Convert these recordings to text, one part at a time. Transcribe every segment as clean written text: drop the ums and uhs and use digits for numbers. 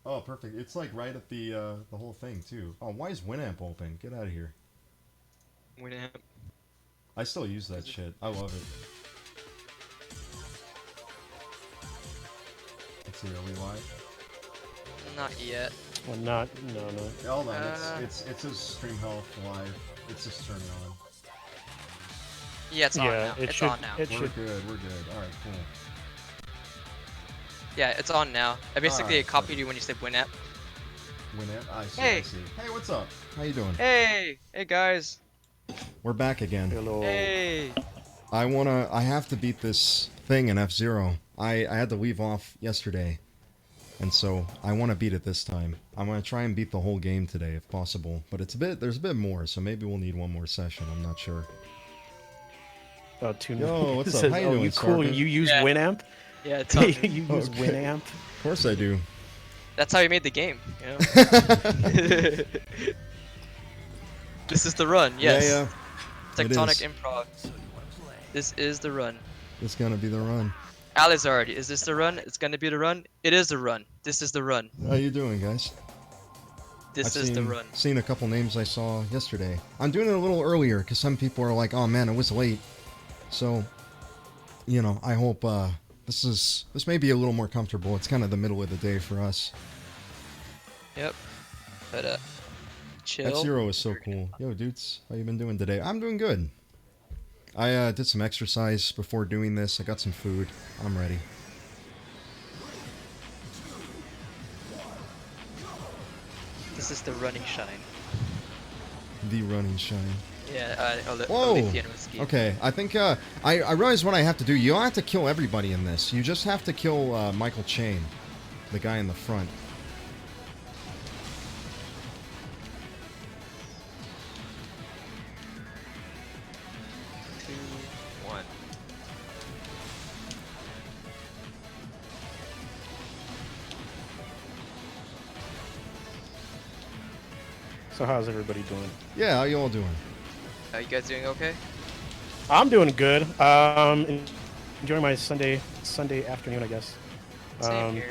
Oh, perfect. It's like right at the whole thing too. Oh, why is Winamp open? Get out of here. Winamp. I still use that Cause shit. I love it. Let's see, are we live? not yet. Well, not, no, no. Yeah, hold on. It's Uh, it's it says stream health live. It's just turning on. yeah, it's on Yeah, now. it It's should, on now. it We're should. good. We're good. All right, cool. Yeah, it's on now. I All basically right, copied perfect. you when you said Winamp. Winamp. I see. I Hey, see. Hey, what's up? How you doing? hey guys. We're back again. Hello. Hey. I have to beat this thing in F-Zero. I had to leave off yesterday. And so I want to beat it this time. I'm going to try and beat the whole game today if possible. But there's a bit more, so maybe we'll need one more session. I'm not sure. Oh, tune. Yo, It what's up? says, How you "Oh, doing, you cool? Sarpin? You use Yeah, Winamp? yeah, it's on. You use Okay. Winamp? Of course I do. That's how you made the game. You know. This is the run. Yeah, Yes. yeah. It Tectonic is. improv. This is the run. It's going to be the run. Alizard, is this the run? It's gonna be the run. It is the run. This is the run. How you doing, guys? I've This is the run. seen a couple names I saw yesterday. I'm doing it a little earlier because some people are like, "Oh man, it was late." So, I hope this may be a little more comfortable. It's kind of the middle of the day for us. Yep. But chill. F-Zero is so cool. Yo, dudes, how you been doing today? I'm doing good. I did some exercise before doing this. I got some food. I'm ready. This is the running shine. The running shine. Yeah. Whoa! Olympian whiskey. Okay, I think I realize what I have to do. You don't have to kill everybody in this. You just have to kill Michael Chain, the guy in the front. 2, 1. So how's everybody doing? Yeah, how you all doing? Are you guys doing okay? I'm doing good. Enjoying my Sunday afternoon, I guess. Same Um, here.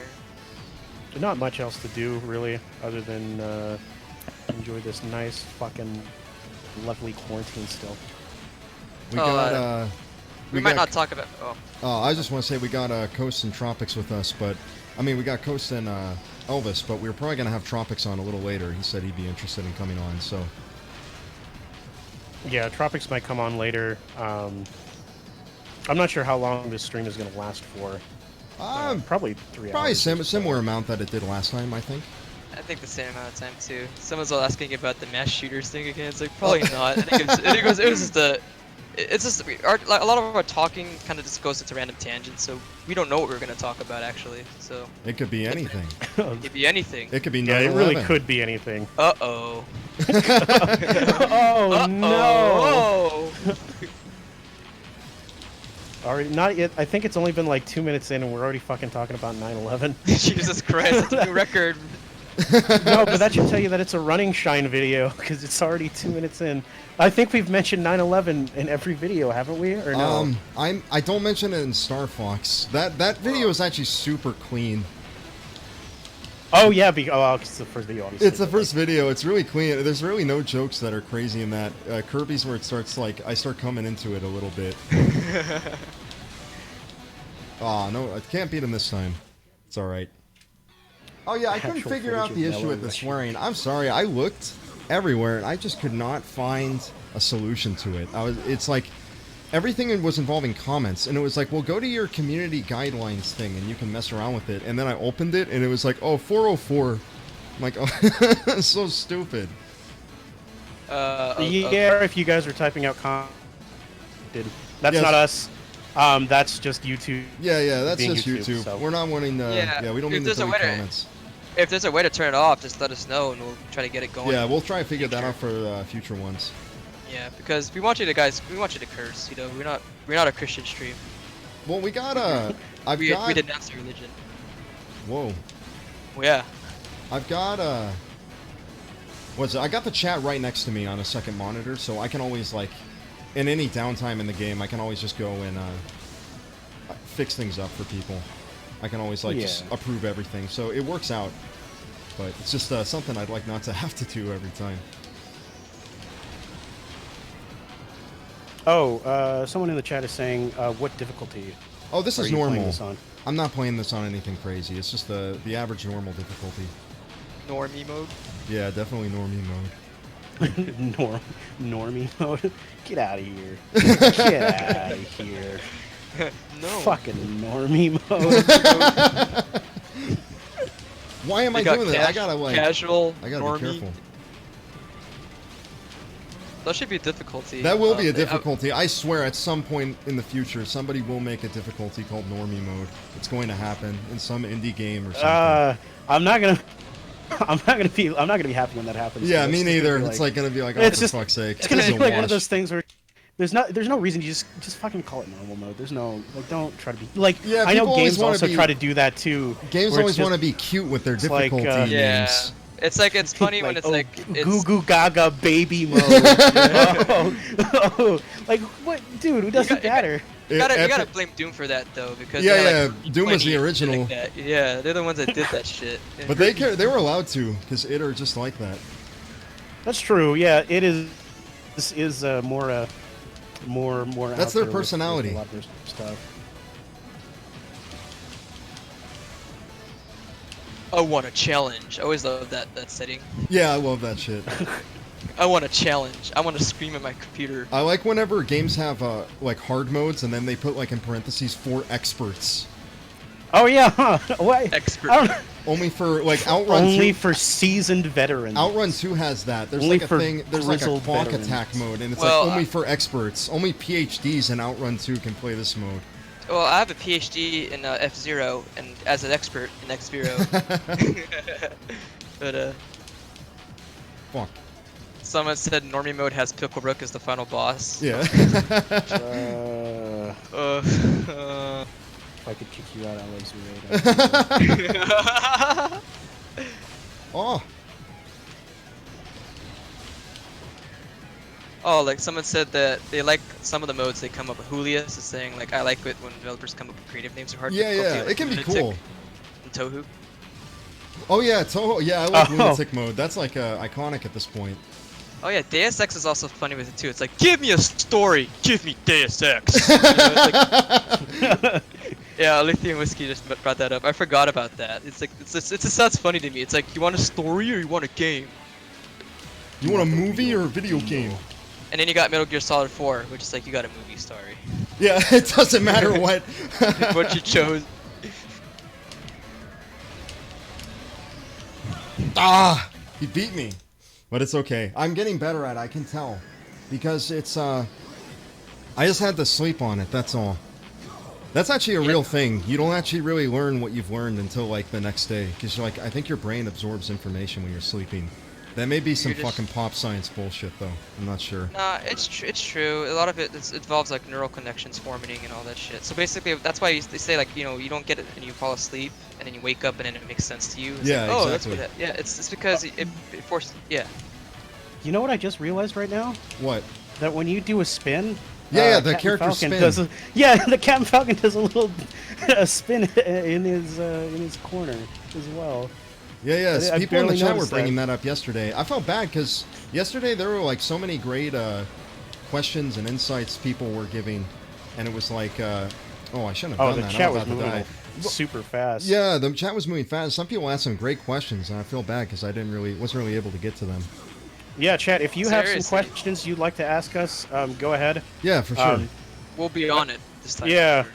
Not much else to do really, other than enjoy this nice fucking lovely quarantine still. We Oh, got We might not talk about. Oh, Oh, I just want to say we got Coast and Tropics with us, but I mean we got Coast and Elvis, but we were probably gonna have Tropics on a little later. He said he'd be interested in coming on, so Yeah, Tropics might come on later. I'm not sure how long this stream is going to last for. Probably 3 probably hours. similar amount that it did last time, I think. I think the same amount of time too. Someone's all asking about the mass shooters thing again. It's like probably not. I think it was just a. It's just like, a lot of our talking kind of just goes into random tangents, so we don't know what we're gonna talk about actually. So It could be anything. it could be anything. It could be Yeah, 9/11. it really could be anything. Uh-oh. Oh no! Oh. Already not yet. I think it's only been like 2 minutes in, and we're already fucking talking about 9/11. Jesus Christ! That's a new record. No, but that should tell you that it's a running shine video because it's already 2 minutes in. I think we've mentioned 9/11 in every video, haven't we? Or no? I don't mention it in Star Fox. That video is actually super clean. Oh yeah, it's the first video. Obviously. It's the first video. It's really clean. There's really no jokes that are crazy in that. Kirby's where it starts like I start coming into it a little bit. Oh no, I can't beat him this time. It's all right. Oh yeah, I couldn't Actual figure out footage the of issue with the Melon swearing. I'm sorry. I looked everywhere and I just could not find a solution to it. It's like everything was involving comments, and it was like, well, go to your community guidelines thing and you can mess around with it. And then I opened it and it was like, oh, 404. I'm like, oh, so stupid. Yeah, if you guys are typing out that's Yes. not us. That's just YouTube. Yeah, that's being just YouTube. so- We're not wanting to. Yeah, We don't if mean to there's a delete way to- comments. If there's a way to turn it off, just let us know and we'll try to get it going. Yeah, we'll try and figure that out for future ones. Yeah, because we want you to curse. You know, we're not a Christian stream. Well, we got We denounce the religion. Whoa. Well, yeah. I've got I got the chat right next to me on a second monitor, so I can always like, in any downtime in the game, I can always just go and fix things up for people. I can always like just Yeah. approve everything, so it works out. But it's just something I'd like not to have to do every time. Oh, someone in the chat is saying, what difficulty Oh, this are is you normal. playing this on? I'm not playing this on anything crazy. It's just the average normal difficulty. Normie mode. Yeah, definitely normie mode. Normie mode? Get out of here. Get out of here. No. Fucking normie mode. Why am I They got doing that? I gotta like. casual, I gotta normie. be careful. That should be a difficulty. That will be a they- difficulty. I swear, at some point in the future, somebody will make a difficulty called normie mode. It's going to happen in some indie game or something. I'm not gonna be happy when that happens. Yeah, It's me just gonna neither. be It's like gonna be like, oh, it's for just- fuck's sake. It's gonna this be is a like one of wash. those things where there's no reason. You just fucking call it normal mode. There's no like, don't try to be like. Yeah, I know people always games wanna also be- try to do that too. Games where always it's want to just be cute with their like, difficulty Yeah. names. It's like it's funny when it's oh, like it's goo goo gaga baby mode. oh, like what, dude? Who doesn't you got- matter? you gotta Epic- blame Doom for that though because Yeah, they're, yeah, like, Doom was the complaining and shit original. like that. Yeah, they're the ones that did that shit. But they were allowed to, because it are just like that. That's true. Yeah, it is. This is more out That's their there with personality. a lot of their stuff. I want a challenge. I always love that setting. Yeah, I love that shit. I want a challenge. I want to scream at my computer. I like whenever games have like hard modes and then they put like in parentheses for experts. Oh yeah, huh? What? Expert. I don't- Only for like Outrun Only 2. for seasoned veterans. Outrun 2 has that. There's Only like a for thing. There's like a grizzled clock veterans. attack mode, and it's Well, like only for experts. Only PhDs in Outrun 2 can play this mode. Well, I have a PhD in F-Zero and as an expert in F-Zero. But Fuck. someone said Normie mode has Picklebrook as the final boss. Yeah. If I could kick you out, Alex, you right. Oh. Oh, like someone said that they like some of the modes they come up with. Julius is saying like I like it when developers come up with creative names for hard Yeah, difficulty, yeah. like It can be Lunatic cool. and Tohu. Oh yeah, Toho. Yeah, I like Oh. lunatic mode. That's like iconic at this point. Oh yeah, Deus Ex is also funny with it too. It's like, give me a story, give me Deus Ex. You know, it's like- yeah, Lithium Whiskey just brought that up. I forgot about that. It's like it just sounds funny to me. It's like, you want a story or you want a game? You want a movie or a video game? And then you got Metal Gear Solid 4, which is like you got a movie story. Yeah, it doesn't matter what. What you chose. Ah, he beat me. But it's okay. I'm getting better at it, I can tell. Because it's, I just had to sleep on it, that's all. That's actually a real thing. You don't actually really learn what you've learned until, like, the next day. Because, like, I think your brain absorbs information when you're sleeping. That may be some You're just- fucking pop science bullshit, though. I'm not sure. Nah, it's true. A lot of it involves like neural connections forming and all that shit. So basically, that's why they say like, you know, you don't get it and you fall asleep and then you wake up and then it makes sense to you. It's Yeah, like, oh, exactly. that's what. Yeah, it's because it forces. Yeah. You know what I just realized right now? What? That when you do a spin, Yeah, the Captain character Falcon spin. does the Captain Falcon does a little a spin in his corner as well. Yeah, yeah. I People in the barely chat were noticed bringing that. that up yesterday. I felt bad because yesterday there were like so many great questions and insights people were giving, and it was like, oh, I shouldn't have Oh, done the that. chat I'm was about to moving die. super fast. Yeah, the chat was moving fast. Some people asked some great questions, and I feel bad because I wasn't really able to get to them. Yeah, chat. If you have some Seriously. questions you'd like to ask us, go ahead. Yeah, for sure. We'll be on it this time. Yeah.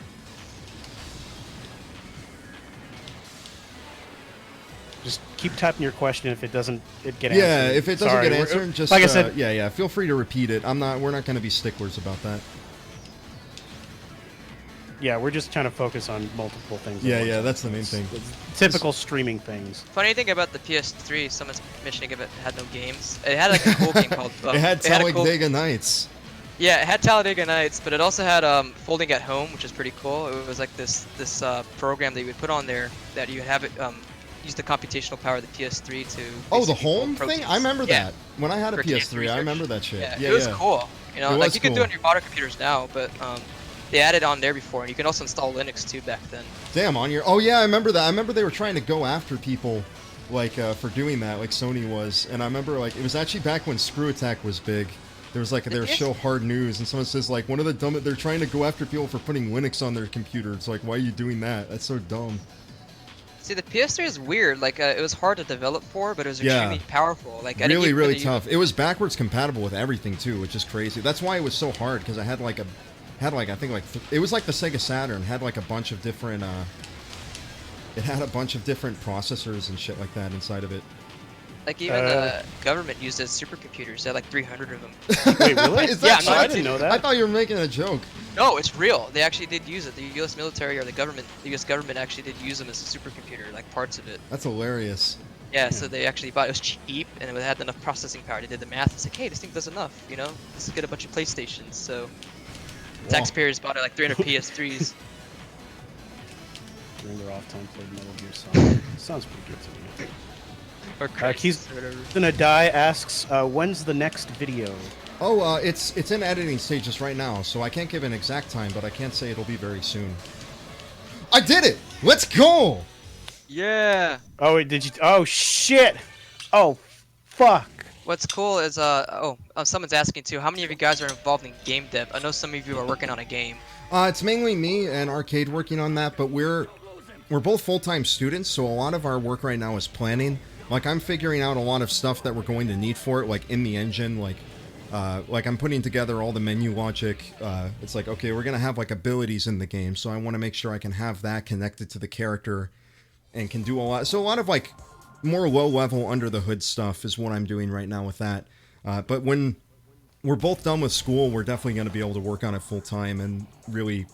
Just keep typing your question if it doesn't get answered. Yeah, if it doesn't Sorry, get we're- answered, just like I said. yeah. Feel free to repeat it. We're not going to be sticklers about that. Yeah, we're just trying to focus on multiple things. at Yeah, once. yeah, that's the main thing. It's typical streaming things. Funny thing about the PS3, someone's mentioning if it had no games. It had like a cool game called. It had a cool- Talladega Nights. Yeah, it had Talladega Nights, but it also had Folding at Home, which is pretty cool. It was like this program that you would put on there that you would have it use the computational power of the PS3 to. Oh, the basically pull home thing? proteins. I remember Yeah, that. When I had a for cancer PS3, I research. remember that shit. Yeah, Yeah, it was yeah. cool. You know, It like was you can do cool. it on your modern computers now, but they added on there before, and you can also install Linux too back then. Damn, on your. Oh yeah, I remember that. I remember they were trying to go after people like for doing that, like Sony was. And I remember like it was actually back when Screw Attack was big. There was like their show Hard News, and someone says like one of the dumb they're trying to go after people for putting Linux on their computer. It's like, why are you doing that? That's so dumb. See, the PS3 is weird. Like, it was hard to develop for, but it was extremely powerful. Like, really, really tough. It was backwards compatible with everything too, which is crazy. That's why it was so hard, because I had like I think like it was like the Sega Saturn had like a bunch of different it had a bunch of different processors and shit like that inside of it. Like, even the government used it as supercomputers. They had like 300 of them. Wait, really? Is that no, I didn't know that. I thought you were making a joke. No, it's real. They actually did use it. The U.S. military or the U.S. government actually did use them as a supercomputer, like parts of it. That's hilarious. Yeah, so they actually bought it. Was cheap, and it had enough processing power. They did the math. It's like, hey, this thing does enough, you know? Let's get a bunch of PlayStations. So taxpayers bought it like 300 PS3s. During their off time, played Metal Gear Solid. Sounds pretty good to me. Or He's gonna die. Asks, when's the next video? Oh, it's in editing stages right now, so I can't give an exact time, but I can say it'll be very soon. I did it! Let's go! Yeah. Oh, wait, did you? Oh shit! Oh, fuck! What's cool is someone's asking too. How many of you guys are involved in game dev? I know some of you are working on a game. It's mainly me and Arcade working on that, but we're both full-time students, so a lot of our work right now is planning. Like, I'm figuring out a lot of stuff that we're going to need for it, like in the engine, like I'm putting together all the menu logic. It's like, okay, we're gonna have like abilities in the game, so I want to make sure I can have that connected to the character and can do a lot. So a lot of like more low-level under the hood stuff is what I'm doing right now with that. But when we're both done with school, we're definitely going to be able to work on it full-time and really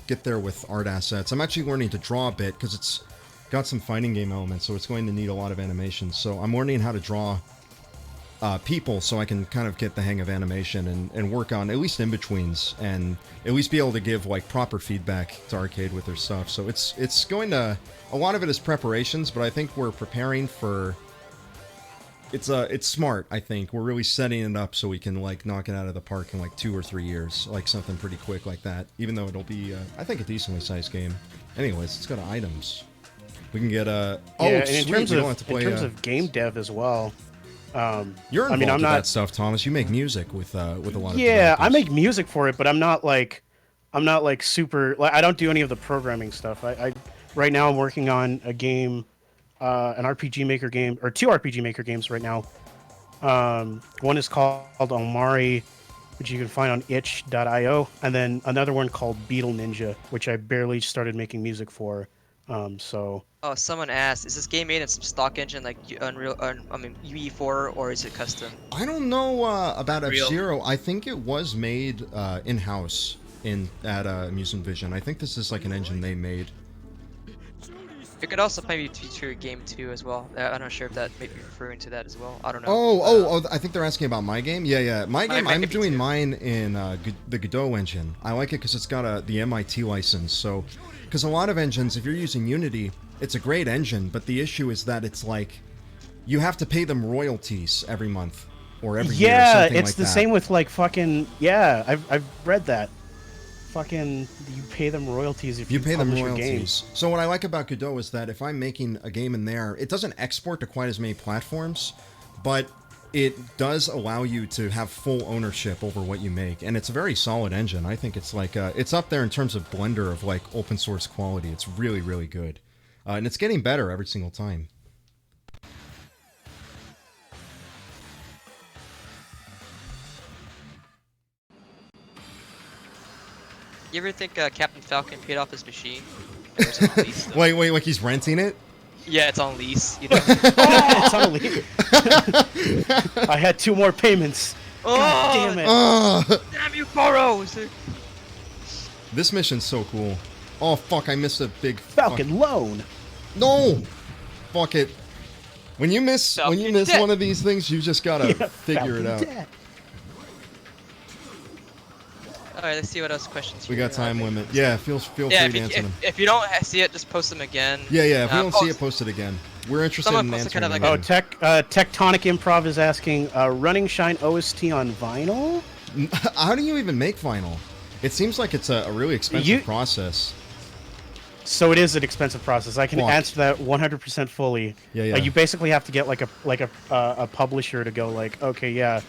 get there with art assets. I'm actually learning to draw a bit because it's got some fighting game elements, so it's going to need a lot of animation. So I'm learning how to draw people so I can kind of get the hang of animation and work on at least in-betweens and at least be able to give like proper feedback to Arcade with their stuff. So it's going to... A lot of it is preparations, but I think we're preparing for... It's smart, I think. We're really setting it up so we can like knock it out of the park in like 2 or 3 years. Like something pretty quick like that. Even though it'll be, I think, a decently sized game. Anyways, it's got items. We can get yeah, and in terms of game dev as well. You're involved with that stuff, Thomas. You make music with a lot of. Yeah, I make music for it, but I'm not like super. Like, I don't do any of the programming stuff. I right now I'm working on a game, an RPG Maker game, or 2 RPG Maker games right now. One is called Omari, which you can find on itch.io, and then another one called Beetle Ninja, which I barely started making music for. Oh, someone asked, is this game made in some stock engine like Unreal, UE4, or is it custom? I don't know about F-Zero. I think it was made in-house at Amusement Vision. I think this is like an engine they made. It could also maybe feature a game too as well. I'm not sure if that may be referring to that as well. I don't know. Oh, I think they're asking about my game. Yeah. My game, I'm doing mine in the Godot engine. I like it because it's got the MIT license. So, because a lot of engines, if you're using Unity, it's a great engine, but the issue is that it's like you have to pay them royalties every month or every year. Yeah, it's the same with like fucking I've read that. Fucking, you pay them royalties if you pay them royalties. Your games. So what I like about Godot is that if I'm making a game in there, it doesn't export to quite as many platforms, but it does allow you to have full ownership over what you make, and it's a very solid engine. I think it's like it's up there in terms of Blender of like open source quality. It's really, really good, and it's getting better every single time. You ever think Captain Falcon paid off his machine? Or is it on lease, wait, like he's renting it? Yeah, it's on lease, you know? It's on lease. I had 2 more payments. Oh, God damn it. Damn you, Koro! This mission's so cool. Oh, fuck, I missed a big... Falcon loan! No! Fuck it. When you miss one of these things, you just gotta figure it out. Debt. Alright, let's see what else questions we got time limit. Yeah, feel free to answer them. If you don't see it, just post them again. Yeah, if we don't see it, post it again. We're interested in answering kind of like them. Tectonic Improv is asking, Running Shine OST on vinyl? How do you even make vinyl? It seems like it's a really expensive process. So it is an expensive process. I can Fuck. answer that 100% fully. Yeah. You basically have to get like a publisher to go like, okay, yeah,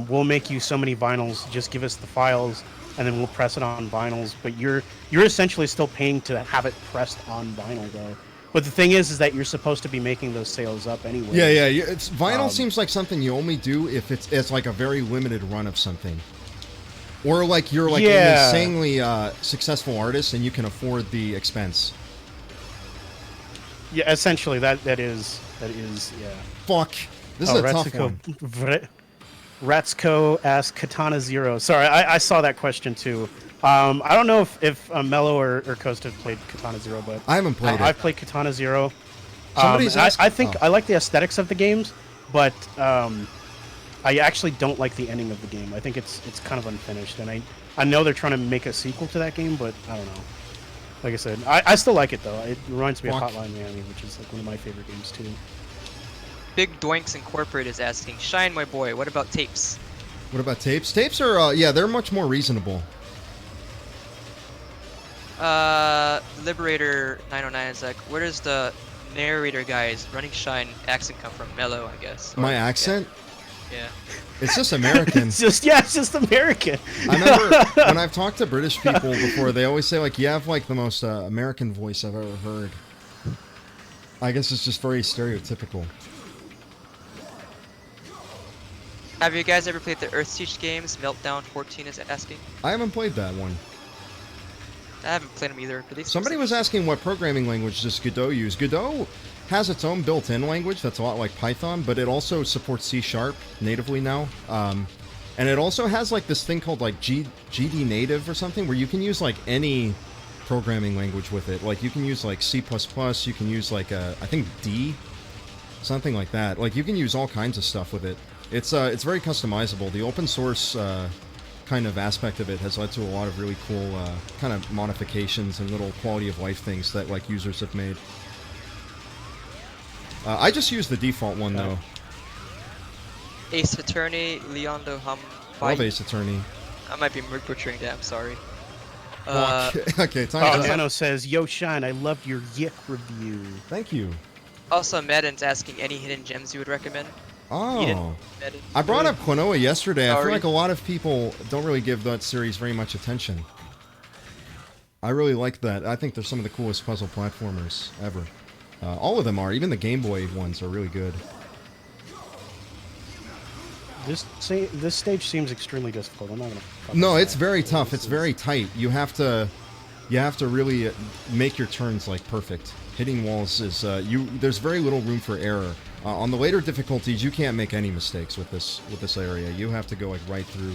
we'll make you so many vinyls. Just give us the files, and then we'll press it on vinyls. But you're essentially still paying to have it pressed on vinyl, though. But the thing is that you're supposed to be making those sales up anyway. Yeah. It's vinyl seems like something you only do if it's like a very limited run of something. Or like you're like an insanely successful artist and you can afford the expense. Yeah, essentially that is yeah. Fuck. This is a tough one. Ratsuko asks Katana Zero. Sorry, I saw that question too. I don't know if Mello or Coast have played Katana Zero, but I haven't played it. I've played Katana Zero. Somebody's asking, I think I like the aesthetics of the games, but I actually don't like the ending of the game. I think it's kind of unfinished, and I know they're trying to make a sequel to that game, but I don't know. Like I said, I still like it though. It reminds me of Hotline Miami, which is like one of my favorite games too. Big Doinks Incorporated is asking, Shine, my boy, what about tapes? What about tapes? Tapes are, they're much more reasonable. Liberator 909 is like, where does the narrator guy's running Shine accent come from? Mellow, I guess. My accent? Yeah. It's just American. it's just American. I remember when I've talked to British people before, they always say, like, you have, like, the most American voice I've ever heard. I guess it's just very stereotypical. Have you guys ever played the Earthsiege games? Meltdown 14 is asking. I haven't played that one. I haven't played them either. But Somebody was asking what programming language does Godot use. Godot has its own built-in language that's a lot like Python, but it also supports C# natively now. And it also has like this thing called like GD native or something where you can use like any programming language with it. Like you can use like C++, you can use like I think D, something like that. Like you can use all kinds of stuff with it. It's very customizable. The open source kind of aspect of it has led to a lot of really cool kind of modifications and little quality of life things that like users have made. I just use the default one though. Ace Attorney, Leondo Hum. Love Ace Attorney. I might be butchering that. I'm sorry. Okay, time. Nano says, "Yo, Shine, I loved your Yik review." Thank you. Also, Madden's asking any hidden gems you would recommend. Oh, I brought up Klonoa yesterday. I feel like a lot of people don't really give that series very much attention. I really like that. I think they're some of the coolest puzzle platformers ever. All of them are. Even the Game Boy ones are really good. This stage seems extremely difficult. I'm not gonna. No, it's very tough. It's very tight. You have to really make your turns like perfect. Hitting walls is there's very little room for error. On the later difficulties, you can't make any mistakes with this area. You have to go like right through.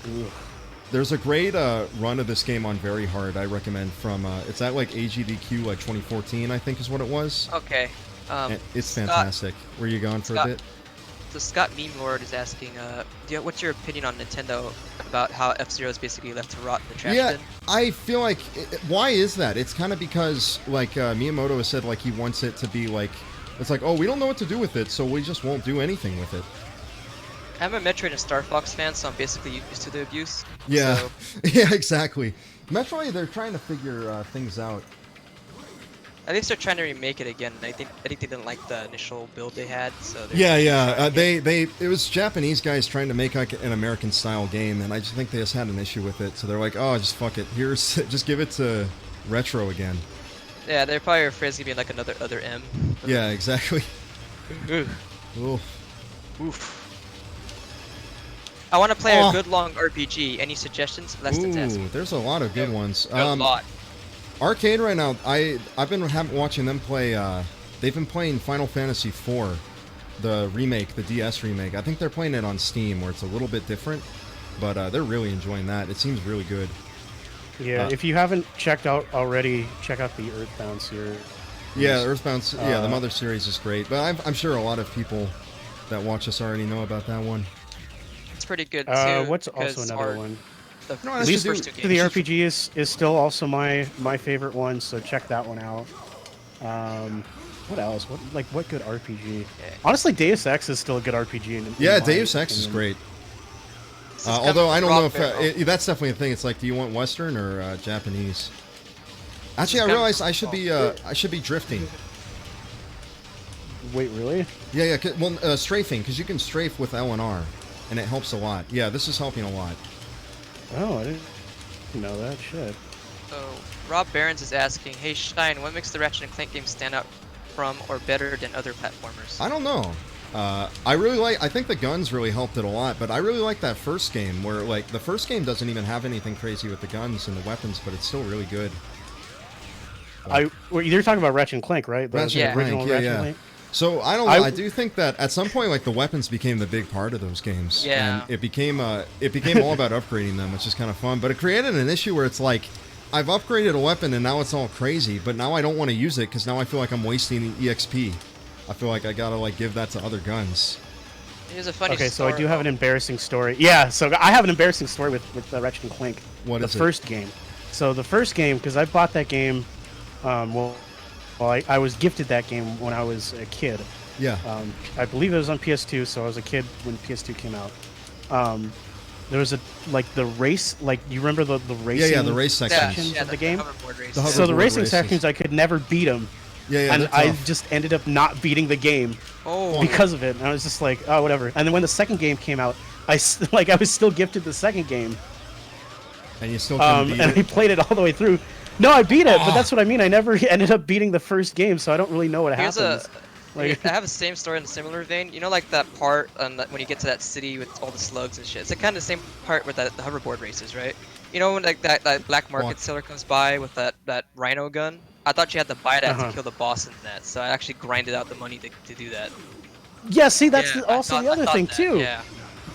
Ugh. There's a great run of this game on Very Hard. I recommend from it's at like AGDQ like 2014 I think is what it was. Okay. It's fantastic. Were you gone for a bit? So Scott Meme Lord is asking, what's your opinion on Nintendo about how F-Zero is basically left to rot in the trash bin? I feel like, why is that? It's kind of because, like, Miyamoto has said, like, he wants it to be, like, it's like, oh, we don't know what to do with it, so we just won't do anything with it. I'm a Metroid and Star Fox fan, so I'm basically used to the abuse. Yeah, So, yeah, exactly. Metroid, they're trying to figure things out. at least they're trying to remake it again. I think they didn't like the initial build they had, so Yeah. It was Japanese guys trying to make like an American style game, and I just think they just had an issue with it. So they're like, oh, just fuck it. Just give it to retro again. Yeah, they're probably afraid it's gonna be like another M. Yeah, exactly. Oof. Oof. I want to play a good long RPG. Any suggestions? Ooh, there's a lot of good ones. A lot. Arcade right now, I've been watching them play, they've been playing Final Fantasy IV, the remake, the DS remake. I think they're playing it on Steam where it's a little bit different, but they're really enjoying that. It seems really good. Yeah, if you haven't checked out already, check out the Earthbound series. Yeah, Earthbound, the Mother series is great, but I'm sure a lot of people that watch us already know about that one. It's pretty good too. What's also another one? No, the RPG is still also my favorite one, so check that one out. What else? What good RPG? Honestly, Deus Ex is still a good RPG. Yeah, Deus Ex is great. This is kind Although of I don't know rock if barrel. that's definitely a thing. It's like, do you want Western or Japanese? Actually, I kind of- realized I should be drifting. Wait, really? Yeah. Well, strafing, because you can strafe with L and R, and it helps a lot. Yeah, this is helping a lot. Oh, I didn't know that. Shit. So Rob Barons is asking, hey Shine, what makes the Ratchet and Clank games stand out from or better than other platformers? I don't know. I think the guns really helped it a lot, but I really like that first game where, like, the first game doesn't even have anything crazy with the guns and the weapons, but it's still really good. Well, you're talking about Ratchet and Clank, right? The Ratchet and original Clank, Ratchet yeah. and Clank? So I don't know. I do think that at some point, like, the weapons became the big part of those games, Yeah. and it became all about upgrading them, which is kind of fun. But it created an issue where it's like, I've upgraded a weapon and now it's all crazy, but now I don't want to use it because now I feel like I'm wasting EXP. I feel like I gotta, like, give that to other guns. Here's a funny Okay, so story. I do have an embarrassing story. Yeah, so I have an embarrassing story with Ratchet and Clank. What is it? The first game. So the first game, because I bought that game, well, I was gifted that game when I was a kid. Yeah. I believe it was on PS2, so I was a kid when PS2 came out. There was the race, like, you remember the racing? Yeah, the race sections. Yeah, of the game? hoverboard races. The So the hoverboard racing races. sections, I could never beat them. Yeah, And they're I tough. just ended up not beating the game Oh, because of it. And I was just like, oh, whatever. And then when the second game came out, I was still gifted the second game, And you still couldn't beat and I it. played it all the way through. No, I beat it, but that's what I mean. I never ended up beating the first game, so I don't really know what here's happens. I have the same story in a similar vein. You know, like that part when you get to that city with all the slugs and shit. It's like kind of the same part with the hoverboard races, right? You know, when like that black market What? seller comes by with that rhino gun. I thought you had to buy that Uh-huh. to kill the boss in that, so I actually grinded out the money to do that. Yeah, see, that's Yeah, I also thought- the I other thought thing that, too. Yeah.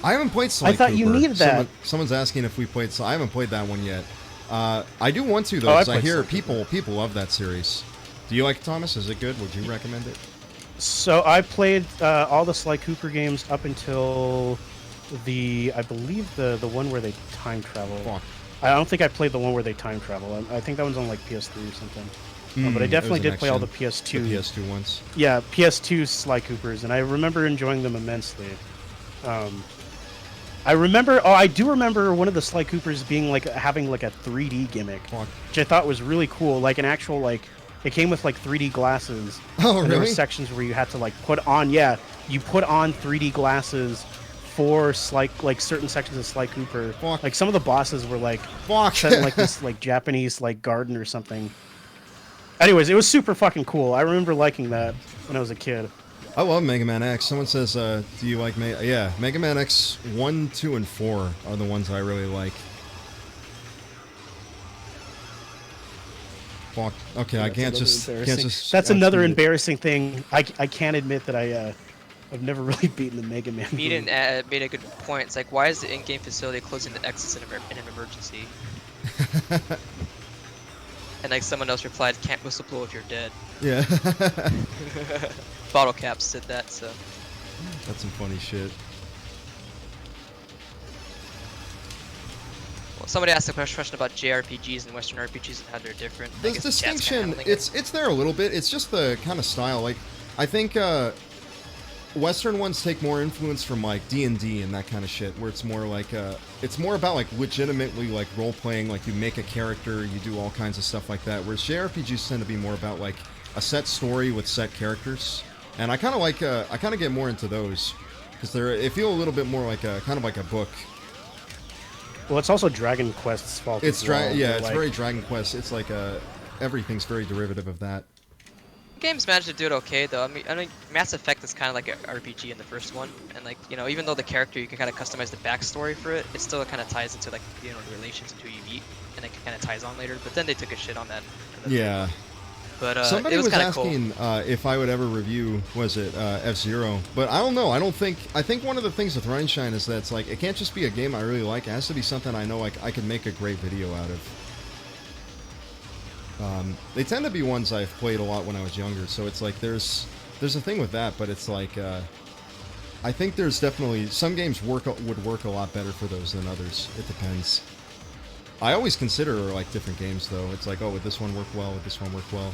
I haven't played Sly I thought you Cooper. needed that. Someone's asking if we played. I haven't played that one yet. I do want to though, Oh, I because I played hear Sly people love that series. Do you like it, Thomas? Is it good? Would you recommend it? So I played all the Sly Cooper games up until I believe the one where they time travel. Fuck. I don't think I played the one where they time travel. I think that one's on like PS3 or something. But I it definitely was an did play all the action. PS2. The PS2 ones. Yeah, PS2 Sly Coopers, and I remember enjoying them immensely. I do remember one of the Sly Coopers being like having like a 3D gimmick, Fuck. which I thought was really cool. Like an actual it came with like 3D glasses. Oh, and there were really? sections where you had to like put on 3D glasses for like certain sections of Sly Cooper. Fuck. Like some of the bosses were like Fuck. set in like this like Japanese like garden or something. Anyways, it was super fucking cool. I remember liking that when I was a kid. I love Mega Man X. Someone says, "Do you like Yeah, Mega Man X 1, 2, and 4 are the ones I really like." Fuck. Okay, I can't just. That's another embarrassing thing. I can't admit that I've never really beaten the Mega Man. Meaden game. made a good point. It's like, why is the in-game facility closing the exits in an emergency? And like someone else replied, can't whistle blow if you're dead. Yeah. Bottle Caps said that, so. That's some funny shit. Well, somebody asked a question about JRPGs and Western RPGs and how they're different. I The guess Chad's kinda distinction, handling it. it's there a little bit. It's just the kind of style. Like, I think Western ones take more influence from like D&D and that kind of shit, where it's more like it's more about like legitimately like role playing. Like you make a character, you do all kinds of stuff like that. Whereas JRPGs tend to be more about like a set story with set characters. And I kind of like I kind of get more into those because they feel a little bit more like a kind of like a book. Well, it's also Dragon Quest's fault. It's as well. it's Like, very Dragon Quest. It's like everything's very derivative of that. Games managed to do it okay though. I mean, Mass Effect is kind of like an RPG in the first one, and like even though the character you can kind of customize the backstory for it, it still kind of ties into like the relations into who you meet, and it kind of ties on later. But then they took a shit on that. in the Yeah. But Somebody it was, was kind of cool. asking if I would ever review, F-Zero, but I don't know. I think one of the things with Rhineshine is that it's like, it can't just be a game I really like. It has to be something I know like I could make a great video out of. They tend to be ones I've played a lot when I was younger, so it's like there's a thing with that, but it's like I think there's definitely some games would work a lot better for those than others. It depends. I always consider like different games though. It's like, oh, would this one work well? Would this one work well?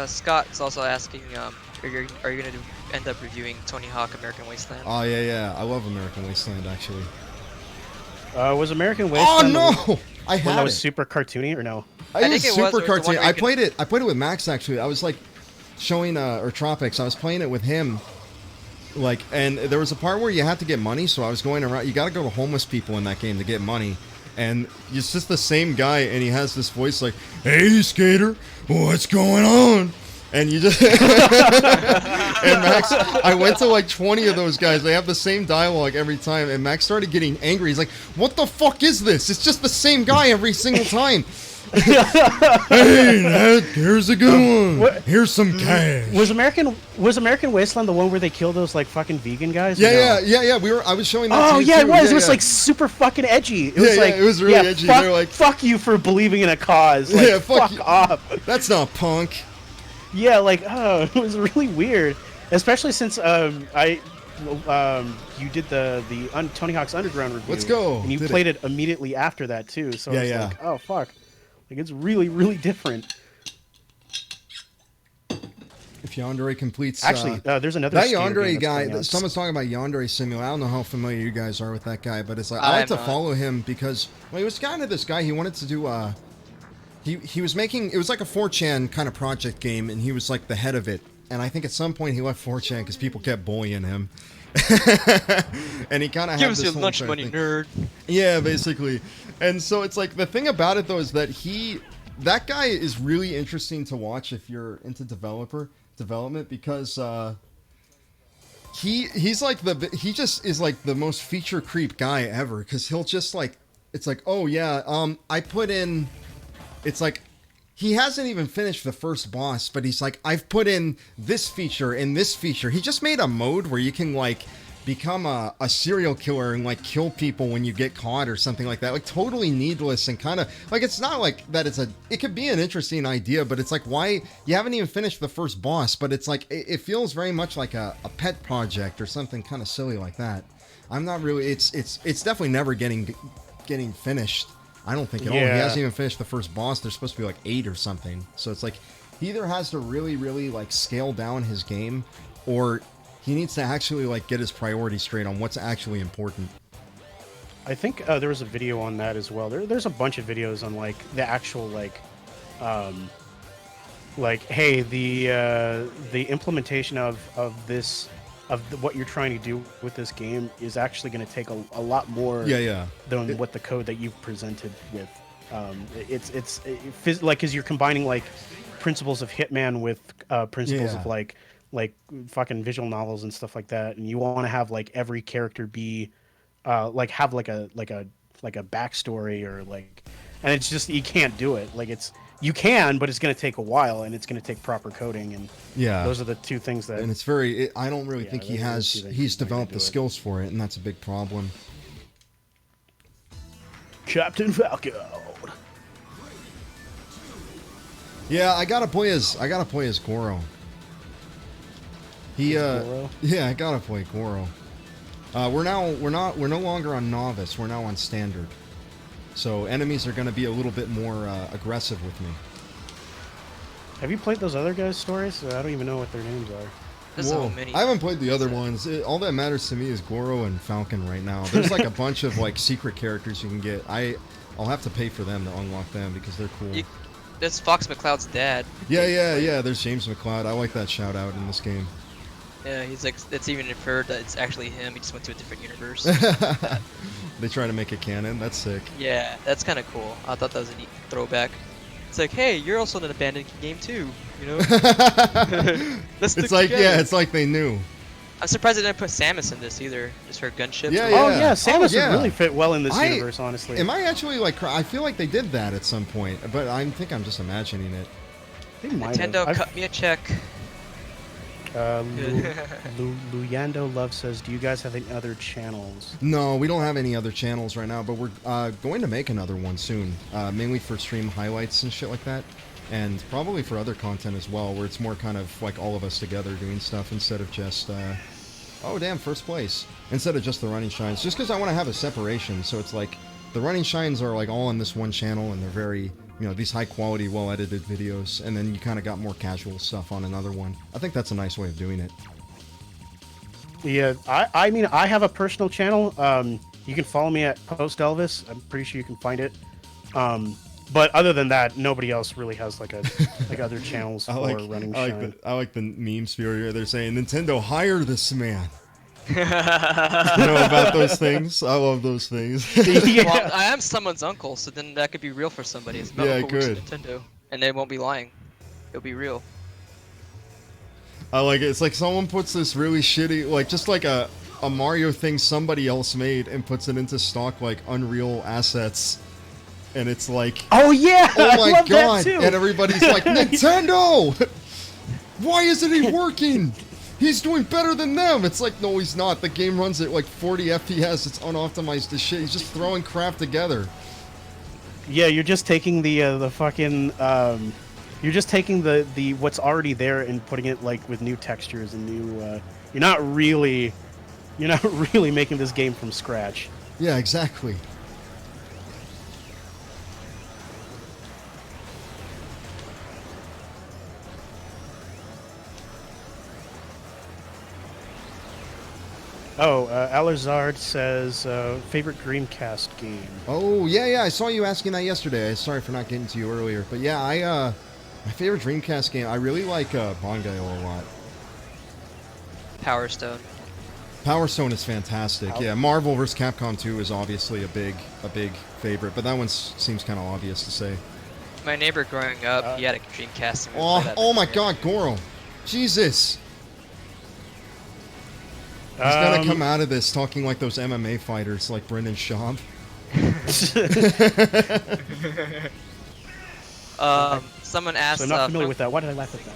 Scott's also asking, are you gonna end up reviewing Tony Hawk American Wasteland? Oh yeah, I love American Wasteland actually. Was American Oh Wasteland the no! one I when had that it. was super cartoony or no? It I was think it was, super or was the one cartoony. where you I could- played it. I played it with Max actually. I was like showing or Tropics. I was playing it with him. Like, and there was a part where you had to get money, so I was going around. You got to go to homeless people in that game to get money, and it's just the same guy, and he has this voice like, "Hey, skater, what's going on?" And you just and Max, I went to like 20 of those guys. They have the same dialogue every time, and Max started getting angry. He's like, "What the fuck is this? It's just the same guy every single time." Hey, here's a good one. Here's some cash. Was American Wasteland the one where they killed those like fucking vegan guys? Yeah. I was showing that. Oh to you yeah, too. it was. It was yeah. like super fucking edgy. It was like it was really edgy. Fuck, They're like, fuck you for believing in a cause. Like, Yeah, fuck fuck you. off. That's not punk. Yeah, like it was really weird, especially since you did the Tony Hawk's Underground review. Let's go. And you Did played it immediately after that too. So Yeah, it's yeah. like, oh fuck, like it's really really different. If Yandere completes, Actually, there's another that skater Yandere game that's coming guy. out. Someone's talking about Yandere Simulator. I don't know how familiar you guys are with that guy, but it's like I like I'm to not. follow him because he was kind of this guy. He wanted to do he was making, it was like a 4chan kind of project game, and he was like the head of it. And I think at some point he left 4chan because people kept bullying him. And he kind of had Give us this your whole lunch entire money, thing. nerd. Yeah, basically. And so it's like the thing about it though is that that guy is really interesting to watch if you're into development because he's like he just is like the most feature creep guy ever because he'll just like, it's like, oh yeah, I put in, it's like he hasn't even finished the first boss, but he's like, I've put in this feature and this feature. He just made a mode where you can like become a serial killer and like kill people when you get caught or something like that. Like totally needless and kind of like, it's not like that it could be an interesting idea, but it's like, why you haven't even finished the first boss, but it's like, it feels very much like a pet project or something kind of silly like that. I'm not really, it's definitely never getting finished. I don't think at all. He hasn't even finished the first boss. There's supposed to be like 8 or something. So it's like he either has to really, really like scale down his game, or he needs to actually like get his priorities straight on what's actually important. I think there was a video on that as well. There's a bunch of videos on like the actual hey, the implementation of what you're trying to do with this game is actually going to take a lot more than what the code that you've presented with. It's like, because you're combining like principles of Hitman with principles of like fucking visual novels and stuff like that, and you want to have like every character be have like a backstory or like, and it's just, you can't do it. Like you can, but it's going to take a while, and it's going to take proper coding, and those are the two things that. And it's I don't really think he's developed the skills for it, and that's a big problem. Captain Falcon. Yeah, I gotta play as Goro. Goro? Yeah, I gotta play Goro. We're no longer on novice. We're now on standard. So enemies are gonna be a little bit more aggressive with me. Have you played those other guys' stories? I don't even know what their names are. There's so many. I haven't played the other ones. All that matters to me is Goro and Falcon right now. There's like a bunch of like secret characters you can get. I'll have to pay for them to unlock them because they're cool. That's Fox McCloud's dad. Yeah. There's James McCloud. I like that shout out in this game. Yeah, he's like, it's even inferred that it's actually him. He just went to a different universe. They try to make it canon. That's sick. Yeah, that's kind of cool. I thought that was a neat throwback. It's like, hey, you're also in an abandoned game too, you know? Let's stick It's like, together. it's like they knew. I'm surprised they didn't put Samus in this either, just her gunship. Yeah, Oh yeah, Samus yeah. would really fit well in this universe, honestly. Am I actually like? I feel like they did that at some point, but I think I'm just imagining it. They might Nintendo, have. cut me a check. Luyando Love says, do you guys have any other channels? No, we don't have any other channels right now, but we're going to make another one soon, mainly for stream highlights and shit like that, and probably for other content as well, where it's more kind of like all of us together doing stuff instead of just, oh damn, first place, instead of just the running shines, just because I want to have a separation, so it's like, the running shines are like all on this one channel, and they're very these high quality, well edited videos, and then you kind of got more casual stuff on another one. I think that's a nice way of doing it. Yeah, I mean, I have a personal channel. You can follow me at Post Elvis. I'm pretty sure you can find it. But other than that, nobody else really has like other channels for running Shine. I like the memes here. They're saying, Nintendo, hire this man. You know about those things? I love those things. Yeah. Well, I am someone's uncle, so then that could be real for somebody. It's Yeah, uncle works at good. Nintendo, and they won't be lying. It'll be real. I like it. It's like someone puts this really shitty, like just like a Mario thing somebody else made and puts it into stock like Unreal assets. And it's like, Oh yeah, oh I my love god! that too. And everybody's like, Nintendo! Why isn't he working? He's doing better than them. It's like, no, he's not. The game runs at like 40 FPS. It's unoptimized as shit. He's just throwing crap together. Yeah, you're just taking the fucking you're just taking the what's already there and putting it like with new textures and new. You're not really making this game from scratch. Yeah, exactly. Oh, Alizard says favorite Dreamcast game. Oh, yeah, I saw you asking that yesterday. Sorry for not getting to you earlier. But yeah, my favorite Dreamcast game, I really like Bangai a lot. Power Stone. Power Stone is fantastic. Yeah, Marvel vs. Capcom 2 is obviously a big favorite, but that one seems kind of obvious to say. My neighbor growing up, he had a Dreamcast. And we would play that Oh my every god, Goro. Jesus. He's Um, gonna come out of this talking like those MMA fighters, like Brendan Schaub. Someone asked. So I'm not familiar from- with that. Why did I laugh at that?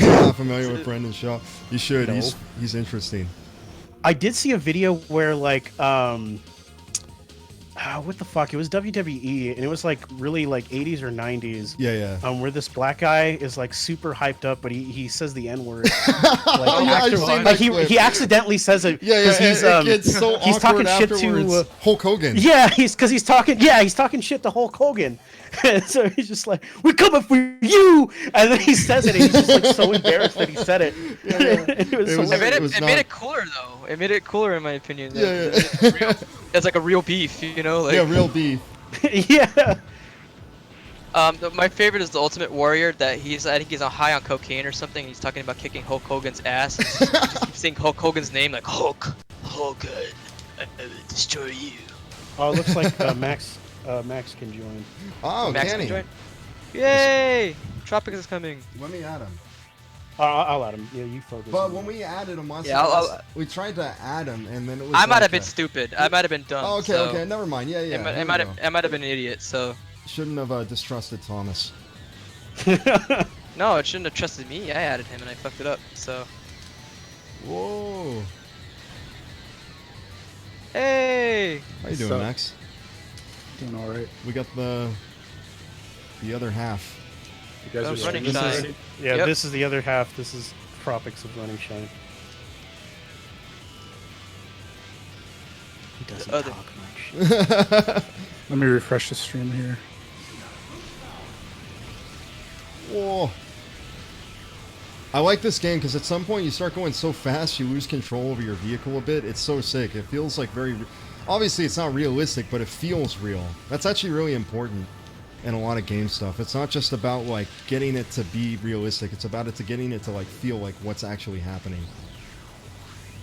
You're not familiar with Brendan Schaub? You should. No. He's interesting. I did see a video where like what the fuck? It was WWE and it was like really like 80s or 90s. Yeah. Where this black guy is like super hyped up, but he says the N word. Oh, yeah, I've seen that clip. he accidentally says it. Yeah, 'cause it gets so he's awkward talking shit afterwards. to Hulk Hogan. yeah, he's talking shit to Hulk Hogan. And so he's just like, "We're coming for you," and then he says it, and he's just like so embarrassed that he said it. Yeah. It was It was- hilarious. It made it cooler though. It made it cooler in my opinion. Yeah. It's like a real beef, you know. Like, Yeah, real beef. Yeah. My favorite is the Ultimate Warrior. That I think he's on high on cocaine or something. He's talking about kicking Hulk Hogan's ass. He just keeps saying Hulk Hogan's name like Hulk Hogan, I will destroy you. Oh, it looks like Max can join. Oh, Max can can he? join. Yay! Tropics is coming. Let me add him. I'll add him. Yeah, you focus. But on when that. we added him once, Yeah, we tried to add him, and then it was. I might like have been stupid. I might have been dumb. Oh, okay, so okay, never mind. Yeah. I here might we have. go. I might have been an idiot. So Shouldn't have distrusted Thomas. no, it shouldn't have trusted me. I added him and I fucked it up. So Whoa. hey. How you doing, So- Max? Doing all right. We got the other half. You guys Oh, are running this shine. is- Yeah, Yep. this is the other half. This is Tropics of Running Shine. He doesn't other- talk much. Let me refresh the stream here. Whoa. I like this game because at some point you start going so fast you lose control over your vehicle a bit. It's so sick. It feels like obviously it's not realistic, but it feels real. That's actually really important in a lot of game stuff. It's not just about like getting it to be realistic. It's about getting it to like feel like what's actually happening.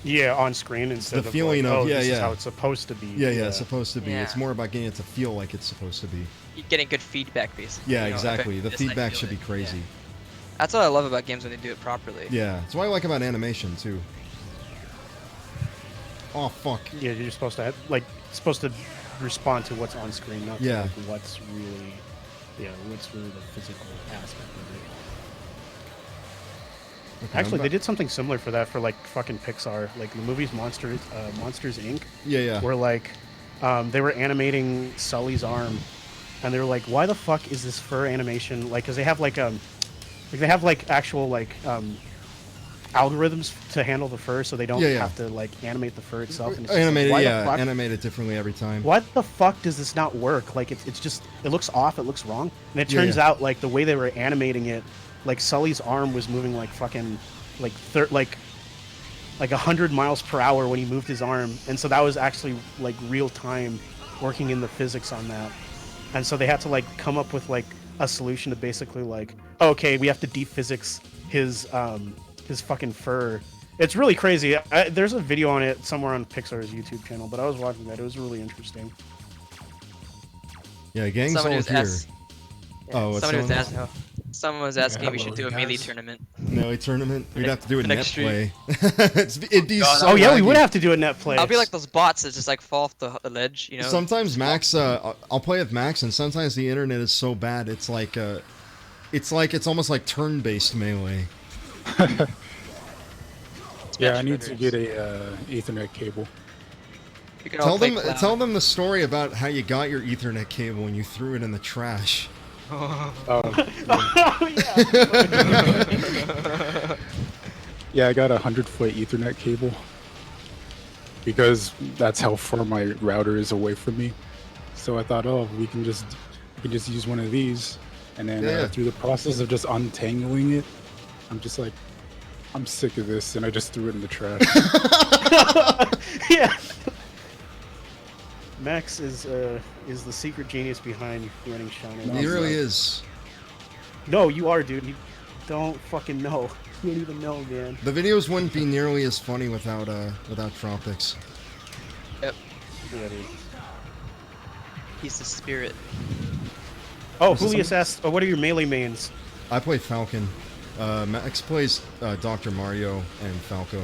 Yeah, on screen instead The of feeling like, of- oh, yeah, this yeah. is how it's supposed to be. Yeah, it's supposed to be. Yeah. It's more about getting it to feel like it's supposed to be. You're getting good feedback, basically. Yeah, you know, exactly. if The it's like feedback feel should be it. crazy. Yeah. That's what I love about games when they do it properly. Yeah, that's what I like about animation too. Oh fuck. Yeah, you're supposed to have, supposed to respond to what's on screen, not to, Yeah. like, what's really the physical aspect of it. Okay, Actually, I'm they ba- did something similar for that for like fucking Pixar, like the movies Monsters Inc. Yeah. Where like they were animating Sully's arm, and they were like, "Why the fuck is this fur animation?" Like, cause they have like they have like actual like algorithms to handle the fur, so they don't Yeah, yeah. have to like animate the fur itself. And it's just like, Animated, why the yeah, fuck- animate it differently every time. Why the fuck does this not work? Like it's just it looks off, it looks wrong, and it Yeah, turns yeah. out like the way they were animating it, like Sully's arm was moving like fucking like 100 miles per hour when he moved his arm, and so that was actually like real time working in the physics on that, and so they had to like come up with like a solution to basically like, okay, we have to de-physics his fucking fur. It's really crazy. There's a video on it somewhere on Pixar's YouTube channel, but I was watching that. It was really interesting. Yeah, gang's Somebody all was here. asked. Oh, what's Somebody was going on? asking. Someone was asking if we should hello, do a melee guys. tournament. Melee tournament? We'd have to do a The net next stream. play. It'd be God, so Oh yeah, we laggy. would have to do a net play. I'll be like those bots that just like fall off the ledge, you know. Sometimes Max, I'll play with Max, and sometimes the internet is so bad, it's almost like turn-based melee. Yeah, I need to Shredders. get a Ethernet cable. We could all play Cloud. Tell them the story about how you got your Ethernet cable and you threw it in the trash. Oh, Yeah, I got a 100-foot Ethernet cable because that's how far my router is away from me. So I thought, oh, we can just use one of these, and then Yeah. through the process of just untangling it, I'm just like, I'm sick of this, and I just threw it in the trash. yeah. Max is the secret genius behind running Shining. He really is. No, you are, dude. You don't fucking know. You don't even know, man. The videos wouldn't be nearly as funny without Tropics. Yep. Yeah, dude. He's the spirit. Oh, Julius asked, what are your melee mains? I play Falcon. Max plays Dr. Mario and Falco.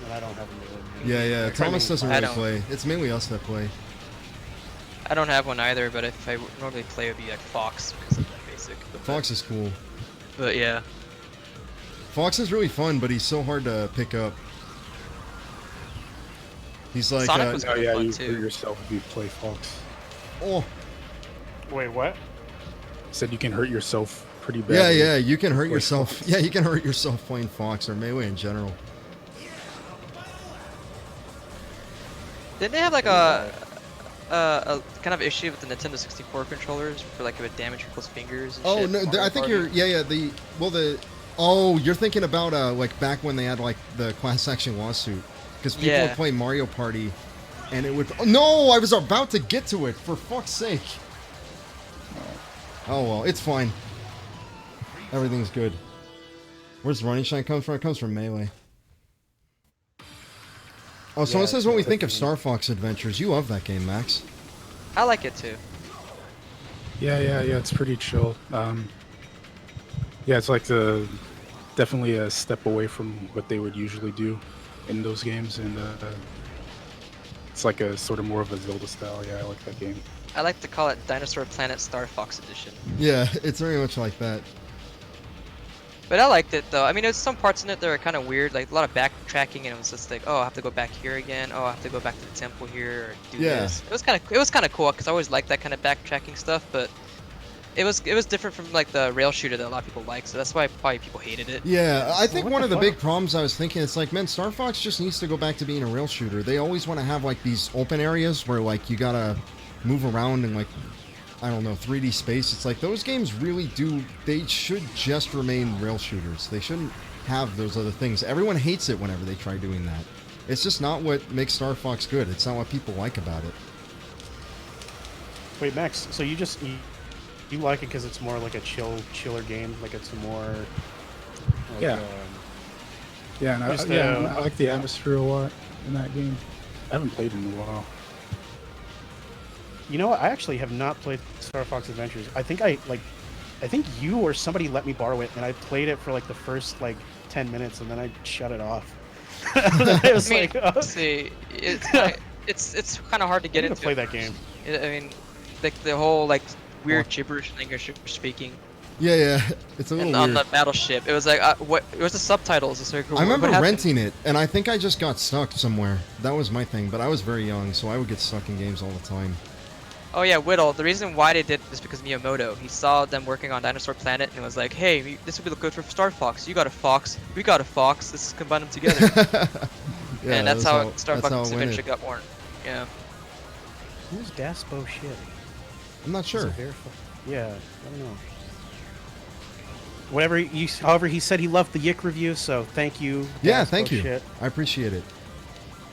Well, I don't have a melee main. Yeah. I try Thomas main doesn't I really don't. play. It's mainly us that play. I don't have one either, but if I normally play, it would be like Fox because of that basic. Fox is cool. But yeah, Fox is really fun, but he's so hard to pick up. He's like, Sonic was Oh yeah, fun you too. hurt yourself if you play Fox. oh, Wait, what? Said you can hurt yourself pretty bad. yeah, you can hurt Play yourself. Fox. Yeah, you can hurt yourself playing Fox or Melee in general. Didn't they have like a kind of issue with the Nintendo 64 controllers for like it would damage people's fingers? And Oh shit, no, Mario I think Party? you're you're thinking about like back when they had like the class action lawsuit because people Yeah. would play Mario Party, and it would. Oh, no, I was about to get to it. For fuck's sake. Oh well, it's fine. Everything's good. Where's Running Shine comes from? It comes from Melee. Oh, someone says what we think of Star Fox Adventures. You love that game, Max. I like it too. Yeah, it's pretty chill. Yeah, it's like definitely a step away from what they would usually do in those games, and it's like a sort of more of a Zelda style. Yeah, I like that game. I like to call it Dinosaur Planet Star Fox Edition. Yeah, it's very much like that. But I liked it though. I mean, there's some parts in it that are kind of weird, like a lot of backtracking, and it was just like, oh, I have to go back here again. Oh, I have to go back to the temple here or do Yeah. this. It was kind of cool because I always liked that kind of backtracking stuff, but it was different from like the rail shooter that a lot of people like, so that's why probably people hated it. Yeah, I think What one the of the fuck? big problems I was thinking, it's like, man, Star Fox just needs to go back to being a rail shooter. They always want to have like these open areas where like you gotta move around in like, I don't know, 3D space. It's like those games really do, they should just remain rail shooters. They shouldn't have those other things. Everyone hates it whenever they try doing that. It's just not what makes Star Fox good. It's not what people like about it. Wait, Max, so you like it because it's more like a chiller game? Like it's more... Like, Yeah. Yeah, and Just, I like the atmosphere a lot in that game. I haven't played in a while. You know what? I actually have not played Star Fox Adventures. I think you or somebody let me borrow it, and I played it for like the first like 10 minutes, and then I shut it off. I was I mean, like, oh, see, it's kind of hard to I get need to into. play that game. I mean, like the whole like weird gibberish language you're speaking, Yeah, it's a little and on weird. the battleship, it was like what? It was the subtitles. It's like, I remember what happened? renting it, and I think I just got stuck somewhere. That was my thing, but I was very young, so I would get stuck in games all the time. Oh yeah, Whittle. The reason why they did this because Miyamoto. He saw them working on Dinosaur Planet and was like, "Hey, this would be good for Star Fox. You got a fox. We got a fox. Let's combine them together." Yeah, And that's how Star that's how Fox it went. eventually got born. Yeah. Who's Daspo shit? I'm not Is sure. it verified? Yeah, I don't know. Whatever you, however, he said he loved the Yick review, so thank you. Yeah, Daspo thank you. Shit. I appreciate it.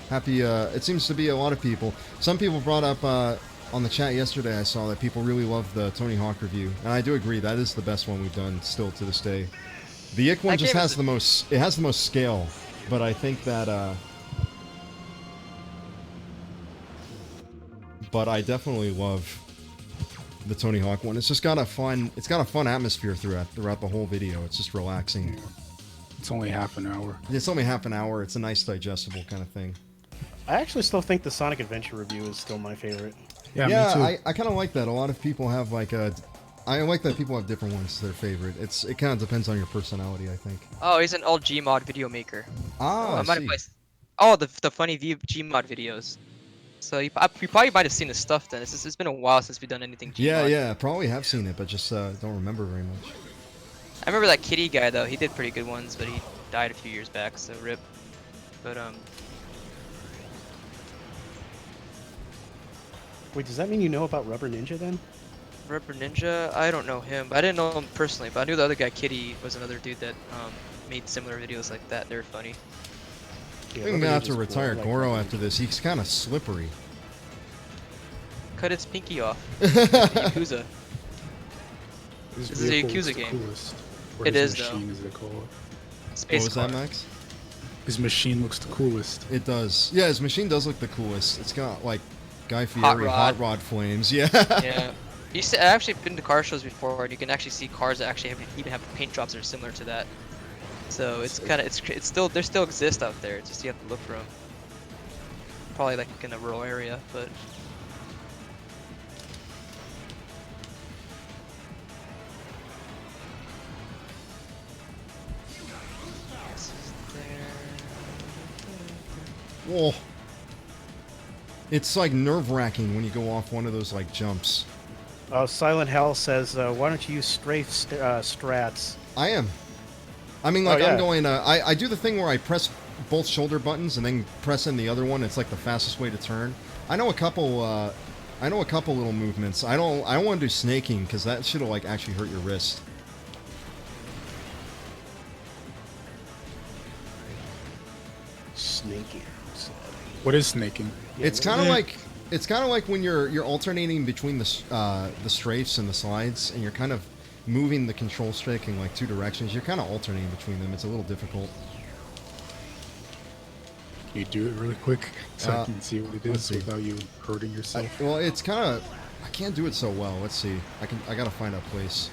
Happy. It seems to be a lot of people. Some people brought up on the chat yesterday. I saw that people really love the Tony Hawk review, and I do agree. That is the best one we've done still to this day. The Yick one That just game has is the most. It has the most scale, but I think that. But I definitely love the Tony Hawk one. It's just got a fun. It's got a fun atmosphere throughout the whole video. It's just relaxing. It's only half an hour. It's only half an hour. It's a nice digestible kind of thing. I actually still think the Sonic Adventure review is still my favorite. Yeah, me too. I kind of like that. A lot of people have like a. I like that people have different ones their favorite. It kind of depends on your personality, I think. Oh, he's an old Gmod video maker. Ah, I I might have see. placed. Oh, the funny Gmod videos. So you probably might have seen his stuff then. It's been a while since we've done anything Gmod. Yeah, probably have seen it, but just don't remember very much. I remember that Kitty guy though. He did pretty good ones, but he died a few years back, so rip. But Wait, does that mean you know about Rubber Ninja then? Rubber Ninja, I don't know him. I didn't know him personally, but I knew the other guy, Kitty, was another dude that made similar videos like that. They're funny. Yeah, I think I'm Rubber gonna have to Ninja's retire cool. I like Goro Rubber after this. He's kind of slippery. Cut its pinky off. Yakuza. His This is a vehicle Yakuza the game. coolest. Or It his is, though. machine, as they call it. What Space was car. that, Max? His machine looks the coolest. It does. Yeah, his machine does look the coolest. It's got like Guy Fieri rod. hot rod flames. Yeah. Yeah. I've actually been to car shows before, and you can actually see cars that actually even have paint jobs that are similar to that. So it's kind of it's still they still exist out there. It's just you have to look for them. Probably like in a rural area, but. This is there. Whoa. It's like nerve-wracking when you go off one of those like jumps. Silent Hell says, why don't you use strafe strats? I am. I mean, like, Oh, yeah. I'm going. I do the thing where I press both shoulder buttons and then press in the other one. It's like the fastest way to turn. I know a couple. I know a couple little movements. I don't want to do snaking because that shit'll like actually hurt your wrist. Snaking. What is snaking? Yeah, It's kind of like when you're alternating between the strafes and the slides, and you're kind of moving the control stick in like two directions. You're kind of alternating between them. It's a little difficult. Can you do it really quick so I can see what it let's is see. without you hurting yourself? Well, it's kind of. I can't do it so well. Let's see. I gotta find a place.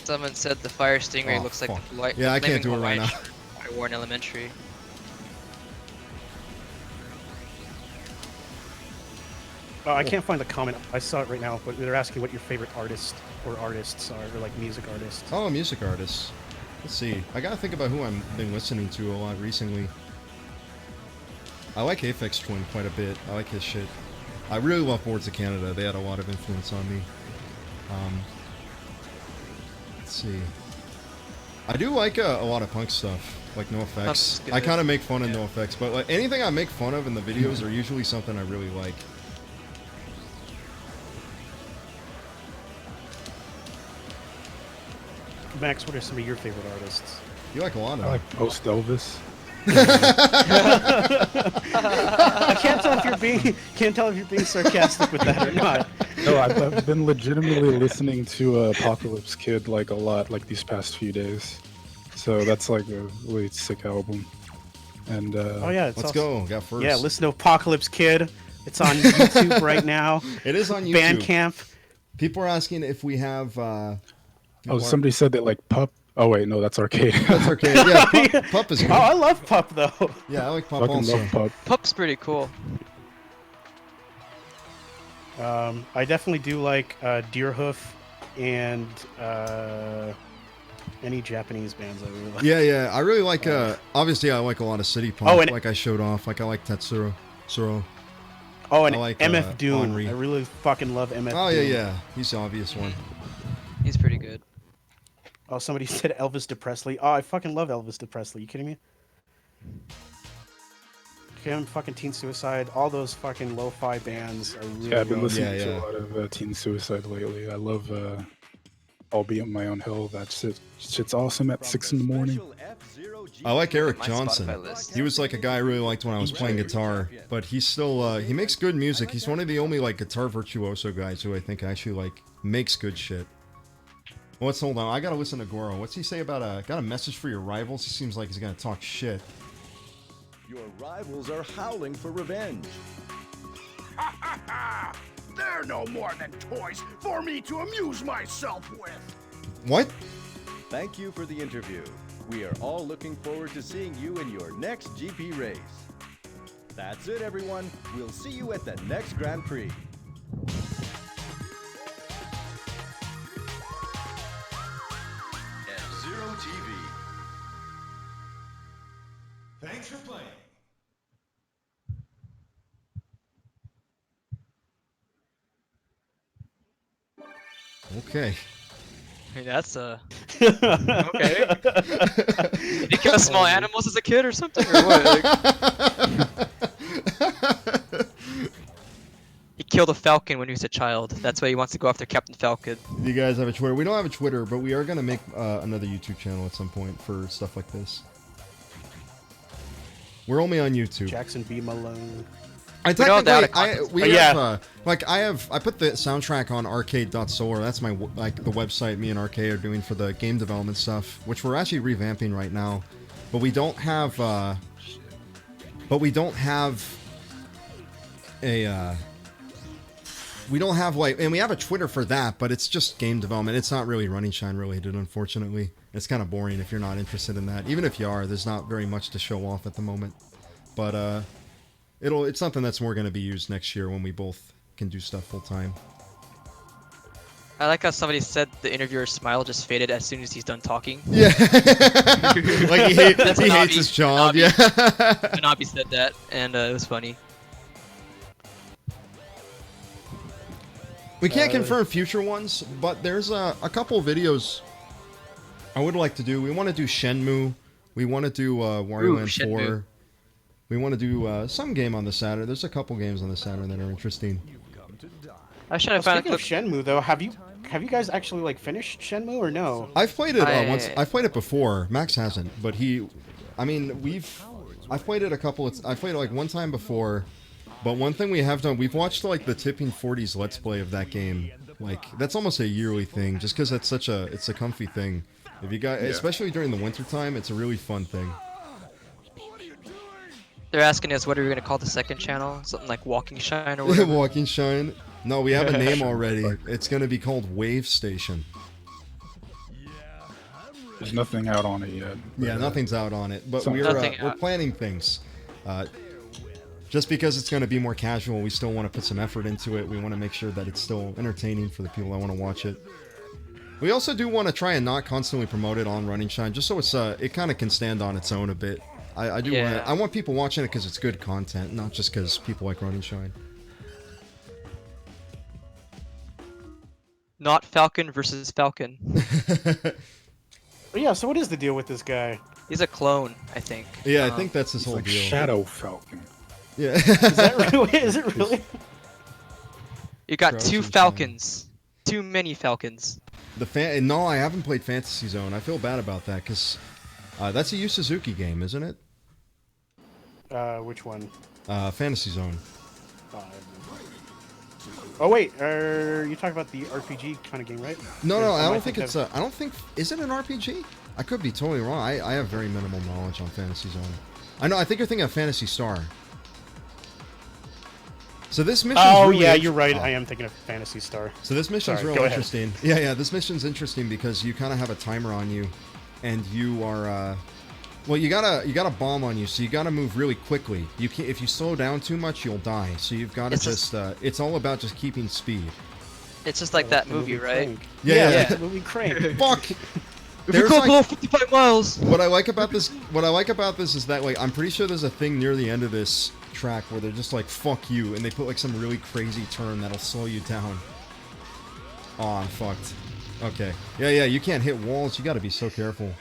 Someone said the fire stingray Oh, looks like fuck. the light. Yeah, I can't flaming do it right Hawaiian now. shirt I wore in elementary. Oh, I can't find the comment. I saw it right now, but they're asking what your favorite artist or artists are, or like music artists. Oh, music artists. Let's see. I gotta think about who I've been listening to a lot recently. I like Aphex Twin quite a bit. I like his shit. I really love Boards of Canada. They had a lot of influence on me. Let's see. I do like a lot of punk stuff, like Punk's NoFX. good. I kind of make fun of Yeah. NoFX, but like anything I make fun of in the videos are usually something I really like. Max, what are some of your favorite artists? You like a lot of I them. like Post Elvis. I can't tell if you're being sarcastic with that or not. No, I've been legitimately listening to Apocalypse Kid like a lot, like these past few days. So that's like a really sick album. And Oh yeah, it's Let's also- go. Got first. Yeah, listen to Apocalypse Kid. It's on YouTube right now. It is on YouTube. Bandcamp. People are asking if we have. oh, somebody said they like Pup. Oh wait, no, that's Arcade. That's okay. Yeah, Pup is good. Oh, I love Pup though. Yeah, I like Pup Fucking also. love Pup. Pup's pretty cool. I definitely do like Deerhoof and any Japanese bands I really like. Yeah. I really like. Obviously, I like a lot of city punk. Oh, and- like I showed off. Like I like Tetsuro. Suro. Oh, and I like, MF Doom. Henri. I really fucking love MF Oh Doom. yeah. He's the obvious one. He's pretty good. Oh, somebody said Elvis Presley. Oh, I fucking love Elvis Presley. You kidding me? Him, fucking Teen Suicide, all those fucking lo-fi bands are really Yeah, I've been good. listening Yeah, to yeah. a lot of Teen Suicide lately. I love Albeit My Own Hell. That shit's awesome at 6 in the morning. I like Eric My Johnson. Spotify list. He was like a guy I really liked when I was playing guitar, but he's still he makes good music. He's one of the only like guitar virtuoso guys who I think actually like makes good shit. Let's hold on. I gotta listen to Goro. What's he say about got a message for your rivals? He seems like he's gonna talk shit. Your rivals are howling for revenge. They're no more than toys for me to amuse myself with. What? Thank you for the interview. We are all looking forward to seeing you in your next GP race. That's it, everyone. We'll see you at the next Grand Prix. F-Zero TV. Thanks for playing. Okay. I mean, that's okay. Did you kill small animals as a kid or something, or what? He killed a falcon when he was a child. That's why he wants to go after Captain Falcon. You guys have a Twitter? We don't have a Twitter, but we are gonna make another YouTube channel at some point for stuff like this. We're only on YouTube. Jackson B. Malone. I We know that technically, content. we Yeah. have, I put the soundtrack on arcade.solar. That's my, like, the website me and Arcade are doing for the game development stuff, which we're actually revamping right now. But we don't have, a, we don't have, like, and we have a Twitter for that, but it's just game development. It's not really Running Shine related, unfortunately. It's kind of boring if you're not interested in that. Even if you are, there's not very much to show off at the moment. But, it's something that's more going to be used next year when we both can do stuff full time. I like how somebody said the interviewer's smile just faded as soon as he's done talking. Yeah, like he That's hates Nabi. his job. Nabi. Yeah, Manabi said that, and it was funny. we can't confirm future ones, but there's a couple videos I would like to do. We want to do Shenmue. We want to do Wario Land 4. Shenmue. We want to do some game on the Saturn. There's a couple games on the Saturn that are interesting. I was trying to find a Speaking of clip. Shenmue, though, have you guys actually like finished Shenmue or no? I've played it once. I- I've played it before. Max hasn't, but I've played it a couple. I've played it like one time before. But one thing we have done, we've watched like the Tipping 40s Let's Play of that game. Like that's almost a yearly thing, just because it's a comfy thing. If you got, especially during the winter time, it's a really fun thing. They're asking us what are we gonna call the second channel? Something like Walking Shine or whatever. Walking Shine. No, we have a name already. It's gonna be called Wave Station. There's nothing out on it yet. Yeah, but, nothing's out on it, but Nothing we're out. planning things. Just because it's going to be more casual, we still want to put some effort into it. We want to make sure that it's still entertaining for the people that want to watch it. We also do want to try and not constantly promote it on Running Shine, just so it kind of can stand on its own a bit. I do Yeah. I want people watching it because it's good content, not just because people like Running Shine. Not Falcon versus Falcon. But yeah, so what is the deal with this guy? He's a clone, I think. Yeah, I think that's his It's whole like deal. Shadow Falcon. Yeah. Is that really? Is it really? You got Frozen two Shine. Falcons. Too many Falcons. No, I haven't played Fantasy Zone. I feel bad about that because that's a Yu Suzuki game, isn't it? Which one? Fantasy Zone. Oh wait, you talking about the RPG kind of game, right? No, Or no, I am don't think thinking it's of- a. I don't think. Is it an RPG? I could be totally wrong. I have very minimal knowledge on Fantasy Zone. I know. I think you're thinking of Fantasy Star. So this mission. Oh really yeah, int- you're right. oh. I am thinking of Fantasy Star. So this mission's Sorry, real go ahead. interesting. Yeah. This mission's interesting because you kind of have a timer on you, and you are. Well, you got a bomb on you, so you got to move really quickly. You can't. If you slow down too much, you'll die. So you've got to It's just. It's all about just keeping speed. It's just like that The movie, right? Crank. Yeah, Yeah, yeah. the movie Crank. Fuck. If you There's go like- below 55 miles. What I like about this is that like I'm pretty sure there's a thing near the end of this track where they're just like, fuck you, and they put like some really crazy turn that'll slow you down. Aw, I'm fucked. Okay. Yeah, you can't hit walls. You gotta be so careful.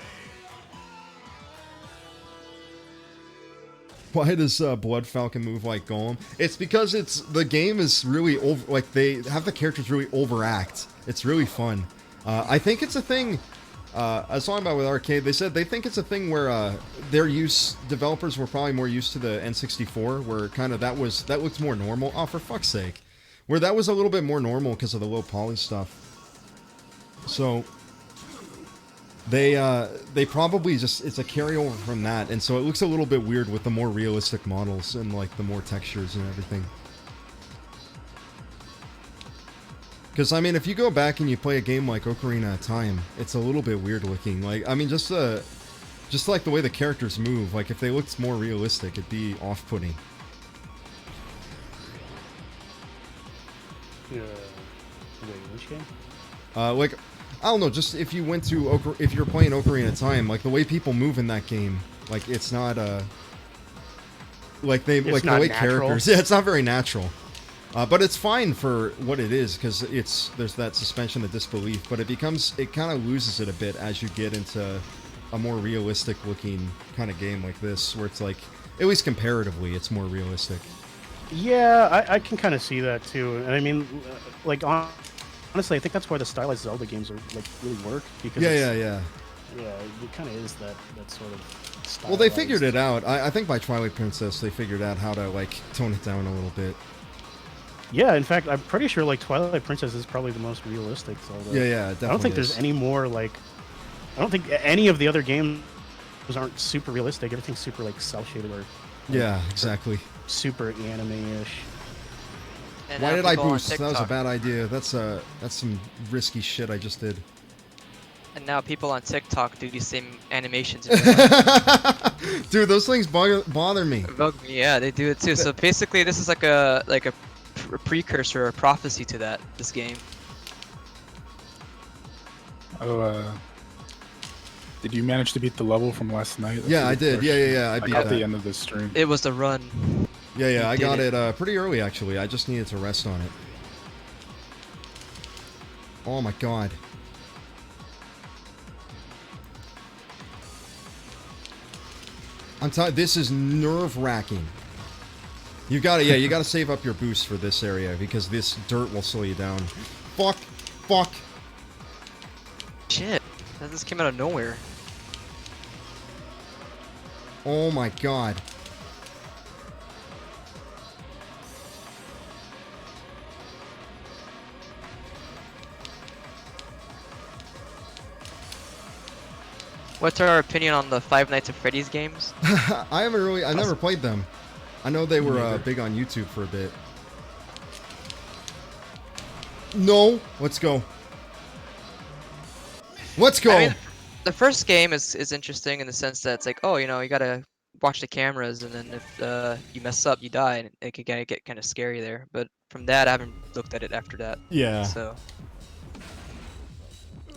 Why does Blood Falcon move like Golem? It's because the game is really over. Like they have the characters really overact. It's really fun. I think it's a thing. I was talking about with Arcade. They said they think it's a thing where developers were probably more used to the N64, where kind of that looked more normal. Oh, for fuck's sake, where that was a little bit more normal because of the low poly stuff. So they probably just, it's a carryover from that, and so it looks a little bit weird with the more realistic models and like the more textures and everything. Because I mean, if you go back and you play a game like Ocarina of Time, it's a little bit weird looking. Like, I mean, just like the way the characters move. Like, if they looked more realistic, it'd be off-putting. Wait, which game? Like, I don't know, just if you went to if you're playing Ocarina of Time, like the way people move in that game, like it's not like the way natural. characters, yeah, it's not very natural. But it's fine for what it is, because there's that suspension of disbelief, but it kind of loses it a bit as you get into a more realistic looking kind of game like this, where it's like, at least comparatively, it's more realistic. Yeah, I can kind of see that too. And I mean, like, honestly, I think that's why the stylized Zelda games are like really work, because Yeah. Yeah, it kind of is that sort of stylized. Well, they figured it out. I think by Twilight Princess, they figured out how to, like, tone it down a little bit. Yeah, in fact, I'm pretty sure like Twilight Princess is probably the most realistic Zelda. Yeah, definitely. I don't think there's any more like. I don't think any of the other games aren't super realistic. Everything's super like cel shaded or. Yeah, exactly. Super anime-ish. And Why now did I people on boost? That was a TikTok- bad idea. That's some risky shit I just did. And now people on TikTok do these same animations. Dude, those things bother me. Bug me, yeah, they do it too. So basically, this is like a precursor or prophecy to that. This game. Oh, did you manage to beat the level from last night? Yeah, I did. Yeah. I beat at that. the end of the stream. It was the run. Yeah, I did got it. it pretty early actually. I just needed to rest on it. Oh my god. I'm telling, this is nerve-wracking. You gotta save up your boost for this area, because this dirt will slow you down. Fuck. Shit, that just came out of nowhere. Oh my god. What's our opinion on the Five Nights at Freddy's games? I never played them. I know they were big on YouTube for a bit. No, let's go. Let's go. I mean, the first game is interesting in the sense that it's like, oh, you know, you gotta watch the cameras, and then if you mess up, you die, and it can get kind of scary there. But from that, I haven't looked at it after that. Yeah. So.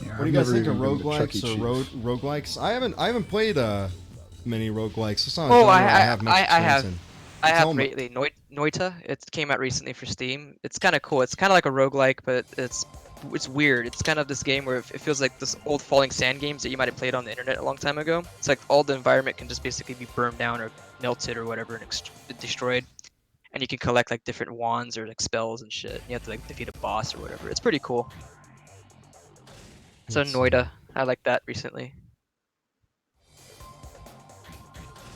Yeah, What do you guys think of roguelikes or roguelikes? I haven't played many roguelikes. It's not a Oh, genre I have much have. experience in. I Tell have me. lately. Noita. It came out recently for Steam. It's kind of cool. It's kind of like a roguelike, but it's weird. It's kind of this game where it feels like this old Falling Sand games that you might have played on the internet a long time ago. It's like all the environment can just basically be burned down or melted or whatever and destroyed, and you can collect like different wands or like spells and shit. You have to like defeat a boss or whatever. It's pretty cool. So Let's see. Noita. I like that recently.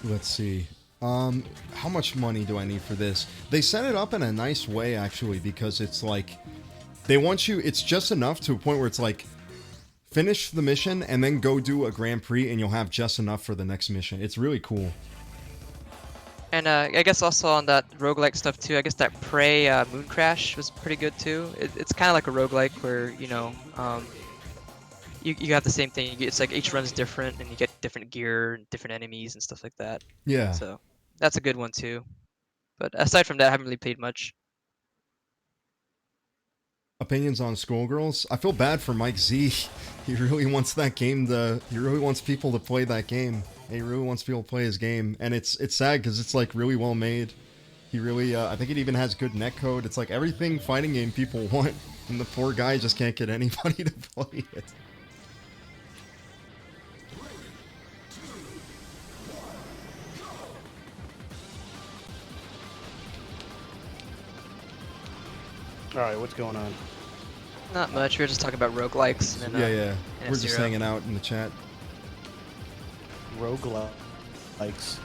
Let's see. How much money do I need for this? They set it up in a nice way, actually, because it's like, they want you, it's just enough to a point where it's like, finish the mission and then go do a Grand Prix and you'll have just enough for the next mission. It's really cool. And I guess also on that roguelike stuff too, I guess that Prey Moon Crash was pretty good too. It's kind of like a roguelike where, you know, you have the same thing. It's like each run's different and you get different gear and different enemies and stuff like that. Yeah. So that's a good one too. But aside from that, I haven't really played much. Opinions on Skullgirls? I feel bad for Mike Z. He really wants that game he really wants people to play that game. He really wants people to play his game, and it's sad because it's like really well made. He really, I think it even has good netcode. It's like everything fighting game people want, and the poor guy just can't get anybody to play it. All right, what's going on? Not much. We were just talking about roguelikes. And, Yeah. and We're just F-Zero. hanging out in the chat. Roguelikes.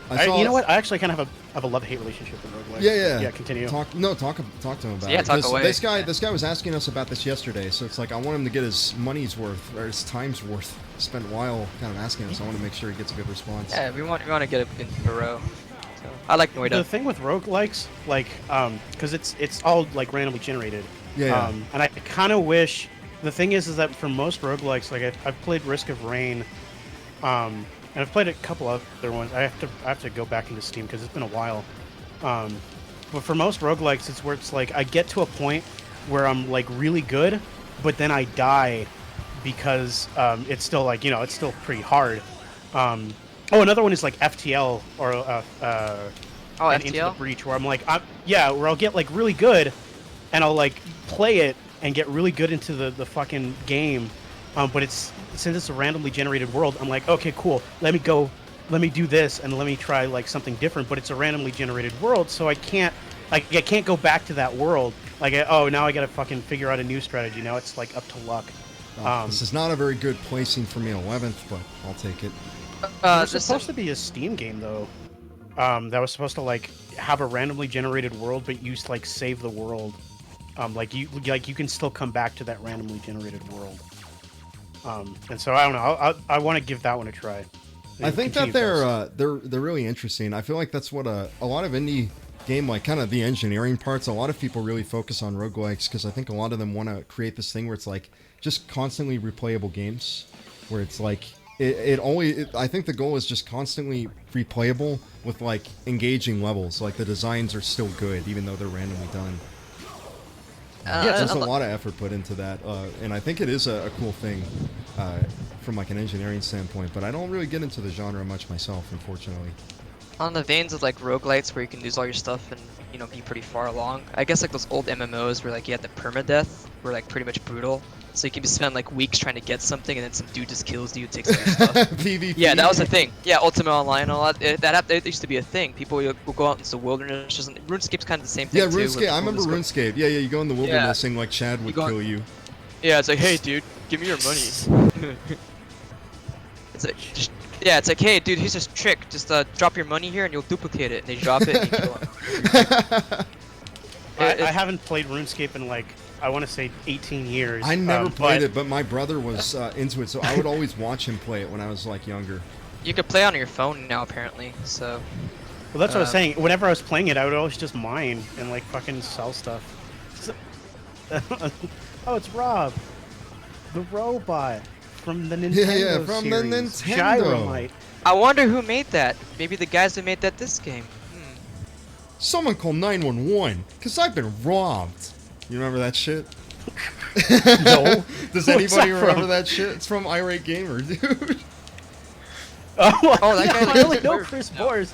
I saw- You know what? I actually kind of have a love-hate relationship with roguelikes. Yeah. Yeah, continue. Talk to him about Yeah, it. talk 'Cause away. This guy was asking us about this yesterday, so it's like I want him to get his money's worth or his time's worth. Spent a while kind of asking us. I want to make sure he gets a good response. Yeah, we want to get a row. So, I like The Noida. thing with roguelikes, like, because it's all like randomly generated. Yeah. And I kind of wish. The thing is that for most roguelikes, like I've played Risk of Rain, and I've played a couple other ones. I have to go back into Steam because it's been a while. But for most roguelikes, it's where it's like I get to a point where I'm like really good, but then I die because it's still like it's still pretty hard. Another one is like FTL or and Into the FTL? Breach, where I'm like where I'll get like really good, and I'll like play it and get really good into the fucking game. But since it's a randomly generated world, I'm like, okay, cool. Let me do this and let me try like something different. But it's a randomly generated world, so I can't go back to that world. Like, now I gotta fucking figure out a new strategy. Now it's like up to luck. This is not a very good placing for me in 11th, but I'll take it. It was supposed to be a Steam game though. That was supposed to like have a randomly generated world, but you like save the world. You can still come back to that randomly generated world. And so I don't know. I want to give that one a try. I think that they're really interesting. I feel like that's what a lot of indie game, like kind of the engineering parts, a lot of people really focus on roguelikes because I think a lot of them want to create this thing where it's like just constantly replayable games, where it's like I think the goal is just constantly replayable with like engaging levels. Like the designs are still good even though they're randomly done. There's a lot of effort put into that, and I think it is a cool thing from like an engineering standpoint, but I don't really get into the genre much myself, unfortunately. On the veins of like roguelites where you can lose all your stuff and be pretty far along, I guess like those old MMOs where like you had the permadeath were like pretty much brutal, so you can spend like weeks trying to get something and then some dude just kills you, takes all your stuff. PvP. Yeah, that was the thing. Yeah, Ultimate Online and all that. It used to be a thing. People will go out into the wilderness. RuneScape's kind of the same thing. Yeah, too, RuneScape. I remember RuneScape. Yeah, you go in the wilderness and like Chad would kill you. Yeah, it's like, hey, dude, give me your money. It's like, hey, dude, here's this trick. Just drop your money here and you'll duplicate it. And they drop it and you kill him. I haven't played RuneScape in like I want to say 18 years. I never played it, but my brother was into it, so I would always watch him play it when I was like younger. You could play on your phone now, apparently. So. Well, that's what I was saying. Whenever I was playing it, I would always just mine and like fucking sell stuff. Oh, it's Rob, the robot from the Nintendo Yeah, from the series. Nintendo. Gyromite. I wonder who made that. Maybe the guys who made this game. Someone call 911, because I've been robbed. You remember that shit? No. Does What's anybody that remember from? that shit? It's from Irate Gamer, dude. Oh, that guy I only know Chris Bors.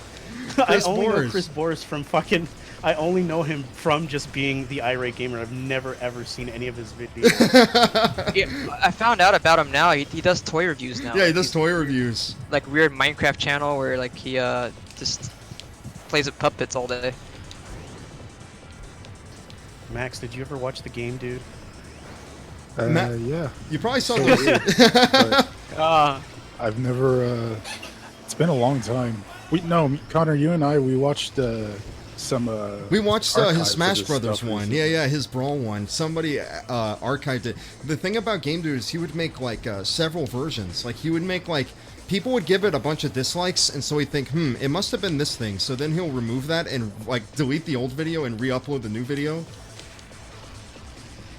I only know Bors. Chris Bors from fucking. I only know him from just being the Irate Gamer. I've never ever seen any of his videos. Yeah, I found out about him now. He does toy reviews now. Yeah, he does toy reviews. Like weird Minecraft channel where like he just plays with puppets all day. Max, did you ever watch the game, dude? Yeah. You probably saw So the. but I've never. It's been a long time. Connor, you and I, we watched some. We watched archives his of Smash this Brothers stuff one. recently. Yeah, his Brawl one. Somebody archived it. The thing about Game Dude is he would make like several versions. Like he would make like people would give it a bunch of dislikes, and so he'd think, it must have been this thing. So then he'll remove that and like delete the old video and re-upload the new video.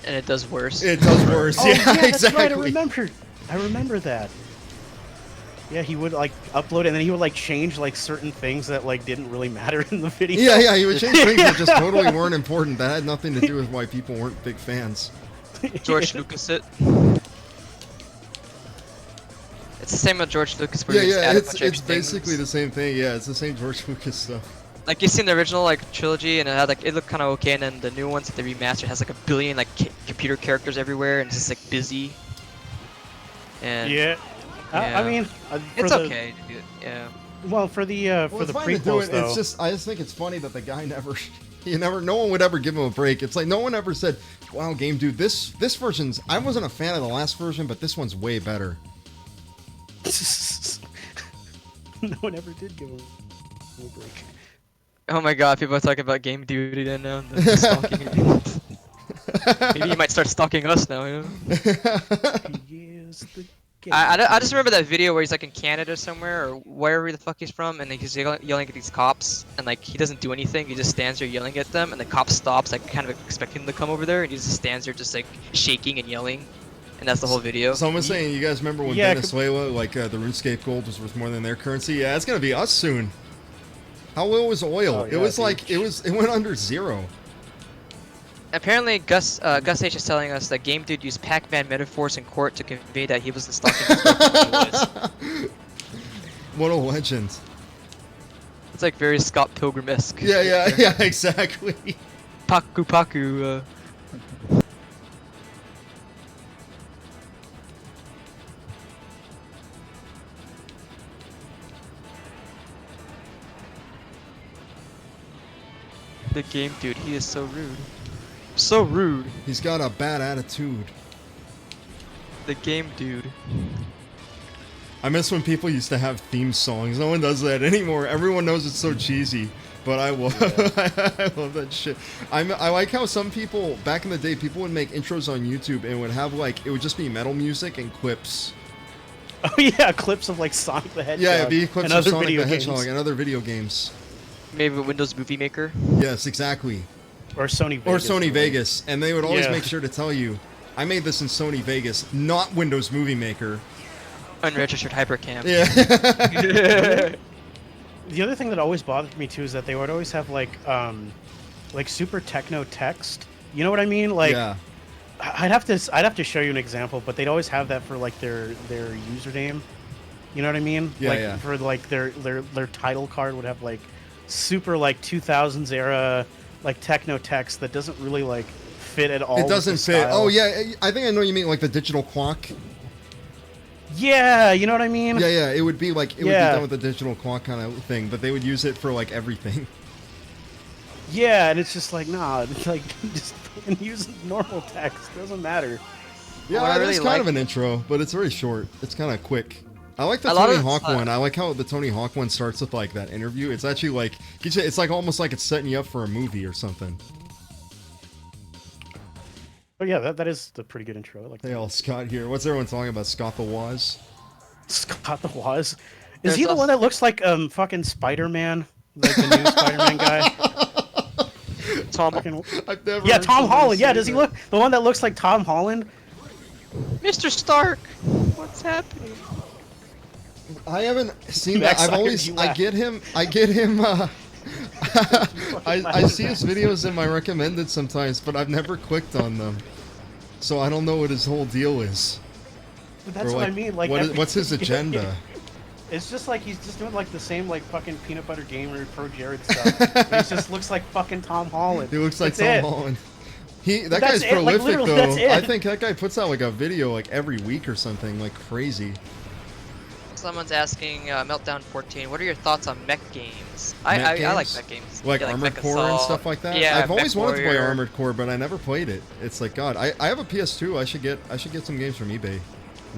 And it does worse. It does worse. Oh, yeah, that's exactly. right. I remember that. Yeah, he would like upload it, and then he would like change like certain things that like didn't really matter in the video. Yeah, he would change things that just totally weren't important. That had nothing to do with why people weren't big fans. George Lucas it. It's the same with George Lucas where Yeah, you just add a bunch it's of extra basically things. the same thing. Yeah, it's the same George Lucas stuff. Like you seen the original like trilogy, and it had like it looked kind of okay, and then the new ones that they remastered has like a billion like computer characters everywhere, and it's just like busy. And Yeah. I yeah. mean, for it's the, okay. To do it. Yeah. Well, for the Well, it's fine to do prequels it. though. It's just I just think it's funny that the guy never, no one would ever give him a break. It's like no one ever said, "Wow, game dude, this version's." I wasn't a fan of the last version, but this one's way better. No one ever did give him a break. Oh my God, people are talking about Game Dude again now. The stalking. Maybe he might start stalking us now. You know? He is the I just remember that video where he's like in Canada somewhere or wherever the fuck he's from, and he's yelling at these cops, and like he doesn't do anything. He just stands there yelling at them, and the cop stops, like kind of expecting him to come over there, and he just stands there just like shaking and yelling, and that's the whole video. Someone's saying, you guys remember when Yeah, Venezuela, like the RuneScape gold was worth more than their currency? Yeah, it's gonna be us soon. How low was oil? Oh, it yeah, was dude. like it went under 0. Apparently, Gus H is telling us that Game Dude used Pac-Man metaphors in court to convey that he wasn't stalking his girlfriend. He was. What a legend. It's like very Scott Pilgrim-esque. Yeah, exactly. Paku Paku. The Game Dude, he is so rude. So rude. He's got a bad attitude. The Game Dude. I miss when people used to have theme songs. No one does that anymore. Everyone knows it's so cheesy, but I love, I love that shit. I like how some people back in the day, people would make intros on YouTube and would have like it would just be metal music and clips. Oh yeah, clips of like Sonic the Hedgehog. Yeah, it'd be clips and of other Sonic video the games. Hedgehog and other video games. Maybe Windows Movie Maker. Yes, exactly. Or Sony Vegas. Or Sony Vegas, and they would always Yeah. make sure to tell you, I made this in Sony Vegas, not Windows Movie Maker. Unregistered Hypercam. Yeah. The other thing that always bothered me too is that they would always have like super techno text. You know what I mean? Like yeah. I'd have to show you an example, but they'd always have that for like their username. You know what I mean? Yeah, like yeah. for like their title card would have like super like 2000s era like techno text that doesn't really like fit at all. It with doesn't the fit. style. Oh yeah, I think I know what you mean, like the digital clock. Yeah, you know what I mean? Yeah, it would be like it would be Yeah. done with the digital clock kind of thing, but they would use it for like everything. Yeah, and it's just like nah, it's like just fucking use normal text. Doesn't matter. Yeah, What I it's really kind like- of an intro, but it's very short. It's kind of quick. I like the A lot Tony of Hawk it's, one. I like how the Tony Hawk one starts with like that interview. It's actually like it's like almost like it's setting you up for a movie or something. Oh yeah, that is the pretty good intro. I like Hey, that. all Scott here. What's everyone talking about? Scott the Waz? Scott the Waz. Is There's he the also- one that looks like fucking Spider-Man? Like the new Spider-Man guy? Tom. Fucking... I've never. Yeah, heard Tom somebody Holland. Yeah, say does he that. look the one that looks like Tom Holland? Mr. Stark. What's happening? I haven't seen Max, that. I've I heard always. you I laugh. get him. I see his videos in my recommended sometimes, but I've never clicked on them, so I don't know what his whole deal is. But that's Or, what like, I mean. Like, what's his agenda? It's just like he's just doing like the same like fucking peanut butter gamer Pro Jared stuff. He just looks like fucking Tom Holland. He looks like That's Tom it. Holland. That That's guy's it, like, prolific literally, though. that's it. I think that guy puts out like a video like every week or something, like crazy. Someone's asking Meltdown 14. What are your thoughts on mech games? Mech I like games? mech games. Like Yeah, Armored Mech Core and Assault. stuff like that. Yeah, I've always Mech wanted to play Warrior. Armored Core, but I never played it. It's like God. I have a PS2. I should get some games from eBay. and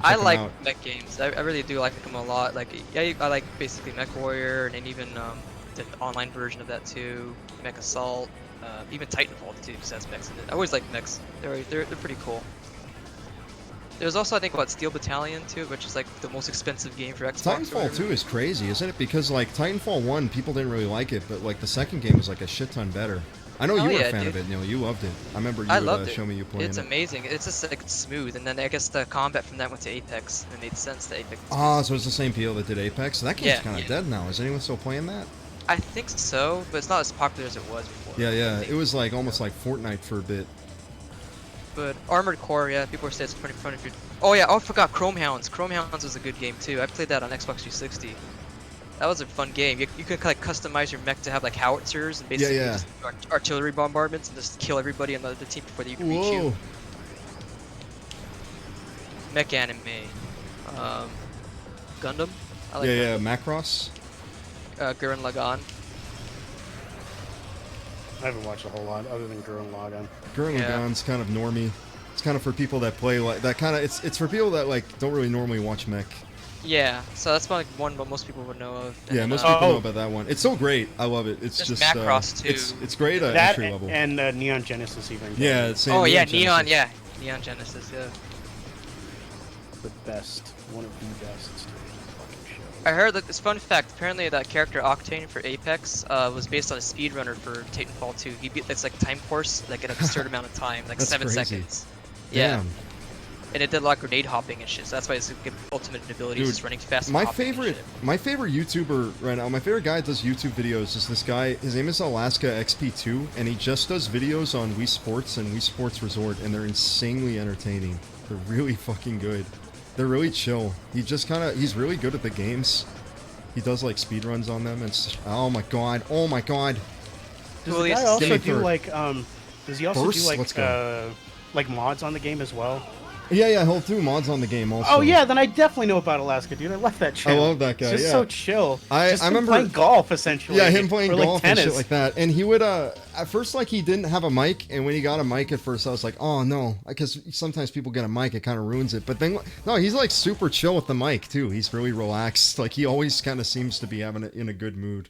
I check 'em like out. mech games. I really do like them a lot. Like, yeah, I like basically Mech Warrior and even the online version of that too. Mech Assault, even Titanfall too, because has mechs in it. I always like mechs. They're pretty cool. There's also I think Steel Battalion too, which is like the most expensive game for Xbox. or Titanfall whatever. 2 is crazy, isn't it? Because like Titanfall 1, people didn't really like it, but like the second game was like a shit ton better. I know Oh, you were yeah, a fan of dude. it, Neil. You loved it. I remember you I would loved it. show me you playing It's it. amazing. It's just like it's smooth, and then I guess the combat from that went to Apex, and it made sense that Apex. Ah, so it's the same people that did Apex. So that game's Yeah, kind of yeah. dead now. Is anyone still playing that? I think so, but it's not as popular as it was before. Yeah. I think. It was like almost like Fortnite for a bit. But Armored Core, yeah, people were saying it's pretty fun. Oh yeah, I forgot Chrome Hounds. Chrome Hounds was a good game too. I played that on Xbox 360. That was a fun game. You could like customize your mech to have like howitzers and basically yeah. just do artillery bombardments and just kill everybody on the team before they can reach Whoa. you. Mech anime. Gundam. I like Yeah, Gundam. Macross. Gurren Lagann. I haven't watched a whole lot other than Gurren Lagann. Gurren Yeah. Lagann's kind of normie. It's kind of for people that play like that kind of. It's for people that like don't really normally watch mech. Yeah, so that's like one what most people would know of. Yeah, And, most uh, people know Oh. about that one. It's so great. I love it. It's Just just Macross, too. It's great at That entry level. and Neon Genesis even. Yeah, same. Oh yeah, Genesis. Neon. Yeah, Neon Genesis. Yeah. The best, one of the best fucking shows. I heard that this fun fact. Apparently, that character Octane for Apex was based on a speedrunner for Titanfall 2. He beat this like time course like an absurd amount of time, like That's 7 crazy. seconds. Yeah, Damn. and it did a lot of grenade hopping and shit. So that's why it's a good ultimate ability, Dude, just running fast. And My hopping and favorite, shit. my favorite YouTuber right now, my favorite guy that does YouTube videos is this guy. His name is Alaska XP2, and he just does videos on Wii Sports and Wii Sports Resort, and they're insanely entertaining. They're really fucking good. They're really chill. He's really good at the games. He does like speedruns on them, and oh my god, oh my god. Does Well, the he's guy also safe do for like does he also bursts? do Let's go. like mods on the game as well? Yeah, he'll do mods on the game also. Oh yeah, then I definitely know about Alaska, dude. I love that channel. love that guy, It's just yeah. so chill. I Just him remember- playing golf essentially. Yeah, him playing or, like, golf and tennis. shit like that. And he would, at first, like, he didn't have a mic, and when he got a mic at first, I was like, oh, no. Because sometimes people get a mic, it kind of ruins it. But then, no, he's, like, super chill with the mic, too. He's really relaxed. Like, he always kind of seems to be having it in a good mood.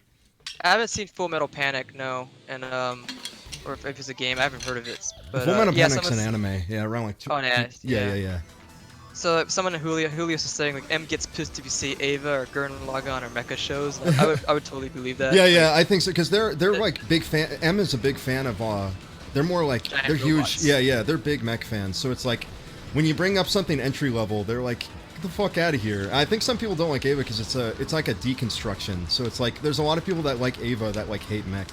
I haven't seen Full Metal Panic, no, and or if it's a game, I haven't heard of it. But Full Metal yeah, Panic's an someone's- anime. Yeah, around, like, Oh, yeah, yeah. yeah. So someone in Julius is saying like M gets pissed if you say Ava or Gurren Lagann or Mecha shows. Like, I would totally believe that. Yeah, I think so, because they're like, big fan. M is a big fan of, they're more like, Giant they're robots. huge. Yeah, they're big mech fans. So it's like, when you bring up something entry level, they're like, get the fuck out of here. I think some people don't like Ava because it's like a deconstruction. So it's like there's a lot of people that like Ava that like hate mech.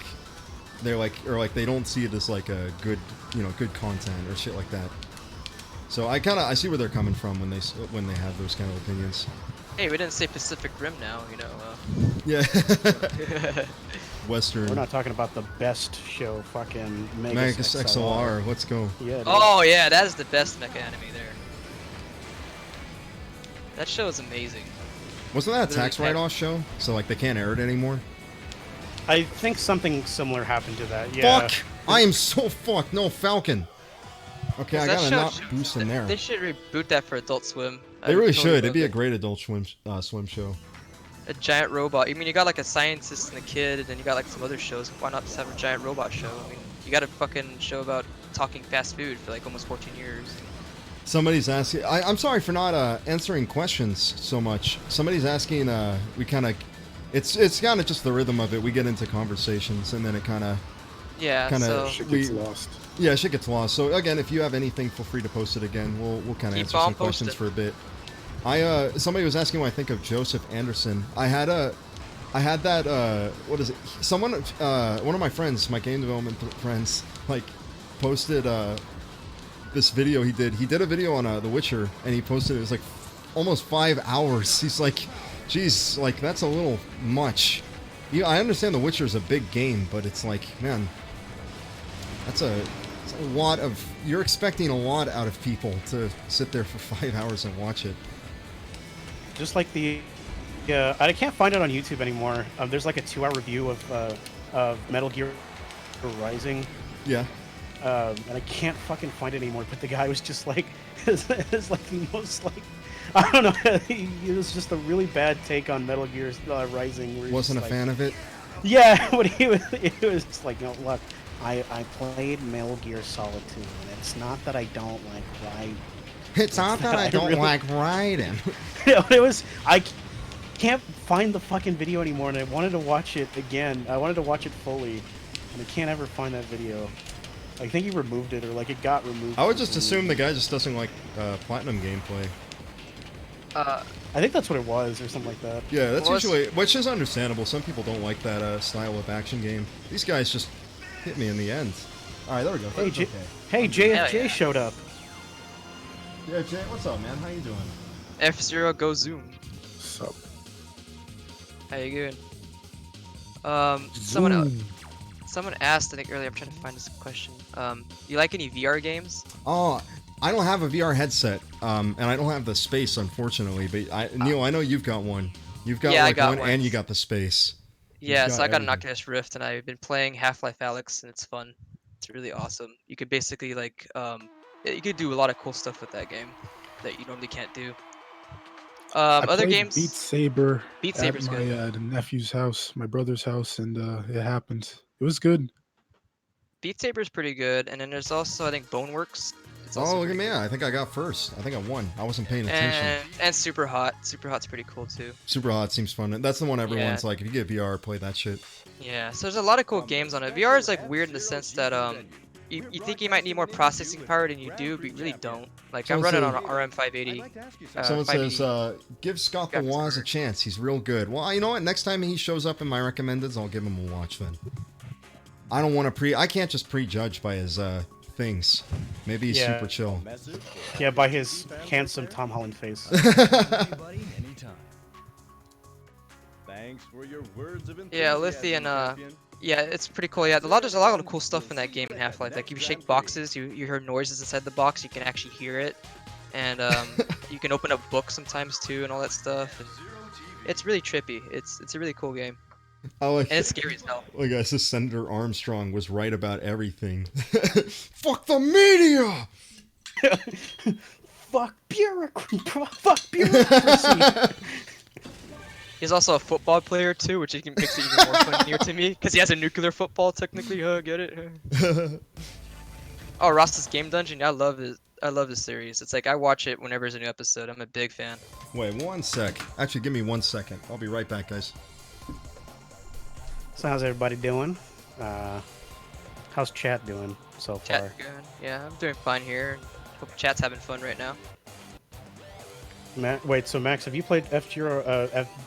They're like, or like they don't see it as like a good, good content or shit like that. So I see where they're coming from when they have those kind of opinions. Hey, we didn't say Pacific Rim now, Yeah. Western. We're not talking about the best show, fucking Magus XLR. XLR. Let's go. Yeah. Dude. Oh yeah, that is the best mecha anime there. That show is amazing. Wasn't that a Literally tax write-off show? So like they can't air it anymore. I think something similar happened to that. Yeah. Fuck! I am so fucked. No Falcon. Okay, I That gotta show not should- boost in there. They should reboot that for Adult Swim. They really totally should. It'd love be a it. great Adult Swim show. A giant robot. I mean, you got like a scientist and a kid, and then you got like some other shows. Why not just have a giant robot show? I mean, you got a fucking show about talking fast food for like almost 14 years. Somebody's asking. I'm sorry for not answering questions so much. Somebody's asking. We kind of. It's kind of just the rhythm of it. We get into conversations, and then it kind of. Yeah. Kinda So Shit We- gets lost. Yeah, shit gets lost. So again, if you have anything, feel free to post it again. We'll kind of Keep answer on some questions posting. for a bit. Somebody was asking what I think of Joseph Anderson. I had that what is it? Someone one of my friends, my game development friends, like posted this video he did. He did a video on The Witcher, and he posted it was like almost 5 hours. He's like, geez, like that's a little much. Yeah, I understand The Witcher is a big game, but it's like, man, it's a lot of. You're expecting a lot out of people to sit there for 5 hours and watch it. Just like the, yeah, I can't find it on YouTube anymore. There's like a 2-hour review of Metal Gear Rising, Yeah. and I can't fucking find it anymore. But the guy was just like, it's like the most like, I don't know. It was just a really bad take on Metal Gear Rising. Where he's Wasn't a just fan of it. Yeah, but he was just like, no, look, I played Metal Gear Solid 2, and it's not that I don't like ride. It's not that I don't really- like riding. It was, I can't find the fucking video anymore, and I wanted to watch it again. I wanted to watch it fully, and I can't ever find that video. I think he removed it, or like it got removed. I would just assume the guy just doesn't like platinum gameplay. I think that's what it was, or something like that. Yeah, that's Well, usually, which is understandable. Some people don't like that style of action game. These guys just hit me in the end. All right, there we go. Hey, That's okay. Hey, JFJ Hell yeah. showed up. Yeah, Jay, what's up, man? How you doing? F-Zero go zoom. So, How you doing? Someone asked, I think earlier. I'm trying to find this question. You like any VR games? Oh, I don't have a VR headset, and I don't have the space, unfortunately. But Neil, I know you've got one. You've got Yeah, I like got one, one. and you got the space. You've Yeah, so I got an everything. Oculus Rift, and I've been playing Half-Life Alyx, and it's fun. It's really awesome. You could basically like, you could do a lot of cool stuff with that game that you normally can't do. I Other played Beat games, Saber Beat at Saber's my good. nephew's house, my brother's house, and it happened. It was good. Beat Saber's pretty good, and then there's also I think Boneworks. It's also Oh, look at pretty me! good. I think I got first. I think I won. I wasn't paying attention. And Super Hot. Super Hot's pretty cool too. Super Hot seems fun. That's the one Yeah, everyone's like, if you get VR, play that shit. yeah. So there's a lot of cool games on it. VR is like weird in the sense that you think you might need more processing power than you do, but you really don't. Like I'm Someone running says, on an RM580. someone says 580 give Scott the graphics Waz a card. chance. He's real good. Well, you know what? Next time he shows up in my recommendeds, I'll give him a watch then. I don't want to I can't just prejudge by his things. Maybe he's Yeah. super chill. Yeah, by his handsome Tom Holland face. Anybody, anytime. Thanks for your words of Yeah, enthusiasm, Lithian. champion. Yeah, it's pretty cool. Yeah, there's a lot of cool stuff in that game in Half-Life. Like you shake boxes, you hear noises inside the box. You can actually hear it, and you can open up books sometimes too, and all that stuff. And it's really trippy. It's a really cool game, I like and it's scary as hell. Look, guys, this Senator Armstrong was right about everything. Fuck the media! Fuck bureaucracy. Fuck bureaucracy. He's also a football player too, which makes it even more funnier to me, because he has a nuclear football technically. Get it? Oh, Ross's Game Dungeon. I love it. I love this series. It's like I watch it whenever there's a new episode. I'm a big fan. Wait, 1 sec. Actually, give me 1 second. I'll be right back, guys. So how's everybody doing? How's chat doing so far? Chat good. Yeah, I'm doing fine here. Hope chat's having fun right now. Wait, so Max, have you played F-Zero,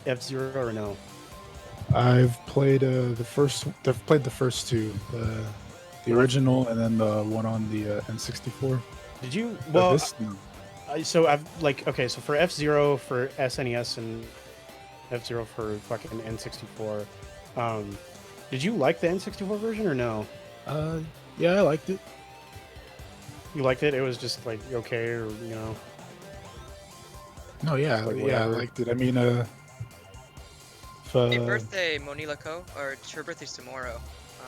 F-Zero or no? I've played I've played the first two, the original, and then the one on the N64. Did you? Well, No. so I've like okay, so for F-Zero for SNES and F-Zero for fucking N64, did you like the N64 version or no? Yeah, I liked it. You liked it? It was just like okay, or you know. No, yeah, Like, yeah, I whatever. liked it. I mean, Happy birthday, Monila Ko, or her birthday's tomorrow.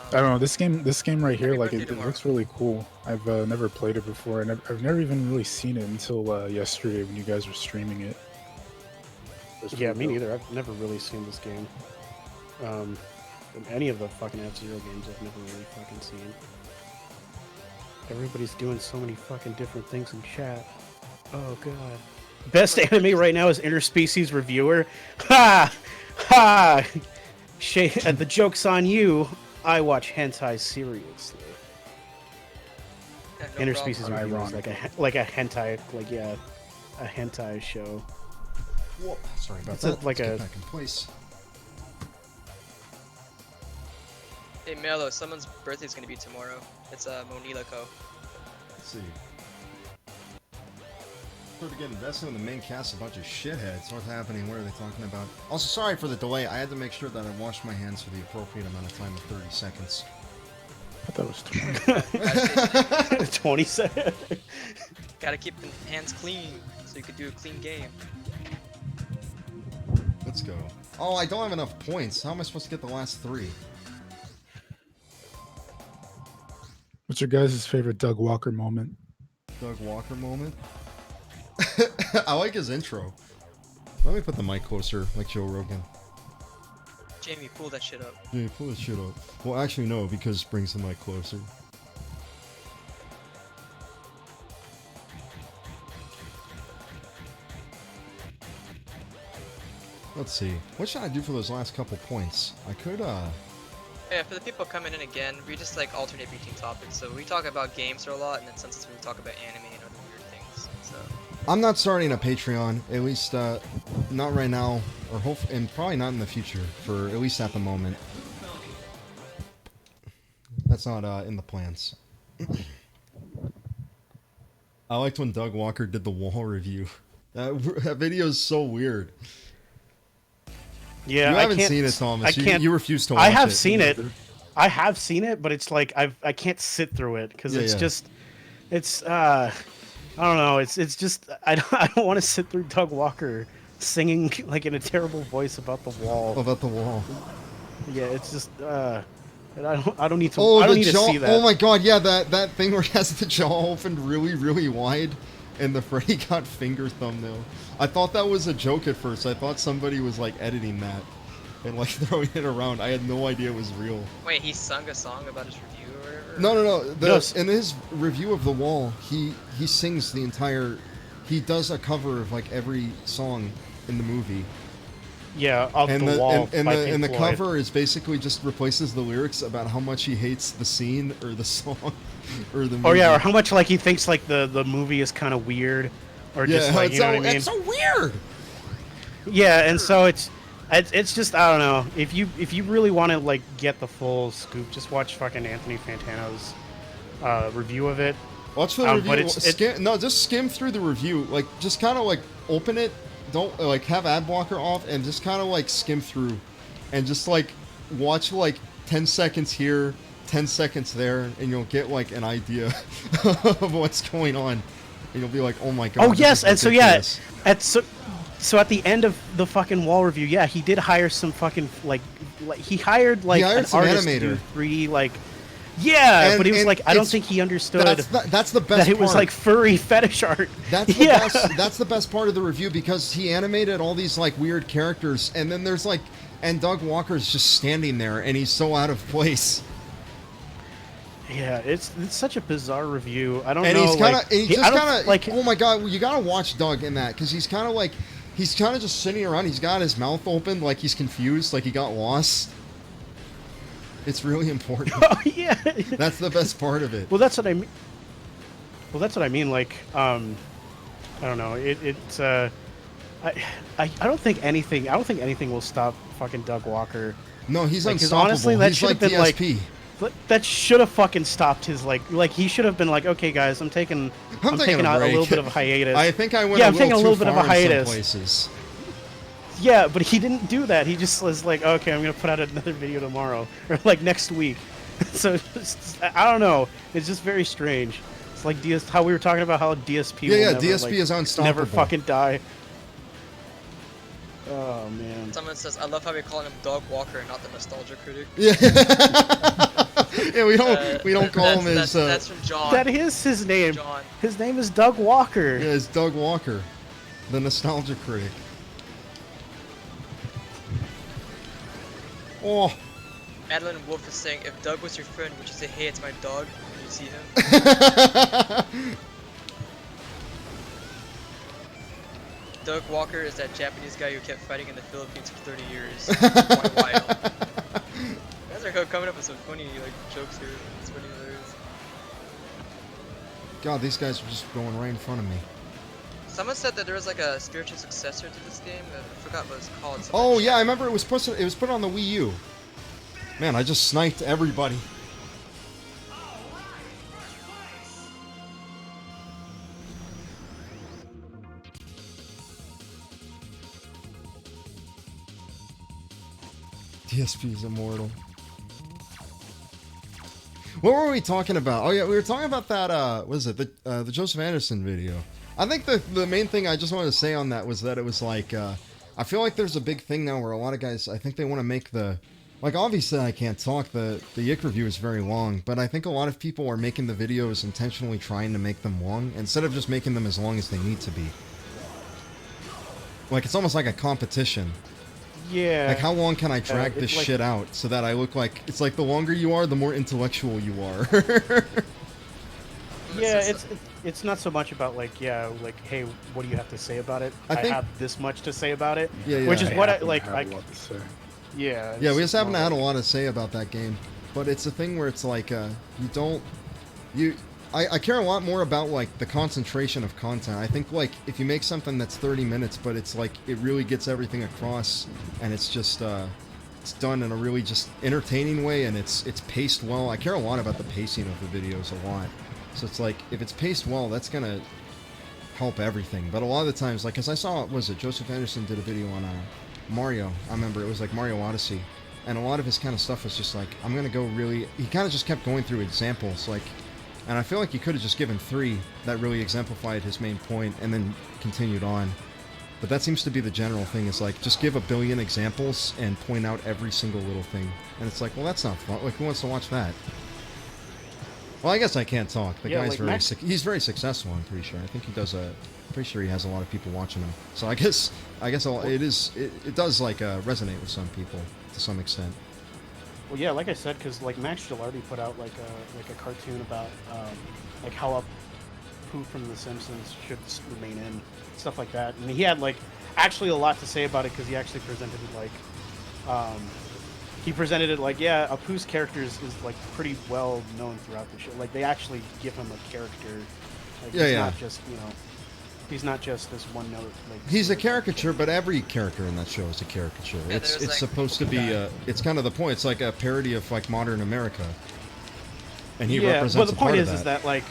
I don't know, this game right here, Happy like birthday it tomorrow. looks really cool. I've never played it before, and I've never even really seen it until yesterday when you guys were streaming it. Yeah, me neither. I've never really seen this game. Any of the fucking F-Zero games I've never really fucking seen. Everybody's doing so many fucking different things in chat. Oh god. Best anime right now is Interspecies Reviewer. Ha! Ha! The joke's on you. I watch hentai seriously. Yeah, no Interspecies problem. Reviewer is like a hentai, like yeah, a hentai show. Whoa, sorry about It's that. like Let's a- get back in place. Hey Melo, someone's birthday's gonna be tomorrow. It's Monila Ko. Let's see. Sort of get invested in the main cast, a bunch of shitheads. What's happening? What are they talking about? Also, sorry for the delay. I had to make sure that I washed my hands for the appropriate amount of time of 30 seconds. I thought it was 20. 20 seconds. Gotta keep the hands clean so you could do a clean game. Let's go. Oh, I don't have enough points. How am I supposed to get the last 3? What's your guys' favorite Doug Walker moment? Doug Walker moment? I like his intro. Let me put the mic closer, like Joe Rogan. Jamie, pull that shit up. Yeah, pull this shit up. Well, actually, no, because it brings the mic closer. Let's see. What should I do for those last couple points? I could, Yeah, for the people coming in again, we just like alternate between topics. So we talk about games for a lot, and then sometimes we talk about anime and other weird things. So I'm not starting a Patreon, at least, not right now, or and probably not in the future, for at least at the moment. That's not, in the plans. I liked when Doug Walker did the wall review. That video is so weird. Yeah, You I haven't can't, seen it, Thomas. I can't. You refuse to watch it. I have seen it. I have seen it, but it's like I can't sit through it because Yeah, it's yeah. just it's I don't know. It's just I don't want to sit through Doug Walker singing like in a terrible voice about the wall. About the wall. Yeah, it's just and I don't need to Oh, I don't the need jaw. to see that. Oh my god, yeah, that thing where he has the jaw opened really, really wide and the Freddy Got Finger thumbnail. I thought that was a joke at first. I thought somebody was like editing that and like throwing it around. I had no idea it was real. Wait, he sung a song about his review or whatever? No. In his review of The Wall, he sings the entire. He does a cover of like every song in the movie. Yeah, of And the wall. and by the Pink and the Floyd. cover is basically just replaces the lyrics about how much he hates the scene or the song or the movie. Oh yeah, or how much like he thinks like the movie is kind of weird, or just like you know what I mean. It's so weird. Yeah, and so it's just I don't know. If you really want to like get the full scoop, just watch fucking Anthony Fantano's review of it. Watch the review. But just skim through the review. Like, just kind of like open it. Don't like have ad blocker off and just kind of like skim through, and just like watch like 10 seconds here, 10 seconds there, and you'll get like an idea of what's going on, and you'll be like, oh my god. Oh this yes, is and so yeah, ridiculous. so at the end of the fucking wall review, yeah, he did hire some fucking like he hired like an some artist animator. to do 3D like. Yeah, And- but he was and like, I don't it's- think he understood That's the best that it was part. like furry fetish art. That's the best. That's the best part of the review because he animated all these like weird characters, and then there's like, and Doug Walker's just standing there, and he's so out of place. Yeah, it's such a bizarre review. I don't And know. he's kind of, like, he's he- just I don't- kind of like. Oh my god, you gotta watch Doug in that because he's kind of like, he's kind of just sitting around. He's got his mouth open, like he's confused, like he got lost. It's really important. Oh yeah. That's the best part of it. Well, that's what I mean. Well, that's what I mean. Like, I don't know. It's I don't think anything. I don't think anything will stop fucking Doug Walker. No, he's Like, 'cause unstoppable. honestly, that he's should like have been like. DSP. That should have fucking stopped his like he should have been like, okay guys, I'm taking taking a break. little bit of a hiatus. I think I went. Yeah, a I'm taking a little little too bit of a far in some hiatus. places. Yeah, but he didn't do that. He just was like, okay, I'm gonna put out another video tomorrow or like next week. So I don't know. It's just very strange. It's like how we were talking about how DSP. Yeah, will yeah, never, DSP like, is unstoppable. Never fucking die. Oh man. Someone says, I love how you're calling him Dog Walker and not the Nostalgia Critic. Yeah. Yeah, we don't call him as. That's from John. That is his name. John. His name is Doug Walker. Yeah, it's Doug Walker, the nostalgia critic. Oh, Madeline Wolf is saying, if Doug was your friend, would you say, hey, it's my dog when you see him? Doug Walker is that Japanese guy who kept fighting in the Philippines for 30 years. Quite wild. You guys are coming up with some funny like jokes here. It's funny hilarious. God, these guys are just going right in front of me. Someone said that there was like a spiritual successor to this game. I forgot what it's called. Oh yeah, I remember it was put on the Wii U. Man, I just sniped everybody. DSP is immortal. What were we talking about? Oh yeah, we were talking about that. What is it? The Joseph Anderson video. I think the main thing I just wanted to say on that was that it was like I feel like there's a big thing now where a lot of guys I think they want to make the like obviously I can't talk the Yick review is very long, but I think a lot of people are making the videos intentionally trying to make them long instead of just making them as long as they need to be. Like it's almost like a competition. Yeah. Like how long can I drag this like- shit out so that I look like it's like the longer you are, the more intellectual you are. Yeah, it's not so much about like hey, what do you have to say about it? I think- have this much to say about it. Yeah, yeah. Which is I what I happen to like. have I a lot to say. yeah. Yeah, we it's just haven't more had a like- lot to say about that game, but it's a thing where it's like I care a lot more about like the concentration of content. I think like if you make something that's 30 minutes, but it's like it really gets everything across, and it's just it's done in a really just entertaining way, and it's paced well. I care a lot about the pacing of the videos a lot. So it's like if it's paced well, that's gonna help everything. But a lot of the times, like, cause I saw, was it Joseph Anderson did a video on Mario. I remember it was like Mario Odyssey, and a lot of his kind of stuff was just like, I'm gonna go really. He kind of just kept going through examples, like, and I feel like he could have just given 3 that really exemplified his main point, and then continued on. But that seems to be the general thing, is like, just give a billion examples and point out every single little thing. And it's like, well, that's not fun. Like, who wants to watch that? Well, I guess I can't talk. The guy's like he's very successful, I'm pretty sure. I think he does pretty sure he has a lot of people watching him. So I guess it does like resonate with some people to some extent. Well, yeah, like I said, because like Max Gilardi put out like a cartoon about like how a poo from The Simpsons should remain in, stuff like that, and he had like actually a lot to say about it because he actually presented it like yeah, Apu's character is like pretty well known throughout the show. Like they actually give him a character. Like, he's not just he's not just this one note. Like He's a caricature, but every character in that show is a caricature. Yeah, it's like, supposed to be it's kind of the point. It's like a parody of like modern America, and he represents. But the a part point of is that like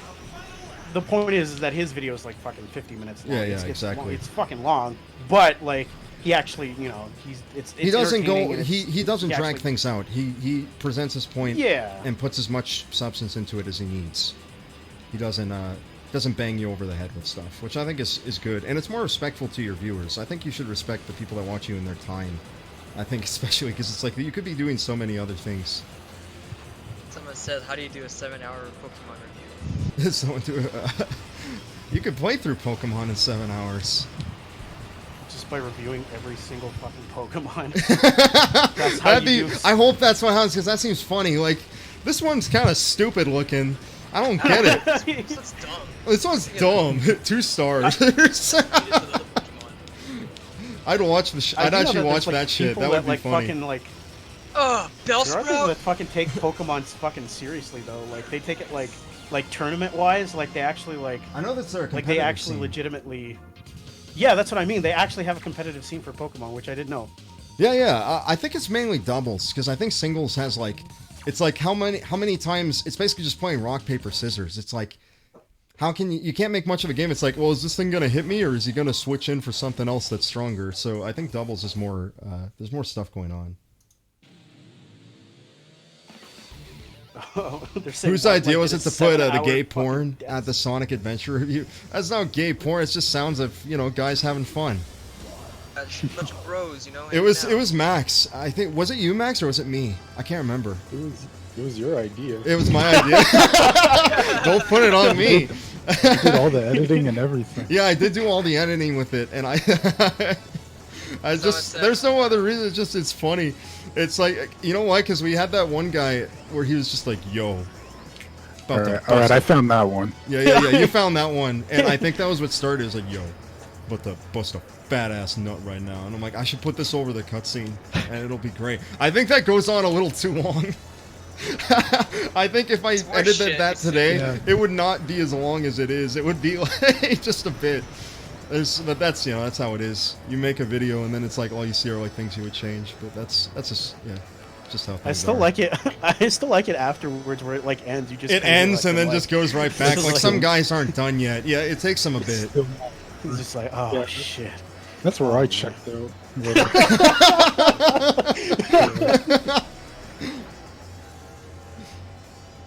the point is that his video is like fucking 50 minutes long. Yeah, It's exactly. long, it's fucking long, but like he actually, he doesn't go. entertaining and He doesn't he drag actually- things out. He presents his point. Yeah. And puts as much substance into it as he needs. He doesn't bang you over the head with stuff, which I think is good, and it's more respectful to your viewers. I think you should respect the people that watch you in their time. I think especially because it's like you could be doing so many other things. Someone said, how do you do a 7-hour Pokemon review? Someone do you could play through Pokemon in 7 hours. just by reviewing every single fucking Pokemon. That's how you do. I hope that's what happens, because that seems funny. Like, this one's kind of stupid looking. I don't get it. That's dumb. This one's dumb. 2 stars. I'd watch the. I'd actually watch that shit. That would be like, funny. Fucking, like, Oh, there are people Bellsprout! that fucking take Pokemon fucking seriously though. Like they take it like tournament wise. Like they actually like I know that's their like they actually legitimately. Yeah, that's what I mean. They actually have a competitive scene for Pokemon, which I didn't know. Yeah. I think it's mainly doubles, because I think singles has like, it's like how many times it's basically just playing rock paper scissors. It's like, how can you can't make much of a game. It's like, well, is this thing gonna hit me, or is he gonna switch in for something else that's stronger? So I think doubles is more. There's more stuff going on. Whose idea was it to put the gay porn at the Sonic Adventure review? That's not gay porn. It just sounds of guys having fun. A bunch of bros, It was Max. I think, was it you, Max, or was it me? I can't remember. It was your idea. It was my idea. Don't put it on me. You did all the editing and everything. Yeah, I did do all the editing with it, and I just there's no other reason. It's funny. It's like, you know why? Because we had that one guy where he was just like, "Yo." All right, I found that one. Yeah. You found that one, and I think that was what started. It's like, "Yo, but the bust a badass nut right now," and I'm like, I should put this over the cutscene, and it'll be great. I think that goes on a little too long. I think if I edited that today, it would not be as long as it is. It would be like just a bit. But that's that's how it is. You make a video and then it's like all you see are like things you would change. But that's just just how things I still are. like it. I still like it afterwards where it like ends. You just It ends and then just goes right back. Like some guys aren't done yet. Yeah, it takes them a bit. It's just like, oh shit. That's where I checked out.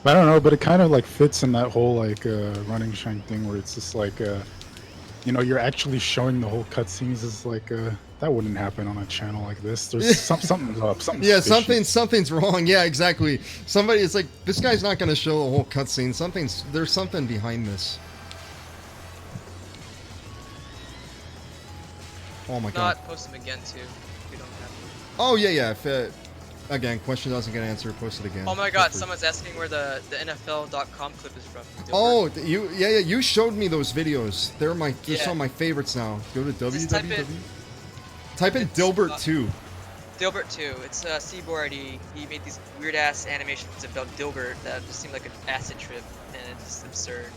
I don't know, but it kind of like fits in that whole like running shine thing where it's just like you're actually showing the whole cutscenes. Is like that wouldn't happen on a channel like this. There's something's up. Something's wrong. Yeah, exactly. Somebody is like, this guy's not going to show the whole cutscene. There's something behind this. Oh my god. Not post them again too. If we don't have them. Oh yeah. If, again, question doesn't get answered. Post it again. Oh my god, someone's asking where the NFL.com clip is from. Oh, you showed me those videos. They're some of my favorites now. Go to Just www. Type in Dilbert 2. Dilbert 2. It's Seaboard. He made these weird ass animations about Dilbert that just seemed like an acid trip, and it's just absurd.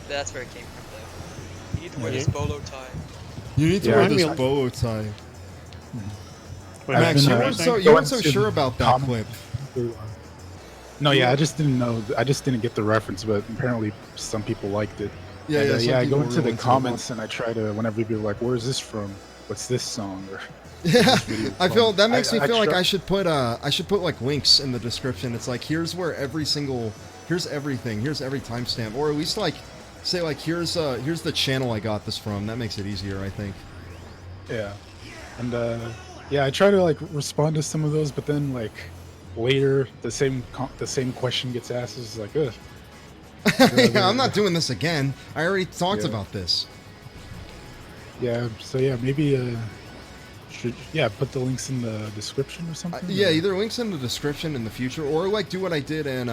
That's where it came from, though. You need to wear this bolo tie. You need to wear this bolo tie. Max, you weren't so sure about that clip. No, yeah, I just didn't know. I just didn't get the reference, but apparently some people liked it. Yeah, I go into the comments and I try to, whenever people are like, "Where's this from? What's this song?" Or Yeah, video I feel fun. that makes me feel like try- I should put like links in the description. It's like here's where here's everything, here's every timestamp, or at least like say like here's the channel I got this from. That makes it easier, I think. Yeah, and yeah, I try to like respond to some of those, but then like later the same question gets asked. It's like, ugh. Yeah, I'm not doing this again. I already talked Yeah. about this. Yeah, so yeah, maybe should put the links in the description or something. Yeah, or- either links in the description in the future, or like do what I did in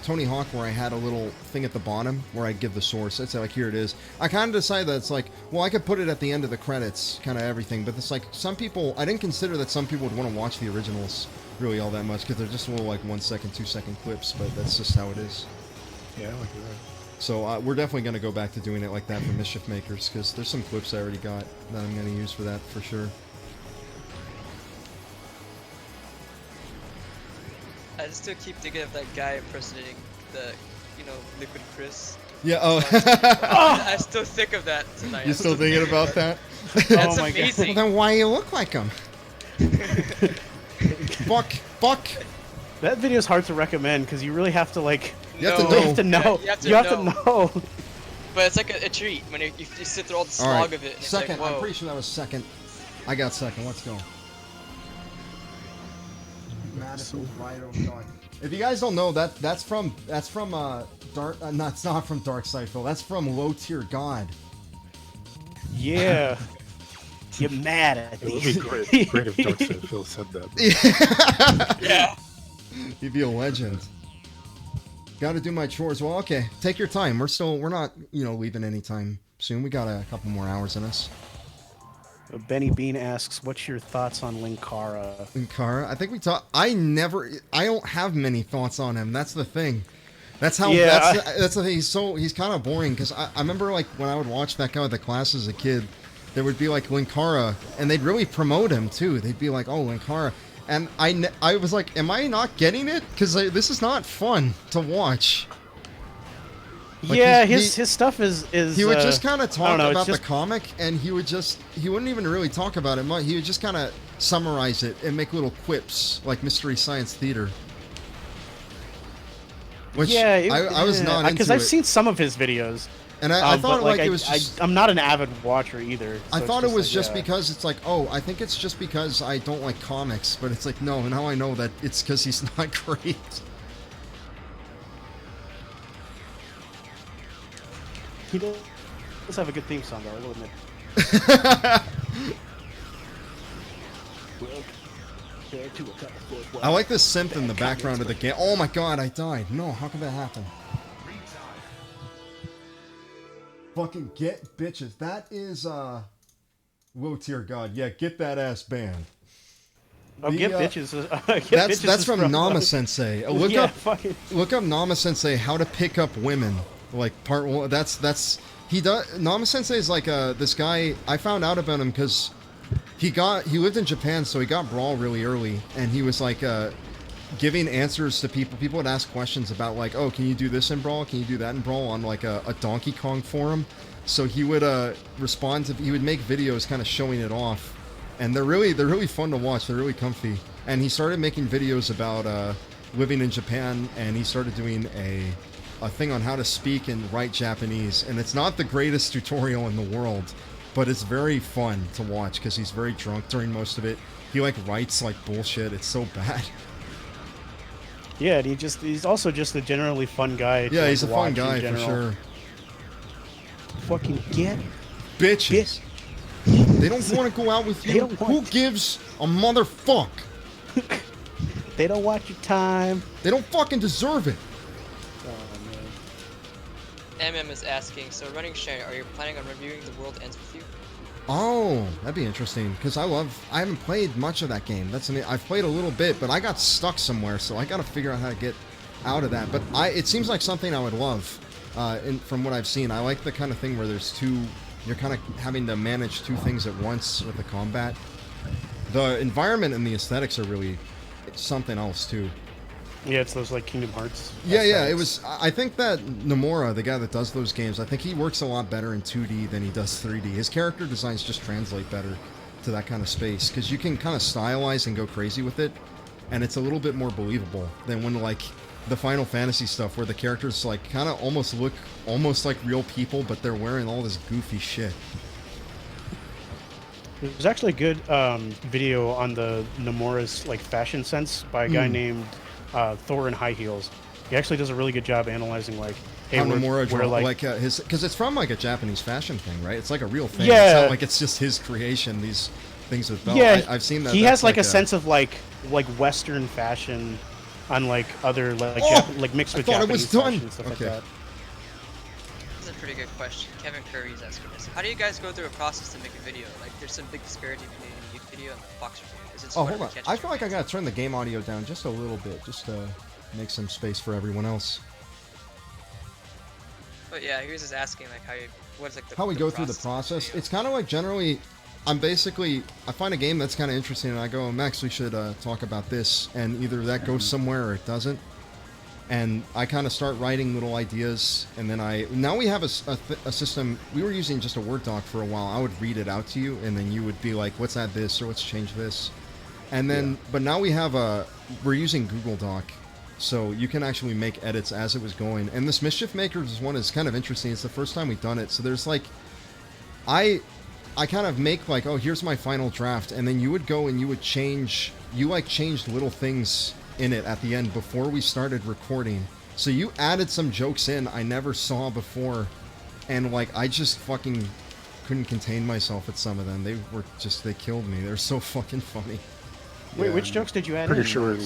Tony Hawk, where I had a little thing at the bottom where I'd give the source. I'd say like, here it is. I kind of decided that it's like, well, I could put it at the end of the credits, kind of everything. But it's like some people, I didn't consider that some people would want to watch the originals really all that much because they're just little like 1 second, 2 second clips. But that's just how it is. Yeah, I like that. So we're definitely going to go back to doing it like that for Mischief Makers because there's some clips I already got that I'm going to use for that for sure. I just still keep thinking of that guy impersonating the, Liquid Chris. Yeah. Oh. I still think of that tonight. You still thinking about that? That's Oh my God. Well, amazing. then why you look like him? Fuck. That video is hard to recommend because you really have to like. You have to No. know. You have to know. Yeah, you have to know. But it's like a treat when you sit through all the All slog right. of it. And it's Second. like, whoa. I'm pretty sure that was second. I got second. Let's go. If you guys don't know, that's from Dark. No, it's not from Dark Side Phil. That's from Low Tier God. Yeah. You're mad at It would me. be great if Darkside Phil said that. Yeah. He'd be a legend. Got to do my chores. Well, okay. Take your time. We're not leaving anytime soon. We got a couple more hours in us. Benny Bean asks, "What's your thoughts on Linkara?" Linkara, I think we talked. I don't have many thoughts on him. That's the thing. That's how. Yeah, That's the thing. He's kind of boring because I remember like when I would watch that guy with the class as a kid, there would be like Linkara, and they'd really promote him too. They'd be like, "Oh, Linkara," and I was like, "Am I not getting it? Because this is not fun to watch." Like, Yeah, he- his stuff is. He would just kind of I talk don't know, about it's just- the comic, and he wouldn't even really talk about it much. He would just kind of summarize it and make little quips, like Mystery Science Theater. Which I was not into because I've seen some of his videos, and I thought but, like it was just. I'm not an avid watcher either. I so thought it's it was just like, because it's like, oh, I think it's just because I don't like comics, but it's like, no, now I know that it's because he's not great. He does have a good theme song, though, I will admit. I like this synth in the background of the game. Oh my god, I died. No, how could that happen? Fucking get bitches. That is, low tier god. Yeah, get that ass banned. Oh, The, get uh, bitches. Get That's bitches is from Nama Sensei. Look yeah, up fucking. look up Nama Sensei how to pick up women. Like part one. That's he does. Nama Sensei is like this guy. I found out about him because he lived in Japan, so he got Brawl really early, and he was like giving answers to people. People would ask questions about like, oh, can you do this in Brawl? Can you do that in Brawl on like a Donkey Kong forum? So he would respond to. He would make videos kind of showing it off. And they're really fun to watch. They're really comfy. And he started making videos about living in Japan, and he started doing a thing on how to speak and write Japanese. And it's not the greatest tutorial in the world, but it's very fun to watch because he's very drunk during most of it. He like writes like bullshit. It's so bad. Yeah, and he's also just a generally fun guy. to, Yeah, like, he's a fun watch in guy for general. sure. Fucking get. Bitches. They don't want to go out with They you. don't Who want- gives a motherfuck? They don't watch your time. They don't fucking deserve it. Oh man. MM is asking, so Running Shine, are you planning on reviewing The World Ends With You? Oh, that'd be interesting because I haven't played much of that game. I've played a little bit, but I got stuck somewhere, so I got to figure out how to get out of that. But it seems like something I would love. From what I've seen, I like the kind of thing where you're kind of having to manage two things at once with the combat. The environment and the aesthetics are really something else too. Yeah, it's those like Kingdom Hearts. Yeah, it aesthetics. was. I think that Nomura, the guy that does those games, I think he works a lot better in 2D than he does 3D. His character designs just translate better to to that kind of space because you can kind of stylize and go crazy with it, and it's a little bit more believable than when like the Final Fantasy stuff where the characters like kind of almost look almost like real people, but they're wearing all this goofy shit. There's actually a good video on the Nomura's like fashion sense by a guy named Thor in High Heels. He actually does a really good job analyzing like How we're- Nomura we're, draw, like, like his, because it's from like a Japanese fashion thing, right? It's like a real thing. Yeah. It's not like it's just his creation. These things with Bell. yeah, I've seen that. He That's has like a sense of like Western fashion, unlike other like like mixed with thought it Japanese was done. fashion and stuff Okay. like that. This is a pretty good question. Kevin Curry's asking this. How do you guys go through a process to make a video? Like, there's some big disparity between a YouTube video and a boxer video. Is it Oh, sort hold of on. catch I feel like I your gotta turn the game audio down just a little bit, just to make some space for everyone else. But yeah, he was just asking like what's like the How we the go through the of a process. video. It's kind of like generally, I find a game that's kind of interesting, and I go, Max, we should talk about this, and either that goes somewhere or it doesn't. And I kind of start writing little ideas, and then now we have a system. We were using just a Word doc for a while. I would read it out to you, and then you would be like, let's add this, or let's change this. And then, but now we're using Google Doc, so you can actually make edits as it was going. And this Mischief Makers one is kind of interesting. It's the first time we've done it, so there's like, I kind of make like, oh, here's my final draft, and then you would go and you would change, changed little things in it at the end before we started recording. So you added some jokes in I never saw before, and like I just fucking couldn't contain myself at some of them. They killed me. They're so fucking funny. Wait, Yeah, which jokes did you add? Pretty in? sure.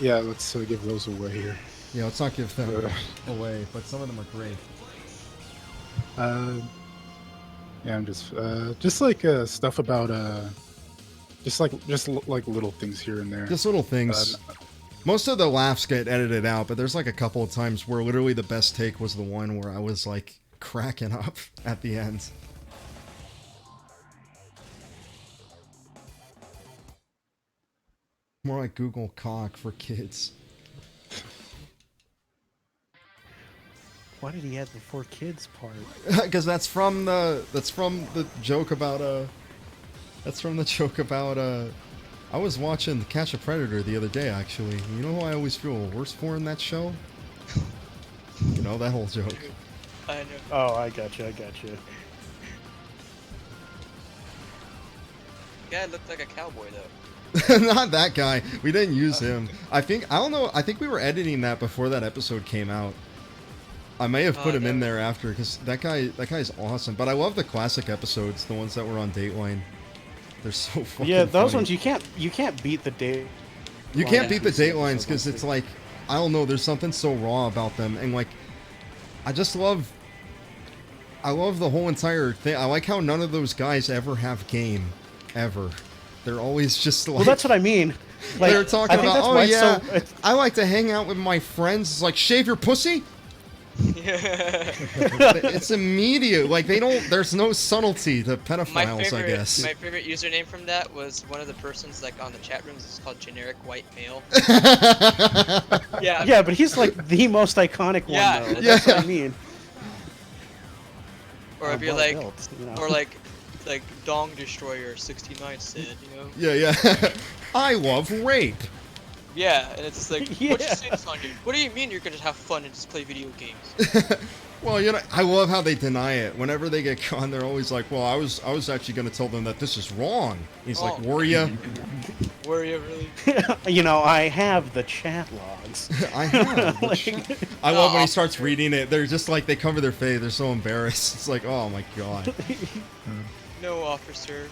Yeah, let's give those away here. Yeah, let's not give them away, but some of them are great. Yeah, I'm just like stuff about just like little things here and there. Just little things. Most of the laughs get edited out, but there's like a couple of times where literally the best take was the one where I was like cracking up at the end. More like Google cock for kids. Why did he add the 4 kids part? Because that's from the joke about I was watching Catch a Predator the other day, actually. You know who I always feel worse for in that show? You know, that whole joke. I know. Oh, I gotcha. Guy looked like a cowboy though. Not that guy. We didn't use him. I don't know. I think we were editing that before that episode came out. I may have put him in there after, because that guy's awesome. But I love the classic episodes, the ones that were on Dateline. They're so fucking Yeah, those funny. ones you can't beat the date. You can't beat the episodes, Datelines because it's like, I don't know, there's something so raw about them, and like, I love the whole entire thing. I like how none of those guys ever have game, ever. They're always just like. Well, that's what I mean. Like, They're talking I think about, that's oh why it's yeah, so- I like to hang out with my friends. It's like, shave your pussy? It's immediate. Like, there's no subtlety to pedophiles, I guess. My favorite username from that was one of the persons like on the chat rooms. It's called generic white male. Yeah. Yeah, but he's like the most iconic Yeah. one, though. Yeah. That's what I mean. Or if Oh, you're well like, built, you know. or like Dong Destroyer 69 said, you know? Yeah. I love rape. Yeah, and it's just like, what you Yeah. say this on, dude? What do you mean you're gonna have fun and just play video games? Well, you know, I love how they deny it. Whenever they get caught, they're always like, well, I was actually going to tell them that this is wrong. He's like, Oh. were ya? Were you really? You know, I have the chat logs. I have. Like- I love when he starts reading it. They're just like, they cover their face. They're so embarrassed. It's like, oh my god. No, officer.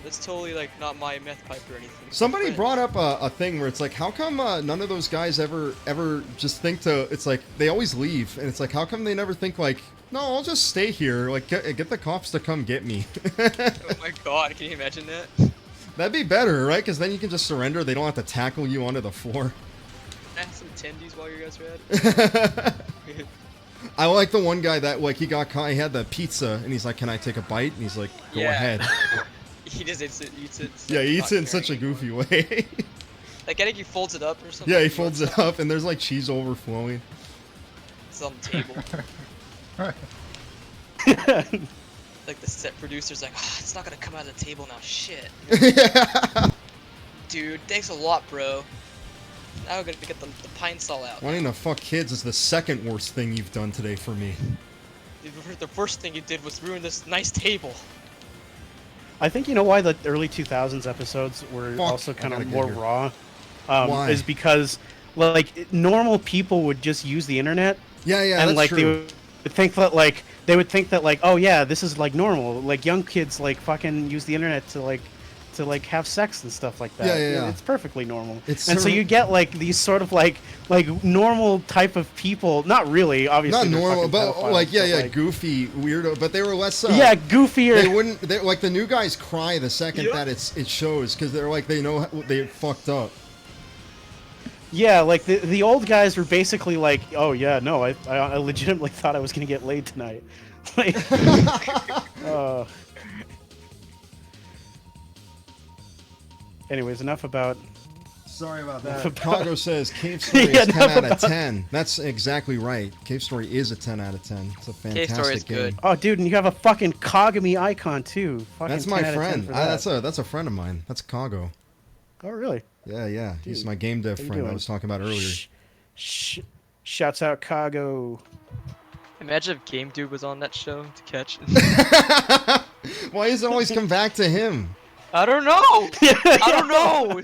It's totally like not my meth pipe or anything. Somebody Friends. brought up a thing where it's like, how come none of those guys ever just think to? It's like they always leave, and it's like, how come they never think like, no, I'll just stay here. Like, get the cops to come get me. Oh my god, can you imagine that? That'd be better, right? Because then you can just surrender. They don't have to tackle you onto the floor. Can I have some tendies while you guys are at it? I like the one guy that like he got caught. He had the pizza, and he's like, "Can I take a bite?" And he's like, "Go Yeah. ahead." He just eats it. Yeah, he eats it in not such a caring. goofy way. Like, I think he folds it up or something. Yeah, he folds it up, and there's like cheese overflowing. It's on the table. like the set producer's like, ah, it's not gonna come out of the table now. Shit. Dude, thanks a lot, bro. Now we're gonna get the pine sol out. Wanting to fuck kids is the second worst thing you've done today for me. Dude, the first thing you did was ruin this nice table. I think you know why the early 2000s episodes were Fuck, also kind I of gotta more get here. raw. Why? Is because like normal people would just use the internet. Yeah, and that's like true. they would think that like, oh yeah, this is like normal. Like young kids like fucking use the internet to like have sex and stuff like that. Yeah. It's perfectly normal. It's and so sort of- you get like these sort of like normal type of people. Not really, obviously. Not they're normal, fucking but pedophiles, like yeah, but, goofy, weirdo. But they were less. Yeah, goofier. They wouldn't. They, like the new guys cry the second that it shows because they're like they know they fucked up. Yeah, like the old guys were basically like, oh yeah, no, I legitimately thought I was gonna get laid tonight. Like, anyways, enough about. Sorry about Enough that. about- Congo says Cave Story Yeah, is 10 enough out of about- 10. That's exactly right. Cave Story is a 10 out of 10. It's a Cave Story fantastic is game. good. Oh, dude, and you have a fucking Kagami icon too. Fucking That's my 10 out of 10 friend. for that. That's a friend of mine. That's Congo. Oh, really? Yeah. He's Dude, my game dev how you friend I doing? was talking about earlier. Shouts out Kago. Imagine if Game Dude was on that show to catch. Why does it always come back to him? I don't know. I don't know.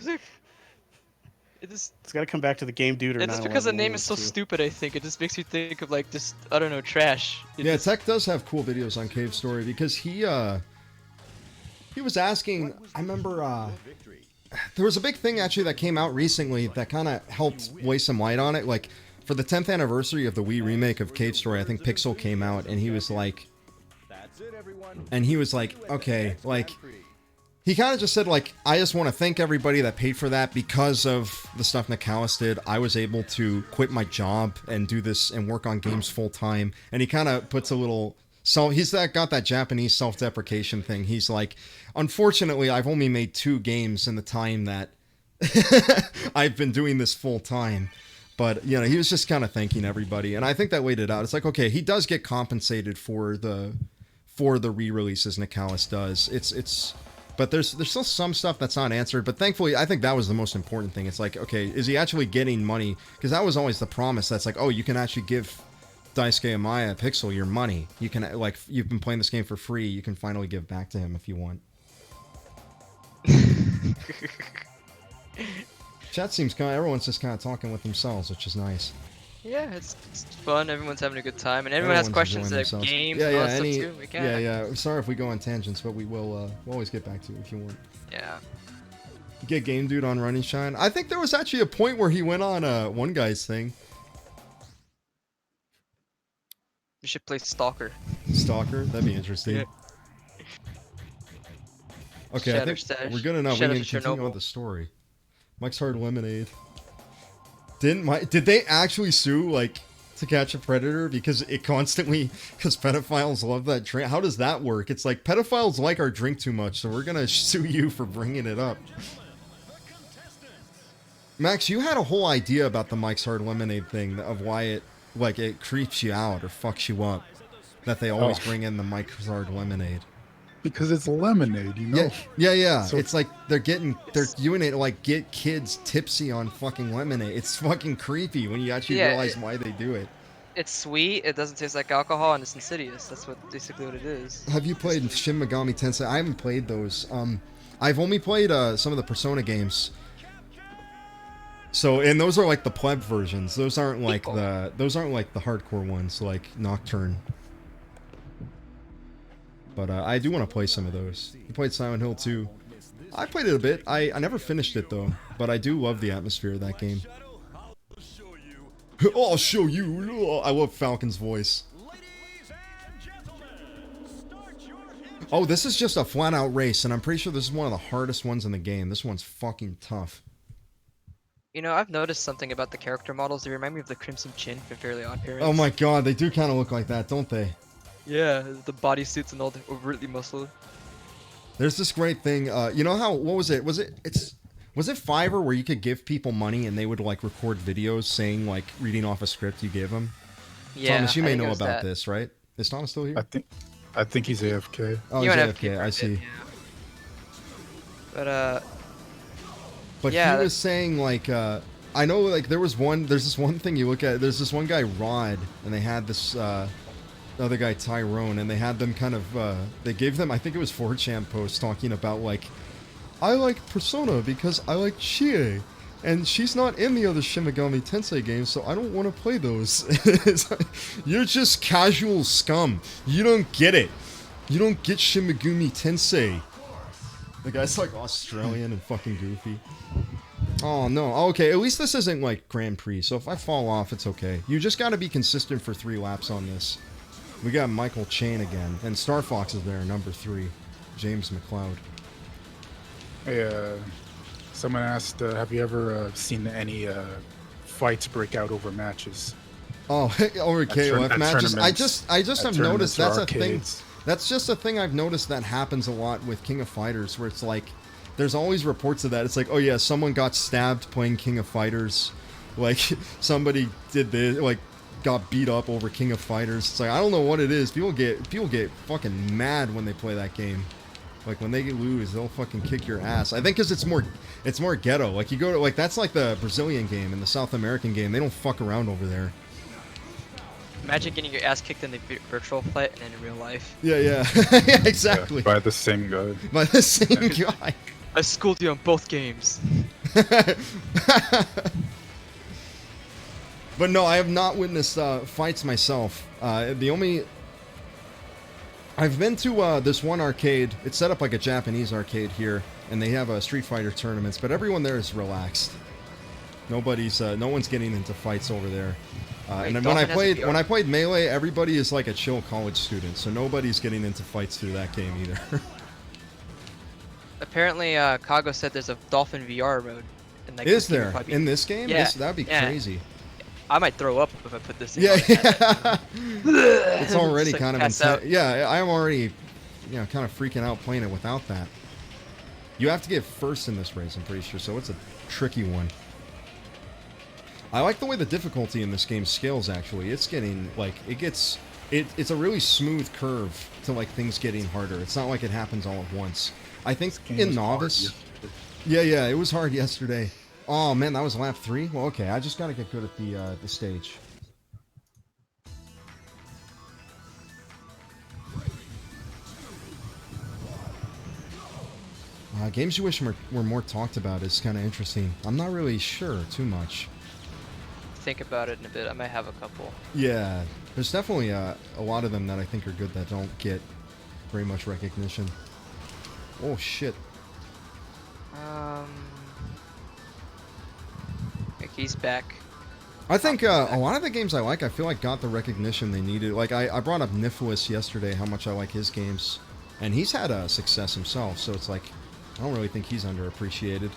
It just It's got to come back to the game dude or it's just because the name is so stupid. stupid. I think it just makes you think of like just I don't know trash. It Yeah, just- Tech does have cool videos on Cave Story because he was asking. I remember there was a big thing actually that came out recently that kind of helped lay some light on it. Like for the 10th anniversary of the Wii remake of Cave Story, I think Pixel came out and he was like, okay, like. He kind of just said, like, I just want to thank everybody that paid for that because of the stuff Nakalis did. I was able to quit my job and do this and work on games full time. And he kind of puts a little... So he's got that Japanese self-deprecation thing. He's like, unfortunately, I've only made 2 games in the time that I've been doing this full time. But, you know, he was just kind of thanking everybody. And I think that laid it out. It's like, okay, he does get compensated for the re-releases Nakalis does. It's but there's still some stuff that's not answered. But thankfully, I think that was the most important thing. It's like, okay, is he actually getting money? Because that was always the promise. That's like, oh, you can actually give Daisuke Amaya Pixel your money. You can, like, you've been playing this game for free. You can finally give back to him if you want. Chat seems kind of, everyone's just kind of talking with themselves, which is nice. Yeah, it's fun. Everyone's having a good time, and everyone has Everyone's questions enjoying like themselves. games Yeah, and all yeah, that any, stuff too. We can. yeah. Sorry if we go on tangents, but we will we'll always get back to it if you want. Yeah. Get Game Dude on Running Shine. I think there was actually a point where he went on one guy's thing. We should play Stalker. Stalker? That'd be interesting. Yeah. Okay, Shatter I think Stash. we're good enough. Shadow We can continue Chernobyl. on the story. Mike's Hard Lemonade. Did they actually sue, like, To Catch a Predator because because pedophiles love that drink? How does that work? It's like, pedophiles like our drink too much, so we're gonna sue you for bringing it up. Max, you had a whole idea about the Mike's Hard Lemonade thing of why it creeps you out or fucks you up. That they always bring in the Mike's Hard Lemonade. Because it's lemonade, you know. Yeah. So- It's like they're doing it to, like, get kids tipsy on fucking lemonade. It's fucking creepy when you actually Yeah, realize why they do it. It's sweet. It doesn't taste like alcohol, and it's insidious. That's basically what it is. Have you played Shin Megami Tensei? I haven't played those. I've only played some of the Persona games. So, and those are like the pleb versions. Those aren't like the hardcore ones like Nocturne. But I do want to play some of those. You played Silent Hill 2. I played it a bit. I never finished it though, but I do love the atmosphere of that game. I'll show you. I love Falcon's voice. Oh, this is just a flat-out race, and I'm pretty sure this is one of the hardest ones in the game. This one's fucking tough. You know, I've noticed something about the character models. They remind me of the Crimson Chin from Fairly Odd Parents. Oh my god, they do kind of look like that, don't they? Yeah, the bodysuits and all the overtly muscled. There's this great thing. You know how? What was it? Was it Fiverr where you could give people money and they would like record videos saying like reading off a script you gave them? Yeah, Thomas, you I may think it know was about that. this, right? Is Thomas still here? I think I think he's AFK. Oh, He he's went AFK. for a I bit, see. yeah. But But yeah, he was saying like, I know like there's this one thing you look at. There's this one guy Rod, and they had this other guy Tyrone, and they had them kind of they gave them, I think it was 4chan posts talking about like, I like Persona because I like Chie, and she's not in the other Shin Megami Tensei games, so I don't want to play those. It's like, you're just casual scum. You don't get it. You don't get Shin Megami Tensei. The guy's like Australian and fucking goofy. Oh no, okay, at least this isn't like Grand Prix, so if I fall off, it's okay. You just gotta be consistent for 3 laps on this. We got Michael Chain again, and Star Fox is there, number 3. James McLeod. Hey, someone asked, have you ever seen any fights break out over matches? Oh, over KOF matches. I just have noticed that's a thing. Arcades. That's just a thing I've noticed that happens a lot with King of Fighters, where it's like, there's always reports of that. It's like, oh yeah, someone got stabbed playing King of Fighters. Like, somebody did this, like, got beat up over King of Fighters. It's like, I don't know what it is. People get fucking mad when they play that game. Like, when they lose, they'll fucking kick your ass. I think because it's more ghetto. Like, you go to, like, that's like the Brazilian game and the South American game. They don't fuck around over there. imagine getting your ass kicked in the virtual fight and in real life. Yeah, yeah. Yeah, exactly. Yeah, by the same guy. By the same guy. I schooled you on both games. But no, I have not witnessed fights myself. I've been to this one arcade. It's set up like a Japanese arcade here, and they have Street Fighter tournaments. But everyone there is relaxed. No one's getting into fights over there. And then when I played Melee, everybody is like a chill college student, so nobody's getting into fights through that game either. Apparently, Kago said there's a Dolphin VR mode. And like, Is there in this game? Yeah, That'd be yeah. crazy. I might throw up if I put this in. Yeah, yeah. It's already Just, like, kind of pass intense. out. Yeah, I'm already, kind of freaking out playing it without that. You have to get first in this race, I'm pretty sure, so it's a tricky one. I like the way the difficulty in this game scales, actually. It's getting, like, it's a really smooth curve to, like, things getting harder. It's not like it happens all at once. I think in Novice... Yeah, it was hard yesterday. Oh, man, that was lap 3? Well, okay, I just gotta get good at the stage. Games you wish were more talked about is kind of interesting. I'm not really sure too much. Think about it in a bit. I might have a couple. Yeah, there's definitely a lot of them that I think are good that don't get very much recognition. Oh, shit. He's back. I think a lot of the games I like, I feel like got the recognition they needed. Like, I brought up Niflis yesterday, how much I like his games. And he's had success himself, so it's like, I don't really think he's underappreciated.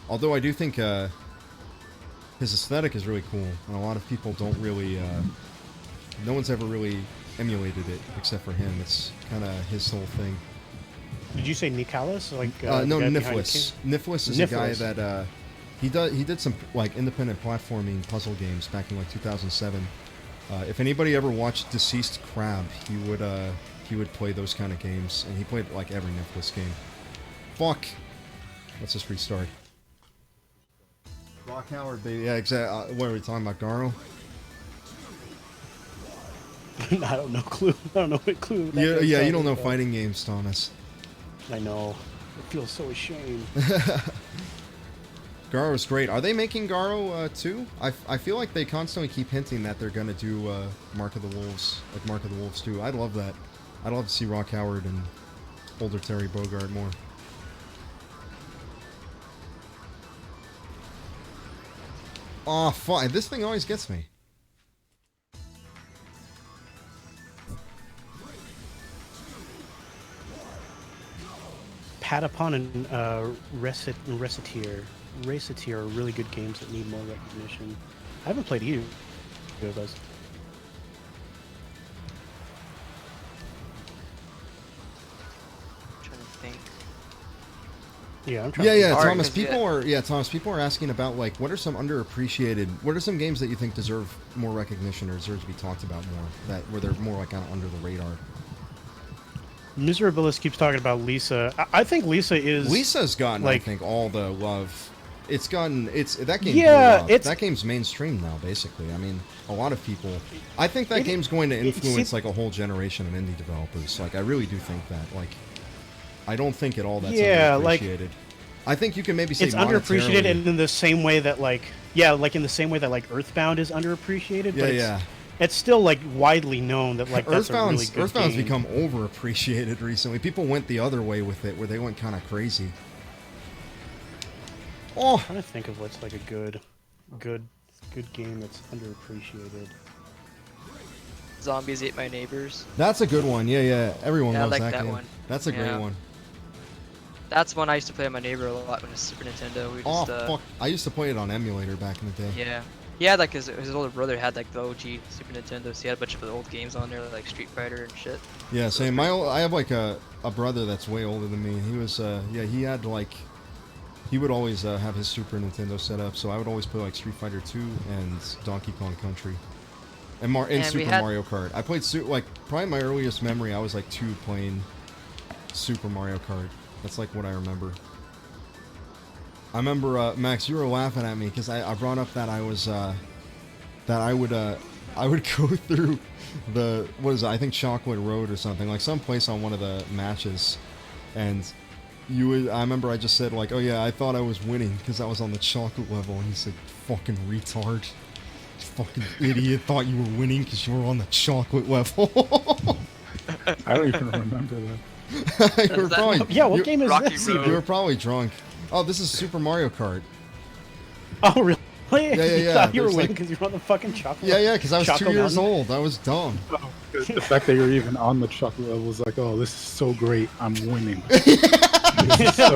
Although I do think his aesthetic is really cool, and a lot of people don't really, no one's ever really emulated it except for him. It's kind of his whole thing. Did you say Nicalis? Like No, the guy behind Niflis. Niflis is a guy that he did some like independent platforming puzzle games back in like 2007. If anybody ever watched Deceased Crab, he would play those kind of games, and he played like every Niflis game. Fuck. Let's just restart. Rock Howard, baby. Yeah, exactly. What are we talking about, Garo? I don't know clue. I don't know what clue. that Yeah, guy's you talking don't know about. fighting games, Thomas. I know. It feels so ashamed. Garo's great. Are they making Garo 2? I feel like they constantly keep hinting that they're gonna do Mark of the Wolves, like Mark of the Wolves 2. I'd love that. I'd love to see Rock Howard and older Terry Bogard more. Oh, fine. This thing always gets me. Patapon and Reciteer are really good games that need more recognition. I haven't played either of those. I'm trying to think. Yeah, I'm trying. Yeah, to Thomas. Hard, Thomas. People are asking about like what are some underappreciated. What are some games that you think deserve more recognition or deserve to be talked about more? Where they're more like kind of under the radar. Miserabilis keeps talking about Lisa. I think Lisa is Lisa's gotten, like, I think, all the love. It's gotten, that game Yeah, blew up. it's- That game's mainstream now, basically. I mean, a lot of people. I think that game's going to it influence seems- like a whole generation of indie developers. Like, I really do think that. Like, I don't think at all that's Yeah, like- underappreciated. I think you can maybe say it's underappreciated, monetarily- and in the same way that like in the same way that like Earthbound is underappreciated. Yeah, but yeah. It's still like widely known that like that's a really Earthbound's, good Earthbound's game. become overappreciated recently. People went the other way with it, where they went kind of crazy. Oh, I'm trying to think of what's like a good game that's underappreciated. Zombies Ate My Neighbors. that's a good one. Yeah, yeah. Everyone Yeah, I loves like that game. one. That's a great Yeah. one. That's one I used to play with my neighbor a lot when it was Super Nintendo. We Oh, just, fuck. I used to play it on emulator back in the day. Yeah. He had like his older brother had like the OG Super Nintendo, so he had a bunch of the old games on there like Street Fighter and shit. Yeah, same. I have like a brother that's way older than me. He was he had like he would always have his Super Nintendo set up, so I would always play like Street Fighter 2 and Donkey Kong Country. And And we Super had- Mario Kart. I played like probably my earliest memory I was like 2 playing Super Mario Kart. That's like what I remember. I remember Max, you were laughing at me because I brought up that I was that I would go through the what is it? I think Chocolate Road or something, like some place on one of the matches, and you would. I remember I just said like, oh yeah, I thought I was winning because I was on the chocolate level, and he said, fucking retard, fucking idiot, thought you were winning because you were on the chocolate level. I don't even remember that. You were that- probably, Yeah, what you, game is Rocky this? Road. even? you were probably drunk. Oh, this is Super Mario Kart. Oh really? yeah, You yeah, thought you were there's, winning like- because you were on the fucking chocolate. Yeah, yeah, because I was Choco 2 years Mountain? old. I was dumb. The fact that you're even on the chocolate level is like, oh, this is so great. I'm winning. It's so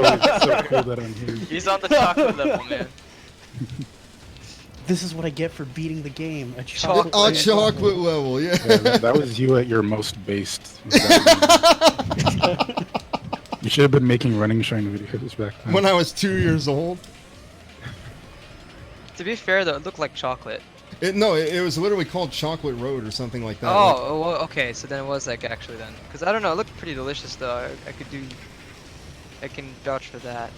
cool that I'm here. He's on the chocolate level, man. This is what I get for beating the game. A Chocolate chocolate. A chocolate level, yeah. Yeah, that was you at your most based. You should have been making running shine videos back then. When I was 2 years old. To be fair though, it looked like chocolate. It was literally called Chocolate Road or something like that. Like, Oh, well, okay, so then it was like actually then. Because I don't know, it looked pretty delicious though. I can vouch for that.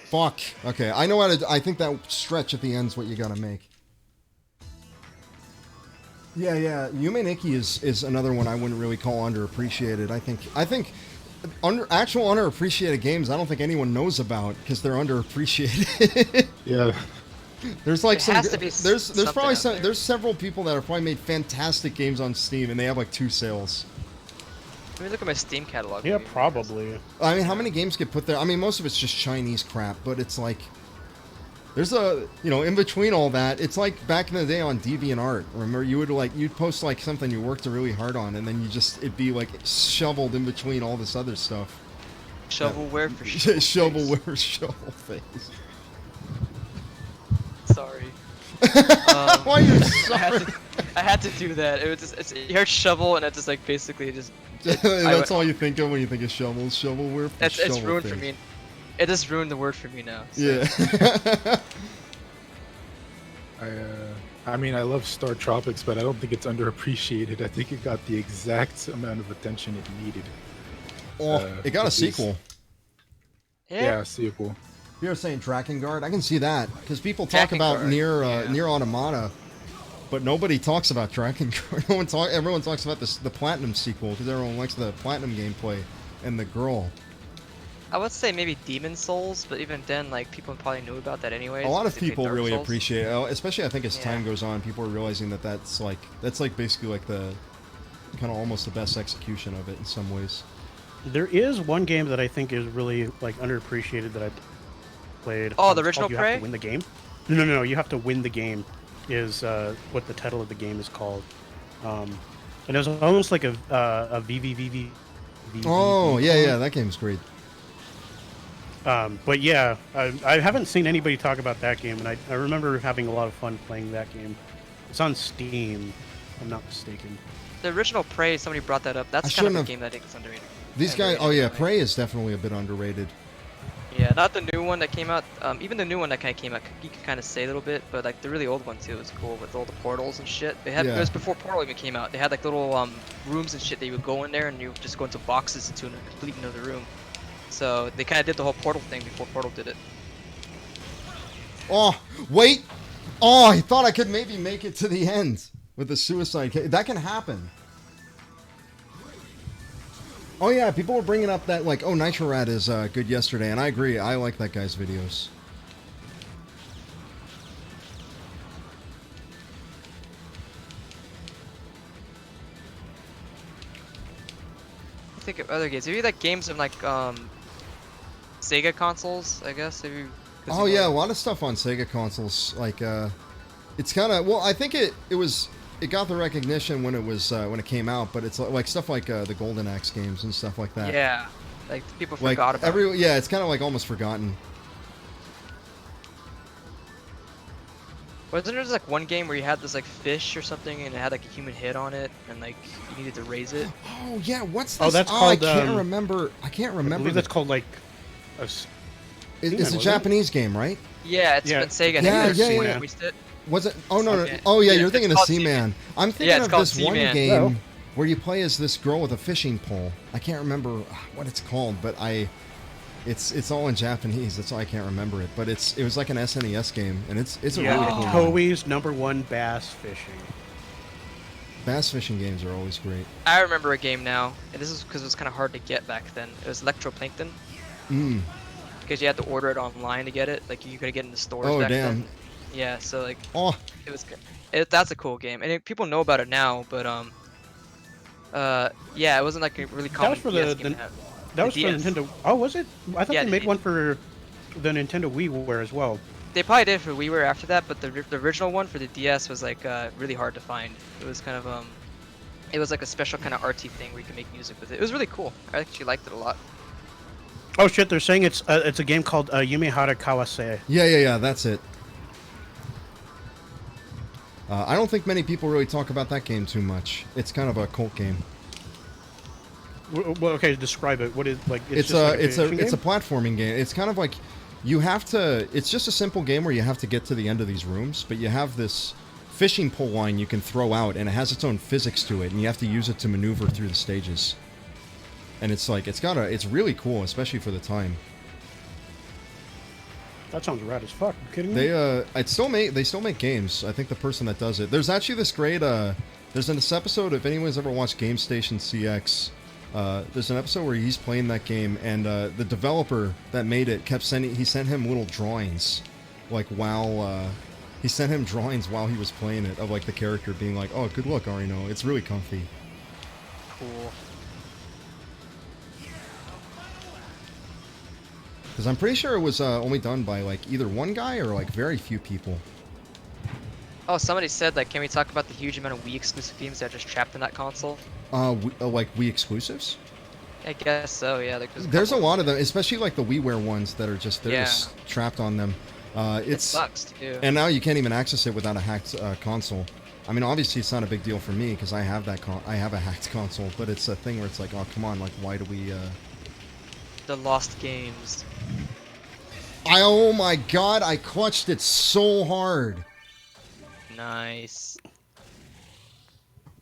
fuck. Okay, I know how to. I think that stretch at the end's what you gotta make. Yeah, yeah. Yume Nikki is another one I wouldn't really call underappreciated. I think actual underappreciated games I don't think anyone knows about because they're underappreciated. Yeah. There's like There has to be there's something probably out there. there's several people that have probably made fantastic games on Steam and they have like 2 sales. Let me look at my Steam catalog. Yeah, maybe. probably. I mean, how many games get put there? I mean, most of it's just Chinese crap, but it's like there's a in between all that. It's like back in the day on DeviantArt. Remember, you'd post like something you worked really hard on, and then it'd be like shoveled in between all this other stuff. Shovelware for sure. Shovelware, shovel face. Sorry. Why are you I had, sorry? to, I had to do that. It was just you heard shovel and it just like basically just That's all you think of when you think of shovels. Shovelware. For it's shovel ruined for face. me. It just ruined the word for me now. So. Yeah. I mean, I love Star Tropics, but I don't think it's underappreciated. I think it got the exact amount of attention it needed. It got a at least. sequel. Yeah, sequel. You're saying Drakengard? I can see that because people talk about Drakengard, near Automata, but nobody talks about Drakengard. Everyone talks about the Platinum sequel because everyone likes the Platinum gameplay and the girl. I would say maybe Demon Souls, but even then, like people probably knew about that anyways. A lot of because they played people Dark really Souls. appreciate it, especially I think as Yeah. time goes on, people are realizing that's like basically like the kind of almost the best execution of it in some ways. There is one game that I think is really like underappreciated that I played. Oh, the It's original called You Have Prey? to Win the Game. No. You have to win the game. Is what the title of the game is called. And it was almost like a VVVV. Oh yeah, that game's great. But yeah, I haven't seen anybody talk about that game, and I remember having a lot of fun playing that game. It's on Steam, if I'm not mistaken. The original Prey, somebody brought that up. That's I kind shouldn't of a have- game that I think is underrated. These guys, Underrated, oh yeah, anyway. Prey is definitely a bit underrated. Yeah, not the new one that came out. Even the new one that kind of came out, you could kind of say a little bit, but like the really old one too was cool with all the portals and shit. They had it Yeah. was before Portal even came out. They had like little rooms and shit that you would go in there and you would just go into boxes into a complete another room. So they kind of did the whole Portal thing before Portal did it. Oh, wait. Oh, I thought I could maybe make it to the end with the suicide case. That can happen. Oh yeah, people were bringing up that like, oh, Nitro Rat is good yesterday, and I agree. I like that guy's videos. I think of other games. Maybe like games on like Sega consoles, I guess. Maybe. Oh yeah, a lot of stuff on Sega consoles. Like, it's kind of well, I think it got the recognition when it came out, but it's like stuff like the Golden Axe games and stuff like that. Yeah, like people Like forgot about it. yeah, it's kind of like almost forgotten. Wasn't there just like one game where you had this like fish or something and it had like a human head on it and like you needed to raise it? Oh yeah, what's this? Oh, that's I called, can't remember. I can't I remember. believe that's called like a It's a wasn't it? Japanese game, right? Yeah, it's Yeah. been Sega. Yeah, Have you ever yeah, seen yeah. it? Released it? Was it? Oh no, no. Okay. Oh yeah, Yeah, you're it's thinking of called Seaman. I'm Yeah, thinking it's of called this one Seaman. game Oh. where you play as this girl with a fishing pole. I can't remember what it's called, but it's all in Japanese. That's why I can't remember it. But it was like an SNES game, and it's a yeah, really cool one. Toei's #1 bass fishing. Bass fishing games are always great. I remember a game now, and this is because it was kind of hard to get back then. It was Electroplankton, Mm. because you had to order it online to get it. Like you couldn't get it in the stores Oh back damn. then. Yeah, so like Oh, it was good. That's a cool game, and people know about it now. But yeah, it wasn't like a really common was for DS the- game to have. That was The for DS. Nintendo. Oh, was it? I thought Yeah, they made one for the Nintendo WiiWare as well. They probably did for WiiWare after that, but the original one for the DS was like really hard to find. It was kind of it was like a special kind of arty thing where you can make music with it. It was really cool. I actually liked it a lot. Oh shit! They're saying it's a game called Yumehara Kawase. yeah. That's it. I don't think many people really talk about that game too much. It's kind of a cult game. Well, okay, describe it. What is like? It's just like a fishing game? platforming game. It's kind of like you have to. It's just a simple game where you have to get to the end of these rooms, but you have this fishing pole line you can throw out, and it has its own physics to it, and you have to use it to maneuver through the stages. And it's like it's really cool, especially for the time. That sounds rad as fuck. You kidding me? They still make games. I think the person that does it. There's actually this great there's this episode, if anyone's ever watched Game Station CX, there's an episode where he's playing that game, and the developer that made it he sent him little drawings, like he sent him drawings while he was playing it of like the character being like, oh, good luck, Arino. It's really comfy. Cool. Because I'm pretty sure it was only done by like either one guy or like very few people. Oh, somebody said like, can we talk about the huge amount of Wii exclusive games that are just trapped in that console? Like Wii exclusives? I guess so. Yeah. Like There's a lot of them, especially like the WiiWare ones that are just just trapped on them. It sucks too. And now you can't even access it without a hacked console. I mean, obviously it's not a big deal for me because I have I have a hacked console, but it's a thing where it's like, oh come on, like why do we? The lost games. Oh my god, I clutched it so hard. Nice.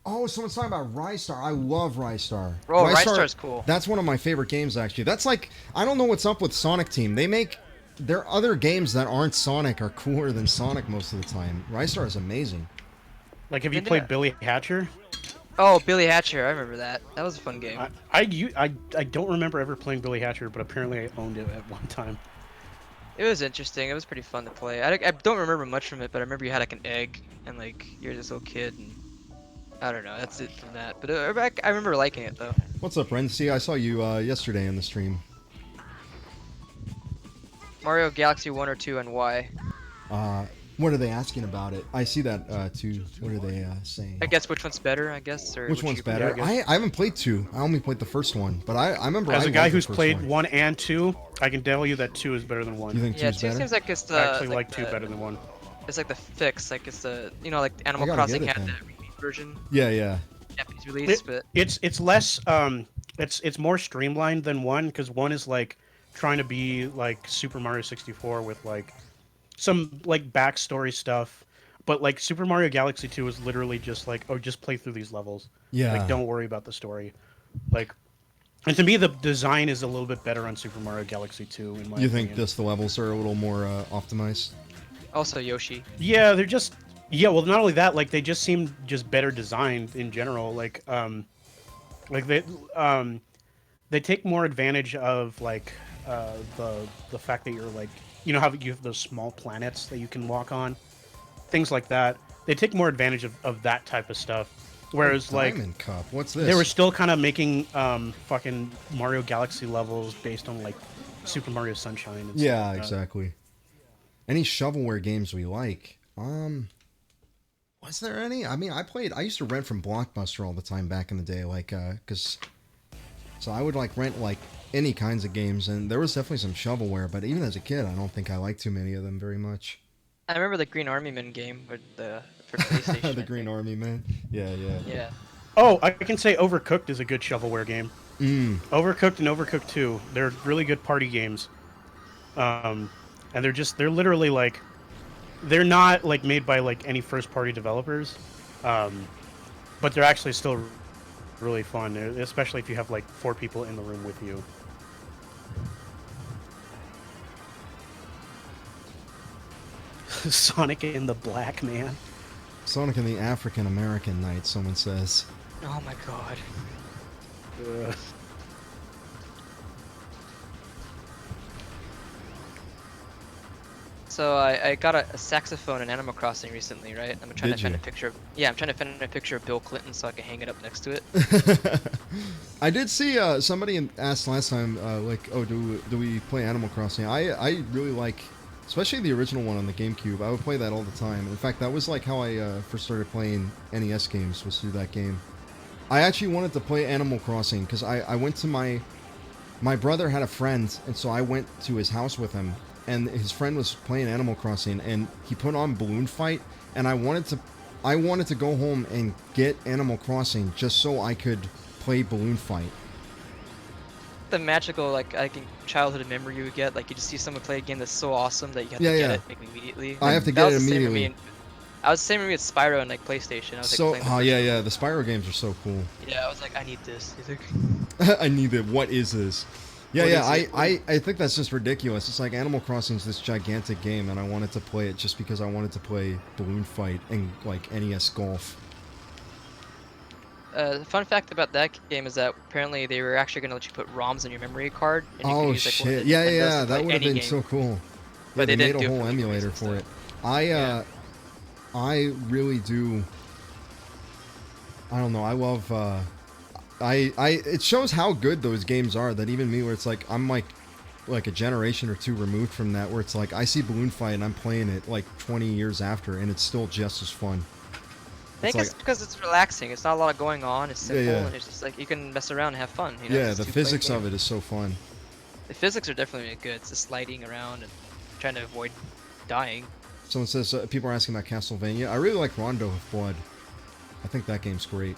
Oh, someone's talking about Rystar. I love Rystar. Bro, Rystar's cool. That's one of my favorite games, actually. That's like, I don't know what's up with Sonic Team. Their other games that aren't Sonic are cooler than Sonic most of the time. Rystar is amazing. Like, have you And, played Billy Hatcher? Oh, Billy Hatcher. I remember that. That was a fun game. I don't remember ever playing Billy Hatcher, but apparently I owned it at one time. It was interesting. It was pretty fun to play. I don't remember much from it, but I remember you had like an egg, and like you're this little kid, and I don't know. That's it from that. But I remember liking it though. What's up, Ren? See, I saw you yesterday in the stream. Mario Galaxy 1 or 2 and why? What are they asking about it? I see that too. What are they saying? I guess which one's better, I guess. Or Which one's you- better? Yeah, I guess. I haven't played 2. I only played the first one, but I remember. As I a guy loved the who's first played one. 1 and 2, I can tell you that 2 is better than 1. You think Yeah, 2's 2 better? seems like it's the. I actually like like 2 better than 1. It's like the fix, like it's the like Animal gotta Crossing get it had then. the remake version, Yeah. Japanese release, but It's less it's more streamlined than 1 because 1 is like trying to be like Super Mario 64 with like some like backstory stuff. But like Super Mario Galaxy 2 is literally just like, oh, just play through these levels. Yeah. Like, don't worry about the story. Like, and to me, the design is a little bit better on Super Mario Galaxy 2. In my You opinion. think just the levels are a little more optimized? Also Yoshi. Yeah, they're just yeah. Well, not only that, like they just seem just better designed in general. Like they take more advantage of like the fact that you're like how you have those small planets that you can walk on, things like that. They take more advantage of that type of stuff. Whereas like Diamond Cup. What's this? they were still kind of making fucking Mario Galaxy levels based on like Super Mario Sunshine. And Yeah, stuff like that. exactly. Any shovelware games we like? Was there any? I mean, I used to rent from Blockbuster all the time back in the day, like, so I would like rent like any kinds of games, and there was definitely some shovelware, but even as a kid, I don't think I liked too many of them very much. I remember the Green Army Man game for PlayStation. The Green Army Man. Yeah, yeah. Yeah. Oh, I can say Overcooked is a good shovelware game. Overcooked and Overcooked 2, they're really good party games. And they're literally like, they're not like made by like any first party developers, but they're actually still really fun, especially if you have like 4 people in the room with you. Sonic and the Black Man. Sonic and the African American Knight, someone says. Oh my god. So I got a saxophone in Animal Crossing recently, right? I'm trying Did to find you? a picture. Yeah, I'm trying to find a picture of Bill Clinton so I can hang it up next to it. I did see somebody asked last time, like, oh, do we play Animal Crossing? I really like, especially the original one on the GameCube. I would play that all the time. In fact, that was like how I first started playing NES games, was through that game. I actually wanted to play Animal Crossing because I went to my brother had a friend, and so I went to his house with him, and his friend was playing Animal Crossing, and he put on Balloon Fight, and I wanted to go home and get Animal Crossing just so I could play Balloon Fight. The magical like childhood memory you would get, like you just see someone play a game that's so awesome that you have Yeah, to yeah. get it like, immediately. I have to That get was it the same for immediately. me I was the same with me with Spyro and like PlayStation. I was So, like, playing oh the yeah, first yeah, the Spyro games are so cool. one. Yeah, I was like, I need this. He's like, I need it. What is this? Yeah, What yeah, is it? I think that's just ridiculous. It's like Animal Crossing's this gigantic game, and I wanted to play it just because I wanted to play Balloon Fight and like NES Golf. the fun fact about that game is that apparently they were actually going to let you put ROMs in your memory card. And you could Oh use, like, one of shit! the Yeah, Nintendos yeah, to that play would have any been game. so cool. Yeah, But they they made didn't a do it whole for legal emulator reasons, for though. it. Yeah. I really do. I don't know. I love. It shows how good those games are. That even me, where it's like I'm like a generation or two removed from that, where it's like I see Balloon Fight and I'm playing it like 20 years after, and it's still just as fun. I think it's because it's relaxing. It's not a lot going on. It's simple, yeah. and it's just like you can mess around and have fun. You know, Yeah, it's the a two-player physics game. of it is so fun. The physics are definitely really good. It's just sliding around and trying to avoid dying. Someone says people are asking about Castlevania. I really like Rondo of Blood. I think that game's great.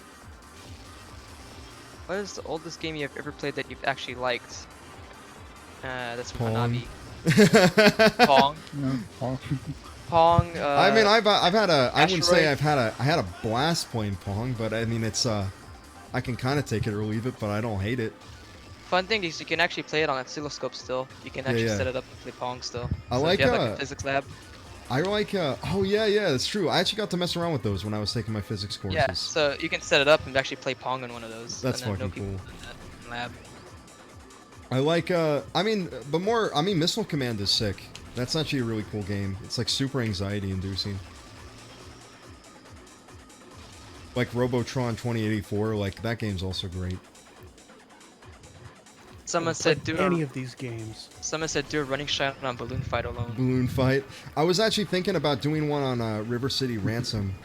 What is the oldest game you've ever played that you've actually liked? That's from Pong. Hanabi. Pong. No, Paul. Pong. I mean, I've had a. I wouldn't say Asteroid. I had a blast playing Pong, but I mean it's I can kind of take it or leave it, but I don't hate it. Fun thing is you can actually play it on oscilloscope still. You can actually yeah. set it up and play Pong still. I So like, if you have like a physics lab. I like oh yeah, that's true. I actually got to mess around with those when I was taking my physics courses. Yeah, so you can set it up and actually play Pong on one of those. That's and then fucking know cool. people in that lab. I like I mean, but more. I mean, Missile Command is sick. That's actually a really cool game. It's like super anxiety inducing. Like Robotron 2084, like that game's also great. Someone said do any a, of these games. someone said do a running shot on Balloon Fight alone. Balloon Fight. I was actually thinking about doing one on River City Ransom.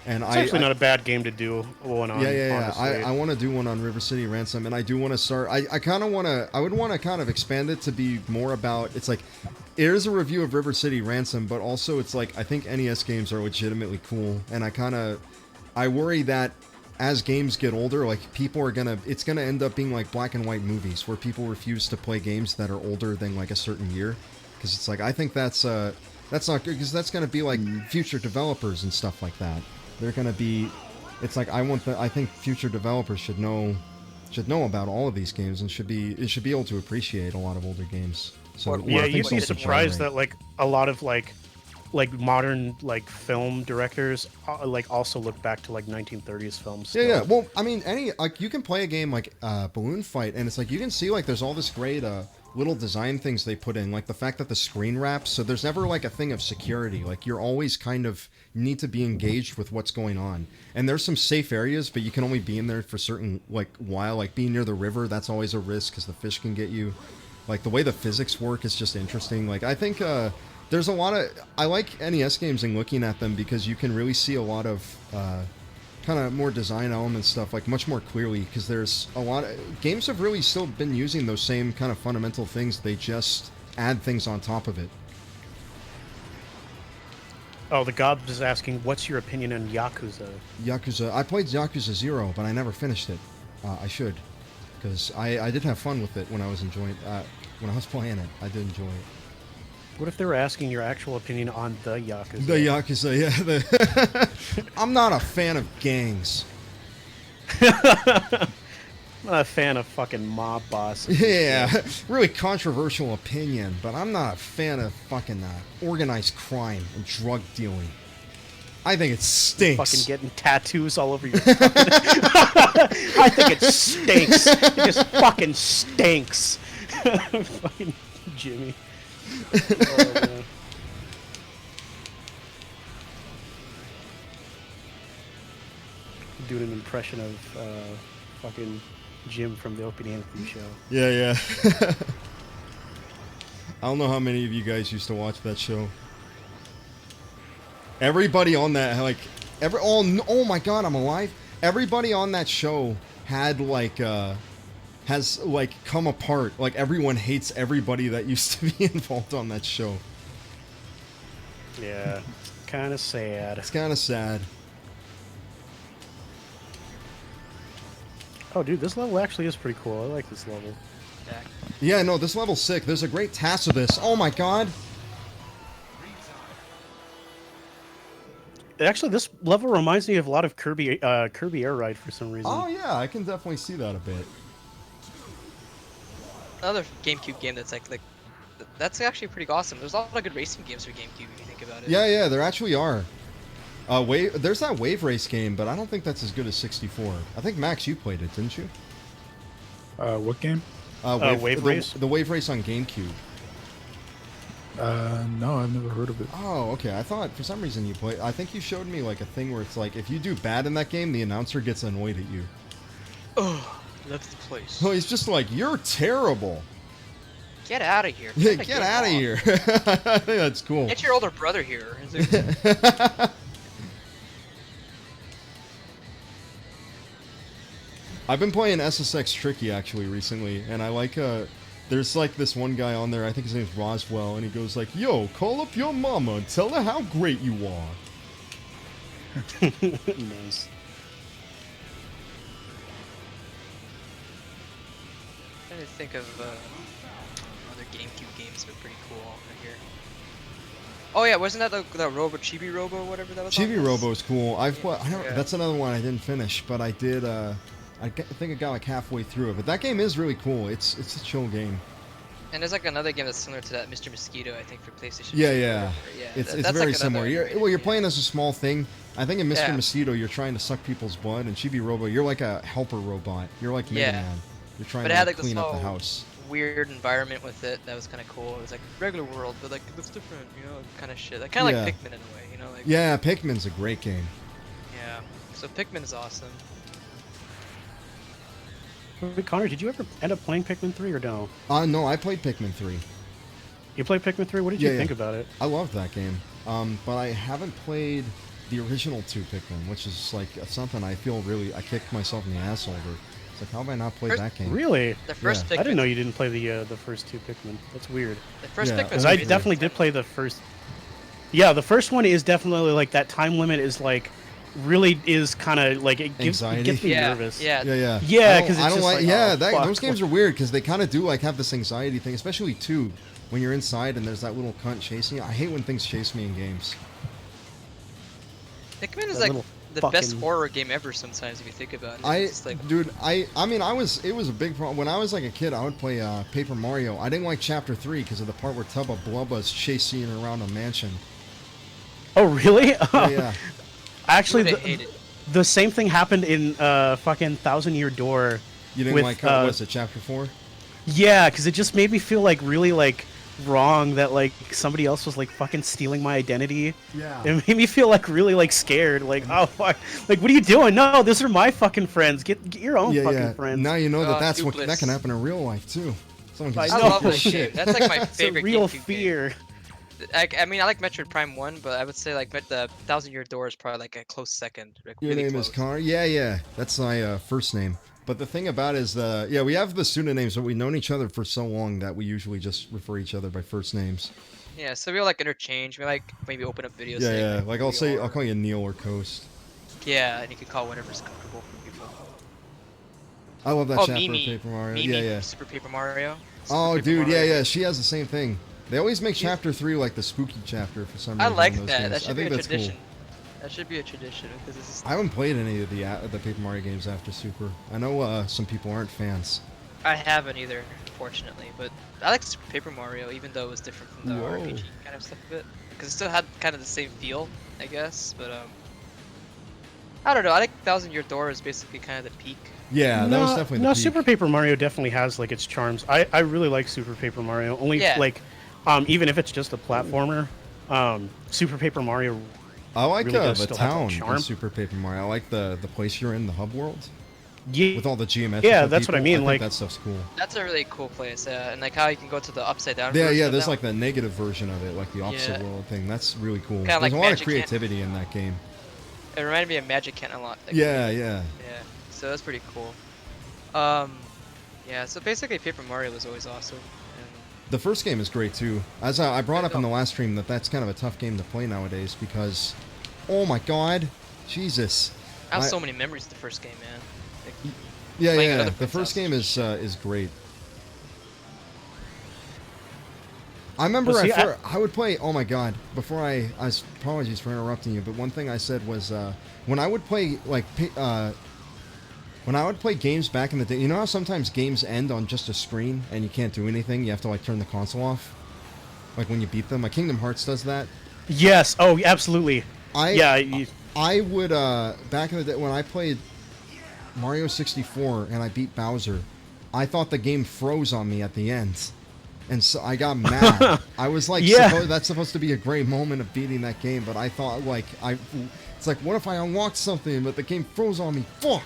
And It's actually not a bad game to do one on. yeah. honestly. I want to do one on River City Ransom, and I do want to start. I kind of want to. I would want to kind of expand it to be more about. It's like, it is a review of River City Ransom, but also it's like I think NES games are legitimately cool, and I worry that as games get older, like people are it's gonna end up being like black and white movies where people refuse to play games that are older than like a certain year, because it's like I think that's not good, because that's gonna be like future developers and stuff like that. They're gonna be, it's like I think future developers should know about all of these games and should be able to appreciate a lot of older games. So Yeah, I think you'd be so. surprised that like a lot of like modern like film directors like also look back to like 1930s films. Yeah, still. yeah. Well, I mean, like you can play a game like Balloon Fight, and it's like you can see like there's all this great little design things they put in, like the fact that the screen wraps, so there's never like a thing of security. Like you're always kind of need to be engaged with what's going on. And there's some safe areas, but you can only be in there for certain like while. Like being near the river, that's always a risk because the fish can get you. Like the way the physics work is just interesting. Like I think there's a lot of, I like NES games and looking at them because you can really see a lot of kind of more design element stuff like much more clearly, because there's a lot of games have really still been using those same kind of fundamental things. They just add things on top of it. Oh, the Gob is asking, what's your opinion on Yakuza? Yakuza, I played Yakuza 0, but I never finished it. I should, because I did have fun with it when I was enjoying when I was playing it. I did enjoy it. What if they were asking your actual opinion on the Yakuza? The Yakuza, yeah. I'm not a fan of gangs. I'm not a fan of fucking mob bosses. Yeah, really controversial opinion, but I'm not a fan of fucking organized crime and drug dealing. I think it stinks. Fucking getting tattoos all over your fucking... I think it stinks. It just fucking stinks. Fucking Jimmy. Oh, man. Doing an impression of fucking Jim from the Open Anthem show. Yeah, yeah. I don't know how many of you guys used to watch that show. Everybody on that, like, oh my god, I'm alive. Everybody on that show had like has like come apart. Like everyone hates everybody that used to be involved on that show. Yeah, kind of sad. It's kind of sad. Oh, dude, this level actually is pretty cool. I like this level. Yeah, no, this level's sick. There's a great task of this. Oh my god. Actually, this level reminds me of a lot of Kirby Air Ride for some reason. Oh yeah, I can definitely see that a bit. Another GameCube game that's that's actually pretty awesome. There's a lot of good racing games for GameCube if you think about it. Yeah, yeah, there actually are. There's that Wave Race game, but I don't think that's as good as 64. I think Max, you played it, didn't you? What game? Wave Race? The Wave Race on GameCube. No, I've never heard of it. Oh, okay. I thought for some reason you played. I think you showed me like a thing where it's like if you do bad in that game, the announcer gets annoyed at you. Oh, left the place. Oh, he's just like, you're terrible. Get out of here. Yeah, get out of here. I think that's cool. Get your older brother here. I've been playing SSX Tricky actually recently, and I like there's like this one guy on there, I think his name's Roswell, and he goes like, yo, call up your mama and tell her how great you are. Nice. I'm trying to think of other GameCube games that are pretty cool right here. Oh yeah, wasn't that that Robo Chibi Robo or whatever that was? Chibi Robo's cool. Yeah. That's another one I didn't finish, but I did I think I got like halfway through it, but that game is really cool. It's a chill game. And there's like another game that's similar to that, Mr. Mosquito, I think, for PlayStation. Yeah, 2 or yeah. whatever. Yeah, It's that's very like similar. another You're playing as a small thing. I think in Mr. Yeah. Mosquito, you're trying to suck people's blood, and Chibi Robo, you're like a helper robot. You're like Mega Yeah. Man. You're trying But to it had like this clean up the whole house. weird environment with it that was kind of cool. It was like regular world, but like it looks different, you know, kind of shit. Like kind of Yeah. like Pikmin in a way, you know, like Yeah, Pikmin's a great game. yeah. So Pikmin is awesome. Wait, Connor, did you ever end up playing Pikmin 3 or no? No, I played Pikmin 3. You played Pikmin 3? What did Yeah, you yeah. think about it? I loved that game. But I haven't played the original 2 Pikmin, which is like something I feel really, I kicked myself in the ass over. It's like, how have I not played that game? Really? The first Yeah. Pikmin. I didn't know you didn't play the first 2 Pikmin. That's weird. The first Yeah. Pikmin. Because I definitely did play the first. Yeah, the first one is definitely like that time limit is like really is kind of like it Anxiety? gets me Yeah, nervous. yeah. Yeah. Yeah, I 'cause it's don't just like. like, Yeah, oh, fuck. those games are weird because they kind of do like have this anxiety thing, especially too when you're inside and there's that little cunt chasing you. I hate when things chase me in games. Pikmin is That like little the best fucking- horror game ever. Sometimes if you think about it, it's just like Dude, I mean, it was a big problem when I was like a kid. I would play Paper Mario. I didn't like Chapter 3 because of the part where Tubba Blubba's chasing you around a mansion. Oh, really? Yeah. Actually, you would hate it. the same thing happened in fucking Thousand Year Door. You didn't with, like what was it, Chapter 4? Yeah, because it just made me feel like really like wrong that like somebody else was like fucking stealing my identity. Yeah. It made me feel like really like scared. Like, oh fuck, like what are you doing? No, those are my fucking friends. Get your own fucking friends. Now you know that that's what Duplis. that can happen in real life too. Someone can I just I know. love steal that shit. game. That's like my It's a favorite real GameCube game. fear. I mean, I like Metroid Prime 1, but I would say like the Thousand Year Door is probably like a close second. Like, Your really name close. is Connor? Yeah. That's my first name. But the thing about it is we have the pseudonyms, but we've known each other for so long that we usually just refer each other by first names. Yeah, so we'll like interchange. We like maybe open up videos. Yeah, saying, yeah. who Like we I'll are. call you Neil or Coast. Yeah, and you can call whatever's comfortable for people. I love that Oh, chapter Mimi. of Paper Mario. Mimi, Yeah. Super Paper Mario. Super Oh, Paper dude, Mario. yeah. She has the same thing. They always make chapter 3 like the spooky chapter for some I reason. like in those that. games. That I should be think a that's tradition. cool. That should be a tradition because this is. I haven't played any of the Paper Mario games after Super. I know some people aren't fans. I haven't either, unfortunately, but I like Super Paper Mario, even though it was different from the Whoa. RPG kind of stuff of it, because it still had kind of the same feel, I guess. But I don't know. I like Thousand Year Door is basically kind of the peak. Yeah, that was definitely the peak. Super Paper Mario definitely has like its charms. I really like Super Paper Mario. Only Yeah. like, even if it's just a platformer, Super Paper Mario. I like really does the still have that town in charm. Super Paper Mario. I like the place you're in, the hub world, Yeah, with all the geometrical Yeah, that's what I people. mean, think like- that stuff's cool. That's a really cool place, and like how you can go to the upside down. Yeah, version yeah. of There's that like the negative version of it, like the opposite Yeah. world thing. That's really cool. Kinda There's like a lot of Magic creativity in that game. It reminded me of Magic Cannon a lot. like, Yeah. Yeah, so that's pretty cool. Yeah, so basically Paper Mario was always awesome. And The first game is great too. As I brought up in the know. last stream, that's kind of a tough game to play nowadays because, oh my god, Jesus. I have I- so many memories of the first game, man. Like, Yeah, playing yeah. another The first Princess. game is great. I remember Well, see, I would play. Oh my god! Before I apologies for interrupting you, but one thing I said was when I would play when I would play games back in the day. You know how sometimes games end on just a screen and you can't do anything. You have to like turn the console off. Like when you beat them. Like Kingdom Hearts does that. Yes. Oh, absolutely. I would back in the day when I played Mario 64 and I beat Bowser, I thought the game froze on me at the end. And so I got mad. I was like, Yeah. that's supposed to be a great moment of beating that game, but I thought it's like, what if I unlocked something but the game froze on me? Fuck.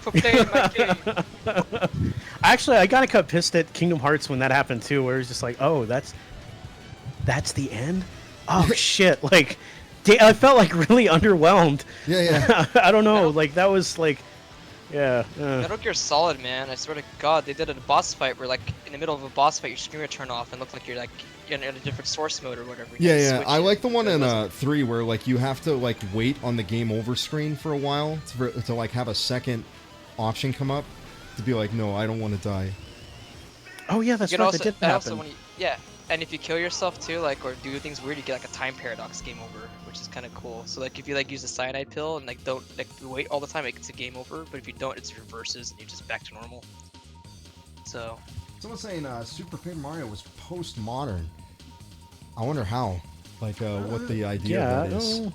for playing my game. Actually, I got cut pissed at Kingdom Hearts when that happened too, where it's just like, oh, that's the end. Oh shit! Like, I felt like really underwhelmed. Yeah. I don't know. Like that was like, yeah. Metal Gear Solid, man. I swear to God, they did a boss fight where, like, in the middle of a boss fight, your screen would turn off and look like you're like in a different source mode or whatever. You Yeah. switch I it. like the one It in wasn't- 3 where like you have to like wait on the game over screen for a while to like have a second option come up to be like, no, I don't want to die. Oh yeah, that's You can right. also, That did and also happen. when you, yeah, and if you kill yourself too, like, or do things weird, you get like a time paradox game over, which is kind of cool. So like if you like use a cyanide pill and like don't like wait all the time, it gets a game over. But if you don't, it reverses and you're just back to normal. So Someone's saying Super Paper Mario was postmodern. I wonder how. Like what the idea Yeah. of that is. oh,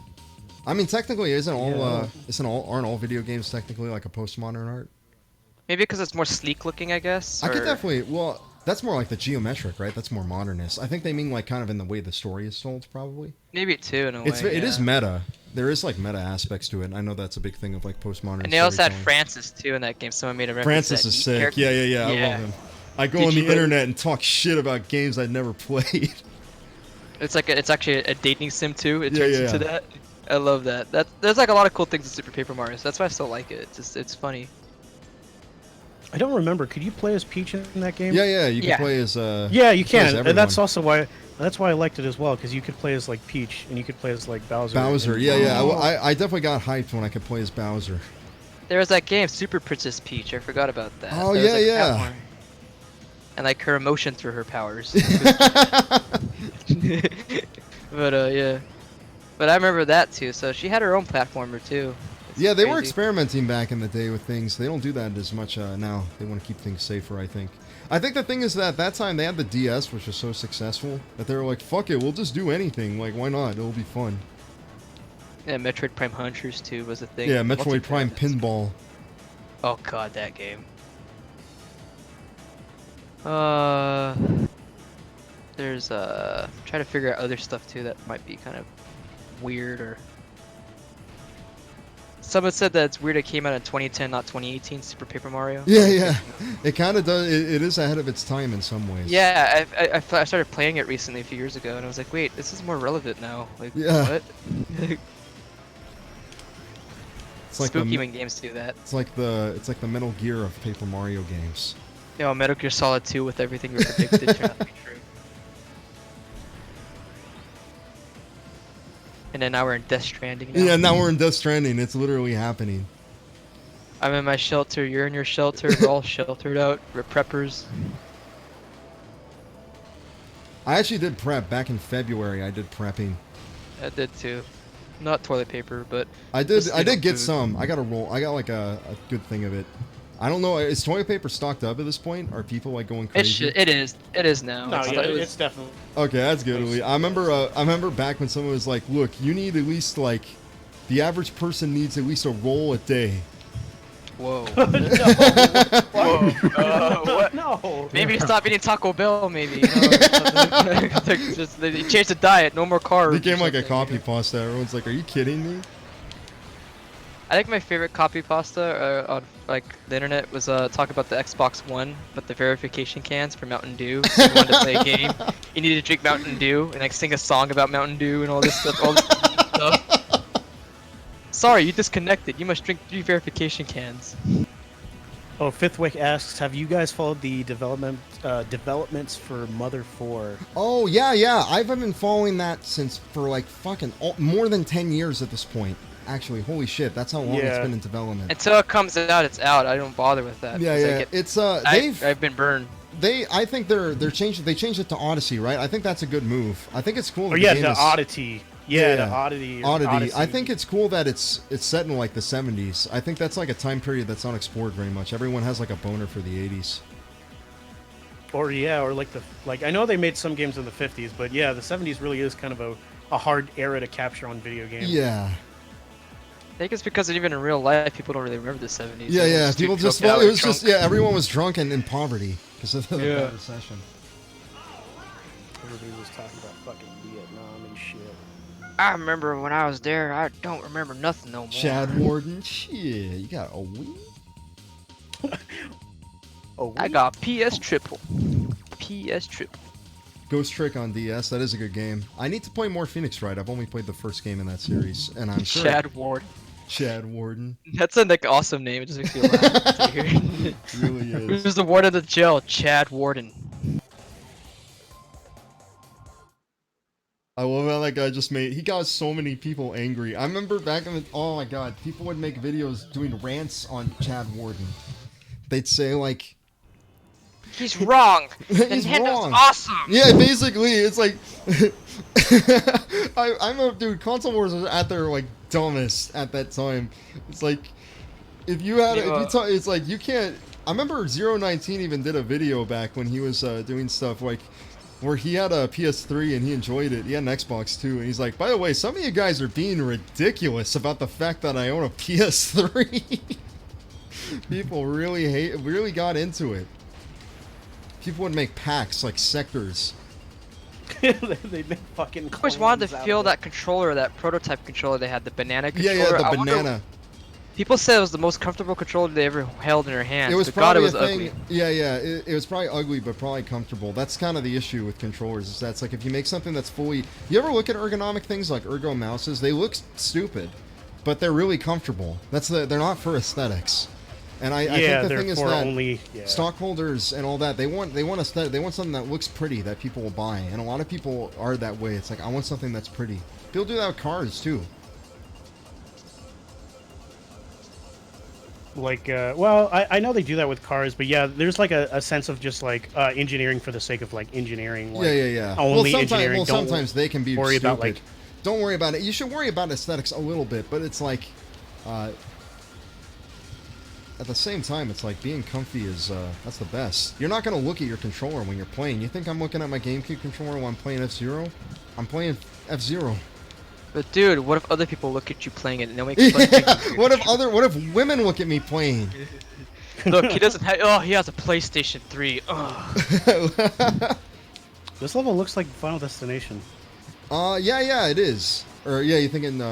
I mean, technically, Yeah. aren't all video games technically like a postmodern art? maybe because it's more sleek looking, I guess. I could or- definitely. Well, that's more like the geometric, right? That's more modernist. I think they mean like kind of in the way the story is told, probably. maybe too in a It way. is yeah. meta. There is like meta aspects to it. And I know that's a big thing of like postmodern. And they also had storytelling. Francis too in that game. Someone made a reference. Francis to is that sick. character. Yeah. I Yeah. love him. I go Did on the you- internet and talk shit about games I'd never played. It's like it's actually a dating sim too. It Yeah, turns yeah, into yeah. that. I love that. There's like a lot of cool things in Super Paper Mario. So that's why I still like it. It's funny. I don't remember. Could you play as Peach in that game? Yeah. You can Yeah. play as Yeah, you plays can. And that's everyone. also why That's why I liked it as well, because you could play as like Peach and you could play as like Bowser. Bowser, and- yeah. I definitely got hyped when I could play as Bowser. There was that game, Super Princess Peach. I forgot about that. Oh, There was, yeah, like, yeah. platform. And like her emotion through her powers. But yeah. But I remember that too. So she had her own platformer too. It's Yeah, they were crazy. experimenting back in the day with things. They don't do that as much now. They want to keep things safer, I think. I think the thing is that at that time they had the DS, which was so successful, that they were like, fuck it, we'll just do anything. Like, why not? It'll be fun. Yeah, Metroid Prime Hunters 2 was a thing. Yeah, Metroid Prime Multi-planets. Pinball. Oh god, that game. There's try to figure out other stuff too that might be kind of weird or. Someone said that it's weird it came out in 2010, not 2018. Super Paper Mario. Yeah. It kind of does. It is ahead of its time in some ways. Yeah, I started playing it recently a few years ago, and I was like, wait, this is more relevant now. Like, Yeah. what? It's like Spooky the, when games do that. it's like the Metal Gear of Paper Mario games. You know, Metal Gear Solid 2 with everything we predicted turned out to be true. And then now we're in Death Stranding now. Yeah, now we're in Death Stranding. It's literally happening. I'm in my shelter, you're in your shelter, we're all sheltered out, we're preppers. I actually did prep back in February. I did prepping. I did too. Not toilet paper, but I just, you know, did get food. some. I got a roll. I got like a good thing of it. I don't know. Is toilet paper stocked up at this point? Are people like going crazy? It is now. No, It's- yeah, it was- it's definitely. Okay, that's good. I remember back when someone was like, "Look, you need at least like, the average person needs at least a roll a day." Whoa. Whoa. What? No. Maybe stop eating Taco Bell, maybe. You know, just they changed the diet, no more carbs. It became or like a something, copy you know? pasta. Everyone's like, "Are you kidding me?" I think my favorite copy pasta on like the internet was talk about the Xbox One, but the verification cans for Mountain Dew. If you wanted to play a game, you needed to drink Mountain Dew and like sing a song about Mountain Dew and all this stuff. All this stuff. Sorry, you disconnected. You must drink 3 verification cans. Oh, Fifth Wick asks, have you guys followed the developments for Mother 4? Oh yeah. I've been following that since for like fucking more than 10 years at this point. Actually, holy shit, that's how long it's Yeah. been in development. Until it comes out, it's out. I don't bother with that. Yeah, because I yeah. get- It's I've been burned. I think they changed it to Odyssey, right? I think that's a good move. I think it's cool. Oh that yeah, game the is- Oddity. Yeah, the Yeah. Oddity. or Oddity. I Odyssey. think it's cool that it's set in like the 70s. I think that's like a time period that's not explored very much. Everyone has like a boner for the 80s. Or yeah, or like I know they made some games in the 50s, but yeah, the 70s really is kind of a hard era to capture on video games. Yeah. I think it's because even in real life, people don't really remember the 70s. Yeah, Everyone's yeah. too People just coked out it or was just drunk. everyone was drunk and in poverty because of the Yeah. bad recession. Everybody was talking about fucking Vietnam and shit. I remember when I was there. I don't remember nothing no more. Chad Warden, shit, you got a Wii? Oh, I got PS Triple. PS Triple. Ghost Trick on DS, that is a good game. I need to play more Phoenix Wright. I've only played the first game in that series, and I'm sure Chad Ward. Chad Warden That's a like awesome name. It just makes me laugh. to hear. really is. Who's the warden of the jail? Chad Warden. I love how that guy just he got so many people angry. I remember back in the, oh my god, people would make videos doing rants on Chad Warden. They'd say like, He's wrong. He's Nintendo's wrong. awesome. yeah, basically, it's like, I'm a dude. Console wars was at their like dumbest at that time. It's like, if you had, it's like you can't. I remember 019 even did a video back when he was doing stuff like, where he had a PS3 and he enjoyed it. He had an Xbox too, and he's like, by the way, some of you guys are being ridiculous about the fact that I own a PS3. People really got into it. People would make packs like sectors. they make fucking. I always wanted to clones out feel of it. that controller, that prototype controller they had, the banana Yeah, controller. yeah, I the wonder- banana. People said it was the most comfortable controller they ever held in their hands. It was but God, it probably was a thing. ugly. Yeah. It was probably ugly, but probably comfortable. That's kind of the issue with controllers. Is that's like if you make something that's fully. You ever look at ergonomic things like ergo mouses? They look stupid, but they're really comfortable. They're not for aesthetics. And I Yeah, think the thing is therefore that only stockholders and all that, they want something that looks pretty that people will buy, and a lot of people are that way. It's like, I want something that's pretty. People do that with cars too. Like, well, I know they do that with cars, but yeah, there's like a sense of just like engineering for the sake of like engineering. Like, Yeah. Only well, engineering. sometimes they can be worry stupid. about like. Don't worry about it. You should worry about aesthetics a little bit, but it's like, at the same time, it's like being comfy is that's the best. You're not gonna look at your controller when you're playing. You think I'm looking at my GameCube controller while I'm playing F-Zero? I'm playing F-Zero. But dude, what if other people look at you playing it and they'll make fun of you? What if women look at me playing? Look, he doesn't have. Oh, he has a PlayStation 3. Ugh. This level looks like Final Destination. Yeah, it is. Or yeah, you thinking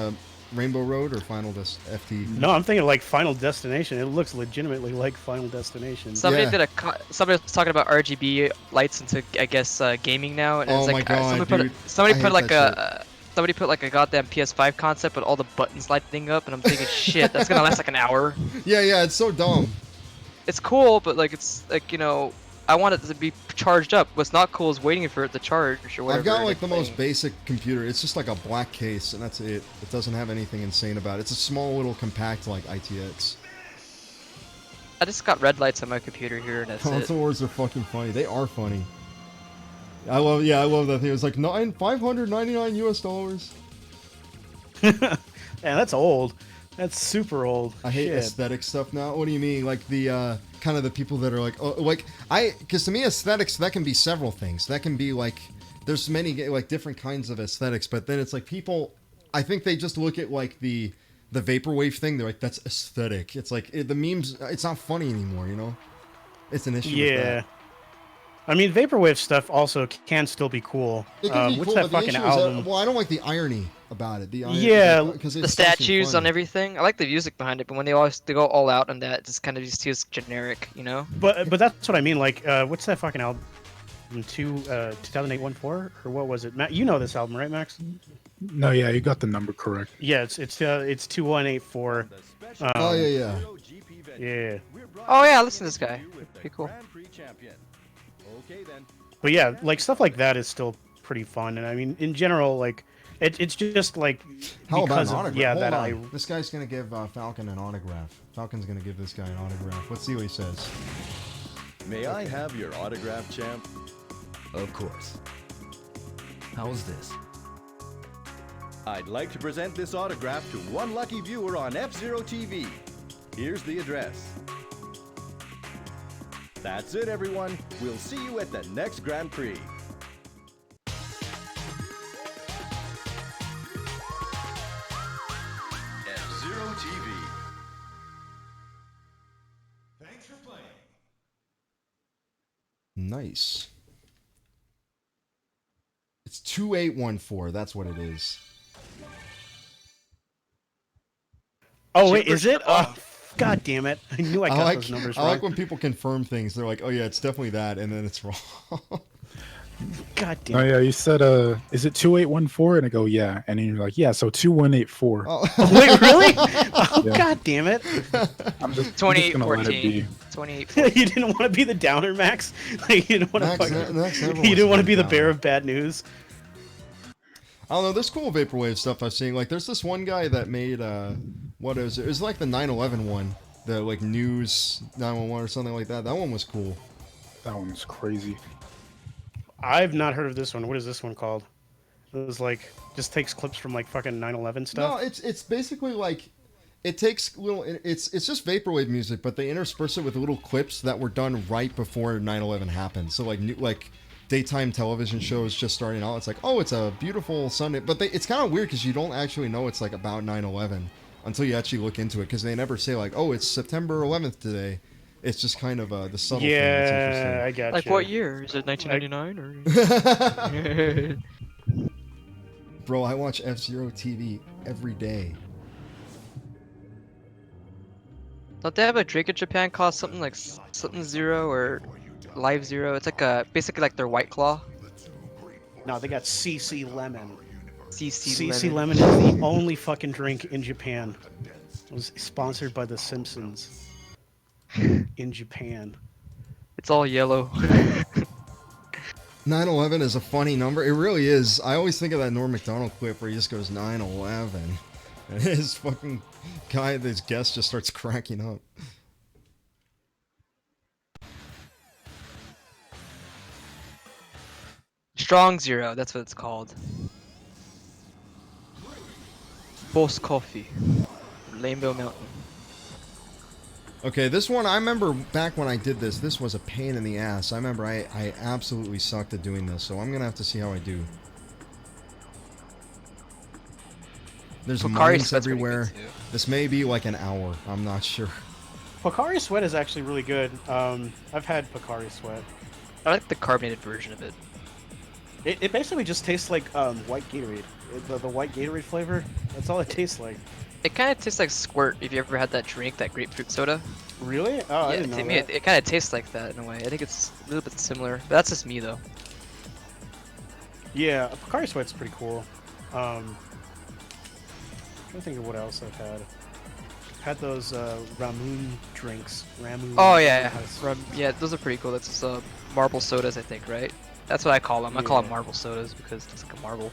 Rainbow Road or Final FT? No, I'm thinking like Final Destination. It looks legitimately like Final Destination. Somebody Yeah. somebody was talking about RGB lights into, I guess, gaming now, and Oh it's like my God, somebody dude. somebody I put hate like that somebody put like a goddamn PS5 concept with all the buttons lighting up, and I'm thinking, shit, that's gonna last like an hour. Yeah, it's so dumb. It's cool, but like it's like, you know, I want it to be charged up. What's not cool is waiting for it to charge or whatever. I've got and like the most everything. basic computer. It's just like a black case, and that's it. It doesn't have anything insane about it. It's a small little compact like ITX. I just got red lights on my computer here, and that's it. Console wars are fucking funny. They are funny. I love that thing. It was like $599 US. Yeah, that's old. That's super old. I hate Shit. aesthetic stuff now. What do you mean? Like the kind of the people that are like, oh, like because to me aesthetics, that can be several things. That can be like, there's many like different kinds of aesthetics, but then it's like people, I think they just look at like the vaporwave thing. They're like, that's aesthetic. It's like the memes. It's not funny anymore. You know, it's an issue. With Yeah. that. I mean, vaporwave stuff also can still be cool. It can be What's cool, that but the fucking issue is album? that, well, I don't like the irony about it. The irony, Yeah, because The statues on everything. I like the music behind it, but when they go all out on that, it just kind of just feels generic, you know? But that's what I mean. Like, what's that fucking album? 2008-14 or what was it? Matt, you know this album, right, Max? No, yeah, you got the number correct. Yeah, it's 2184. Oh yeah. Yeah. Oh yeah, listen to this guy. Pretty cool. Okay then. But yeah, like stuff like that is still pretty fun, and I mean, in general, like it's just like How about because an of autograph? yeah Hold that on. This guy's gonna give Falcon an autograph. Falcon's gonna give this guy an autograph. Let's see what he says. May I have your autograph, champ? Of course. How's this? I'd like to present this autograph to one lucky viewer on F-Zero TV. Here's the address. That's it, everyone. We'll see you at the next Grand Prix. F-Zero TV. Thanks for playing. Nice. It's 2814. That's what it is. Oh wait, is it? Oh, god damn it! I knew I got those numbers I wrong. like when people confirm things. They're like, "Oh yeah, it's definitely that," and then it's wrong. God damn Oh it! yeah, you said is it 2814? And I go, yeah, and then you're like, yeah, so 2184. Oh. Wait, really? Oh Yeah. god damn it! I'm just gonna let it be. 28. You didn't want to be the downer, Max. Like, you didn't want to Max fucking. never You wants didn't to want to be be the the bearer downer. of bad news. I don't know. There's cool vaporwave stuff I've seen. Like, there's this one guy that made what is it? It was like the 9/11 one, the like news 911 or something like that. That one was cool. That one's crazy. I've not heard of this one. What is this one called? It was like just takes clips from like fucking 9/11 stuff. No, it's basically like it takes little. It's just vaporwave music, but they intersperse it with little clips that were done right before 9/11 happened. So like daytime television shows just starting out. It's like, oh, it's a beautiful Sunday, but it's kind of weird because you don't actually know it's like about 9/11 until you actually look into it, because they never say like, oh, it's September 11th today. It's just kind of the subtle thing. Yeah, That's I got Like you. what year? Is it 1999 interesting. or? Bro, I watch F-Zero TV every day. Don't they have a drink in Japan called something like something Zero or Live Zero? It's like basically like their White Claw. No, they got CC Lemon. CC CC Lemon is the only fucking drink in Japan. It was sponsored by The Simpsons. in Japan. It's all yellow. 9/11 is a funny number. It really is. I always think of that Norm Macdonald clip where he just goes 9/11, and his fucking guy, this guest, just starts cracking up. Strong Zero, that's what it's called. Boss Coffee. Rainbow Mountain. Okay, this one, I remember back when I did this, this was a pain in the ass. I remember I absolutely sucked at doing this, so I'm gonna have to see how I do. There's Pocari mines Sweat's pretty everywhere. good, too. This may be like an hour. I'm not sure. Pocari Sweat is actually really good. I've had Pocari Sweat. I like the carbonated version of it. It basically just tastes like white Gatorade. The white Gatorade flavor. That's all it tastes like. It kind of tastes like Squirt. If you ever had that drink, that grapefruit soda. Really? Oh, I Yeah, didn't know to me, that. it kind of tastes like that in a way. I think it's a little bit similar. But that's just me, though. Yeah, Pocari Sweat's pretty cool. I'm trying to think of what else I've had. Had those Ramoon drinks. Ramoon. Oh, yeah. Yeah, those are pretty cool. That's just marble sodas, I think, right? That's what I call them. I call them Yeah. marble sodas because it's like a marble.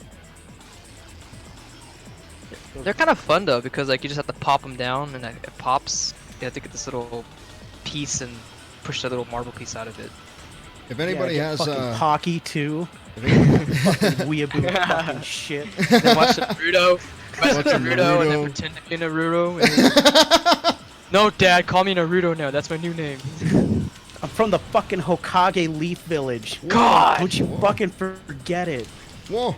They're kind of fun, though, because like you just have to pop them down, and it pops. You have to get this little piece and push the little marble piece out of it. If anybody yeah, has fucking hockey too. if anybody- Fucking weeaboo fucking shit. Then watch Naruto. Watch Watch Naruto, and then Naruto. pretend to be Naruto. And... No, Dad, call me Naruto now. That's my new name. I'm from the fucking Hokage Leaf Village. God! Don't you fucking forget it. Whoa!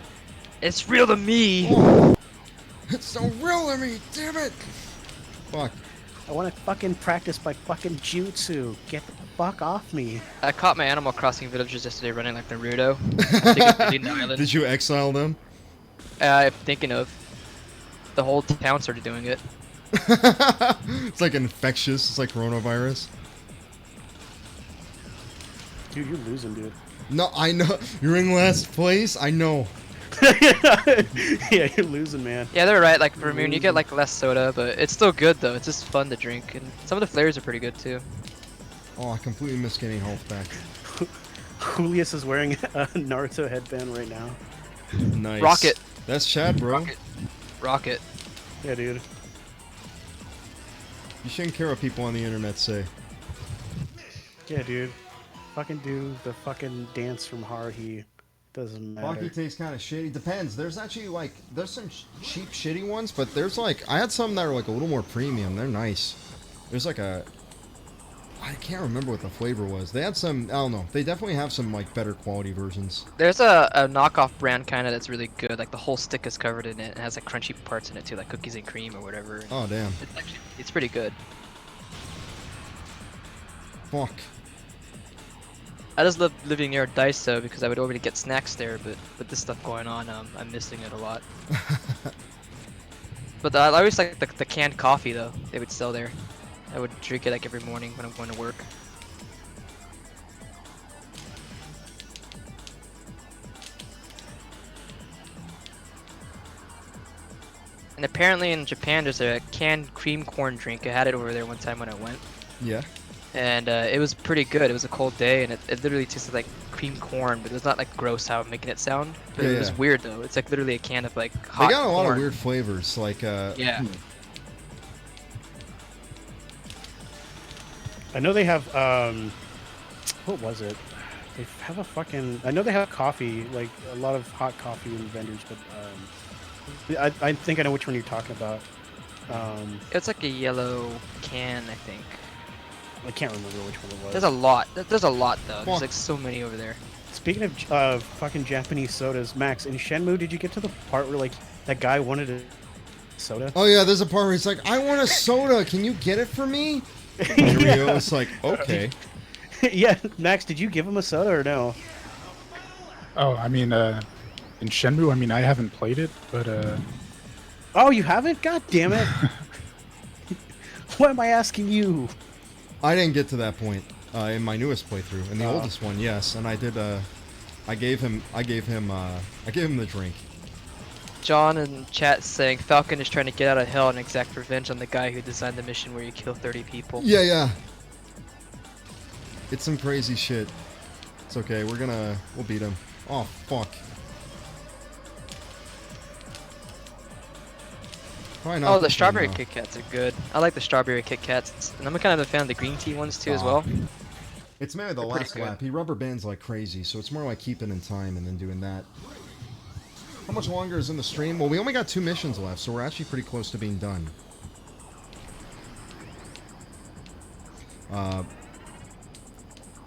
It's real to me. Whoa! It's so real to me, damn it! Fuck. I want to fucking practice my fucking jutsu. Get the fuck off me. I caught my Animal Crossing villagers yesterday running like Naruto. I think it's Indian Island. Did you exile them? I'm thinking of. The whole town started doing it. It's like infectious. It's like coronavirus. Dude, you're losing, dude. No, I know. You're in last place. I know. Yeah, you're losing, man. Yeah, they're right. Like for Moon, you get like less soda, but it's still good though. It's just fun to drink, and some of the flavors are pretty good too. Oh, I completely missed getting health back. Julius is wearing a Naruto headband right now. Nice. Rocket. That's Chad, bro. Rocket. Rocket. Yeah, dude. You shouldn't care what people on the internet say. Yeah, dude. Fucking do the fucking dance from Haruhi. Doesn't matter. Funky tastes kind of shitty. Depends. There's actually like there's some cheap shitty ones, but there's like I had some that are like a little more premium. They're nice. There's like a I can't remember what the flavor was. They had some I don't know. They definitely have some like better quality versions. There's a knockoff brand kind of that's really good. Like the whole stick is covered in it. It has like crunchy parts in it too, like cookies and cream or whatever. And Oh damn. it's pretty good. Fuck. I just love living near Daiso because I would already get snacks there, but with this stuff going on, I'm missing it a lot. But I always like the canned coffee though. They would sell there. I would drink it like every morning when I'm going to work. And apparently in Japan there's a canned cream corn drink. I had it over there one time when I went. Yeah. And it was pretty good. It was a cold day, and it literally tasted like cream corn, but it was not like gross how I'm making it sound. But it was Yeah. weird though. It's like literally a can of like They hot got a lot of corn. weird flavors. Like Yeah. I know they have, what was it? They have a fucking, I know they have coffee, like a lot of hot coffee and vendors, but I think I know which one you're talking about. It's like a yellow can, I think. I can't remember which one it was. There's a lot. There's a lot though. Fuck. There's like so many over there. Speaking of fucking Japanese sodas, Max, in Shenmue, did you get to the part where like that guy wanted a soda? oh yeah, there's a part where he's like, I want a soda. Can you get it for me? And Ryo was like, okay. Yeah, Max, did you give him a soda or no? Oh, I mean, in Shenmue, I mean, I haven't played it, but Oh, you haven't? God damn it! Why am I asking you? I didn't get to that point in my newest playthrough. In the Oh. oldest one, yes, and I did. I gave him the drink. John in chat saying Falcon is trying to get out of hell and exact revenge on the guy who designed the mission where you kill 30 people. Yeah, yeah. It's some crazy shit. It's okay. We'll beat him. Oh, fuck. Probably not Oh, the this one, strawberry though. Kit Kats are good. I like the strawberry Kit Kats, and I'm kind of a fan of the green tea ones too as Ah. well. It's maybe the They're pretty last good. lap. He rubber bands like crazy, so it's more like keeping in time and then doing that. How much longer is in the stream? Well, we only got 2 missions left, so we're actually pretty close to being done.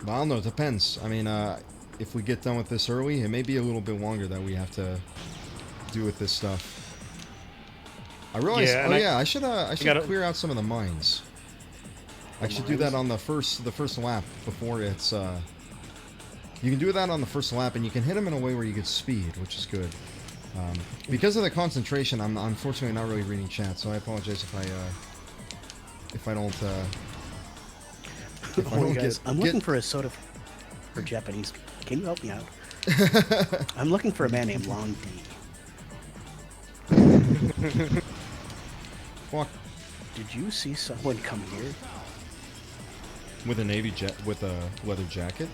Well, I don't know. It depends. I mean, if we get done with this early, it may be a little bit longer that we have to do with this stuff. I realized. Yeah, Oh and yeah, I should gotta- clear out some of the mines. I should do that on the first lap before it's. You can do that on the first lap, and you can hit them in a way where you get speed, which is good. Because of the concentration, I'm unfortunately not really reading chat, so I apologize if I don't. If I Oh, don't guys, I'm looking for a soda for Japanese. Can you help me out? I'm looking for a man named Long D. Fuck. Did you see someone come here? With a leather jacket.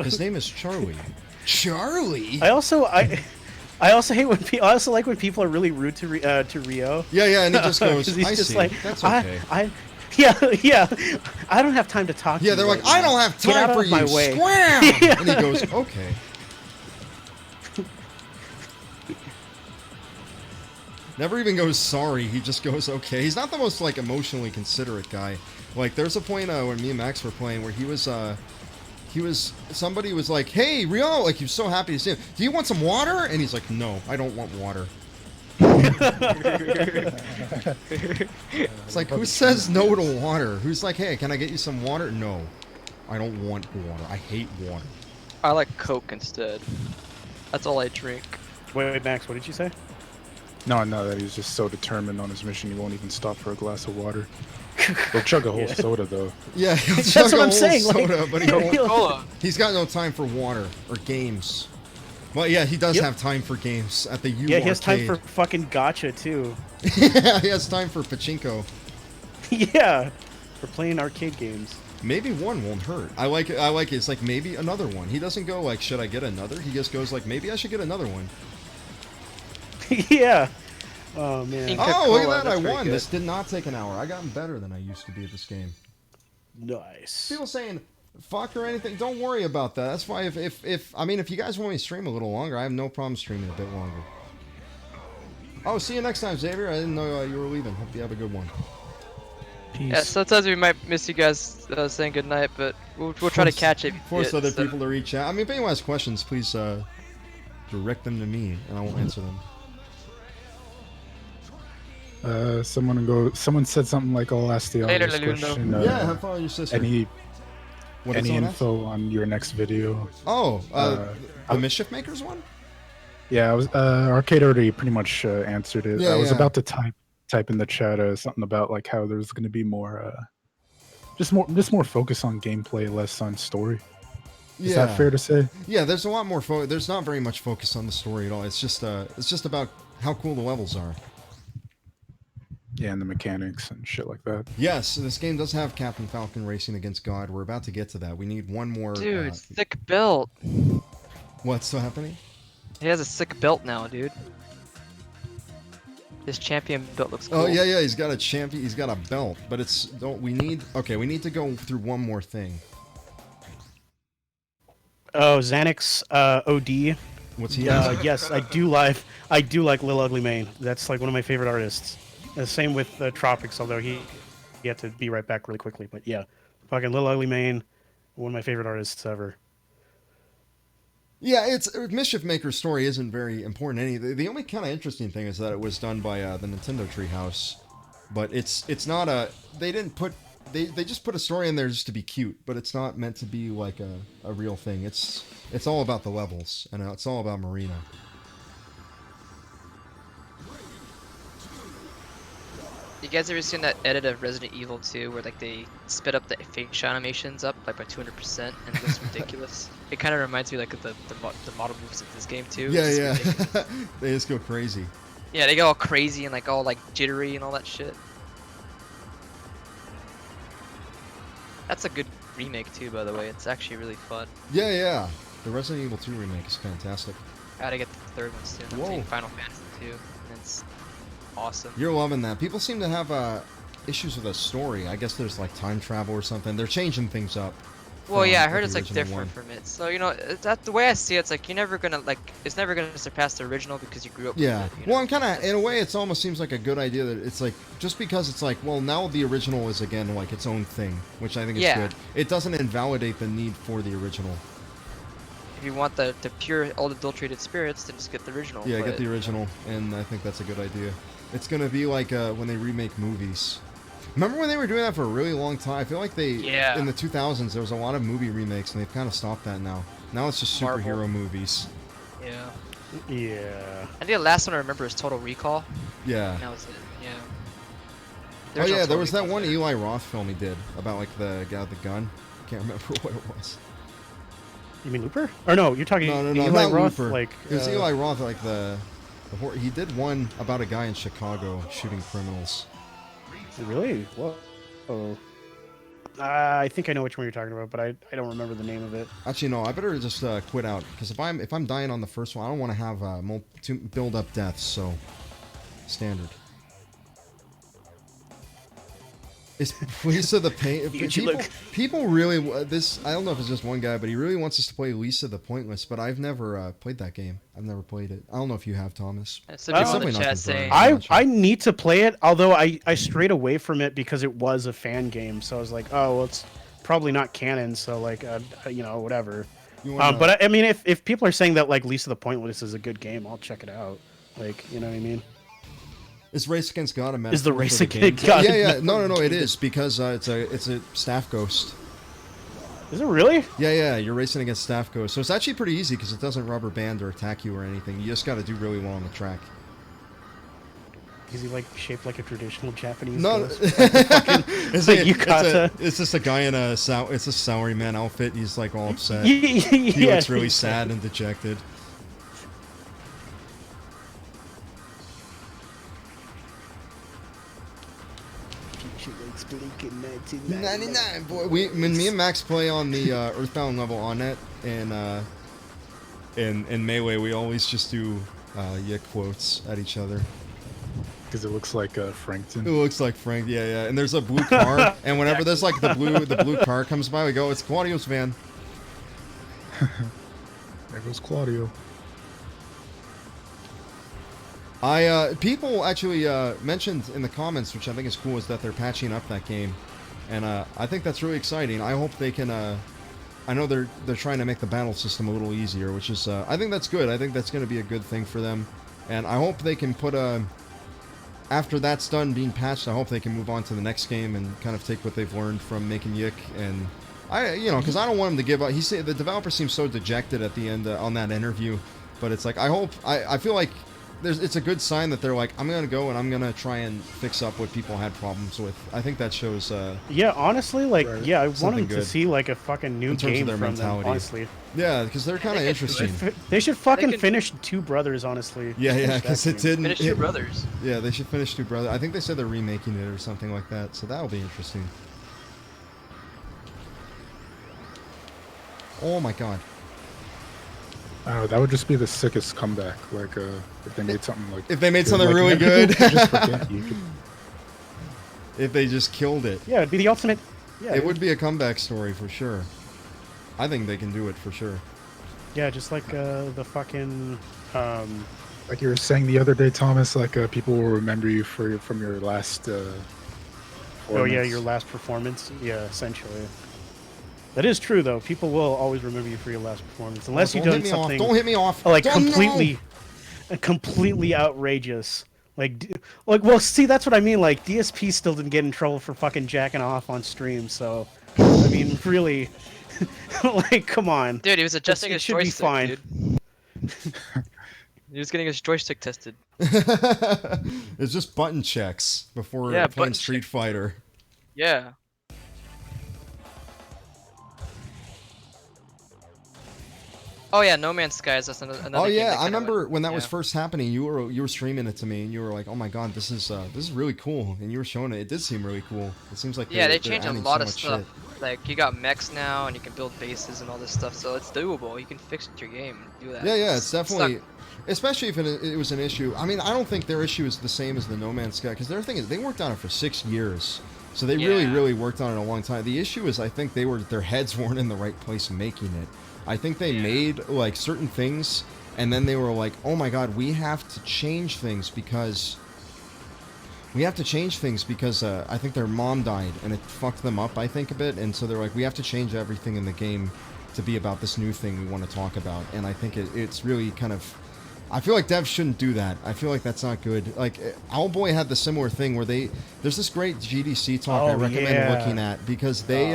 His name is Charlie. Charlie. I also hate when I also like when people are really rude to Rio. Yeah, and he just goes. 'Cause he's I just see. like, That's okay. Yeah. I don't have time to talk to Yeah, you they're right like, I now. don't have Get time out for of you. my way. Scram! Yeah. And he goes, okay. Never even goes sorry. He just goes okay. He's not the most like emotionally considerate guy. Like there's a point when me and Max were playing where somebody was like, "Hey, Rio!" Like he was so happy to see him. Do you want some water? And he's like, "No, I don't want water." It's like who says no to water? Who's like, "Hey, can I get you some water?" No, I don't want water. I hate water. I like Coke instead. That's all I drink. Wait, Max, what did you say? No, that he's just so determined on his mission he won't even stop for a glass of water. He'll chug a whole soda though. Yeah, he'll That's chug what a I'm whole saying, like- soda, but he won't. Cola. He's got no time for water or games. Well, yeah, he does Yep. have time for games at the U Yeah, he has time for arcade. fucking gotcha too. Yeah, he has time for pachinko. Yeah, for playing arcade games. Maybe one won't hurt. I like it. It's like maybe another one. He doesn't go like, should I get another? He just goes like, maybe I should get another one. Yeah. Oh man. Ink- Oh, look at Coca-Cola, that! I that's very won. good. This did not take an hour. I gotten better than I used to be at this game. Nice. People saying fuck or anything, don't worry about that. That's why if I mean if you guys want me to stream a little longer, I have no problem streaming a bit longer. Oh, see you next time, Xavier. I didn't know you were leaving. Hope you have a good one. Peace. Yeah, sometimes we might miss you guys saying goodnight, but we'll try to catch it. Force yeah, other so- people to reach out. I mean, if anyone has questions, please direct them to me, and I will answer them. Someone said something like, "I'll ask the Later, obvious Lalundo. question." Yeah, have fun with your sister. Any What did any someone ask? info on your next video? Oh, the I- Mischief Makers one? Yeah, I was Arcade already pretty much answered it. Yeah, I was yeah. about to type in the chat something about like how there's going to be more just more focus on gameplay, less on story. Is that fair to say? Yeah, there's a lot more there's not very much focus on the story at all. It's just about how cool the levels are. Yeah, and the mechanics and shit like that. Yes, this game does have Captain Falcon racing against God. We're about to get to that. We need one more. Dude, sick belt. What's still happening? He has a sick belt now, dude. His champion belt looks cool. Oh yeah, he's got a champion. He's got a belt, but it's we need to go through one more thing. Oh, Xanax OD. What's he? Yes, I do like Lil Ugly Mane. That's like one of my favorite artists. The same with Tropics, although he had to be right back really quickly. But yeah, fucking Lil Ugly Mane, one of my favorite artists ever. Yeah, it's Mischief Maker's story isn't very important. The only kind of interesting thing is that it was done by the Nintendo Treehouse, but it's not a. They didn't put. They just put a story in there just to be cute, but it's not meant to be like a real thing. It's all about the levels, and it's all about Marina. You guys ever seen that edit of Resident Evil 2 where like they sped up the facial animations up like by 200% and it looks ridiculous? It kind of reminds me like of the model moves of this game too. It's Yeah. ridiculous. They just go crazy. Yeah, they get all crazy and like all like jittery and all that shit. That's a good remake too, by the way. It's actually really fun. Yeah, yeah. The Resident Evil 2 remake is fantastic. I gotta get the third one soon. I'm Whoa. playing Final Fantasy 2, and it's awesome. You're loving that. People seem to have issues with the story. I guess there's like time travel or something. They're changing things up. Well, from, yeah, I heard the it's like original different one. from it. So you know, that the way I see it, it's like you're never gonna it's never gonna surpass the original because you grew up. Yeah. With it, you Well, know? I'm kind of, in a way, it almost seems like a good idea that it's like, just because it's like, well, now the original is again like its own thing, which I think is Yeah. good. It doesn't invalidate the need for the original. If you want the pure old adulterated spirits, then just get the original. Yeah, but, get the original, and I think that's a good idea. It's gonna be like when they remake movies. Remember when they were doing that for a really long time? I feel like they, Yeah. in the 2000s, there was a lot of movie remakes, and they've kind of stopped that now. Now it's just Marvel. superhero movies. Yeah. Yeah. I think the last one I remember is Total Recall. Yeah. And that was it. Yeah. Oh The original yeah, there Total was that Recall's one better. Eli Roth film he did about like the guy with the gun. Can't remember what it was. You mean Looper? Or no, you're talking No, Eli not Roth, Looper. like It was Eli Roth, like he did one about a guy in Chicago shooting criminals. Really? Whoa. Oh. I think I know which one you're talking about, but I don't remember the name of it. Actually, no. I better just quit out because if I'm dying on the first one, I don't want to have to build up deaths. So, standard. It's Lisa the Pain. People really this. I don't know if it's just one guy, but he really wants us to play Lisa the Pointless. But I've never played that game. I've never played it. I don't know if you have, Thomas. Some people in definitely the not chat confirmed. saying I'm not sure. I need to play it, although I strayed away from it because it was a fan game. So I was like, oh, well, it's probably not canon. So like, you know, whatever. You wanna- But I mean, if people are saying that like Lisa the Pointless is a good game, I'll check it out. Like, you know what I mean? Is Race Against God a metaphor Is the for Race the Against game? God Yeah, a yeah. metaphor? No. It is because it's a staff ghost. Is it really? Yeah. You're racing against staff ghost, so it's actually pretty easy because it doesn't rubber band or attack you or anything. You just got to do really well on the track. Is he like shaped like a traditional Japanese? No, ghost? it's, like like, yukata. it's just a guy in a salaryman man outfit. He's like all upset. Yeah, He looks really sad and dejected. Boy. When me and Max play on the Earthbound level on it, and in Melee, we always just do quotes at each other. Because it looks like Frankton. It looks like Frank, yeah. And there's a blue car, and whenever there's like the blue car comes by, we go, "It's Claudio's van." There goes Claudio. People actually mentioned in the comments, which I think is cool, is that they're patching up that game, and I think that's really exciting. I hope they can. I know they're trying to make the battle system a little easier, which is I think that's good. I think that's going to be a good thing for them, and I hope they can put after that's done being patched, I hope they can move on to the next game and kind of take what they've learned from making Yick, and because I don't want him to give up. The developer seems so dejected at the end on that interview, but it's like I feel like it's a good sign that they're like, I'm gonna go and I'm gonna try and fix up what people had problems with. I think that shows Yeah, honestly, like, Right. yeah, I Something wanted to good. see like a fucking new In terms of game their from mentality. them. Honestly, yeah, because they're kind of they could do it. interesting. they should fucking can- finish Two Brothers. Honestly, Yeah, Finish because that it game. didn't. finish Two Brothers. Yeah, they should finish Two Brothers. I think they said they're remaking it or something like that, so that'll be interesting. Oh my god. I don't know, that would just be the sickest comeback. Like, if they made something like. If they made good, something like, really people good. could just forget you could- If they just killed it. Yeah, it'd be the ultimate. Yeah, It would be a comeback story for sure. I think they can do it for sure. Yeah, just like the fucking. Like you were saying the other day, Thomas, like people will remember you from your last. Oh yeah, performance. your last performance. Yeah, essentially. That is true though. People will always remember you for your last performance, unless Oh, you don't done hit me something off. Don't hit me off. like Don't- completely outrageous. Well, see, that's what I mean. Like DSP still didn't get in trouble for fucking jacking off on stream. So, I mean, really, like, come on. Dude, he was adjusting it his should be joystick, fine. dude. He was getting his joystick tested. It's just button checks before Yeah, playing button Street check. Fighter. Yeah. Oh yeah, No Man's Sky is another Oh game yeah, that I kinda remember went- when that was yeah. first happening. You were streaming it to me, and you were like, "Oh my god, this is really cool," and you were showing it. It did seem really cool. It seems like Yeah, they they're changed a adding lot so of much stuff. shit. Like you got mechs now, and you can build bases and all this stuff, so it's doable. You can fix your game and do that. Yeah, it's not- definitely, especially if it was an issue. I mean, I don't think their issue is the same as the No Man's Sky, because their thing is they worked on it for 6 years, so they Yeah. really worked on it a long time. The issue is I think their heads weren't in the right place making it. I think they made like certain things, and then they were like, oh my god, we have to change things because I think their mom died, and it fucked them up, I think, a bit, and so they're like, we have to change everything in the game to be about this new thing we want to talk about, and I think it's really kind of... I feel like devs shouldn't do that. I feel like that's not good. Like, Owlboy had the similar thing where there's this great GDC talk I recommend looking at, because they,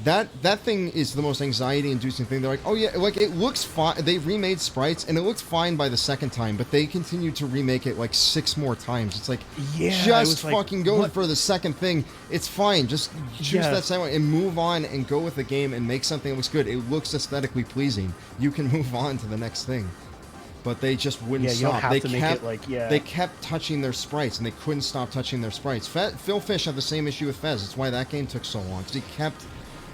that thing is the most anxiety-inducing thing. They're like, oh yeah, like, it looks fine. They remade sprites, and it looked fine by the second time, but they continued to remake it, like, 6 more times. It's like, just fucking go for the second thing. It's fine. Just choose that second one and move on and go with the game and make something that looks good. It looks aesthetically pleasing. You can move on to the next thing. But they just wouldn't you don't stop. have They to make kept, it like, they kept touching their sprites, and they couldn't stop touching their sprites. Phil Fish had the same issue with Fez. That's why that game took so long, because he kept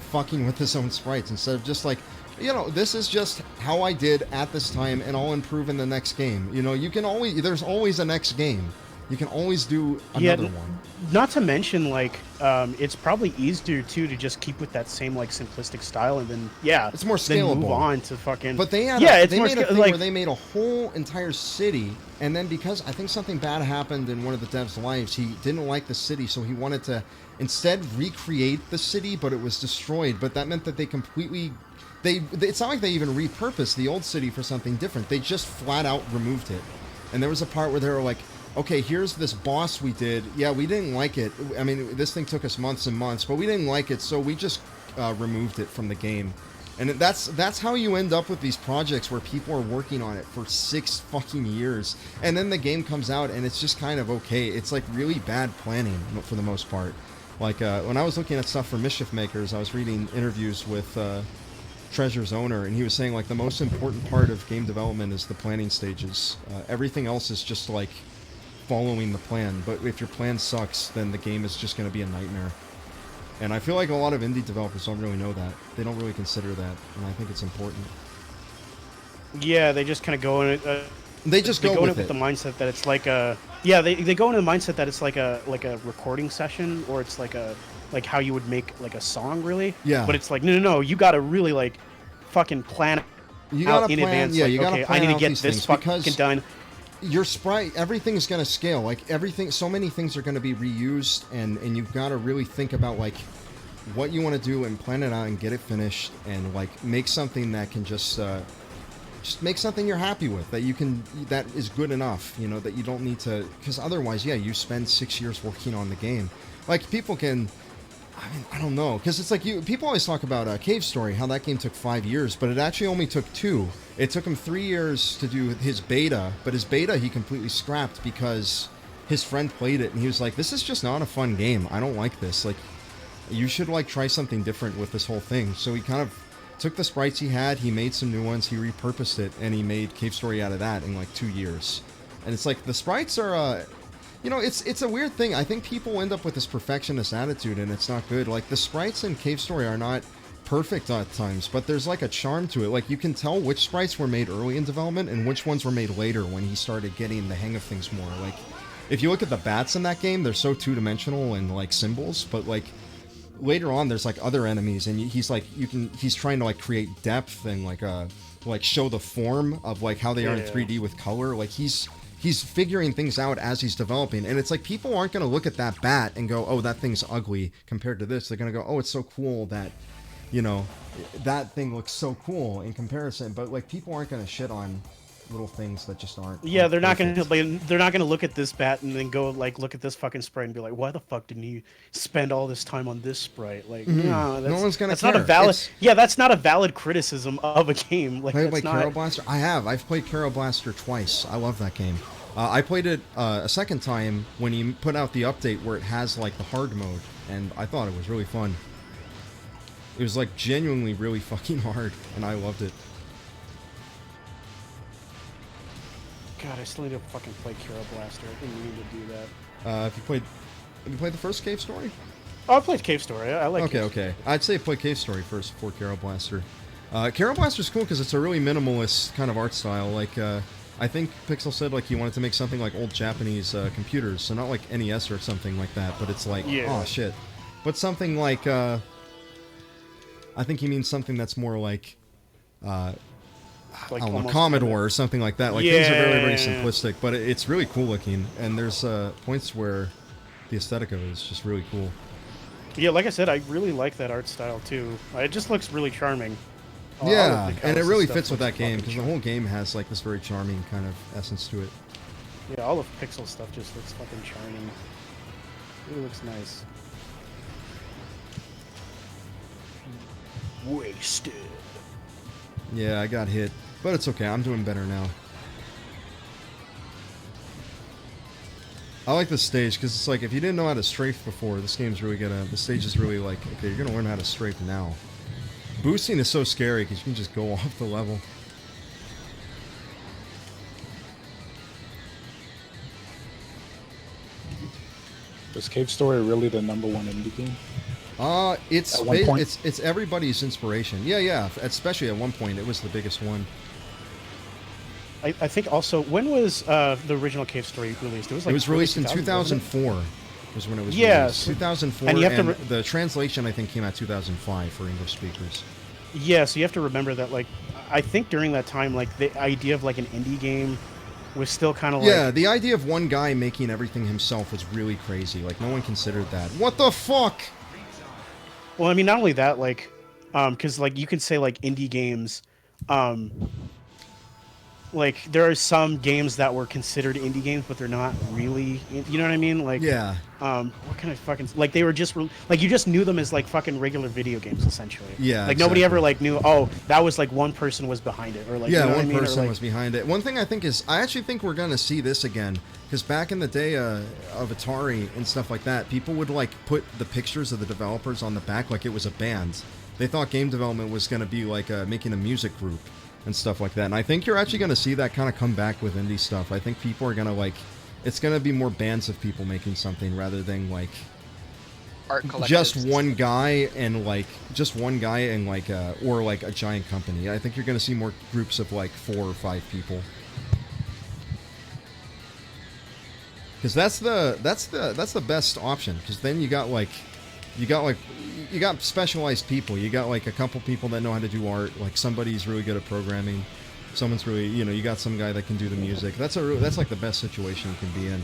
fucking with his own sprites instead of just like, you know, this is just how I did at this time, and I'll improve in the next game. You know, you can always, there's always a next game. You can always do another one. Not to mention, like, it's probably easier too to just keep with that same like simplistic style, and then it's more then scalable. move on to fucking. But they had they made a thing where they made a whole entire city, and then because I think something bad happened in one of the devs' lives, he didn't like the city, so he wanted to instead recreate the city, but it was destroyed. But that meant that they completely. It's not like they even repurposed the old city for something different. They just flat out removed it. And there was a part where they were like, okay, here's this boss we did. Yeah, we didn't like it. I mean, this thing took us months and months, but we didn't like it, so we just removed it from the game. And that's how you end up with these projects where people are working on it for 6 fucking years, and then the game comes out and it's just kind of okay. It's like really bad planning for the most part. Like when I was looking at stuff for Mischief Makers, I was reading interviews with Treasure's owner, and he was saying like the most important part of game development is the planning stages. Everything else is just like following the plan, but if your plan sucks, then the game is just going to be a nightmare. And I feel like a lot of indie developers don't really know that. They don't really consider that, and I think it's important. Yeah, they just kind of go in it. They just go with it with the mindset that it's like a. Yeah, they go into the mindset that it's like a recording session, or it's like how you would make like a song, really. Yeah. But it's like no, you gotta really like fucking plan you out gotta in plan, advance. yeah, like, you gotta okay, plan I need to out get these this things fucking done. Your sprite, everything's going to scale. Like, everything, so many things are going to be reused, and you've got to really think about, like, what you want to do and plan it out and get it finished, and, like, make something that can just make something you're happy with, that is good enough, you know, that you don't need to, because otherwise, yeah, you spend 6 years working on the game. Like, people can, I mean, I don't know, because it's like, people always talk about Cave Story, how that game took 5 years, but it actually only took 2. It took him 3 years to do his beta, but his beta he completely scrapped because his friend played it, and he was like, this is just not a fun game. I don't like this. Like, you should, like, try something different with this whole thing. So he kind of took the sprites he had, he made some new ones, he repurposed it, and he made Cave Story out of that in, like, 2 years. And it's like, the sprites are, you know, it's a weird thing. I think people end up with this perfectionist attitude, and it's not good. Like, the sprites in Cave Story are not perfect at times, but there's like a charm to it. Like, you can tell which sprites were made early in development and which ones were made later when he started getting the hang of things more. Like, if you look at the bats in that game, they're so two-dimensional and like symbols, but like later on there's like other enemies, and he's like, he's trying to like create depth and like show the form of like how they are in 3D with color. Like, he's figuring things out as he's developing, and it's like people aren't going to look at that bat and go, oh, that thing's ugly compared to this. They're going to go, oh, it's so cool that, you know, that thing looks so cool in comparison. But like, people aren't going to shit on little things that just aren't. Yeah, they're not perfect. they're not gonna look at this bat and then go like look at this fucking sprite and be like, why the fuck didn't you spend all this time on this sprite? Like, no, no one's gonna that's care. not a valid. Yeah, that's not a valid criticism of a game. Like, Played like not... Carol Blaster? I've played Carol Blaster twice. I love that game. I played it a second time when he put out the update where it has like the hard mode, and I thought it was really fun. It was like genuinely really fucking hard, and I loved it. God, I still need to fucking play Carol Blaster. I didn't mean to do that. Have you played the first Cave Story? Oh, I played Cave Story. I like. Okay, Cave okay. I'd say play Cave Story first before Carol Blaster. Carol Blaster's cool because it's a really minimalist kind of art style. Like, I think Pixel said like he wanted to make something like old Japanese computers, so not like NES or something like that, but it's like, Yeah. oh shit. But something like, I think he means something that's more like, Like I don't know, almost Commodore kinda- or something like that. Like things are very, very Yeah. simplistic, but it's really cool looking, and there's points where the aesthetic of it is just really cool. Yeah, like I said, I really like that art style too. It just looks really charming. All of Yeah, the and it Callisto really stuff fits with looks that game fucking because the whole game has like this very charming kind of essence to it. Yeah, all of Pixel stuff just looks fucking charming. It really looks nice. Wasted. Yeah, I got hit, but it's okay. I'm doing better now. I like this stage because it's like if you didn't know how to strafe before, this game's really gonna. The stage is really like, okay, you're gonna learn how to strafe now. Boosting is so scary because you can just go off the level. Was Cave Story really the #1 indie game? It's At one point? it's everybody's inspiration. Yeah, yeah. Especially at one point, it was the biggest one. I think also, when was the original Cave Story released? It was like It was early released in 2000s, wasn't it? 2004. Was when it was Yeah, released. so- 2004, and you have to the translation I think came out 2005 for English speakers. Yeah, so you have to remember that, like, I think during that time, like, the idea of, like, an indie game was still kind of like... Yeah, the idea of one guy making everything himself was really crazy. Like, no one considered that. What the fuck? Well, I mean, not only that, like, because, like, you can say, like, indie games, like, there are some games that were considered indie games, but they're not really, you know what I mean? Like, Yeah. what kind of fucking, like, they were just, like, you just knew them as, like, fucking regular video games, essentially. Yeah, Like, nobody ever, exactly. like, knew, oh, that was, like, one person was behind it, or, like, Yeah, you know what I one mean? Or, person like- was behind it. One thing I think is, I actually think we're gonna see this again, because back in the day of Atari and stuff like that, people would like put the pictures of the developers on the back like it was a band. They thought game development was gonna be like making a music group and stuff like that. And I think you're actually gonna see that kind of come back with indie stuff. I think people are gonna like, it's gonna be more bands of people making something rather than like Art collectives. just one guy and like or like a giant company. I think you're going to see more groups of like 4 or 5 people. Because that's the best option. Because then you got specialized people. You got like a couple people that know how to do art. Like somebody's really good at programming. Someone's really, you got some guy that can do the music. That's like the best situation you can be in.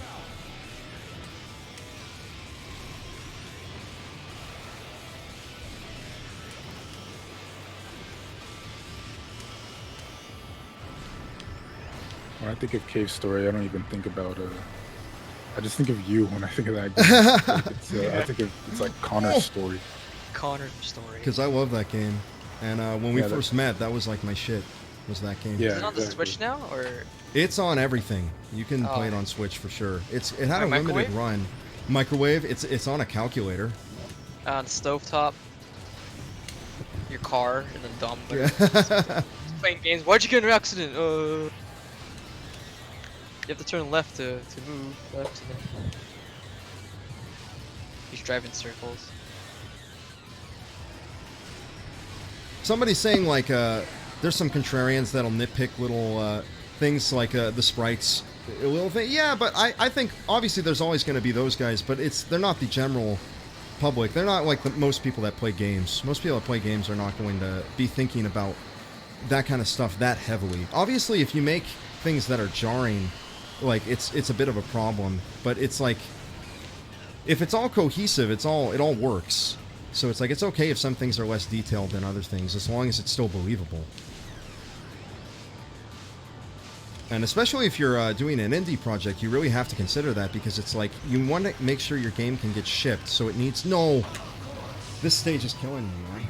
When I think of Cave Story, I don't even think about I just think of you when I think of that game. Like I think it's like Connor's story. Connor story. Because I love that game. And when we Yeah, first met, that was like my shit, was that game. Yeah. Is it on the exactly. Switch now, or It's on everything. You can Oh. play it on Switch for sure. It had a Like limited microwave? run. Microwave, it's on a calculator. on stovetop? Your car, and then Dom playing games. Why'd you get in an accident? You have to turn left to move left. And then... He's driving circles. Somebody's saying like there's some contrarians that'll nitpick little things like the sprites, a little thing. Yeah, but I think obviously there's always going to be those guys, but they're not the general public. They're not like most people that play games. Most people that play games are not going to be thinking about that kind of stuff that heavily. Obviously, if you make things that are jarring, like it's a bit of a problem. But it's like if it's all cohesive, it all works. So it's like it's okay if some things are less detailed than other things, as long as it's still believable. And especially if you're doing an indie project, you really have to consider that, because it's like you want to make sure your game can get shipped, so it needs... No! This stage is killing me, man.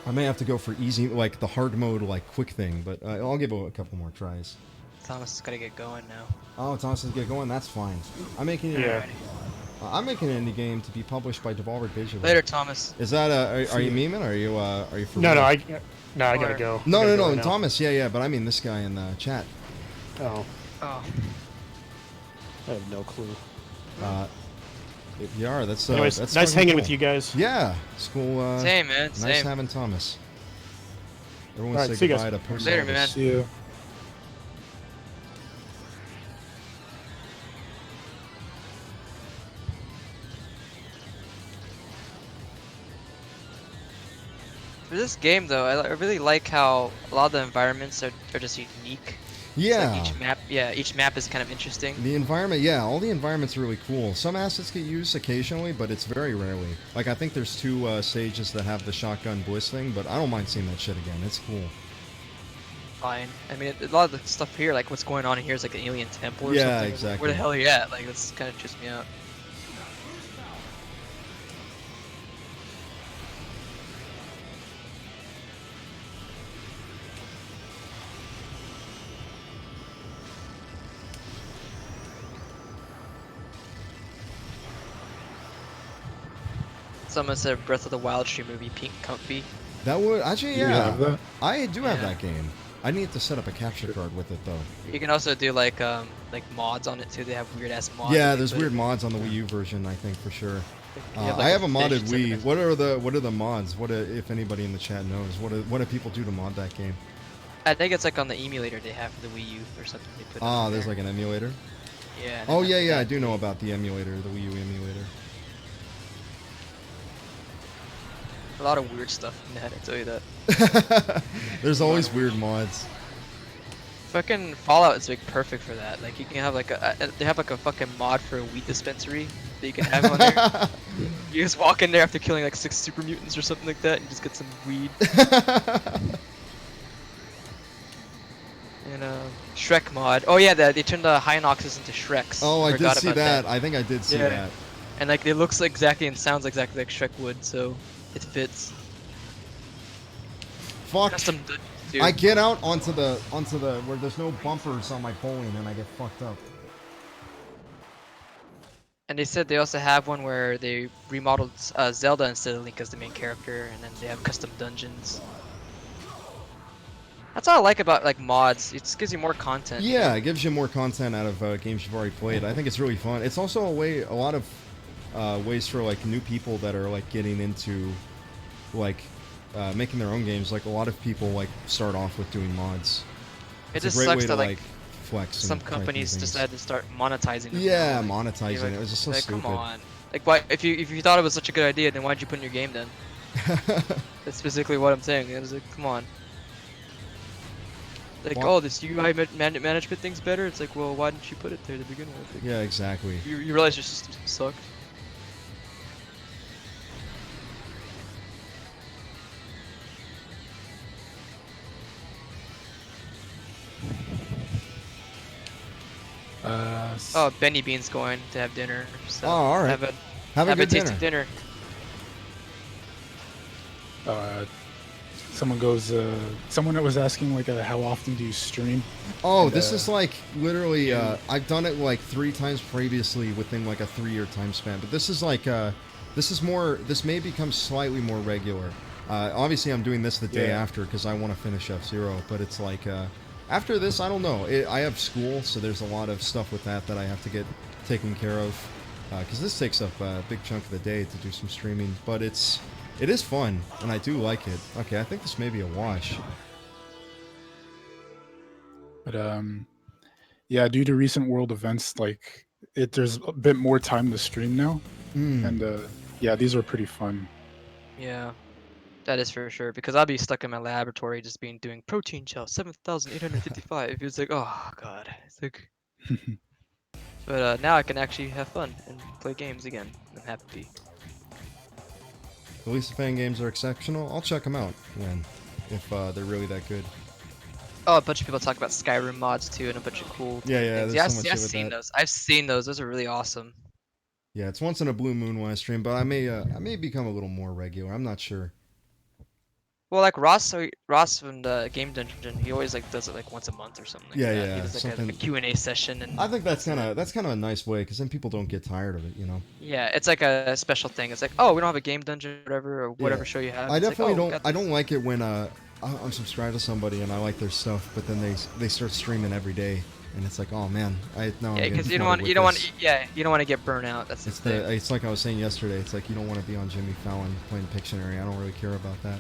I may have to go for easy, like the hard mode, like quick thing, but I'll give it a couple more tries. Thomas is gotta get going now. Oh, Thomas is get going. That's fine. I'm making it. Yeah. I'm making an indie game to be published by Devolver Digital. Later, Thomas. Is that are you memeing or are you for No, real? I gotta go. No, I gotta no, go no, now. Thomas. Yeah, but I mean this guy in the chat. Oh, Oh. I have no clue. If you are, that's Anyways, that's nice fucking hanging cool. with you guys. Yeah, it's cool. Same, man. Nice Same. having Thomas. Everyone All right, say see you guys. goodbye to Post Later, Office. man. See ya. For this game, though, I really like how a lot of the environments are just unique. It's Yeah. like each map is kind of interesting. The environment, yeah, all the environments are really cool. Some assets get used occasionally, but it's very rarely. Like, I think there's 2 stages that have the shotgun bliss thing, but I don't mind seeing that shit again. It's cool. Fine. I mean, a lot of the stuff here, like what's going on here, is like an alien temple or Yeah, something. exactly. Where the hell are you at? Like, that's kind of trips me out. Someone said Breath of the Wild stream movie Pink Comfy. That would actually, You yeah. have that? I do have Yeah. that game. I need to set up a capture card with it though. You can also do like mods on it too. They have weird ass mods. Yeah, that they there's put weird in. mods on the Wii U version, I think for sure. You have, like, I have a modded fish sitting Wii. next- What are the mods? If anybody in the chat knows, what do people do to mod that game? I think it's like on the emulator they have for the Wii U or something. They put it Ah, on there's there. like an emulator. Yeah. Oh they yeah, have yeah, I that. do know about the emulator, the Wii U emulator. A lot of weird stuff in that. I tell you that. There's always weird mods. Fucking Fallout is like perfect for that. Like you can have like they have like a fucking mod for a weed dispensary that you can have on there. You just walk in there after killing like 6 super mutants or something like that, and you just get some weed. And Shrek mod. Oh yeah, they turned the Hinoxes into Shreks. Oh, I did Forgot see about that. I think I did see Yeah. that. And like it looks exactly and sounds exactly like Shrek would, so it fits. Fuck. Custom, dude. I get out onto the where there's no bumpers on my bowling and I get fucked up. And they said they also have one where they remodeled Zelda instead of Link as the main character, and then they have custom dungeons. That's all I like about like mods. It just gives you more content. you Yeah, know? it gives you more content out of games you've already played. I think it's really fun. It's also a lot of ways for like new people that are like getting into like making their own games. Like a lot of people like start off with doing mods. It It's a just great sucks way to that like like flex. some and try new companies things. decide to start monetizing. them Yeah, now, like, monetizing you're like- it. It was just so like, stupid. Come on. Like, why? If you thought it was such a good idea, then why'd you put it in your game then? That's basically what I'm saying. It was like, come on. Like, Wha- oh, this UI management thing's better. It's like, well, why didn't you put it there to begin with? Like, Yeah, exactly. you realize your system sucked. Oh, Benny Bean's going to have dinner. So Oh, all right. Have a good tasty dinner. dinner. Someone that was asking like how often do you stream? Oh, And, this is like literally. and- I've done it like 3 times previously within like a 3-year time span, but this is like this is more. This may become slightly more regular. Obviously, I'm doing this the day Yeah. after because I want to finish F-Zero, but it's like after this, I don't know. I have school, so there's a lot of stuff with that I have to get taken care of because this takes up a big chunk of the day to do some streaming. But it is fun, and I do like it. Okay, I think this may be a wash. But yeah, due to recent world events, like there's a bit more time to stream now, Mm. and yeah, these are pretty fun. Yeah, that is for sure. Because I'll be stuck in my laboratory just doing protein gel 7,855. It's like, oh god. It's like, but now I can actually have fun and play games again. I'm happy. The Lisa fan games are exceptional. I'll check them out if they're really that good. Oh, a bunch of people talk about Skyrim mods too, and a bunch of cool. Yeah, yeah, things. there's Yeah, so much I've shit with seen that. those. I've seen those. Those are really awesome. Yeah, it's once in a blue moon when I stream, but I may become a little more regular. I'm not sure. Well, like Ross from the Game Dungeon, he always like does it like once a month or something. Like Yeah, that. yeah, He does like something- a Q&A session, and I think that's kind of a nice way because then people don't get tired of it, you know. yeah, it's like a special thing. It's like, oh, we don't have a Game Dungeon, whatever, or whatever Yeah. show you have. I It's like, definitely oh, we don't. got I this. don't like it when I'm subscribed to somebody and I like their stuff, but then they start streaming every day, and it's like, oh man, Yeah, because you don't want you don't want to get burnt out. That's It's the thing. it's like I was saying yesterday. It's like you don't want to be on Jimmy Fallon playing Pictionary. I don't really care about that.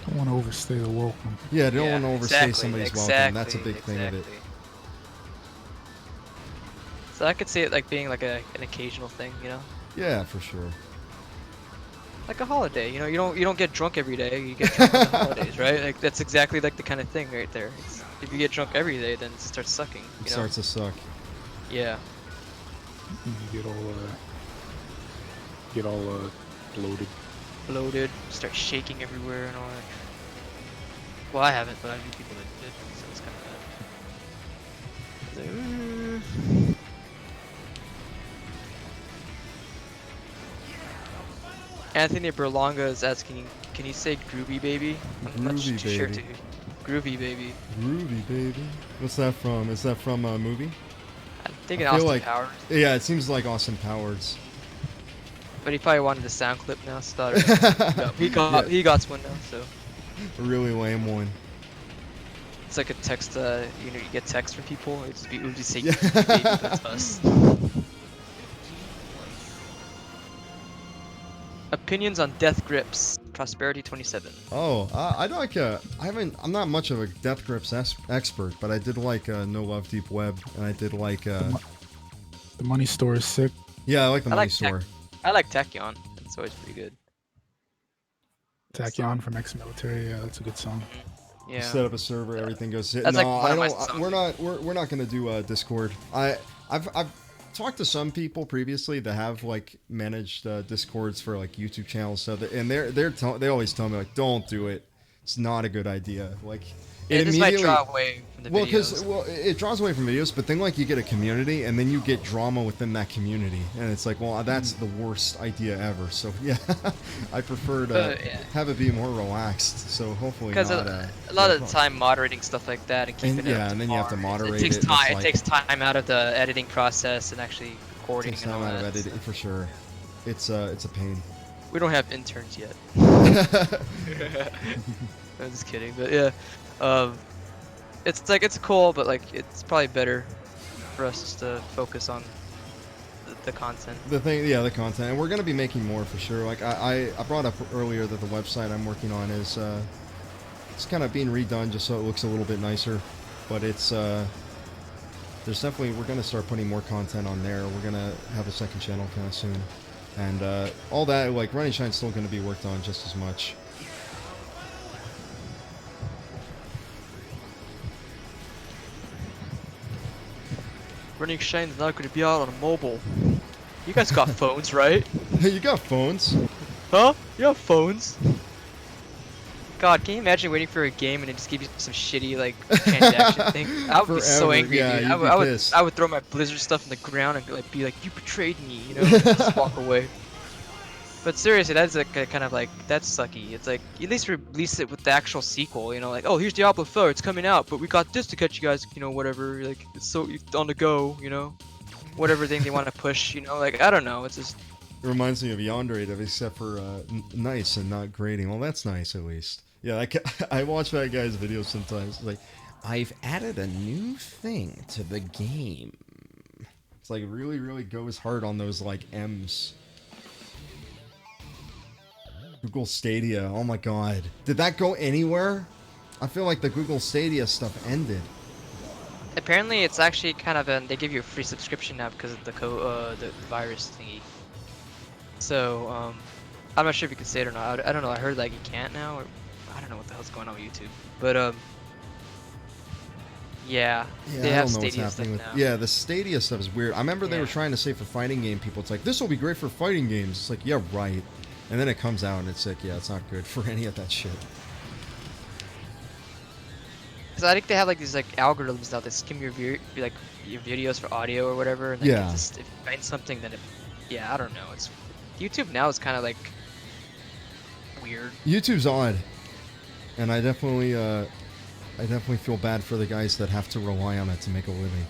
Don't want to overstay the welcome. Yeah, don't want to overstay exactly, somebody's exactly, welcome. That's a big thing of it. So I could see it like being like an occasional thing, you know, Yeah, for sure. like a holiday. You know, you don't get drunk every day. You get drunk on the holidays, right? Like that's exactly like the kind of thing right there. If you get drunk every day, then it starts sucking. You It know? starts to suck. Yeah. You get all bloated. Bloated, start shaking everywhere and all that. Well, I haven't, but I knew people that did, so it's kind of bad. Anthony Berlanga is asking, can you say groovy baby? I'm not Groovy too sure baby. Groovy baby. Groovy baby. What's that from? Is that from a movie? I'm thinking I feel Austin like- Powers, Yeah, it seems like Austin Powers. but he probably wanted a sound clip now, so thought he got one now, so A really lame one. it's like a text. You get text from people. It would just say Yeah. groovy baby, that's us. Opinions on Death Grips, Prosperity 27. Oh, I like. I'm not much of a Death Grips expert, but I did like No Love Deep Web, and I did like. The money store is sick. Yeah, I like the I Money like Store. I like Tachyon. It's always pretty good. Tachyon from ex-military. Yeah, that's a good song. You Yeah. set up a server, everything goes. That's no, like one I of my don't. songs. We're not gonna do Discord. I've talked to some people previously that have like managed Discords for like YouTube channels, so that, and they always tell me like, don't do it. It's not a good idea. Like It just might draw away from the videos. Well, it draws away from videos, but then like you get a community, and then you get drama within that community, and it's like, well, that's the worst idea ever. So yeah, I prefer to Yeah. have it be more relaxed. So hopefully Because not. a lot of the time moderating stuff like that and keeping And, it yeah, up and to then you have to par, moderate it takes it, and time. it's It like- takes time out of the editing process and actually recording Takes and all time out of that. editing for sure. It's a pain. We don't have interns yet. I'm just kidding, but yeah, it's cool, but like it's probably better for us just to focus on the content. The content, and we're gonna be making more for sure. Like I brought up earlier that the website I'm working on is it's kind of being redone just so it looks a little bit nicer, but it's there's definitely, we're gonna start putting more content on there. We're gonna have a second channel kind of soon, and all that, like Running Shine's still gonna be worked on just as much. Running Shine's not going to be out on mobile. You guys got phones, right? Hey, you got phones? Huh? You have phones? God, can you imagine waiting for a game and it just give you some shitty like transaction thing? I would be so Forever, angry, yeah, dude. you'd be pissed. I would throw my Blizzard stuff on the ground and be like, you betrayed me, you know, just walk away. But seriously, that's like kind of like, that's sucky. It's like, at least release it with the actual sequel, you know, like, oh, here's Diablo 4, it's coming out, but we got this to catch you guys, you know, whatever, like, it's so on the go, you know, whatever thing they want to push, you know, like, I don't know, it's just, It reminds me of Yandere, except for nice and not grading. Well, that's nice at least. Yeah, I watch that guy's videos sometimes. It's like, I've added a new thing to the game. It's like really, really goes hard on those like M's. Google Stadia. Oh my god. Did that go anywhere? I feel like the Google Stadia stuff ended. apparently it's actually kind of they give you a free subscription now because of the the virus thingy. So I'm not sure if you can say it or not. I don't know. I heard like you can't now, or I don't know what the hell's going on with YouTube. But yeah, they I have don't know what's Stadia stuff happening with. now. Yeah, the Stadia stuff is weird. I remember they were Yeah. trying to say for fighting game people, it's like this will be great for fighting games. It's like, yeah, right. And then it comes out and it's like, yeah, it's not good for any of that shit. Because I think they have like these like algorithms now that skim your your videos for audio or whatever, and then Yeah. if you find something, then yeah, I don't know. It's YouTube now is kind of like weird. YouTube's odd, and I definitely feel bad for the guys that have to rely on it to make a living.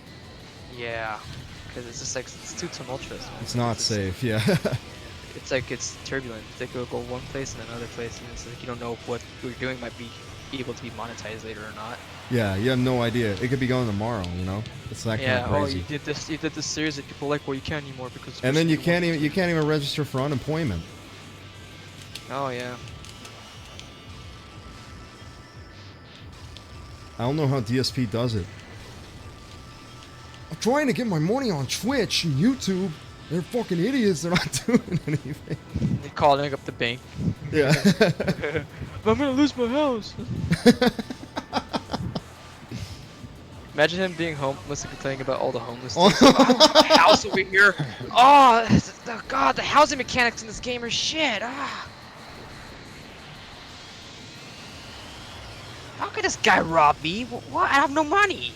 Yeah, because it's just like it's too tumultuous. Man. It's not just- safe, yeah. It's like it's turbulent. They go one place and another place, and it's like you don't know what you're doing might be able to be monetized later or not. Yeah, you have no idea. It could be going tomorrow. You know, it's that Yeah. kind of Oh, crazy. you did this series that people like. Well, you can't anymore because. And then you can't even register for unemployment. Oh yeah. I don't know how DSP does it. I'm trying to get my money on Twitch and YouTube. They're fucking idiots. They're not doing anything. They calling up the bank. Yeah. I'm gonna lose my house. Imagine him being homeless and complaining about all the homeless. Oh. House over here. Oh, God, the housing mechanics in this game are shit. Ah. How could this guy rob me? What? I have no money.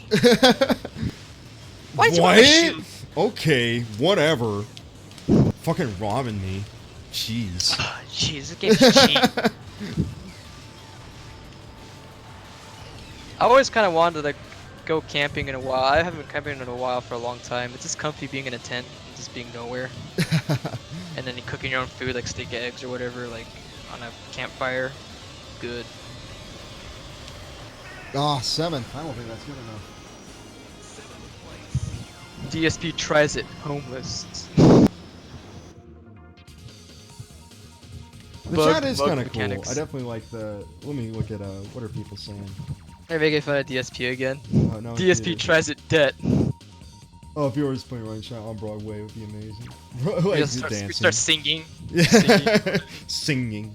Why did you want to shoot? Okay, whatever. Fucking robbing me. Jeez. Jeez, this game's cheap. I always kind of wanted to like go camping in a while. I haven't been camping in a while for a long time. It's just comfy being in a tent and just being nowhere. And then you cooking your own food like steak eggs or whatever, like on a campfire. Good. Ah, 7th. I don't think that's good enough. DSP tries it. Homeless. The chat is kind of cool. I definitely like the. Let me look at what are people saying? They're making fun of DSP again. Oh, no, DSP tries it dead. Oh, if you were just playing right shot on Broadway, it would be amazing. Like We dancing. start singing. Yeah. Singing.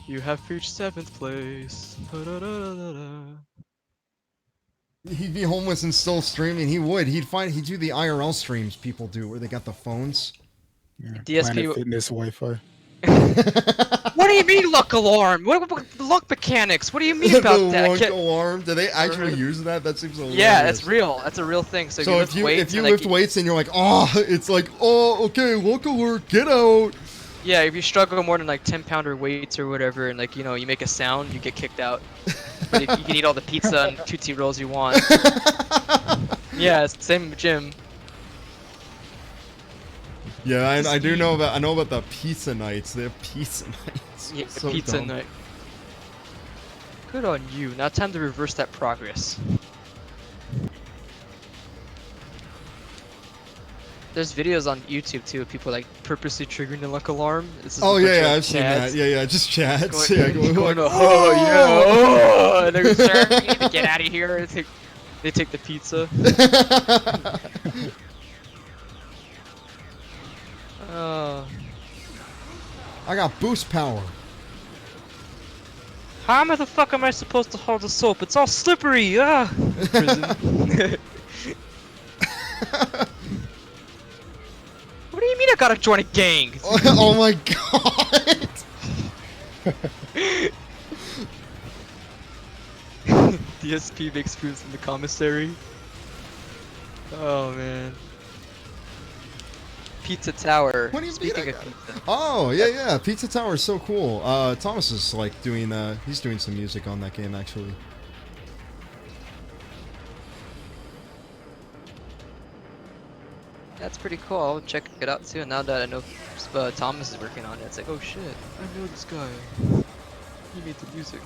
You have reached 7th place. He'd be homeless and still streaming. He would. He'd do the IRL streams people do where they got the phones. Yeah, DSP Planet Fitness Wi-Fi. What do you mean luck alarm? What luck mechanics? What do you mean about The that? luck alarm. Do they actually use that? That seems hilarious. Yeah, that's real. That's a real thing. So, So if you lift weights and you're like, oh, it's like, oh, okay, luck alert, get out. yeah, if you struggle more than like 10-pounder weights or whatever, and like you make a sound, you get kicked out. But if you can eat all the pizza and Tootsie Rolls you want. Yeah, it's the same gym. Yeah, I do know about. I know about the pizza nights. They have pizza nights. Yeah, So pizza dumb. night. Good on you. Now time to reverse that progress. There's videos on YouTube too of people like purposely triggering the luck alarm. This is Oh a bunch yeah, of I've seen chads that. Yeah, just chats. Going, Yeah, going going, like, oh yeah, oh, and they're going, sir, we need to get out of here. They take the pizza. Oh. I got boost power. How the fuck am I supposed to hold the soap? It's all slippery. Ah. Prison. What do you mean I gotta join a gang? Oh my god. DSP makes foods in the commissary. Oh man. Pizza Tower. What do you mean Speaking I of got- pizza. Oh yeah, Pizza Tower is so cool. Thomas is like doing he's doing some music on that game actually. That's pretty cool. I'll check it out too. And now that I know Thomas is working on it, it's like, oh shit, I know this guy. He made the music.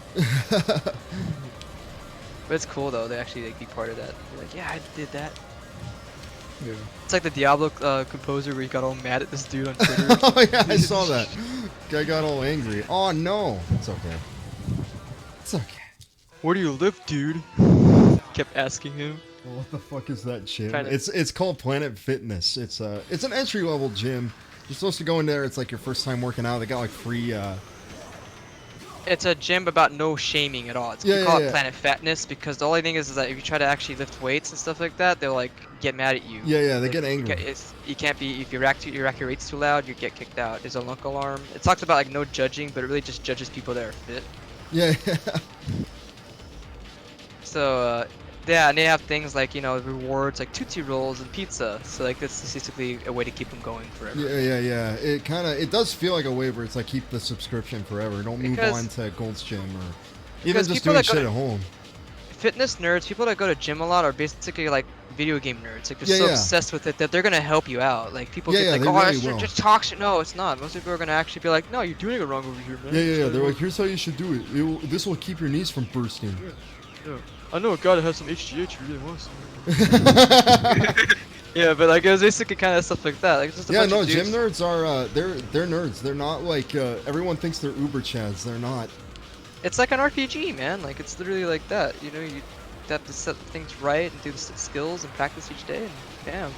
But it's cool though. They actually like be part of that. They're like, yeah, I did that. Yeah. It's like the Diablo composer where he got all mad at this dude on Twitter. Oh yeah, I saw that. Guy got all angry. Oh no, it's okay. It's okay. Where do you live, dude? Kept asking him. Well, what the fuck is that gym? Kinda- It's called Planet Fitness. It's an entry level gym. You're supposed to go in there. It's like your first time working out. They got like free. It's a gym about no shaming at all. It's, Yeah, we call yeah, it yeah. Planet Fatness because the only thing is that if you try to actually lift weights and stuff like that, they'll like get mad at you. Yeah, they get You angry. you can't be if you rack your weights too loud, you get kicked out. There's a lunk alarm. It talks about like no judging, but it really just judges people that are fit. Yeah. So yeah, and they have things like rewards like Tootsie Rolls and pizza. So like this is basically a way to keep them going forever. Yeah. It does feel like a way where it's like keep the subscription forever. Don't move Because- on to Gold's Gym or even because just people doing that go shit to- at home. fitness nerds, people that go to gym a lot, are basically like video game nerds. Like they're Yeah, so yeah. obsessed with it that they're gonna help you out. Like people Yeah, get yeah, like, they oh, really it's will. just toxic. No, it's not. Most people are gonna actually be like, no, you're doing it wrong over here, man. Yeah, yeah, yeah. So, They're like, here's how you should do it. This will keep your knees from bursting. yeah. I know a guy that has some HGH who really wants to. Yeah, but like it was basically kind of stuff like that. Like just a Yeah, bunch no, of gym dudes. nerds are they're nerds. They're not like everyone thinks they're uber chads. They're not. It's like an RPG, man. Like it's literally like that. You know, you have to set things right and do the skills and practice each day. And damn.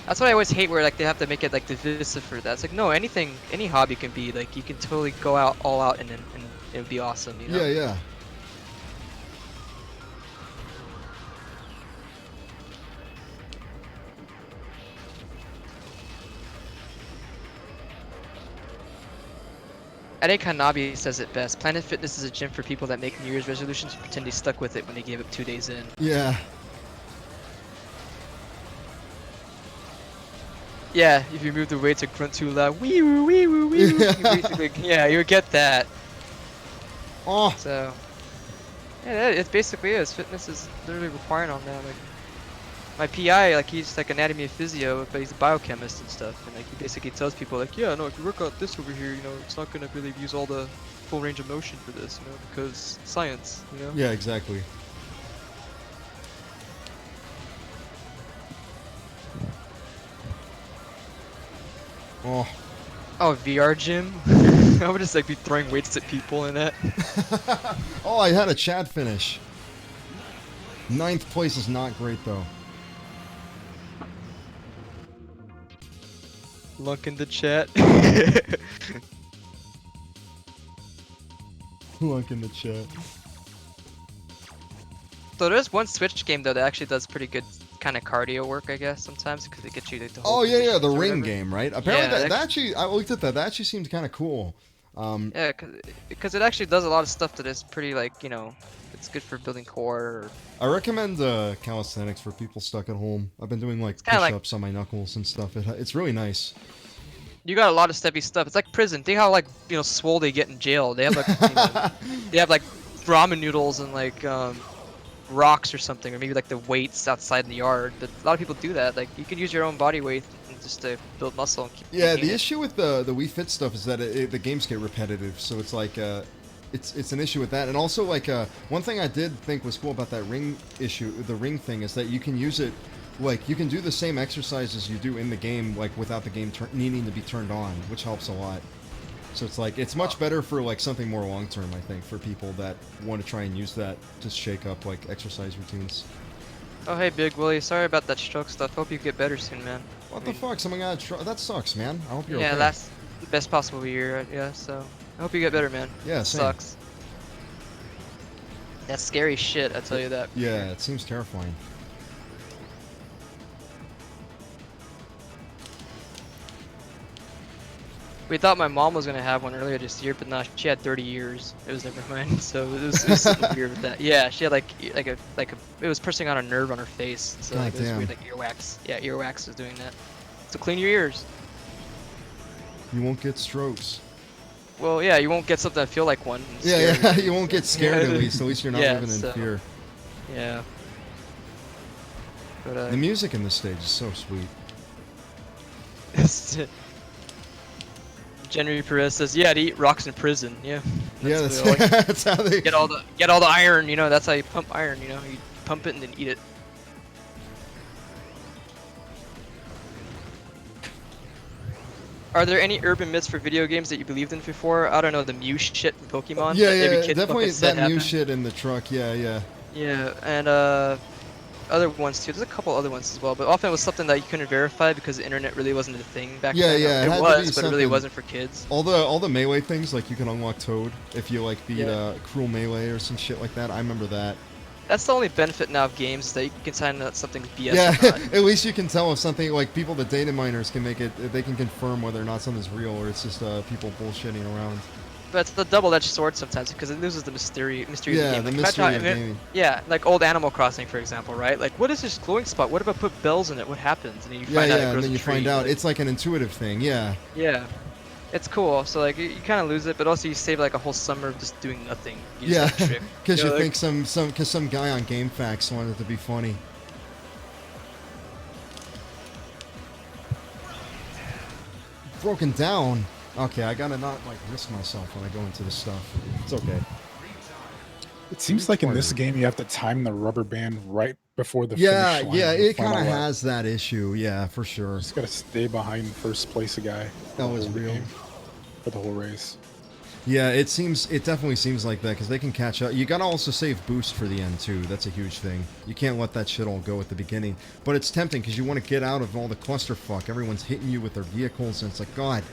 That's what I always hate, where like they have to make it like divisive for that. It's like no, any hobby can be like you can totally go out all out and it would be awesome. You know? Yeah, yeah. Ade Kanabi says it best. Planet Fitness is a gym for people that make New Year's resolutions and pretend they stuck with it when they gave up 2 days in. Yeah. Yeah, if you move the weights or grunt too loud, wee woo wee woo wee woo. Basically, yeah, you would get that. Oh. So, yeah, it basically is. Fitness is literally requiring on that. Like, my PI, like he's like anatomy and physio, but he's a biochemist and stuff, and like he basically tells people like, yeah, no, if you work out this over here, you know, it's not gonna really use all the full range of motion for this, you know, because science, you know. Yeah, exactly. Oh. Oh, VR gym. I would just like be throwing weights at people in that. Oh, I had a Chad finish. 9th place is not great though. Lunk in the chat. Lunk in the chat. So there's one Switch game though that actually does pretty good kind of cardio work, I guess, sometimes, because it gets you like, to hold Oh yeah, yeah, the positions or ring whatever. game, right? Apparently Yeah, that actually, I looked at that. That actually seemed kind of cool. Yeah, because it actually does a lot of stuff that is pretty, like, you know, it's good for building core. Or... I recommend calisthenics for people stuck at home. I've been doing like kinda like- push-ups on my knuckles and stuff. It's really nice. You got a lot of steppy stuff. It's like prison. Think how like, you know, swole they get in jail. They have like you know, they have like ramen noodles and like rocks or something, or maybe like the weights outside in the yard. But a lot of people do that. Like you could use your own body weight just to build muscle and keep. Yeah, making the it. issue with the Wii Fit stuff is that the games get repetitive, so it's like it's an issue with that. And also like one thing I did think was cool about that ring issue, the ring thing, is that you can use it. Like, you can do the same exercises you do in the game, like, without the game needing to be turned on, which helps a lot. So it's like, it's much better for, like, something more long-term, I think, for people that want to try and use that to shake up, like, exercise routines. Oh hey Big Willie, sorry about that stroke stuff. Hope you get better soon, man. What the fuck? Someone got that sucks, man. I hope you're Yeah, okay. that's the best possible year. Yeah, so I hope you get better, man. Yeah, same. Sucks. That's scary shit. I tell you that. Yeah, it seems terrifying. We thought my mom was gonna have one earlier this year, but no, she had 30 years. It was never mind. So it was something weird with that. Yeah, she had like a it was pressing on a nerve on her face. So like, it was Goddamn. weird, like earwax. Yeah, earwax was doing that. So clean your ears. You won't get strokes. Well, yeah, you won't get something that feel like one. and Yeah, scare yeah, you. you won't get scared at least. At least you're not Yeah, living in so- fear. Yeah. But The music in this stage is so sweet. January Perez says, "Yeah, to eat rocks in prison." Yeah. Yeah, what I like. that's how they... Get all the iron. You know, that's how you pump iron. You know, you pump it and then eat it. Are there any urban myths for video games that you believed in before? I don't know, the Mew shit from Pokemon. Yeah, that yeah, every kid definitely fucking said that new happened. shit in the truck. Yeah, yeah. Yeah, and other ones too. There's a couple other ones as well, but often it was something that you couldn't verify because the internet really wasn't a thing back Yeah, then. yeah, it it had to was, be but it really something- wasn't for kids. All the melee things, like you can unlock Toad if you like beat Yeah. Cruel Melee or some shit like that. I remember that. That's the only benefit now of games, is that you can sign that something's BS Yeah, or not. at least you can tell if something, like people, the data miners can make it, they can confirm whether or not something's real or it's just people bullshitting around. But it's the double-edged sword sometimes because it loses the mystery of Yeah, the game. the Like, imagine mystery how- of gaming. Yeah, like old Animal Crossing, for example, right? Like, what is this glowing spot? What if I put bells in it? What happens? And then you Yeah, find out it yeah, and grows then a you tree. find out Like, it's like an intuitive thing. Yeah. yeah. It's cool. So like you kind of lose it, but also you save like a whole summer of just doing nothing. You just Yeah, have a trick. because you like, think some guy on GameFAQs wanted it to be funny. Broken down. Okay, I gotta not like risk myself when I go into this stuff. It's okay. It seems like in this game you have to time the rubber band right before the Yeah, finish line. yeah, of the it kind of final lap. has that issue. Yeah, for sure. Just gotta stay behind first place a guy. That was real. For the whole race. Yeah, it definitely seems like that because they can catch up. You gotta also save boost for the end too. That's a huge thing. You can't let that shit all go at the beginning. But it's tempting because you want to get out of all the clusterfuck. Everyone's hitting you with their vehicles, and it's like, God,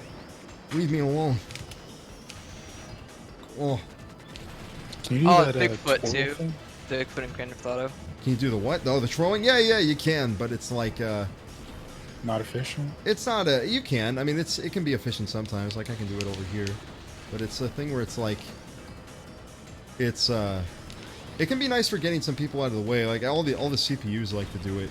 leave me alone. Oh, Can you do oh, that, Bigfoot twirl too. thing? The Bigfoot in Grand Theft Auto. can you do the what? Oh, the trolling? Yeah, yeah, you can. But it's like, Not efficient. it's not a. You can. I mean, it can be efficient sometimes. Like I can do it over here, but it's a thing where it's like, it's it can be nice for getting some people out of the way. Like all the CPUs like to do it.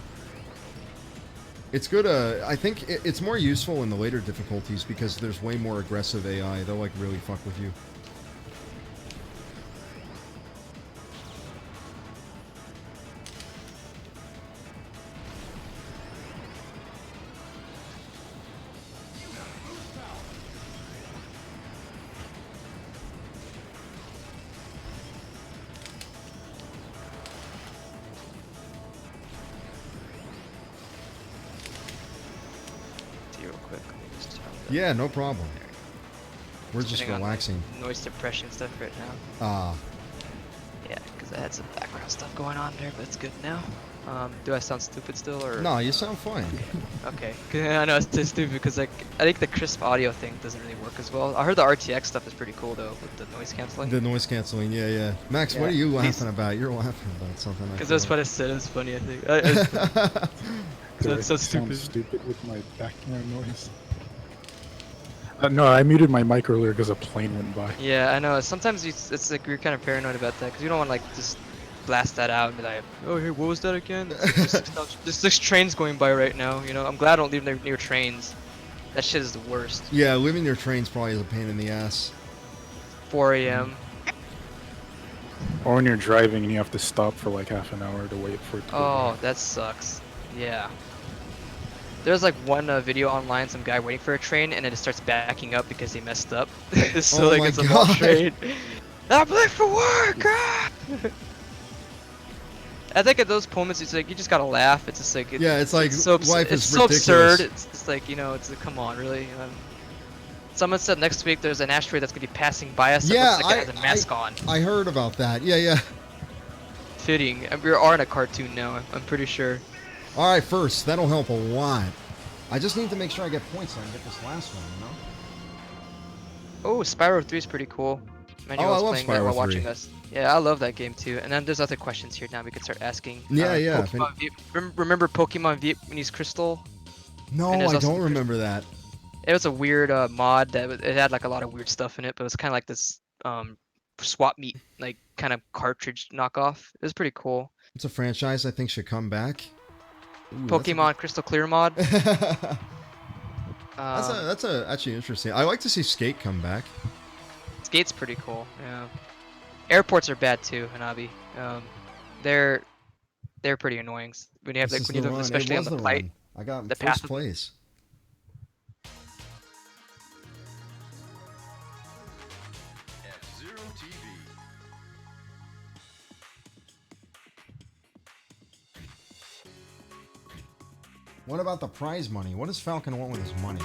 It's good. I think it's more useful in the later difficulties because there's way more aggressive AI. They'll like really fuck with you. See real quick. Let me just turn the- Yeah, no problem. There. We're just Turning on the relaxing. noise suppression stuff right now. Ah, Yeah, because I had some background stuff going on there, but it's good now. Do I sound stupid still, or? no, you sound fine. Okay. I know it's too stupid because like I think the crisp audio thing doesn't really work as well. I heard the RTX stuff is pretty cool though with the noise canceling. The noise canceling. Yeah, yeah. Max, what Yeah, are you these- laughing about? You're laughing about something. Because that's what I said. It was funny. I think. Did That's I so sound stupid. stupid with my background noise? No, I muted my mic earlier because a plane went by. Yeah, I know. Sometimes it's like we're kind of paranoid about that because you don't want to like just blast that out and be like, oh, hey, what was that again? There's 6 trains going by right now. You know, I'm glad I don't live near trains. That shit is the worst. Yeah, living near trains probably is a pain in the ass. 4 a.m. Or when you're driving and you have to stop for like half an hour to wait for it to go Oh, by. that sucks. Yeah. There's like one video online, some guy waiting for a train, and then it starts backing up because he messed up. So Oh like my it's a long God. train. I'm late for work. Ah! I think at those moments, it's like you just gotta laugh. It's just like Yeah, it's like so life it's is so ridiculous. absurd. It's just like, you know, it's like, come on, really. Someone said next week there's an asteroid that's gonna be passing by us. That Yeah, looks like it has a mask on. I heard about that. Yeah, yeah. Fitting. And we are in a cartoon now. I'm pretty sure. All right, first that'll help a lot. I just need to make sure I get points so I can get this last one. You know. Oh, Spyro 3 is pretty cool. Manuel Oh, I was love playing that Spyro while 3. watching us. Yeah, I love that game too. And then there's other questions here now we can start asking. Yeah, yeah, if Pokemon remember Pokemon Vietnamese Crystal? No, And there's I also don't the remember that. It was a weird mod that it had like a lot of weird stuff in it, but it was kind of like this swap meet like kind of cartridge knockoff. It was pretty cool. It's a franchise I think should come back. Ooh, Pokemon Crystal Clear mod. That's actually interesting. I like to see Skate come back. Skate's pretty cool. Yeah. Airports are bad too, Hanabi. They're pretty annoying when you have This like is when you the live run. especially It on was the the flight. run. I got the first path of- place. F-Zero TV. What about the prize money? What does Falcon want with his money?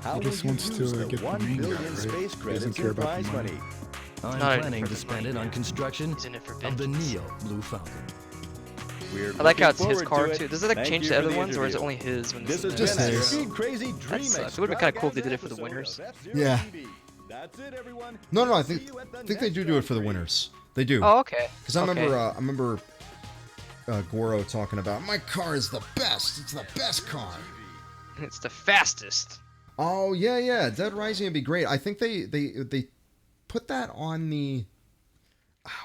How He will just you wants use to the get the 1 main guy, billion right? space He doesn't credits care in about the prize money. money? I'm Not planning for to the spend money, it on yeah. construction He's in it for of the vengeance. Neo Blue Falcon. We're I like how it's looking his forward car to it. too. Does it like Thank change you the for other the ones, or is it interview. only his when This it's has in Just been the a his. Speed Crazy Dream sucks. It would've been kinda cool if they did it for the Extravaganza winners. episode of Yeah. F-Zero TV. That's it, everyone. No, I See think you at the they next do it for the Grand Prix. winners. They do. Oh, okay. Because I Okay. remember Goro talking about my car is the best. It's the best car. It's the fastest. Oh yeah, yeah. Dead Rising would be great. I think they put that on the.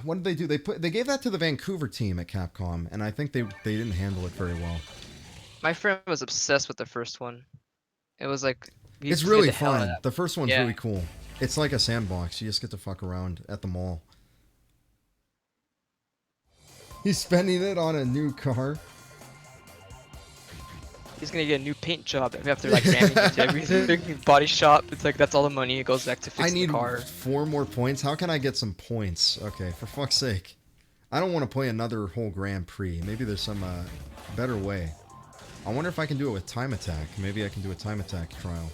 What did they do? They gave that to the Vancouver team at Capcom, and I think they didn't handle it very well. My friend was obsessed with the first one. It was like We It's played really the hell out of fun. that. The first one's Yeah. really cool. It's like a sandbox. You just get to fuck around at the mall. He's spending it on a new car. He's gonna get a new paint job after like ramming into everything. Body shop. It's like that's all the money. It goes back to I fix the need car. 4 more points. How can I get some points? Okay, for fuck's sake. I don't want to play another whole Grand Prix. Maybe there's some better way. I wonder if I can do it with time attack. Maybe I can do a time attack trial.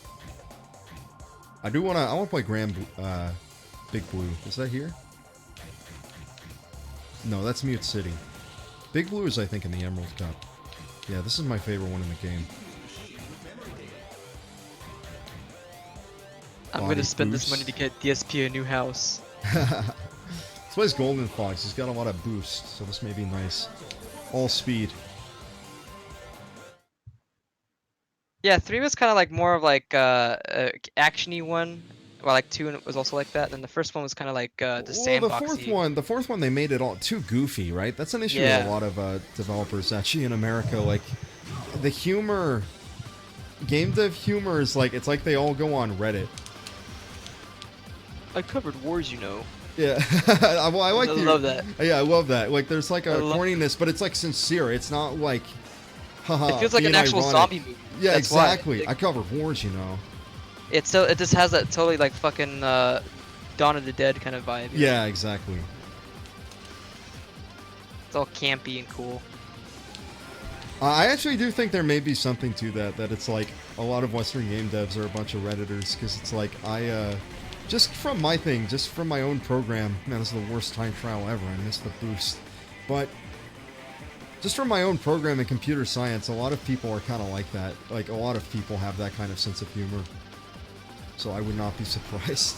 I want to play Big Blue. Is that here? No, that's Mute City. Big Blue is, I think, in the Emerald Cup. Yeah, this is my favorite one in the game. I'm Body gonna spend boost. this money to get DSP a new house. This plays Golden Fox. He's got a lot of boost, so this may be nice. All speed. Yeah, 3 was kind of like more of like actiony one. Well, like 2 was also like that. And the first one was kind of like the sandboxy. The fourth one, they made it all too goofy, right? That's an issue Yeah. with a lot of developers actually in America. Like the humor, game dev humor is like it's like they all go on Reddit. I covered wars, you know. Yeah, well, I like. I love that. Yeah, I love that. Like, there's like a I love- corniness, but it's like sincere. It's not like, haha. It feels like an being actual ironic. zombie movie. Yeah, That's why. exactly. I cover wars, you know. It just has that totally like fucking Dawn of the Dead kind of vibe. you know? Yeah, exactly. It's all campy and cool. I actually do think there may be something to that. That it's like a lot of Western game devs are a bunch of Redditors, because it's like just from my thing, just from my own program. Man, this is the worst time trial ever. I missed the boost, but just from my own program in computer science, a lot of people are kind of like that. Like a lot of people have that kind of sense of humor. So I would not be surprised.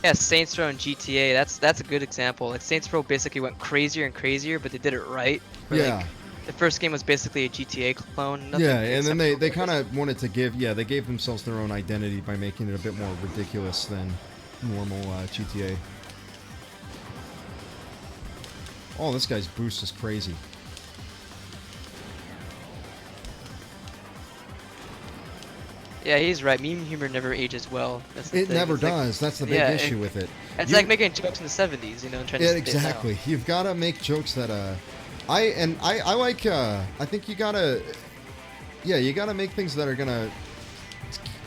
Yeah, Saints Row and GTA. That's a good example. Like Saints Row basically went crazier and crazier, but they did it right. Where, Yeah. Like, the first game was basically a GTA clone. nothing Yeah, and then they exceptional kind purpose. of wanted to they gave themselves their own identity by making it a bit more ridiculous than normal GTA. Oh, this guy's boost is crazy. Yeah, he's right. Meme humor never ages well. That's the It thing. never It's like- does. That's the big yeah, issue with it. It's You- like making jokes in the 70s, you know, and trying Yeah, to spit it out. exactly. You've got to make jokes that I like I think you got to you got to make things that are going to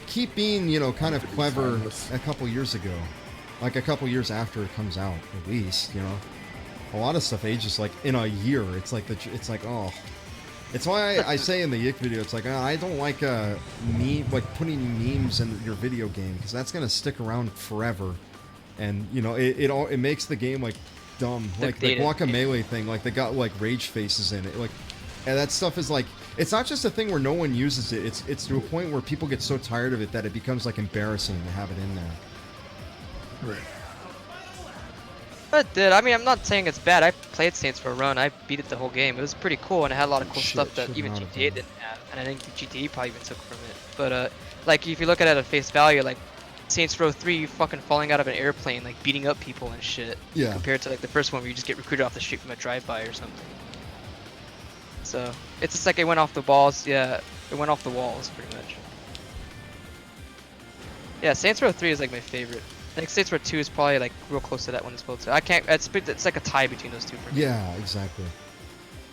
keep being, you know, kind of clever timeless. a couple years ago. Like a couple years after it comes out, at least, you know. A lot of stuff ages like in a year. It's like oh. It's why I say in the Yick video, it's like I don't like putting memes in your video game, because that's gonna stick around forever, and you know it makes the game like dumb, like the Outdated. Guacamelee thing, like they got like rage faces in it, like, and that stuff is like it's not just a thing where no one uses it. It's to a point where people get so tired of it that it becomes like embarrassing to have it in there. Right. But dude, I mean, I'm not saying it's bad. I played Saints Row Run. I beat it the whole game. It was pretty cool, and it had a lot of cool Shit, stuff that should even not have GTA done. didn't have, and I think GTA probably even took from it. But like if you look at it at face value, like Saints Row 3, you fucking falling out of an airplane, like beating up people and shit. Yeah. Compared to like the first one where you just get recruited off the street from a drive-by or something. So it's just like it went off the balls. Yeah, it went off the walls pretty much. Yeah, Saints Row 3 is like my favorite. I think Saints Row 2 is probably like real close to that one as well too. I can't. It's like a tie between those two for me. Yeah, exactly.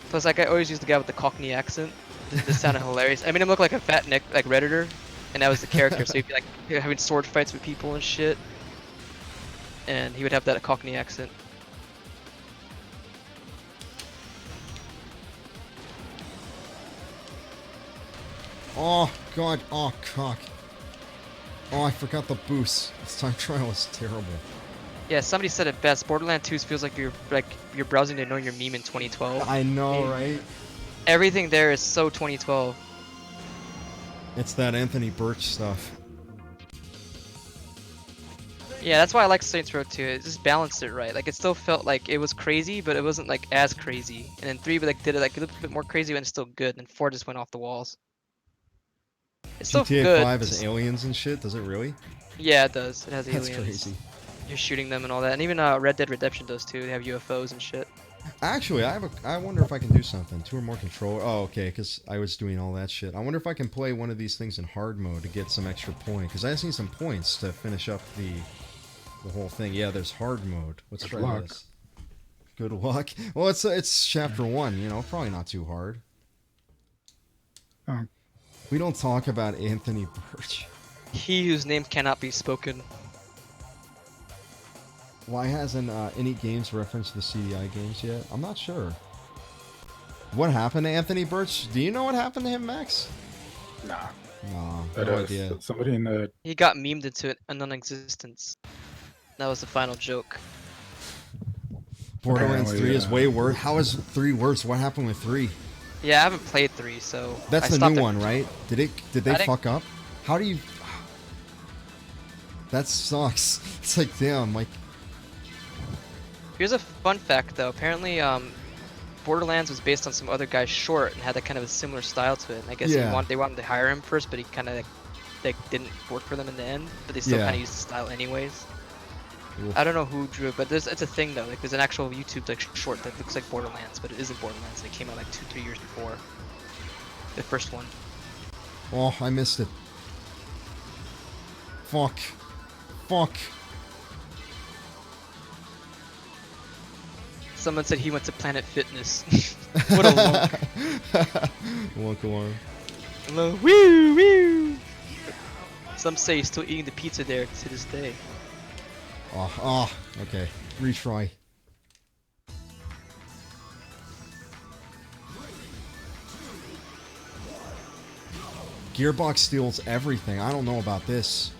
Plus, like I always used the guy with the Cockney accent. This sounded hilarious. I mean, him look like a fat neck like Redditor, and that was the character. So he'd be like having sword fights with people and shit, and he would have that Cockney accent. Oh god, oh cock. Oh, I forgot the boost. This time trial is terrible. Yeah, somebody said it best. Borderlands 2 feels like you're browsing to know your meme in 2012. I know, right? Everything there is so 2012. It's that Anthony Birch stuff. Yeah, that's why I like Saints Row 2. It just balanced it right. Like it still felt like it was crazy, but it wasn't like as crazy. And then 3 like did it like a little bit more crazy and it's still good. And 4 just went off the walls. It's still GTA good. 5 is just- aliens and shit, does it really? Yeah, it does. It has That's aliens. crazy. You're shooting them and all that. And even Red Dead Redemption does too. They have UFOs and shit. Actually, I wonder if I can do something. 2 or more controller. Oh, okay, because I was doing all that shit. I wonder if I can play one of these things in hard mode to get some extra point. Because I just need some points to finish up the whole thing. Yeah, there's hard mode. Let's Good try luck. this. Good luck. Well, it's chapter 1. You know, probably not too hard. Oh, We don't talk about Anthony Birch. He whose name cannot be spoken. Why hasn't any games referenced the CDI games yet? I'm not sure. What happened to Anthony Birch? Do you know what happened to him, Max? nah. No, But no idea. somebody in the He got memed into a non-existence. That was the final joke. Borderlands Apparently, 3 is way worse. How is 3 worse? What happened with 3? Yeah, I haven't played 3, so That's I the stopped new at- one, right? Did I they didn't- fuck up? How do you? That sucks. It's like damn, like Here's a fun fact though. Apparently, Borderlands was based on some other guy's short and had that kind of a similar style to it. And I guess Yeah. they wanted to hire him first, but he kind of like didn't work for them in the end. But they still Yeah. kind of used the style anyways. Oof. I don't know who drew it, but it's a thing though. Like there's an actual YouTube like short that looks like Borderlands, but it isn't Borderlands. It came out like 2-3 years before the first one. oh, I missed it. Fuck. Fuck. Someone said he went to Planet Fitness. What a Wonk alarm. look. Woo woo. Some say he's still eating the pizza there to this day. Oh, okay. Retry. Gearbox steals everything. I don't know about this.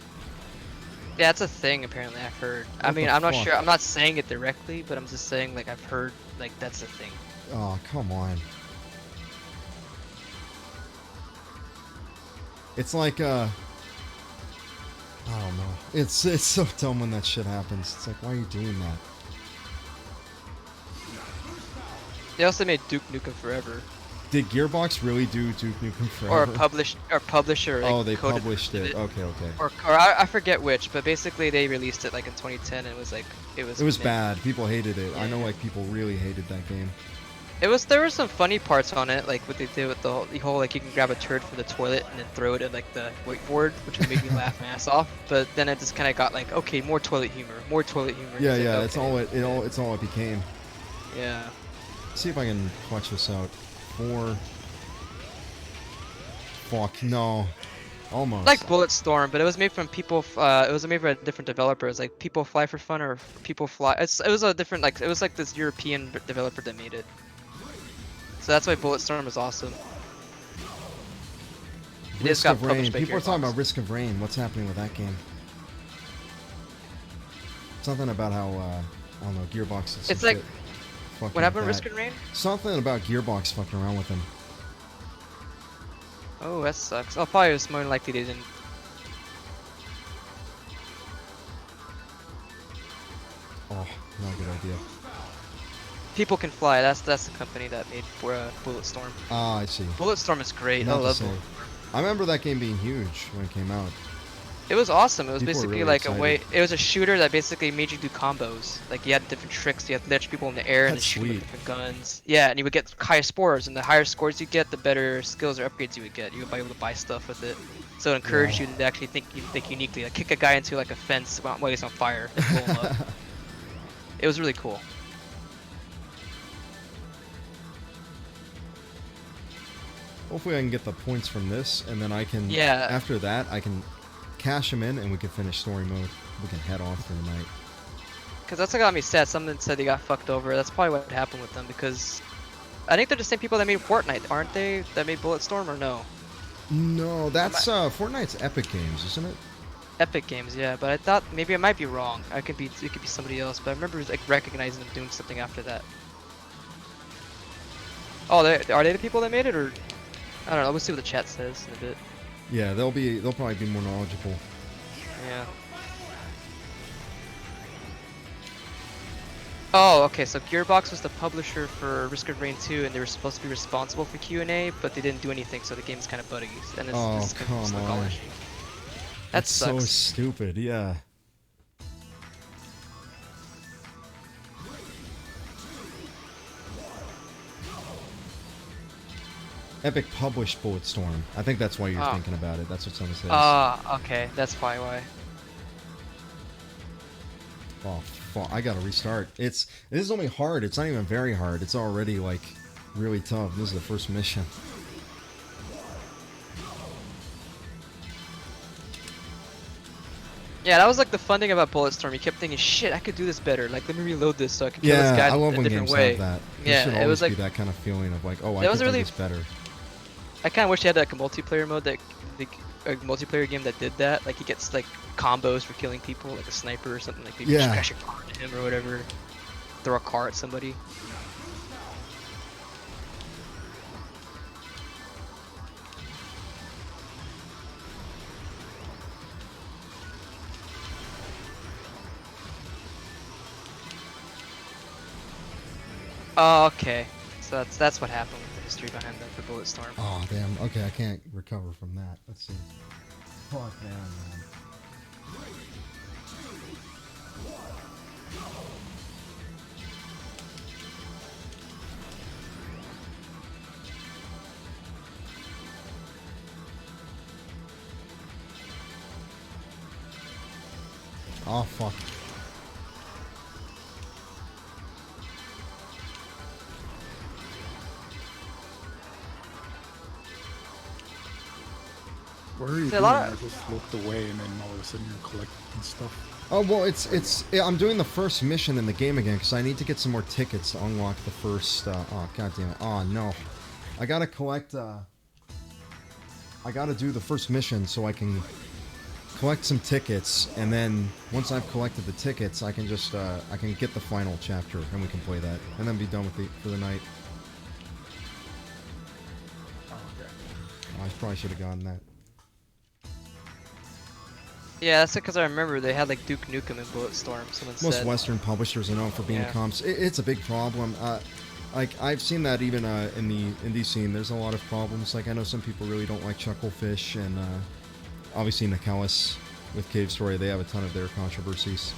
Yeah, it's a thing apparently I've heard. I What mean, the I'm not fuck? sure. I'm not saying it directly, but I'm just saying like I've heard like that's a thing. Oh, come on. It's like I don't know. It's so dumb when that shit happens. It's like, why are you doing that? They also made Duke Nukem Forever, Did Gearbox really do Duke Nukem Forever? or publisher. Oh, like, they coded published it. Okay, okay. Or I forget which, but basically they released it like in 2010. And it was like it was. It was meh. bad. People hated it. I know Yeah. like people really hated that game. There were some funny parts on it, like what they did with the whole like you can grab a turd from the toilet and then throw it at like the whiteboard, which would make me laugh my ass off. But then it just kind of got like, okay, more toilet humor, more toilet humor. Yeah, It's like, yeah. okay. It's all it became. Yeah. Let's see if I can clutch this out. 4. Fuck no. Almost. Like Bulletstorm, but it was made from people. It was made by a different developer. It was like People Fly for Fun or People Fly. It was a different like it was like this European developer that made it. So that's why Bulletstorm was awesome. It just Risk got of Rain. published by People are talking Gearbox. about Risk of Rain. What's happening with that game? Something about how I don't know. Gearbox is. It's some like- shit fucking What happened with with Risk that. and Rain? Something about Gearbox fucking around with him. Oh, that sucks. Oh, probably it's more than likely they didn't. Oh, not a good idea. People Can Fly. That's the company that made Bulletstorm. Ah, I see. Bulletstorm is great. Not I the love same. it. I remember that game being huge when it came out. It was awesome. It was People were basically really like excited. a way. It was a shooter that basically made you do combos. Like you had different tricks. You had to let people in the air and That's shoot with sweet. different guns. Yeah, and you would get higher scores, and the higher scores you get, the better skills or upgrades you would get. You would be able to buy stuff with it. So it encouraged Yeah. you to actually think uniquely. Like kick a guy into like a fence while he's on fire and blow him up. It was really cool. Hopefully I can get the points from this, and then I can. Yeah. After that, I can cash them in, and we can finish story mode. We can head off for the night. Cause that's what got me sad. Someone said they got fucked over. That's probably what happened with them because I think they're the same people that made Fortnite, aren't they? That made Bulletstorm or no? No, that's Fortnite's Epic Games, isn't it? Epic Games, yeah. But I thought maybe I might be wrong. It could be somebody else. But I remember like recognizing them doing something after that. Oh, are they the people that made it, or I don't know. We'll see what the chat says in a bit. Yeah, they'll probably be more knowledgeable. Yeah. Oh, okay. So Gearbox was the publisher for Risk of Rain 2, and they were supposed to be responsible for Q&A, but they didn't do anything, so the game's kind of buggy. And it's, Oh, it's kind of just come like all on. issues. That That's so sucks. stupid. Yeah. Epic published Bulletstorm. I think that's why you're Oh. thinking about it. That's what someone says. Okay, that's probably why. Oh, fuck. I gotta restart. This is only hard. It's not even very hard. It's already, like, really tough. This is the first mission. Yeah, that was like the fun thing about Bulletstorm. You kept thinking, shit, I could do this better. Like, let me reload this so I can kill this guy I love a when different games way. have that. There Yeah, should it always was like be that kind of feeling of like, oh, I That could was do really- this better. I kind of wish they had like a multiplayer mode that a multiplayer game that did that. Like he gets like combos for killing people, like a sniper or something. Like maybe Yeah. just crash a car at him or whatever. Throw a car at somebody. Oh, okay. So that's what happened with the history behind the Bulletstorm. Oh, damn. Okay, I can't recover from that. Let's see. Fuck, man. Oh, fuck. What are you See, a doing? lot I just looked away and then all of a sudden you're collecting stuff. Oh, well, I'm doing the first mission in the game again because I need to get some more tickets to unlock the first, oh, god damn it. Oh, no. I gotta collect, I gotta do the first mission so I can collect some tickets, and then once I've collected the tickets, I can just, I can get the final chapter, and we can play that, and then be done with for the night. Oh, okay. Oh, I probably should have gotten that. Yeah, that's because I remember they had like Duke Nukem and Bulletstorm. Someone Most said. Western publishers are known for being Yeah. comps. It's a big problem. Like I've seen that even in the indie scene. There's a lot of problems. Like I know some people really don't like Chucklefish, and obviously Nicalis with Cave Story. They have a ton of their controversies.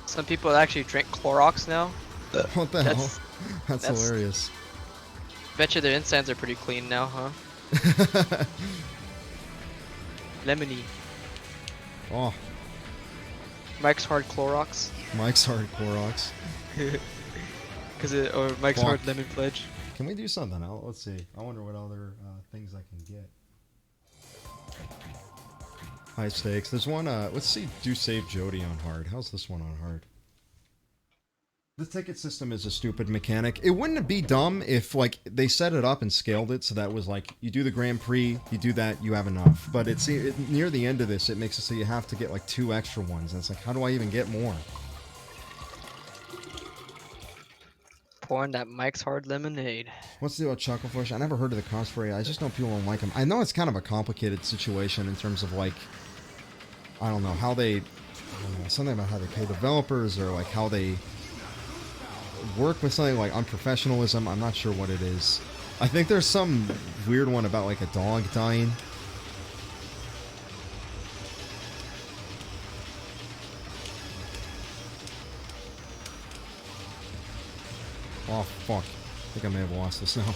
Some people actually drink Clorox now. What the hell? That's- That's that's- hilarious. Bet you their insides are pretty clean now, huh? Lemony. Oh, Mike's Hard Clorox. Mike's hard Clorox. Or Mike's Hard Fuck. Lemon Pledge. Can we do something else? Let's see. I wonder what other things I can get. High stakes. There's one, let's see, do save Jody on hard. How's this one on hard? The ticket system is a stupid mechanic. It wouldn't be dumb if, like, they set it up and scaled it so that was like, you do the Grand Prix, you do that, you have enough. But near the end of this, it makes it so you have to get, like, 2 extra ones. And it's like, how do I even get more? Pouring that Mike's Hard Lemonade. What's the deal with Chucklefish? I never heard of the cosplay. I just know people don't like him. I know it's kind of a complicated situation in terms of, like, I don't know, how they, I don't know, something about how they pay developers or, like, how they work with something like unprofessionalism. I'm not sure what it is. I think there's some weird one about, like, a dog dying. Oh, fuck. I think I may have lost this now.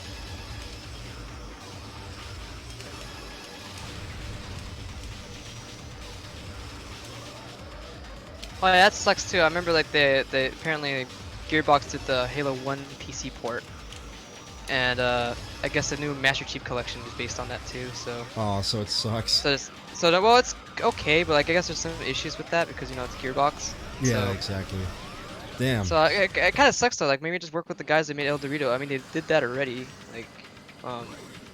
Oh yeah, that sucks too. I remember like they apparently Gearbox did the Halo 1 PC port, and I guess the new Master Chief Collection is based on that too. So Oh, so it sucks. well, it's okay, but like I guess there's some issues with that because you know it's Gearbox. Yeah, So, exactly. Damn. so it kind of sucks though. Like maybe just work with the guys that made El Dorito. I mean they did that already. Like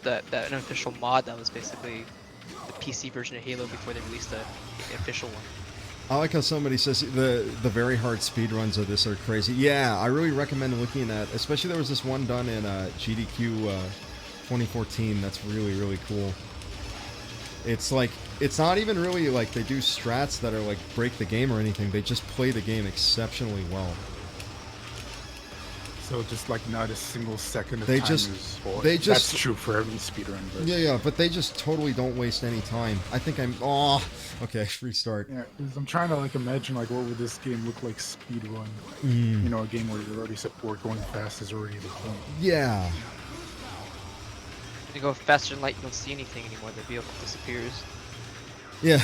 that unofficial mod that was basically the PC version of Halo before they released the official one. I like how somebody says the very hard speedruns of this are crazy. Yeah, I really recommend looking at, especially there was this one done in GDQ 2014 that's really, really cool. It's like, it's not even really like they do strats that are like break the game or anything. They just play the game exceptionally well. So just like not a single second of They time just- is spoiled. they just- That's true for every speedrun. But Yeah, but they just totally don't waste any time. I think I'm. Oh, okay, restart. yeah, 'cause I'm trying to like imagine like what would this game look like speedrun. Mm, You know, a game where you're already support going fast is already the point. yeah. You go faster than light, you don't see anything anymore. The vehicle disappears. Yeah,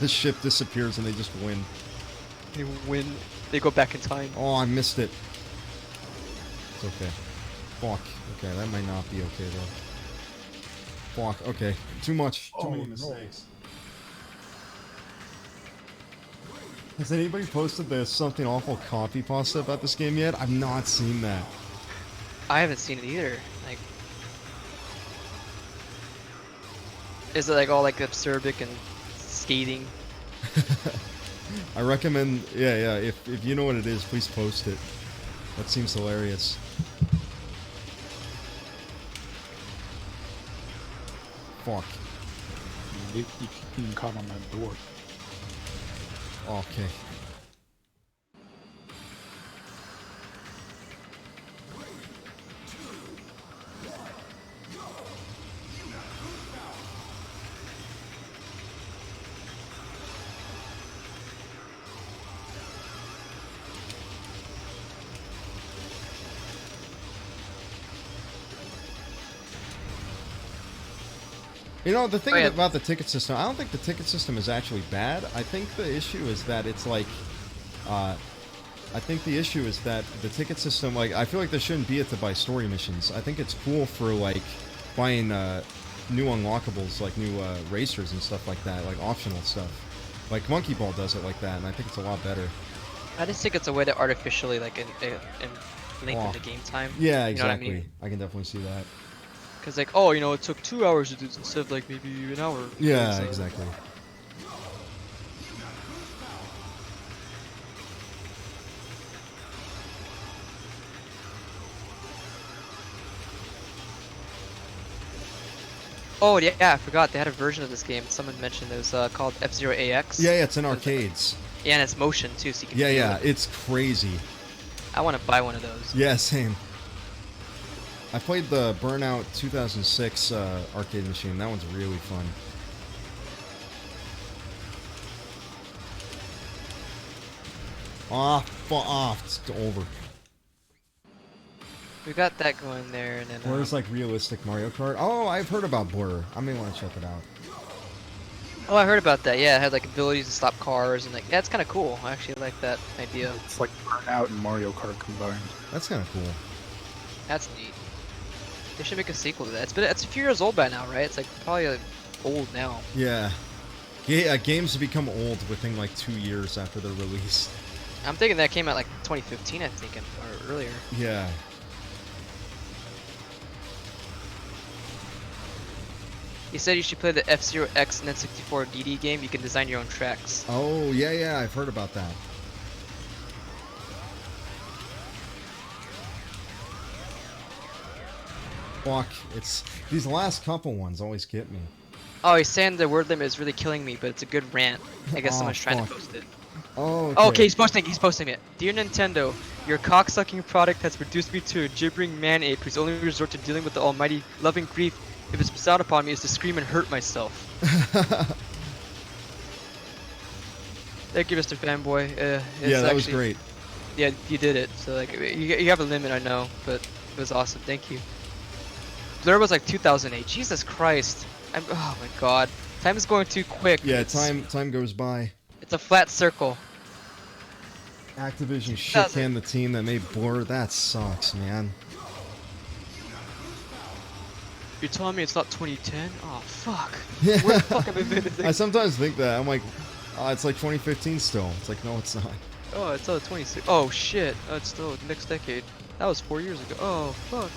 the ship disappears and they just win. They win. They go back in time. Oh, I missed it. It's okay. Fuck. Okay, that might not be okay though. Fuck. Okay. Too much. Too many no. mistakes. Has anybody posted the something awful copy pasta about this game yet? I've not seen that. I haven't seen it either. Like, is it like all like absurdic and skating? I recommend. Yeah. If you know what it is, please post it. That seems hilarious. Fuck. You can caught on that door. Okay. You know, the thing Oh, yeah. about the ticket system, I don't think the ticket system is actually bad. I think the issue is that it's like, I think the issue is that the ticket system, like, I feel like there shouldn't be it to buy story missions. I think it's cool for, like, buying, new unlockables, like new, racers and stuff like that, like optional stuff. Like, Monkey Ball does it like that, and I think it's a lot better. I just think it's a way to artificially like lengthen Oh. the game time. Yeah, You know what I exactly. mean? I can definitely see that. Cause like, oh, you know, it took 2 hours to do this instead of like maybe an hour. Yeah, So- exactly. Oh yeah, I forgot they had a version of this game. Someone mentioned it was called F-Zero AX. Yeah, it's in arcades. Yeah, and it's motion too, so you can. Yeah, feel yeah, it. it's crazy. I want to buy one of those. Yeah, same. I played the Burnout 2006 arcade machine. That one's really fun. It's over. We got that going there, and then. Blur's like realistic Mario Kart. Oh, I've heard about Blur. I may want to check it out. Oh, I heard about that. Yeah, it had like abilities to stop cars and like yeah, it's kind of cool. I actually like that idea. It's like Burnout and Mario Kart combined. That's kind of cool. That's neat. They should make a sequel to that. It's a few years old by now, right? It's like probably like, old now. Yeah. Games become old within like 2 years after they're released. I'm thinking that came out like 2015, I think, or earlier. Yeah. You said you should play the F-Zero X and N64 DD game. You can design your own tracks. Oh, yeah, I've heard about that. Fuck, it's these last couple ones always get me. Oh, he's saying the word limit is really killing me, but it's a good rant. I guess Oh, someone's trying fuck. to post it. Oh, Oh, okay, he's posting it. Dear Nintendo, your cocksucking product has reduced me to a gibbering man-ape whose only resort to dealing with the almighty loving grief if it's bestowed upon me is to scream and hurt myself. Thank you, Mr. Fanboy. Yeah, that was great. Yeah, you did it. So like, you have a limit, I know, but it was awesome. Thank you. Blur was like 2008. Jesus Christ. Oh my God. Time is going too quick. Yeah, It's- time goes by. It's a flat circle. Activision shit canned the team that made Blur. That sucks, man. You're telling me it's not 2010? Oh fuck. Yeah. Where the fuck have I been? I sometimes think that. I'm like, oh, it's like 2015 still. It's like, no, it's not. Oh, it's 26. Oh shit. Oh, it's still next decade. That was 4 years ago. Oh fuck.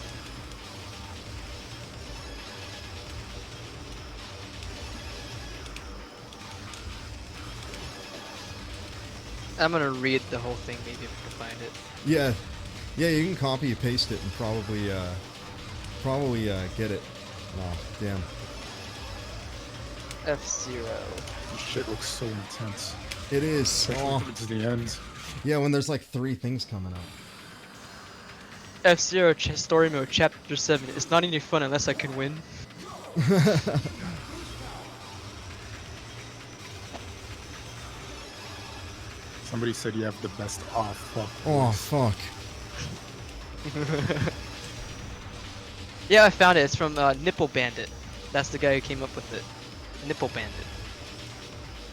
I'm gonna read the whole thing maybe if I can find it. Yeah, you can copy and paste it and probably get it. Oh, damn. F-Zero. This shit looks so intense. It is. Especially Oh, towards the end. yeah, when there's like 3 things coming up. F-Zero Story Mode Chapter 7. It's not any fun unless I can win. Somebody said you have the best off. Fuck. Oh fuck. Yeah, I found it. It's from Nipple Bandit. That's the guy who came up with it. Nipple Bandit.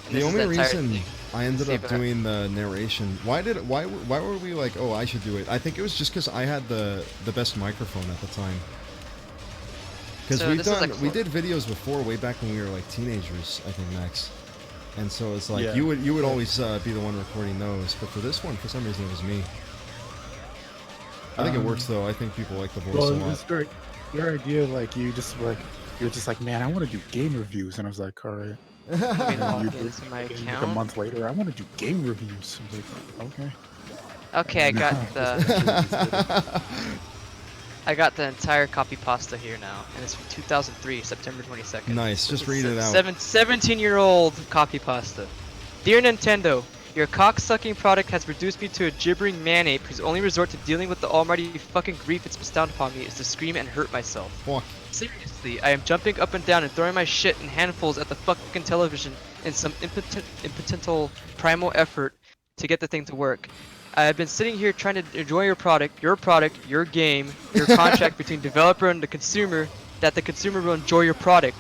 And The this is only entire reason thing. I ended See up if I- doing the narration, why were we like, oh, I should do it? I think it was just because I had the best microphone at the time. Because So this is like we did videos before, way back when we were like teenagers, I think, Max. And so it's like Yeah. you would always be the one recording those, but for this one, for some reason, it was me. I think it works though. I think people like the voice Well, a it lot. was great. Your idea, like you're just like, man, I want to do game reviews, and I was like, all right. Let me log You into my Like a account. month later, I want to do game reviews. I was like, okay. Okay, I got the I got the entire copy pasta here now, and it's from 2003, September 22nd. Nice, just read it out. 17-year-old copy pasta. Dear Nintendo, your cock-sucking product has reduced me to a gibbering man-ape whose only resort to dealing with the almighty fucking grief it's bestowed upon me is to scream and hurt myself. Fuck. Seriously, I am jumping up and down and throwing my shit in handfuls at the fucking television in some impotent primal effort to get the thing to work. I have been sitting here trying to enjoy your product, your game, your contract between developer and the consumer, that the consumer will enjoy your product.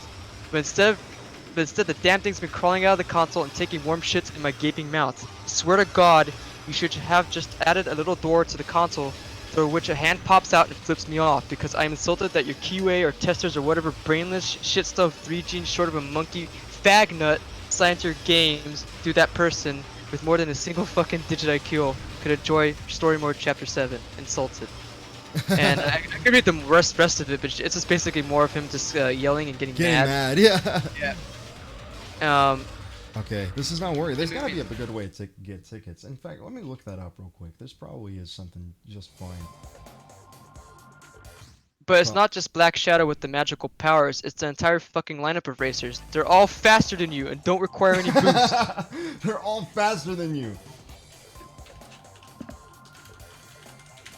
But instead the damn thing's been crawling out of the console and taking warm shits in my gaping mouth. Swear to God, you should have just added a little door to the console through which a hand pops out and flips me off, because I am insulted that your QA or testers or whatever brainless shit stuff 3 genes short of a monkey fag nut science your games through that person with more than a single fucking digit IQ could enjoy Story Mode Chapter 7. Insulted. And I could read the rest of it, but it's just basically more of him just yelling and getting mad. Yeah. Um, Okay, this is not worried. There's gotta be a good way to get tickets. In fact, let me look that up real quick. This probably is something just fine. But it's not just Black Shadow with the magical powers, it's the entire fucking lineup of racers. They're all faster than you and don't require any boost. They're all faster than you.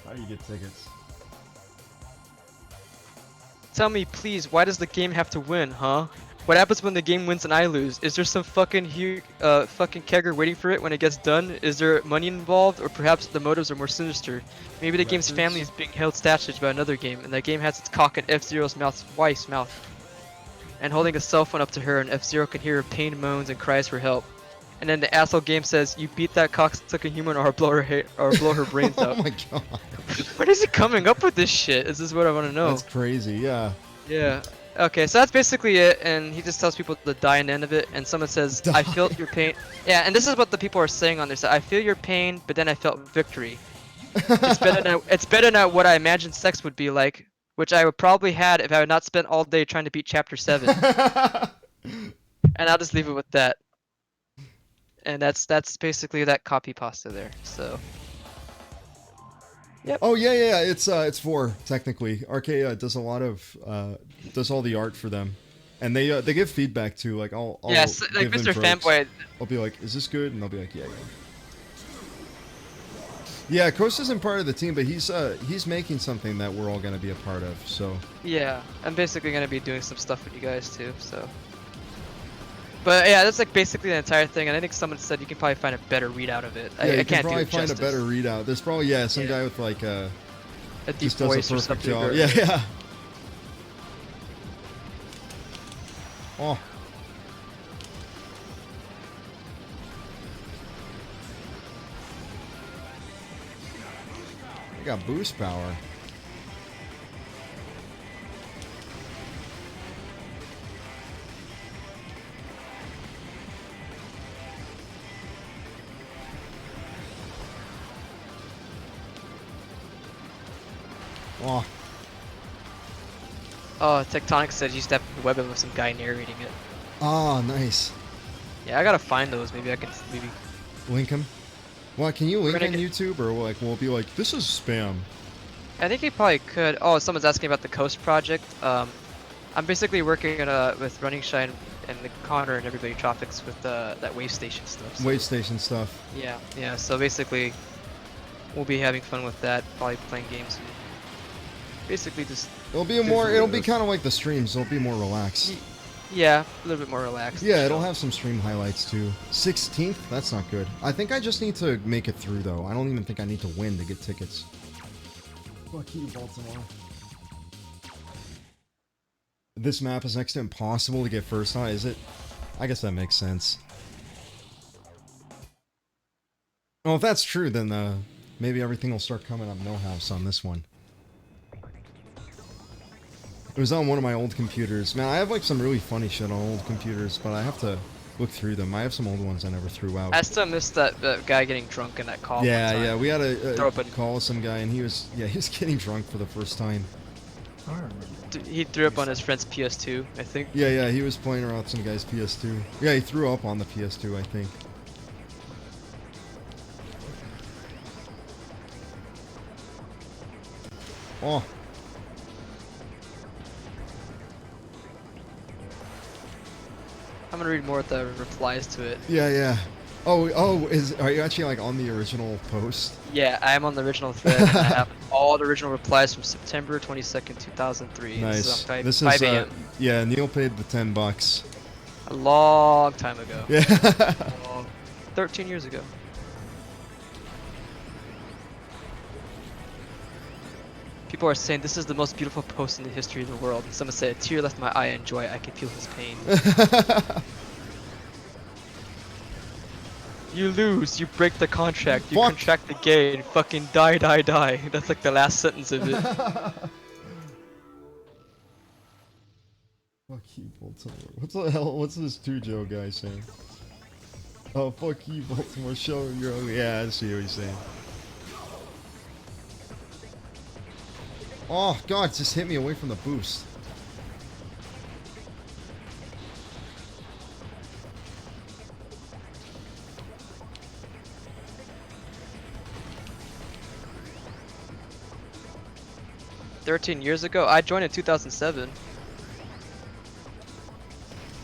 How do you get tickets? Tell me, please, why does the game have to win, huh? What happens when the game wins and I lose? Is there some fucking fucking kegger waiting for it when it gets done? Is there money involved, or perhaps the motives are more sinister? Maybe the game's family is being held hostage by another game, and that game has its cock in F-Zero's wife's mouth, and holding a cell phone up to her, and F-Zero can hear her pain moans and cries for help. And then the asshole game says, "You beat that cocksucking human, or I'll blow her brains Oh out." my god. What is he coming up with this shit? Is this what I want to know? That's crazy, yeah. Yeah. Okay, so that's basically it, and he just tells people to die in the end of it, and someone says, "I felt your pain." Yeah, and this is what the people are saying on there. So, "I feel your pain, but then I felt victory." It's better than what I imagined sex would be like, which I would probably had if I had not spent all day trying to beat Chapter 7. And I'll just leave it with that. And that's basically that copy pasta there. So. Oh yeah, it's 4 technically. RK does a lot of does all the art for them, and they give feedback too. Like I'll Yes, like give them Mr. jokes. Fanboy. I'll be like, "Is this good?" And they'll be like, "Yeah." Yeah, Coast isn't part of the team, but he's making something that we're all gonna be a part of. So Yeah, I'm basically gonna be doing some stuff with you guys too. So. But yeah, that's like basically the entire thing, and I think someone said you can probably find a better readout of it. yeah, I you can't can probably do it find justice. a better readout. There's probably some guy with like A deep just does voice a or perfect something. job. or- Yeah. Oh. I got boost power. Oh, Oh, Tectonic said you used to have a weapon with some guy narrating it. oh, nice. Yeah, I gotta find those. Maybe I can Link him. What, can you link gonna on get- YouTube, or like we'll be like, this is spam? I think you probably could. Oh, someone's asking about the Coast project. I'm basically working with Running Shine and the Connor and everybody Tropics with that wave station stuff. So, Wave station stuff. yeah. So basically, we'll be having fun with that. Probably playing games. basically just It'll be it'll be kind of like the streams. It'll be more relaxed. yeah, a little bit more relaxed. Yeah, it'll have some stream highlights too. 16th? That's not good. I think I just need to make it through though. I don't even think I need to win to get tickets. Fuck you, Baltimore. This map is next to impossible to get first on, is it? I guess that makes sense. Well, if that's true, then maybe everything will start coming up no house on this one. It was on one of my old computers. Man, I have like some really funny shit on old computers, but I have to look through them. I have some old ones I never threw out. I still miss that guy getting drunk in that call. Yeah, one time. yeah, we had a Throw up a- call with some guy, and he was getting drunk for the first time. I remember. He threw up on his friend's PS2, I think. Yeah, he was playing around with some guy's PS2. Yeah, he threw up on the PS2, I think. Oh. I'm gonna read more of the replies to it. Yeah. Oh, are you actually like on the original post? Yeah, I am on the original thread. And I have all the original replies from September 22nd, 2003. Nice. This is 5 a.m. Yeah, Neil paid the $10. A long time ago. Yeah. 13 years ago. People are saying this is the most beautiful post in the history of the world. And someone said, a tear left my eye and joy. I can feel his pain. You lose. You break the contract. You contract the gay and fucking die. That's like the last sentence of it. Fuck you, Baltimore. What the hell? What's this 2Joe guy saying? Oh, fuck you, Baltimore. Show him your ugly. Yeah, I see what he's saying. Oh, God, just hit me away from the boost. Years ago, I joined in 2007.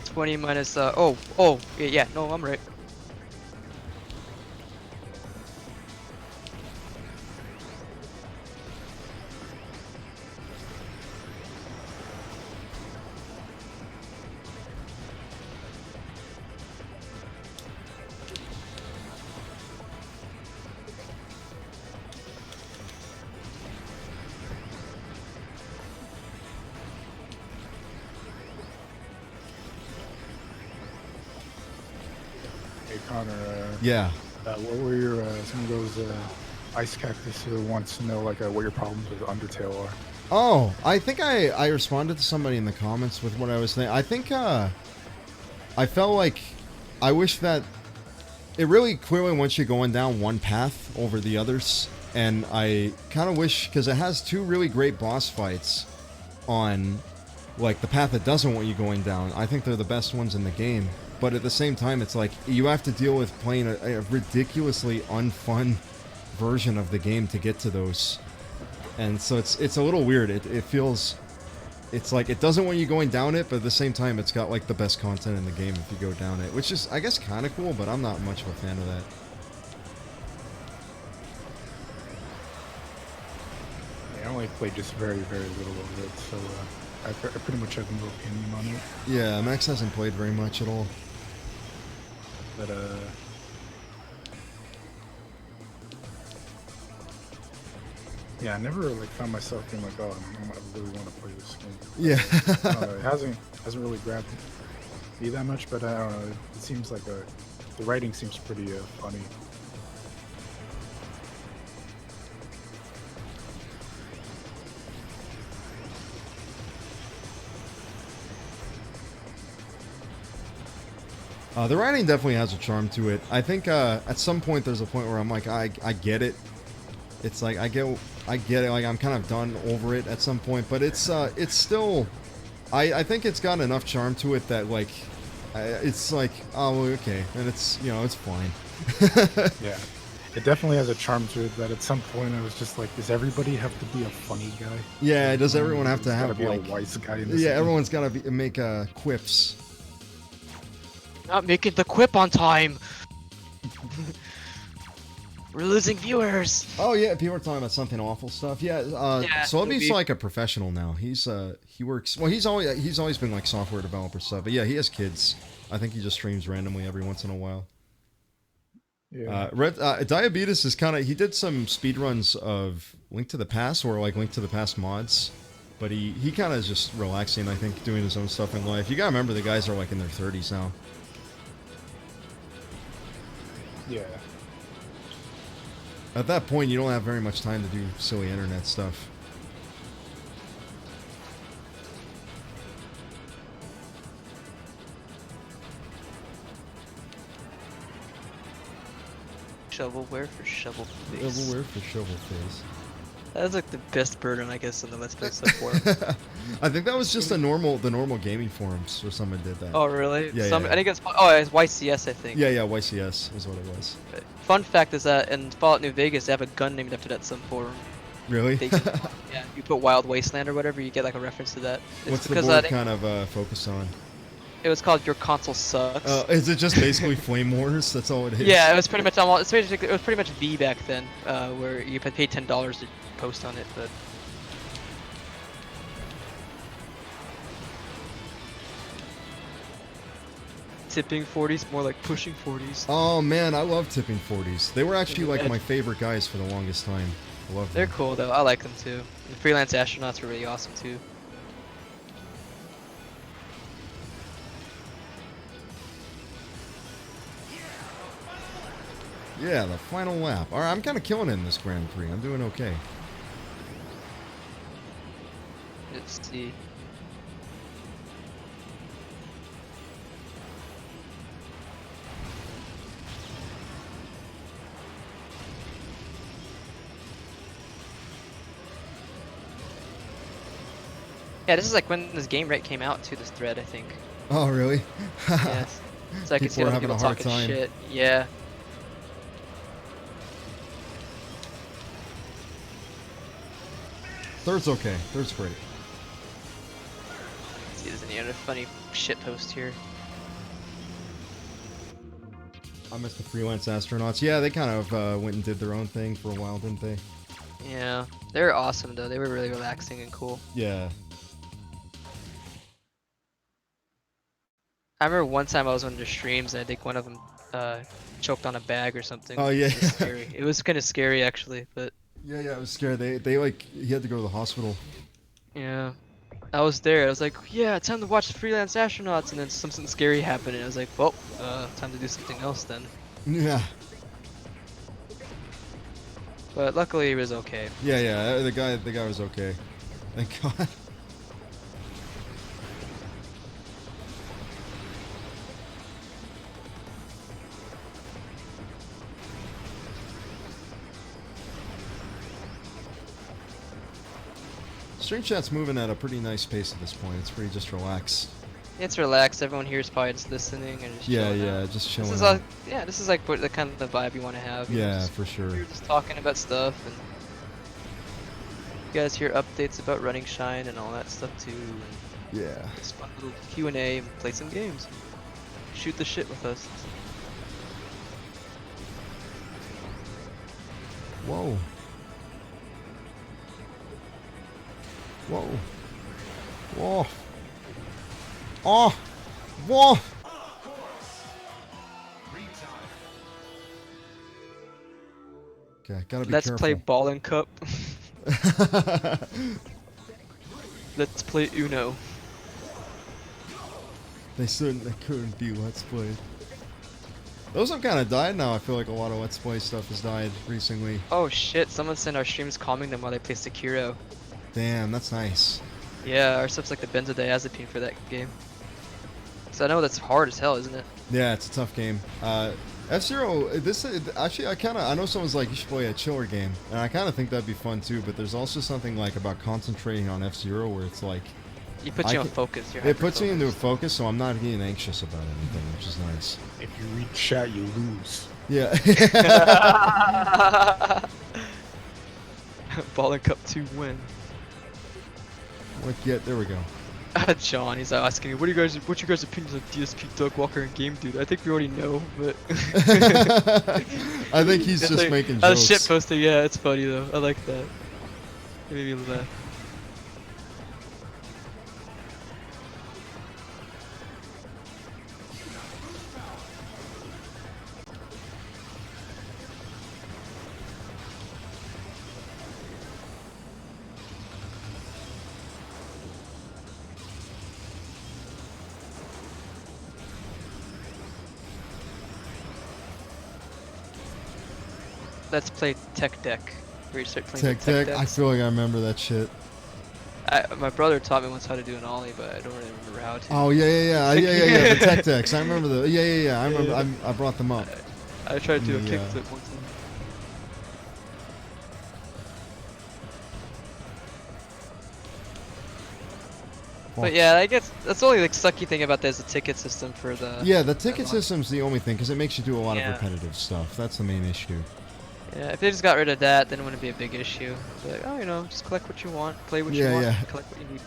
20 minus, yeah, no, I'm right. Hey Connor, Yeah. what were your some of those ice cactus who wants to know like what your problems with Undertale are? Oh, I think I responded to somebody in the comments with what I was saying. I think I felt like I wish that it really clearly wants you going down one path over the others, and I kind of wish, because it has two really great boss fights on like the path that doesn't want you going down. I think they're the best ones in the game, but at the same time it's like you have to deal with playing a ridiculously unfun version of the game to get to those. And so it's a little weird. It feels, it's like it doesn't want you going down it, but at the same time it's got like the best content in the game if you go down it, which is I guess kind of cool, but I'm not much of a fan of that. Yeah, I only played just very little of it, so I pretty much have no opinion on it. Yeah, Max hasn't played very much at all. But yeah, I never like found myself being like, oh, I really want to play this game. Yeah. I don't know, it hasn't really grabbed me that much, but I don't know. It seems like the writing seems pretty funny. The writing definitely has a charm to it. I think at some point there's a point where I'm like, I get it. It's like I get it. Like I'm kind of done over it at some point, but it's still. I think it's got enough charm to it that like, it's like, oh okay, and it's it's fine. Yeah, it definitely has a charm to it. That at some point I was just like, does everybody have to be a funny guy? Yeah, does everyone have to There's have gotta be like a wise guy in this? Yeah, game. everyone's got to make quips. Not making the quip on time. we're losing viewers. Oh yeah, people are talking about something awful stuff. Yeah, Yeah, Sobe's it'll be- like a professional now. He works. Well, he's always been like software developer stuff. But yeah, he has kids. I think he just streams randomly every once in a while. Yeah. Diabetes is kind of. He did some speed runs of Link to the Past or like Link to the Past mods. But he kind of is just relaxing, I think, doing his own stuff in life. You gotta remember the guys are like in their 30s now. Yeah. At that point, you don't have very much time to do silly internet stuff. Shovelware for shovel face. Shovelware for shovel face. That's like the best burden, I guess, in the Let's Play subforum. I think that was just the normal gaming forums where someone did that. Oh, really? Yeah, Some, yeah. I think it's YCS, I think. Yeah, YCS is what it was. But fun fact is that in Fallout New Vegas, they have a gun named after that subforum. Really? Yeah, you put Wild Wasteland or whatever, you get like a reference to that. It's What's the because board kind of focused on? it was called Your Console Sucks. Is it just basically Flame Wars? That's all it is? Yeah, it was pretty much almost. It was pretty much V back then, where you had paid $10 to post on it, but. Tipping 40s, more like pushing 40s. Oh man, I love tipping 40s. They were actually like my favorite guys for the longest time. I love them. They're cool though. I like them too. The freelance astronauts were really awesome too. Yeah, the final lap. Alright, I'm kind of killing it in this Grand Prix. I'm doing okay. Let's see. Yeah, this is like when this game right came out to this thread, I think. Oh, really? Yes. So I can see People a are lot of having people a hard talking time. shit. Yeah. Third's okay. Third's great. Let's see, there's any other funny shit post here. I miss the freelance astronauts. Yeah, they kind of went and did their own thing for a while, didn't they? Yeah, they were awesome though. They were really relaxing and cool. Yeah. I remember one time I was on their streams and I think one of them choked on a bag or something. Oh, yeah. It was scary. It was kind of scary actually, but Yeah, I was scared. They like, he had to go to the hospital. yeah. I was there. I was like, yeah, time to watch the freelance astronauts, and then something scary happened, and I was like, well, time to do something else then. Yeah. But luckily, it was okay. Yeah, the guy was okay. Thank God. Stream chat's moving at a pretty nice pace at this point. It's pretty just relaxed. It's relaxed. Everyone here is probably just listening and just Yeah, chilling yeah, out. just chilling This is out. like, yeah, this is like what the kind of vibe you want to have. you know, Yeah, just- for sure. You're just talking about stuff, and you guys hear updates about Running Shine and all that stuff too. And Yeah. just fun little Q&A and play some games. Shoot the shit with us. Whoa. Whoa. Whoa. Oh. Whoa. Okay, gotta be Let's careful. play Ball and Cup. Let's play Uno. They couldn't be Let's Play. Those have kind of died now. I feel like a lot of Let's Play stuff has died recently. Oh shit, someone sent our streams calming them while they play Sekiro. Damn, that's nice. Yeah, our stuff's like the benzodiazepine for that game. So I know that's hard as hell, isn't it? Yeah, it's a tough game. F-Zero, actually, I know someone's like, you should play a chiller game. And I kind of think that'd be fun too, but there's also something like about concentrating on F-Zero where it's like, You put you on focus. You're it puts me into a hyper-focused. focus, so I'm not getting anxious about anything, which is nice. If you read chat, you lose. Yeah. Ball and Cup 2 win. There we go. John, he's asking me, what's your guys' opinions on DSP Doug Walker and Game Dude? I think we already know, but I think he's It's just like, making I was jokes. shit posting. Yeah, it's funny though. I like that. It made me laugh. Let's play Tech Deck. Where you start playing Tech the Tech Deck. I decks. feel like I remember that shit. My brother taught me once how to do an ollie, but I don't really remember how to. Oh yeah. The Tech Decks. I remember the. Yeah. I remember. I brought them up. I tried to do a Yeah. kickflip one time. But yeah, I guess that's the only like sucky thing about this, the ticket system for the. Yeah, the ticket system's the only thing because it makes you do a lot Yeah. of repetitive stuff. That's the main issue. Yeah, if they just got rid of that, then it wouldn't be a big issue. Be like, oh, you know, just collect what you want, play what you Yeah, want, yeah. collect what you need.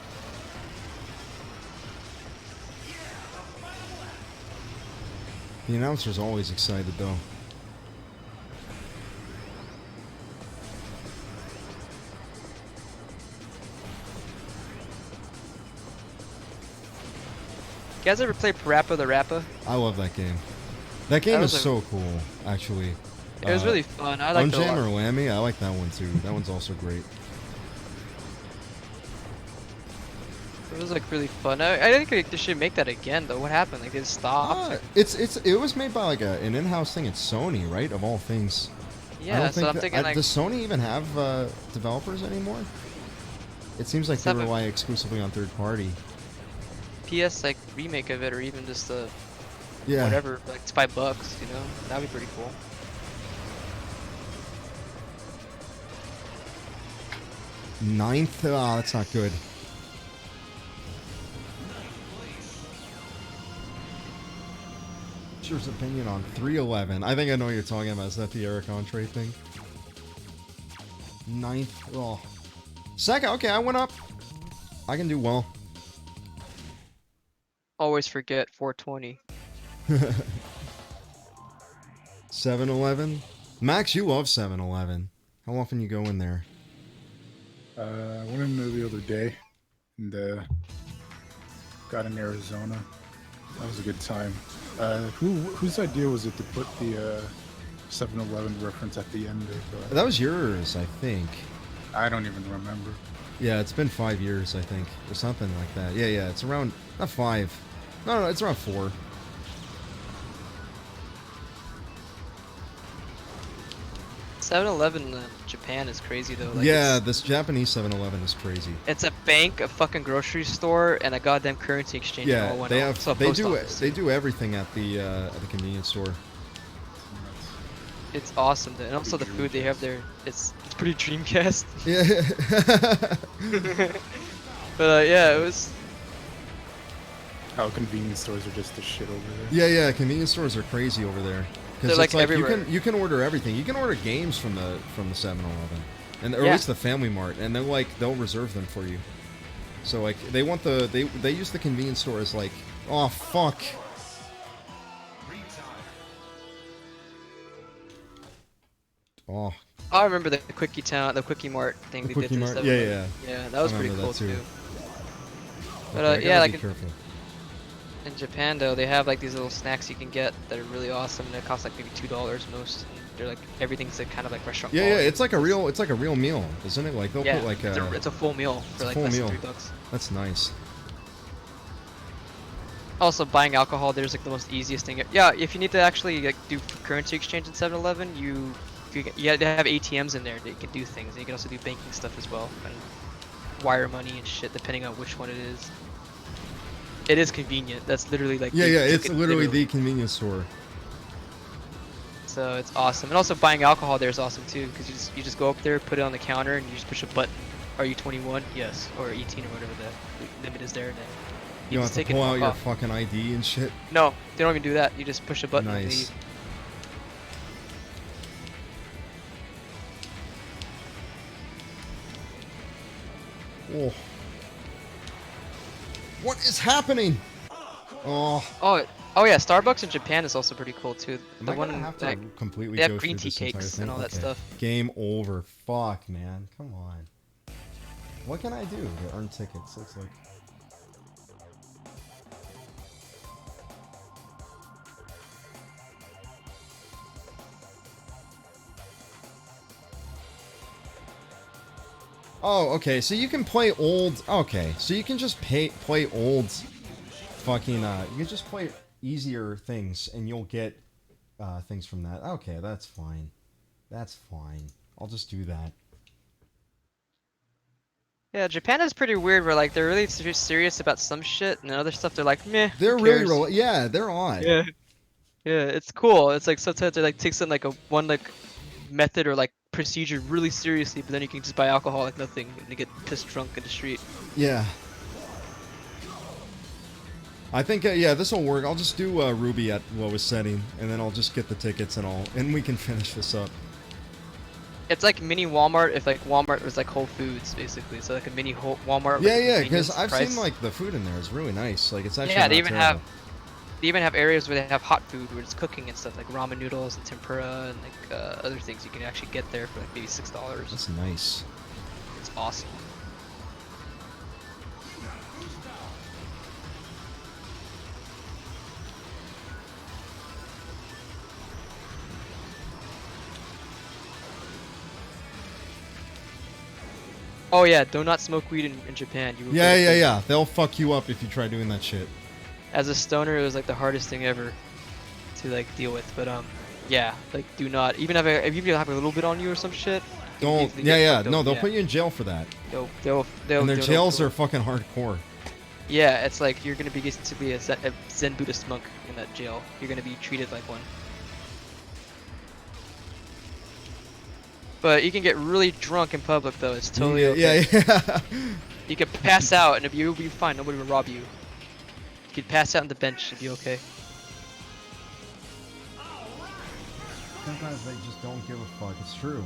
The announcer's always excited though. You guys ever play Parappa the Rappa? I love that game. That game That is was a- so cool, actually. It was really fun. I liked it a Unjam lot. or Lammy, I like that one too. That one's also great. It was like really fun. I think they should make that again though. What happened? Like they just stopped? Like, It was made by like an in-house thing at Sony, right? Of all things. I yeah, don't so I'm that- thinking like does Sony even have developers anymore? It seems like Let's they have a- rely exclusively on third party. PS like remake of it or even just a Yeah. whatever, like it's $5, you know? That'd be pretty cool. Ninth? Ah, that's not good. What's your opinion on 311? I think I know what you're talking about. Is that the Eric Entree thing? Ninth. Oh. Second. Okay, I went up. I can do well. Always forget 420. 7-Eleven. Max, you love 7-Eleven. How often you go in there? I went in there the other day and got in Arizona. That was a good time. Whose idea was it to put the 7-Eleven reference at the end of? That was yours, I think. I don't even remember. Yeah, it's been 5 years, I think, or something like that. Yeah, it's around not 5. No, it's around 4. Seven Eleven in Japan is crazy though. Like Yeah, it's, this Japanese 7-Eleven is crazy. it's a bank, a fucking grocery store, and a goddamn currency exchange. Yeah, all in one they all. have So a they post do office, they too. do everything at the convenience store. It's awesome, and also the food they have there. It's pretty Dreamcast. Yeah. But yeah, it was. How convenience stores are just the shit over there. Yeah, convenience stores are crazy over there. They're, Because like, it's like everywhere. you can order everything. You can order games from the 7-Eleven, and or Yeah. at least the Family Mart, and they'll reserve them for you. So like they want they use the convenience store as like, oh fuck. Oh, I remember the Quickie Town, the Quickie Mart thing The they did. Quickie to Mart? the Yeah, 7-Eleven. Yeah, that was I pretty remember cool that too. too. But Okay, I yeah, gotta like be careful. in Japan though, they have like these little snacks you can get that are really awesome, and they cost like maybe $2 most. And they're like everything's like kind of like restaurant. Yeah, quality. it's like a real meal, isn't it? Like they'll Yeah, put like it's a full meal it's for a like full less meal. than $3. That's nice. Also, buying alcohol there's like the most easiest thing. Yeah, if you need to actually like do currency exchange in 7-Eleven, you have to have ATMs in there that you can do things. And you can also do banking stuff as well and wire money and shit depending on which one it is. It is convenient. That's literally like Yeah, they took it's it literally the convenience store. So it's awesome. And also buying alcohol there is awesome too because you just go up there, put it on the counter, and you just push a button. Are you 21? Yes. Or 18 or whatever the limit is there. And then You don't just have to take it pull and out walk your off. fucking ID and shit. No, they don't even do that. You just push a button and Nice. leave. Oh. What is happening? Oh, Oh yeah, Starbucks in Japan is also pretty cool too. am The I one gonna have to like completely they have go green through tea this entire cakes thing? and all that Okay. stuff. Game over. Fuck, man. Come on. What can I do to earn tickets? Looks like. Oh, okay. So you can play old. Okay, so you can just play old. Fucking. You can just play easier things, and you'll get things from that. Okay, that's fine. That's fine. I'll just do that. Yeah, Japan is pretty weird. Where like they're really serious about some shit, and other stuff they're like, meh. They're Who really cares? yeah, they're odd. Yeah. Yeah, it's cool. It's like sometimes they like take something like a one like method or like procedure really seriously, but then you can just buy alcohol like nothing and you get pissed drunk in the street. Yeah. I think yeah, this will work. I'll just do Ruby at lowest setting, and then I'll just get the tickets and we can finish this up. It's like mini Walmart if like Walmart was like Whole Foods basically. So like a mini Walmart. Yeah, with yeah, because convenience I've price. seen like the food in there is really nice. Like it's actually Yeah, not they even terrible. they even have areas where they have hot food where it's cooking and stuff like ramen noodles and tempura and like other things you can actually get there for like maybe $6. That's nice. It's awesome. Oh yeah, do not smoke weed in Japan. You will Yeah, get yeah, it. yeah. They'll fuck you up if you try doing that shit. As a stoner, it was like the hardest thing ever to like deal with. But yeah, like do not even if you have a little bit on you or some shit. you Don't. easily Yeah, get yeah. fucked up. No, they'll Yeah. put you in jail for that. They'll And their they'll- jails are fucking hardcore. Yeah, it's like you're gonna be basically a Zen Buddhist monk in that jail. You're gonna be treated like one. But you can get really drunk in public though. It's totally okay. Yeah, yeah. You could pass out and you'll be fine. Nobody will rob you. You could pass out on the bench and be okay. Sometimes they just don't give a fuck. It's true.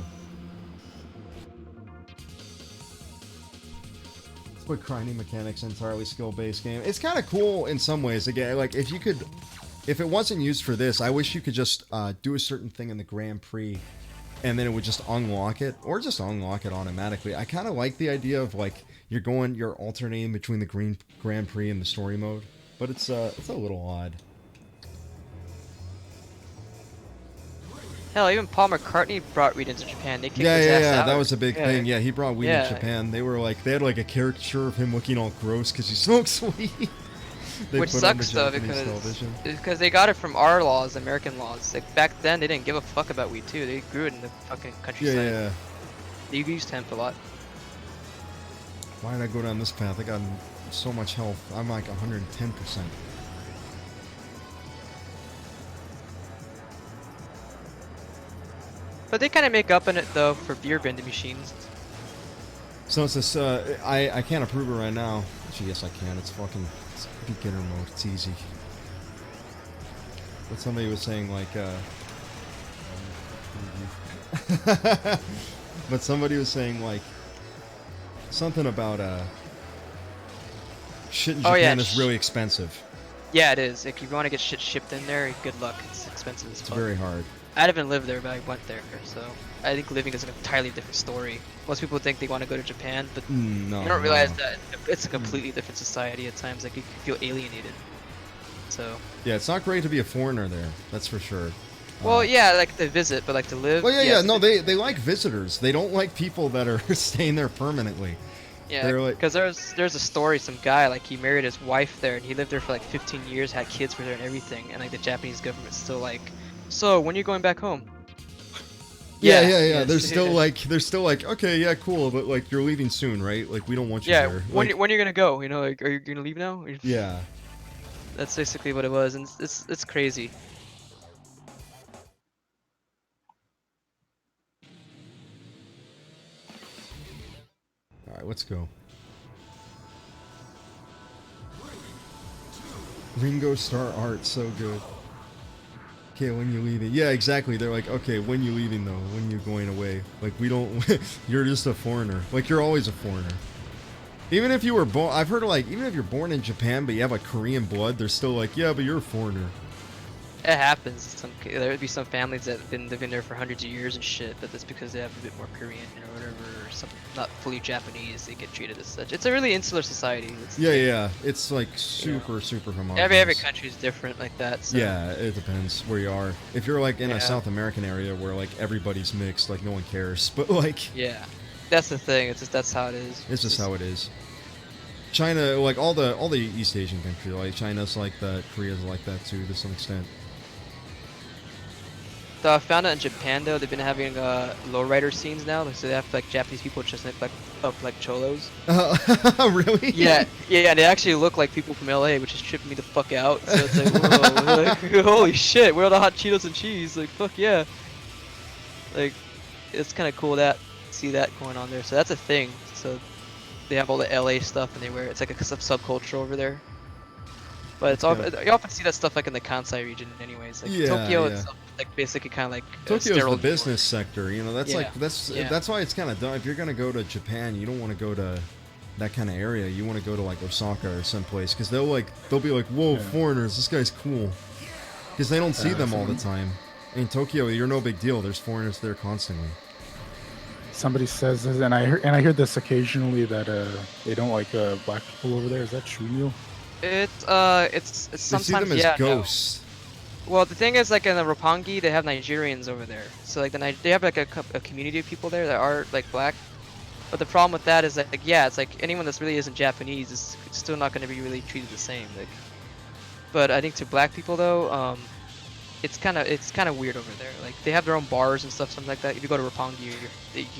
Let's put grinding mechanics entirely skill-based game. It's kind of cool in some ways. Again, like if it wasn't used for this, I wish you could just do a certain thing in the Grand Prix, and then it would just unlock it, or just unlock it automatically. I kind of like the idea of like you're alternating between the Grand Prix and the story mode, but it's a little odd. Hell, even Paul McCartney brought weed into Japan. They kicked Yeah, his yeah, ass yeah. out. That was a big Yeah. thing. Yeah, he brought weed Yeah. in Japan. They had like a caricature of him looking all gross because he smokes weed. They Which put on the sucks though Japanese because television. they got it from our laws, American laws. Like back then, they didn't give a fuck about weed too. They grew it in the fucking Yeah, countryside. yeah. They used hemp a lot. Why did I go down this path? I got so much health. I'm like 110%. But they kind of make up in it though for beer vending machines. So it's this. I can't approve it right now. Actually, yes, I can. It's beginner mode. It's easy. But somebody was saying like. But somebody was saying like something about shit in Oh, Japan yeah, is really expensive. Yeah, it is. If you want to get shit shipped in there, good luck. It's expensive as It's fuck. very hard. I haven't lived there, but I went there, so I think living is an entirely different story. Most people think they want to go to Japan, but No. you don't realize that it's a completely different society at times. Like you can feel alienated. So. Yeah, it's not great to be a foreigner there. That's for sure. Well, yeah, like to visit, but like to live. Well, yeah. it's No, different. they like visitors. They don't like people that are staying there permanently. Yeah, they're like- because there's a story. Some guy like he married his wife there, and he lived there for like 15 years, had kids with her and everything, and like the Japanese government's still like, so when are you going back home? Yeah. They're still like, okay, yeah, cool, but like you're leaving soon, right? Like we don't want you Yeah, there. when Like, when are you gonna go? You know, like, are you gonna leave now? yeah. That's basically what it was, and it's crazy. All right, let's go. Ringo Starr art, so good. Okay, when you leaving? Yeah, exactly. They're like, okay, when you leaving though? When you going away? Like we don't. You're just a foreigner. Like you're always a foreigner. Even if you were born, I've heard like even if you're born in Japan but you have like Korean blood, they're still like, yeah, but you're a foreigner. It happens. There would be some families that have been living there for hundreds of years and shit, but that's because they have a bit more Korean or whatever, or something not fully Japanese. They get treated as such. It's a really insular society. Yeah. It's like super homogeneous. Every country is different like that. So. Yeah, it depends where you are. If you're like in a South American area where like everybody's mixed, like no one cares. But like, yeah, that's the thing. It's just that's how it is. It's just how it is. China, like all the East Asian countries, like China's like that, Korea's like that too to some extent. So I found out in Japan though they've been having lowrider scenes now, so they have like Japanese people dressing up like cholos. Really? Yeah, and they actually look like people from LA, which is tripping me the fuck out. So it's like, whoa, like, holy shit, where are the hot Cheetos and cheese? Like, fuck yeah. Like, it's kind of cool that see that going on there. So that's a thing. So they have all the LA stuff and they wear it's like a subculture over there. But it's all you often see that stuff like in the Kansai region, anyways. Like Tokyo itself, like basically kind of like Tokyo's the business sector, you know. That's Yeah. that's why it's kind of dumb. If you're gonna go to Japan, you don't want to go to that kind of area. You want to go to like Osaka or someplace because they'll be like, whoa, foreigners, this guy's cool, because they don't see them all the time. In Tokyo, you're no big deal. There's foreigners there constantly. Somebody says this, and I hear this occasionally that they don't like black people over there. Is that true, Neil? It's sometimes they see them as ghosts. No. Well, the thing is, like in the Roppongi, they have Nigerians over there. So like they have like a community of people there that are like black. But the problem with that is that it's like anyone that's really isn't Japanese is still not going to be really treated the same. Like, but I think to black people though, it's kind of weird over there. Like they have their own bars and stuff, something like that. If you go to Roppongi,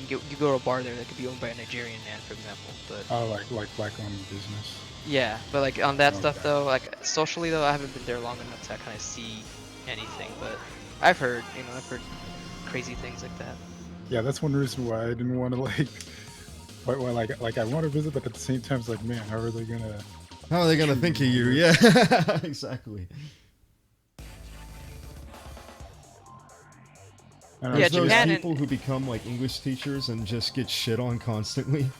you go to a bar there that could be owned by a Nigerian man, for example. But like black-owned business. Yeah, but like on that stuff though, like socially though, I haven't been there long enough to kind of see anything. But I've heard crazy things like that. Yeah, that's one reason why I didn't want to like I want to visit, but at the same time, it's like, man, how are they gonna think of you? Yeah, exactly. There's those people who become like English teachers and just get shit on constantly.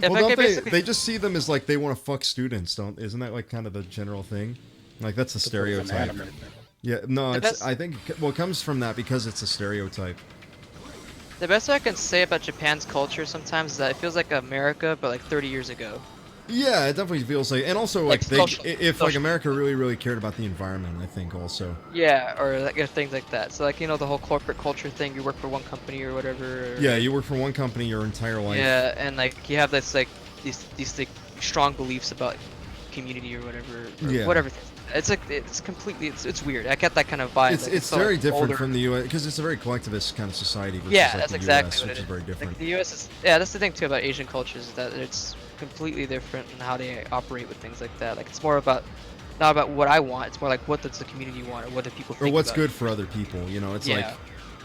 Well, they just see them as like they want to fuck students, isn't that like kind of the general thing? Like that's a stereotype. Yeah, no, I think it comes from that because it's a stereotype. The best I can say about Japan's culture sometimes is that it feels like America, but like 30 years ago. Yeah, it definitely feels like, and also like if America really cared about the environment, I think also. Yeah, or like things like that. So like the whole corporate culture thing, you work for one company or whatever. Yeah, you work for one company your entire life. Yeah, and like you have this like these like strong beliefs about community or whatever. Or whatever. It's like it's completely it's weird. I get that kind of vibe. It's very different from the U.S. because it's a very collectivist kind of society. Versus that's the exactly US, what which is very different. Like the U.S. is that's the thing too about Asian cultures is that it's completely different in how they operate with things like that. Like it's more about not about what I want. It's more like what does the community want or what do people think. Or what's good for other people. You know, it's like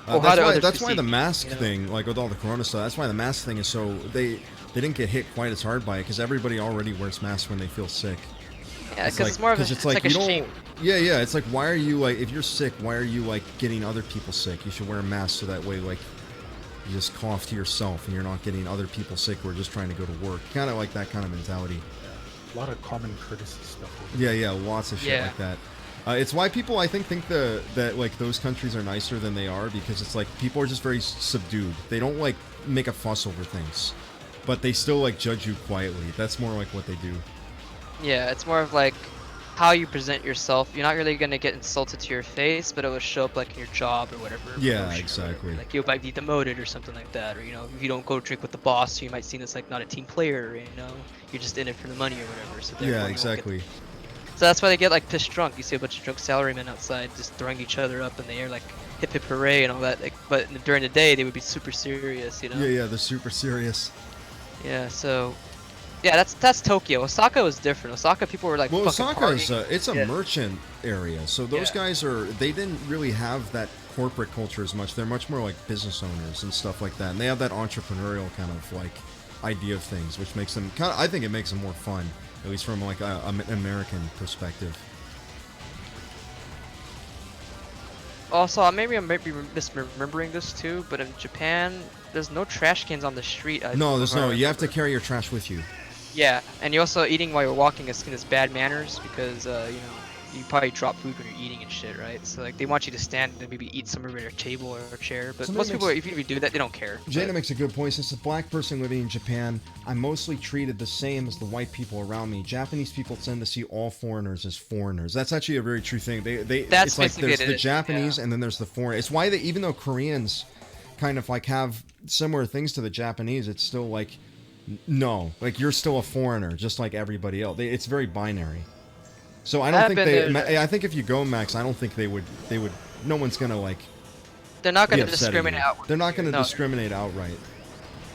that's why the mask thing, like with all the Corona stuff, that's why the mask thing is so they didn't get hit quite as hard by it because everybody already wears masks when they feel sick. Yeah, because it's more of it's like a shame. Yeah, it's like why are you like if you're sick, why are you like getting other people sick? You should wear a mask so that way like you just cough to yourself and you're not getting other people sick who are just trying to go to work. Kind of like that kind of mentality. A lot of common courtesy stuff. Yeah, lots of shit like that. It's why people I think that like those countries are nicer than they are because it's like people are just very subdued. They don't like make a fuss over things, but they still like judge you quietly. That's more like what they do. Yeah, it's more of like how you present yourself. You're not really gonna get insulted to your face, but it will show up like in your job or whatever. Yeah, exactly. Like you might be demoted or something like that, or if you don't go drink with the boss, you might seem as like not a team player. You're just in it for the money or whatever. So yeah, exactly. So that's why they get like pissed drunk. You see a bunch of drunk salarymen outside just throwing each other up in the air like hip hip hooray and all that. Like, but during the day they would be super serious. Yeah, they're super serious. Yeah, so. Yeah, that's Tokyo. Osaka was different. Osaka people were like fucking Osaka is it's a Yeah. merchant area, so those guys they didn't really have that corporate culture as much. They're much more like business owners and stuff like that, and they have that entrepreneurial kind of like idea of things, which makes them I think it makes them more fun, at least from like an American perspective. Also, maybe I'm misremembering this too, but in Japan, there's no trash cans on the street. No, there's no. You have to carry your trash with you. Yeah, and you also eating while you're walking is seen as bad manners because you know you probably drop food when you're eating and shit, right? So like they want you to stand and maybe eat somewhere at a table or a chair. But Somebody most people, makes- if you do that, they don't care. Jada But makes a good point. Since a black person living in Japan, I'm mostly treated the same as the white people around me. Japanese people tend to see all foreigners as foreigners. That's actually a very true thing. That's it's like basically there's it, the yeah. Japanese and then there's the foreign. It's why they, even though Koreans kind of like have similar things to the Japanese, it's still like no, like you're still a foreigner, just like everybody else. It's very binary. So I don't I've think been they. there. I think if you go, Max, I don't think they would. They would. No one's gonna like they're not be going to upset at discriminate you. out. They're not gonna No, discriminate outright.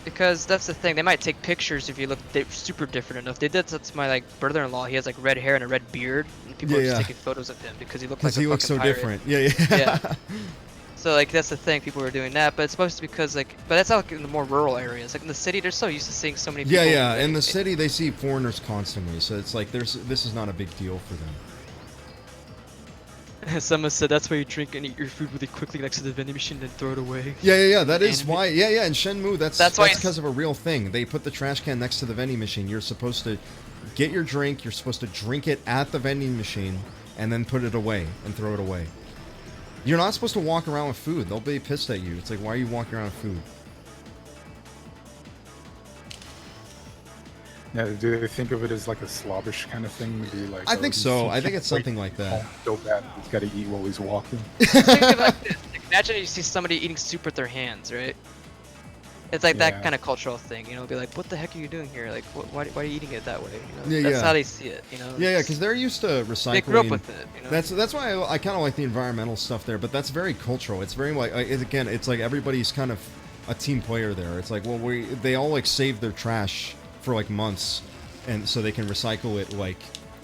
because that's the thing. They might take pictures if you look super different enough. They did that to my like brother-in-law. He has like red hair and a red beard, and people Yeah, are just yeah. taking photos of him because he looked Because like a he looks so fucking pirate. different. Yeah, yeah. Yeah. So like that's the thing, people were doing that, but it's supposed to be because like, but that's like in the more rural areas. Like in the city, they're so used to seeing so many people. Yeah, yeah. like, In the city, they see foreigners constantly, so it's like this is not a big deal for them. Someone said that's why you drink and eat your food really quickly next to the vending machine and then throw it away. Yeah, yeah, yeah. That is Anime. why. Yeah, yeah. In Shenmue, that's That's why because of a real thing. They put the trash can next to the vending machine. You're supposed to get your drink. You're supposed to drink it at the vending machine and then put it away and throw it away. You're not supposed to walk around with food. They'll be pissed at you. It's like, why are you walking around with food? Yeah, do they think of it as like a slobbish kind of thing? Maybe like. I think so. I think can't it's something wait like that. So bad, he's got to eat while he's walking. Think of it like this. Like, imagine you see somebody eating soup with their hands, right? It's like that Yeah. kind of cultural thing, you know. Be like, what the heck are you doing here? Like, why are you eating it that way? You know? Yeah, That's yeah. how they see it, you know. Yeah, yeah, It's- because they're used to recycling. they grew up with it, you know. That's why I kind of like the environmental stuff there, but that's very cultural. It's very like again, it's like everybody's kind of a team player there. It's like, well, they all like save their trash for like months, and so they can recycle it like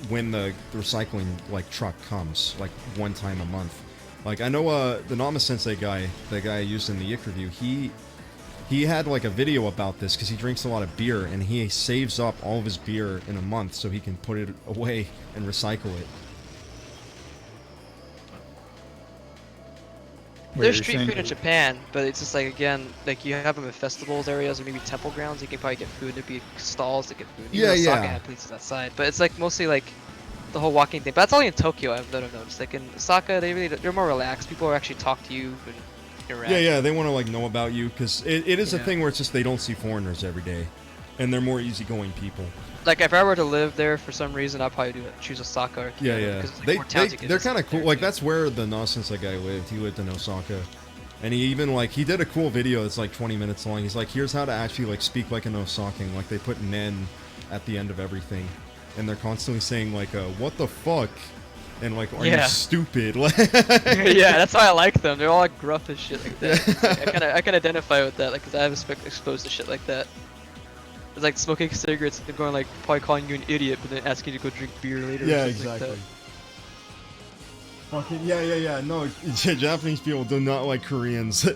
when the recycling like truck comes, like one time a month. Like I know the Nama Sensei guy, the guy I used in the Yick review, he had like a video about this because he drinks a lot of beer and he saves up all of his beer in a month so he can put it away and recycle it. Wait, There's you're street saying food in that- Japan, but it's just like again, like you have them in festivals areas or maybe temple grounds. You can probably get food. There'd be stalls to get food. Even Yeah, Osaka yeah. had places outside, but it's like mostly like the whole walking thing. But that's only in Tokyo. I've noticed. Like in Osaka, they're more relaxed. People will actually talk to you and interact. Yeah, yeah, they want to like know about you because it is a Yeah. thing where it's just they don't see foreigners every day, and they're more easygoing people. Like if I were to live there for some reason, I'd probably choose Osaka or Yeah, Kyoto, yeah, 'cause it's, like, more towns you can they're visit kind of cool. there, Like too. that's where the nonsense guy lived. He lived in Osaka, and he even like he did a cool video that's like 20 minutes long. He's like, here's how to actually like speak like an Osakan. Like they put nen at the end of everything, and they're constantly saying like what the fuck, and like are you Yeah. stupid? Yeah, that's why I like them. They're all like gruff as shit like that. It's like, I can identify with that, like, 'cause I was exposed to shit like that. It's like smoking cigarettes and going like probably calling you an idiot, but then asking you to go drink beer later. or Yeah, something like exactly. Fucking yeah, yeah, yeah. No, Japanese people do not like Koreans.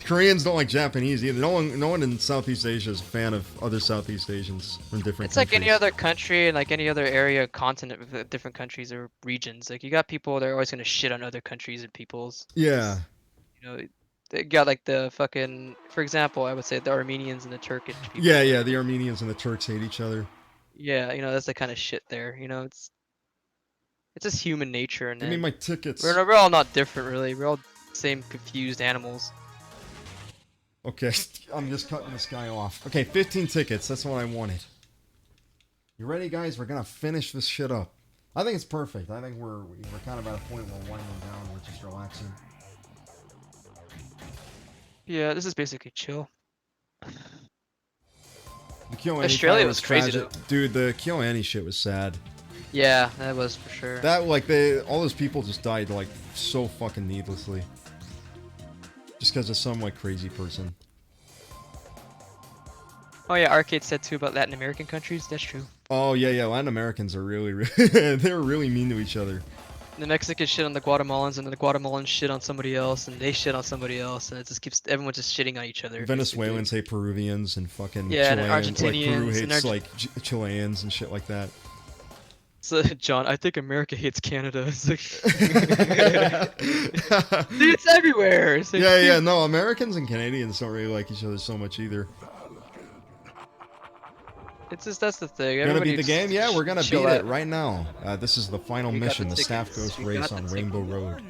Koreans don't like Japanese either. No one in Southeast Asia is a fan of other Southeast Asians from different. It's like any countries. other country and like any other area, continent with different countries or regions. Like you got people that are always gonna shit on other countries and peoples. Yeah, You know, they got like the fucking, for example, I would say the Armenians and the Turkish people. yeah, yeah. The Armenians and the Turks hate each other. Yeah, you know, that's the kind of shit there. You know, it's just human nature, and Give me then my tickets. we're all not different really. We're all same confused animals. Okay, I'm just cutting this guy off. Okay, 15 tickets. That's what I wanted. You ready, guys? We're gonna finish this shit up. I think it's perfect. I think we're kind of at a point where we're winding down. We're just relaxing. Yeah, this is basically chill. The KyoAni Australia fire was crazy, tragic. Dude, the KyoAni shit was sad. Yeah, that was for sure. That like all those people just died like so fucking needlessly, just because of some like crazy person. Oh yeah, Arcade said too about Latin American countries. That's true. Oh yeah, yeah. Latin Americans are really they're really mean to each other. The Mexicans shit on the Guatemalans, and then the Guatemalans shit on somebody else, and they shit on somebody else, and it just keeps everyone just shitting on each other. Venezuelans hate Peruvians and fucking Yeah, and Chileans. Like Peru Argentinians and hates like Chileans and shit like that. So John, I think America hates Canada. It's like, dude, it's everywhere. It's like, Yeah, yeah. No, Americans and Canadians don't really like each other so much either. It's just that's the thing. Gonna Everybody beat the game? Yeah, we're gonna chill beat it out. right now. This is the final We got mission, the the Staff tickets. Ghost We race got on the Rainbow Road.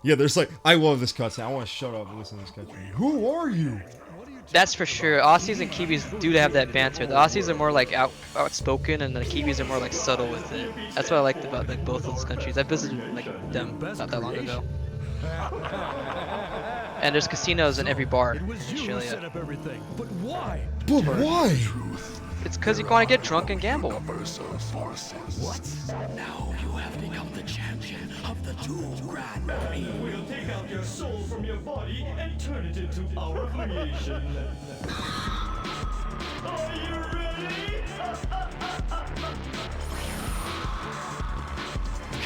Yeah, there's like, I love this cutscene. I want to shut up and listen to this cutscene. Who are you? That's for sure. Aussies and Kiwis do have that banter. The Aussies are more like outspoken, and the Kiwis are more like subtle with it. That's what I liked about like both of those countries. I visited like them not that long ago. And there's casinos in every bar in Australia. But why? But why? It's because you want to get drunk and gamble. What? Now you have become the champion of the two Grand Prix. We'll take out your soul from your body and turn it into our creation. Are you ready?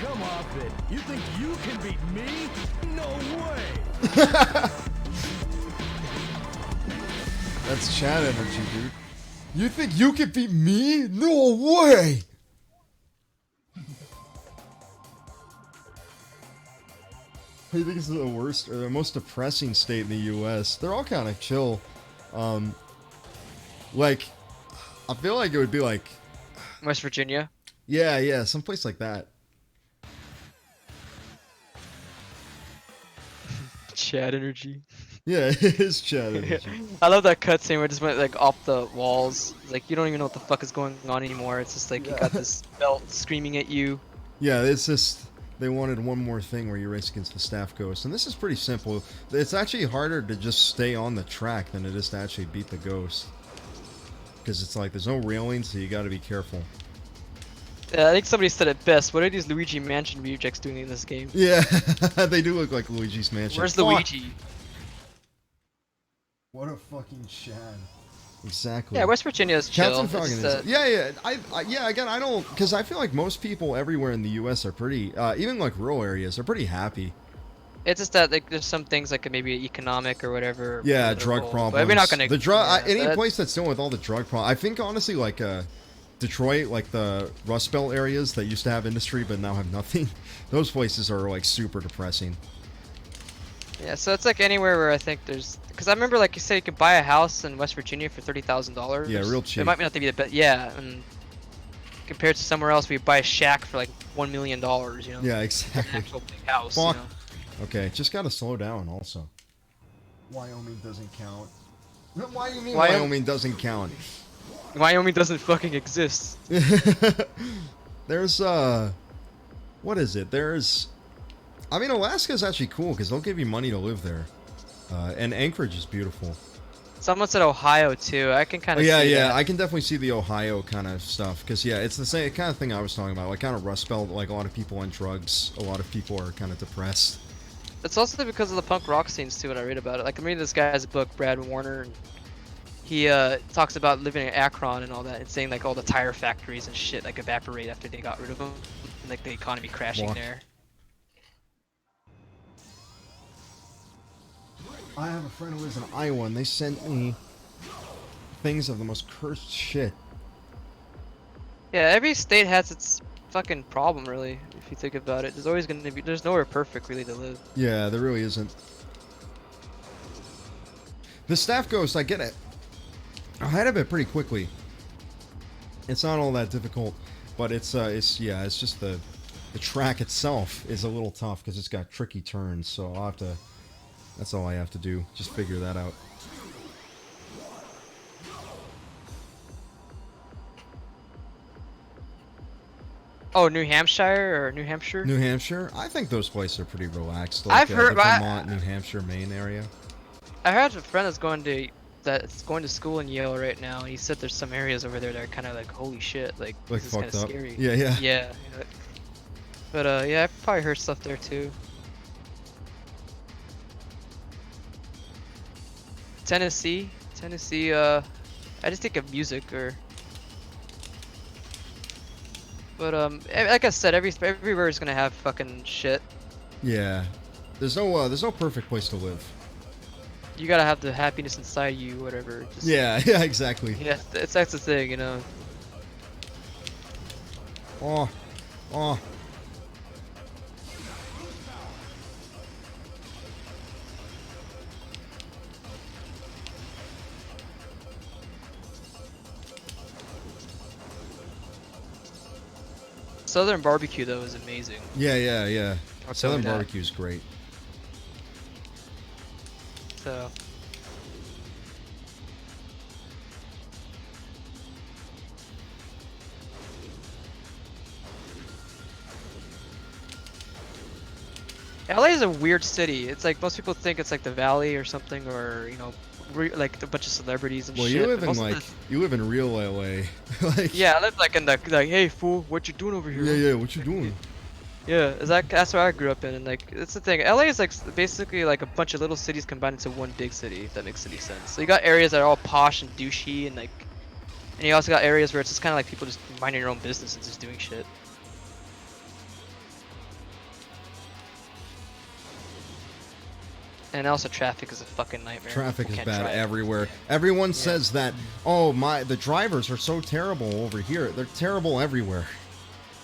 Come off it. You think you can beat me? No way. That's chat energy, dude. You think you can beat me? No way! I think it's the worst or the most depressing state in the U.S. They're all kind of chill. Like, I feel like it would be like, West Virginia. yeah, someplace like that. Chad energy. Yeah, it is chat energy. I love that cutscene where it just went like off the walls. It's like you don't even know what the fuck is going on anymore. It's just like you got this belt screaming at you. Yeah, it's just they wanted one more thing where you race against the Staff Ghost, and this is pretty simple. It's actually harder to just stay on the track than it is to actually beat the Ghost, because it's like there's no railing, so you got to be careful. I think somebody said it best. What are these Luigi Mansion rejects doing in this game? Yeah, they do look like Luigi's Mansion. Where's Fuck. Luigi? What a fucking Chad. Exactly. Yeah, West Virginia is chill. Captain It's Falcon just, is. Yeah. Yeah. Again, I don't, because I feel like most people everywhere in the U.S. are pretty, even like rural areas, are pretty happy. it's just that like there's some things like maybe economic or whatever. Yeah, political, drug problems. But we're not gonna. The drug. yeah, Any that- place that's dealing with all the drug problems. I think honestly, like Detroit, like the Rust Belt areas that used to have industry but now have nothing. Those places are like super depressing. Yeah, so it's like anywhere where I think there's, because I remember like you said you could buy a house in West Virginia for $30,000. Yeah, real cheap. It might not be the best. Yeah, and compared to somewhere else, we buy a shack for like $1 million. You know. Yeah, An exactly. actual big house. Fuck. You know? Okay, just gotta slow down. Also, Wyoming doesn't count. Why do you mean Wyoming- Wyoming doesn't count? Wyoming doesn't fucking exist. There's what is it? I mean, Alaska's actually cool because they'll give you money to live there, and Anchorage is beautiful. Someone said Ohio too. I can kind of. Yeah, see yeah, that. I can definitely see the Ohio kind of stuff because yeah, it's the same kind of thing I was talking about, like kind of Rust Belt, like a lot of people on drugs, a lot of people are kind of depressed. It's also because of the punk rock scenes too. When I read about it, like I'm reading this guy's book, Brad Warner, and he talks about living in Akron and all that, and saying like all the tire factories and shit like evaporate after they got rid of them, and like the economy crashing Walk. there. I have a friend who lives in Iowa, and they sent me things of the most cursed shit. Yeah, every state has its fucking problem, really. If you think about it, there's always gonna be. There's nowhere perfect really to live. Yeah, there really isn't. The Staff Ghost, I get it. Ahead of it pretty quickly. It's not all that difficult, but it's just the track itself is a little tough because it's got tricky turns. So I'll have to. That's all I have to do. Just figure that out. Oh, New Hampshire or New Hampshire? New Hampshire, I think those places are pretty relaxed. Like, I've heard- the Vermont, New Hampshire, Maine area. I heard a friend that's going to school in Yale right now, and he said there's some areas over there that are kind of like holy shit, like Like this is kind of fucked up. scary. Yeah, yeah. Yeah. You know, but yeah, I've probably heard stuff there too. Tennessee, I just think of music or. But like I said, everywhere is gonna have fucking shit. Yeah. There's no perfect place to live. You gotta have the happiness inside you, whatever. Just, Yeah, yeah, exactly. Yeah, that's the thing, you know. Oh. Southern barbecue though is amazing. Yeah. I'll tell Southern you that. barbecue's great. So. LA is a weird city. It's like most people think it's like the Valley or something, or like a bunch of celebrities and Well, shit. you live but in most of like you live in real LA. Like yeah, I live like in the like, hey fool, what you doing over here? yeah. What you doing? Yeah, that's where I grew up in, and like it's the thing. LA is like basically like a bunch of little cities combined into one big city, if that makes any sense. So you got areas that are all posh and douchey, and you also got areas where it's just kind of like people just minding your own business and just doing shit. And also traffic is a fucking nightmare. Traffic People is can't bad drive. everywhere. Everyone says that. Oh the drivers are so terrible over here. They're terrible everywhere.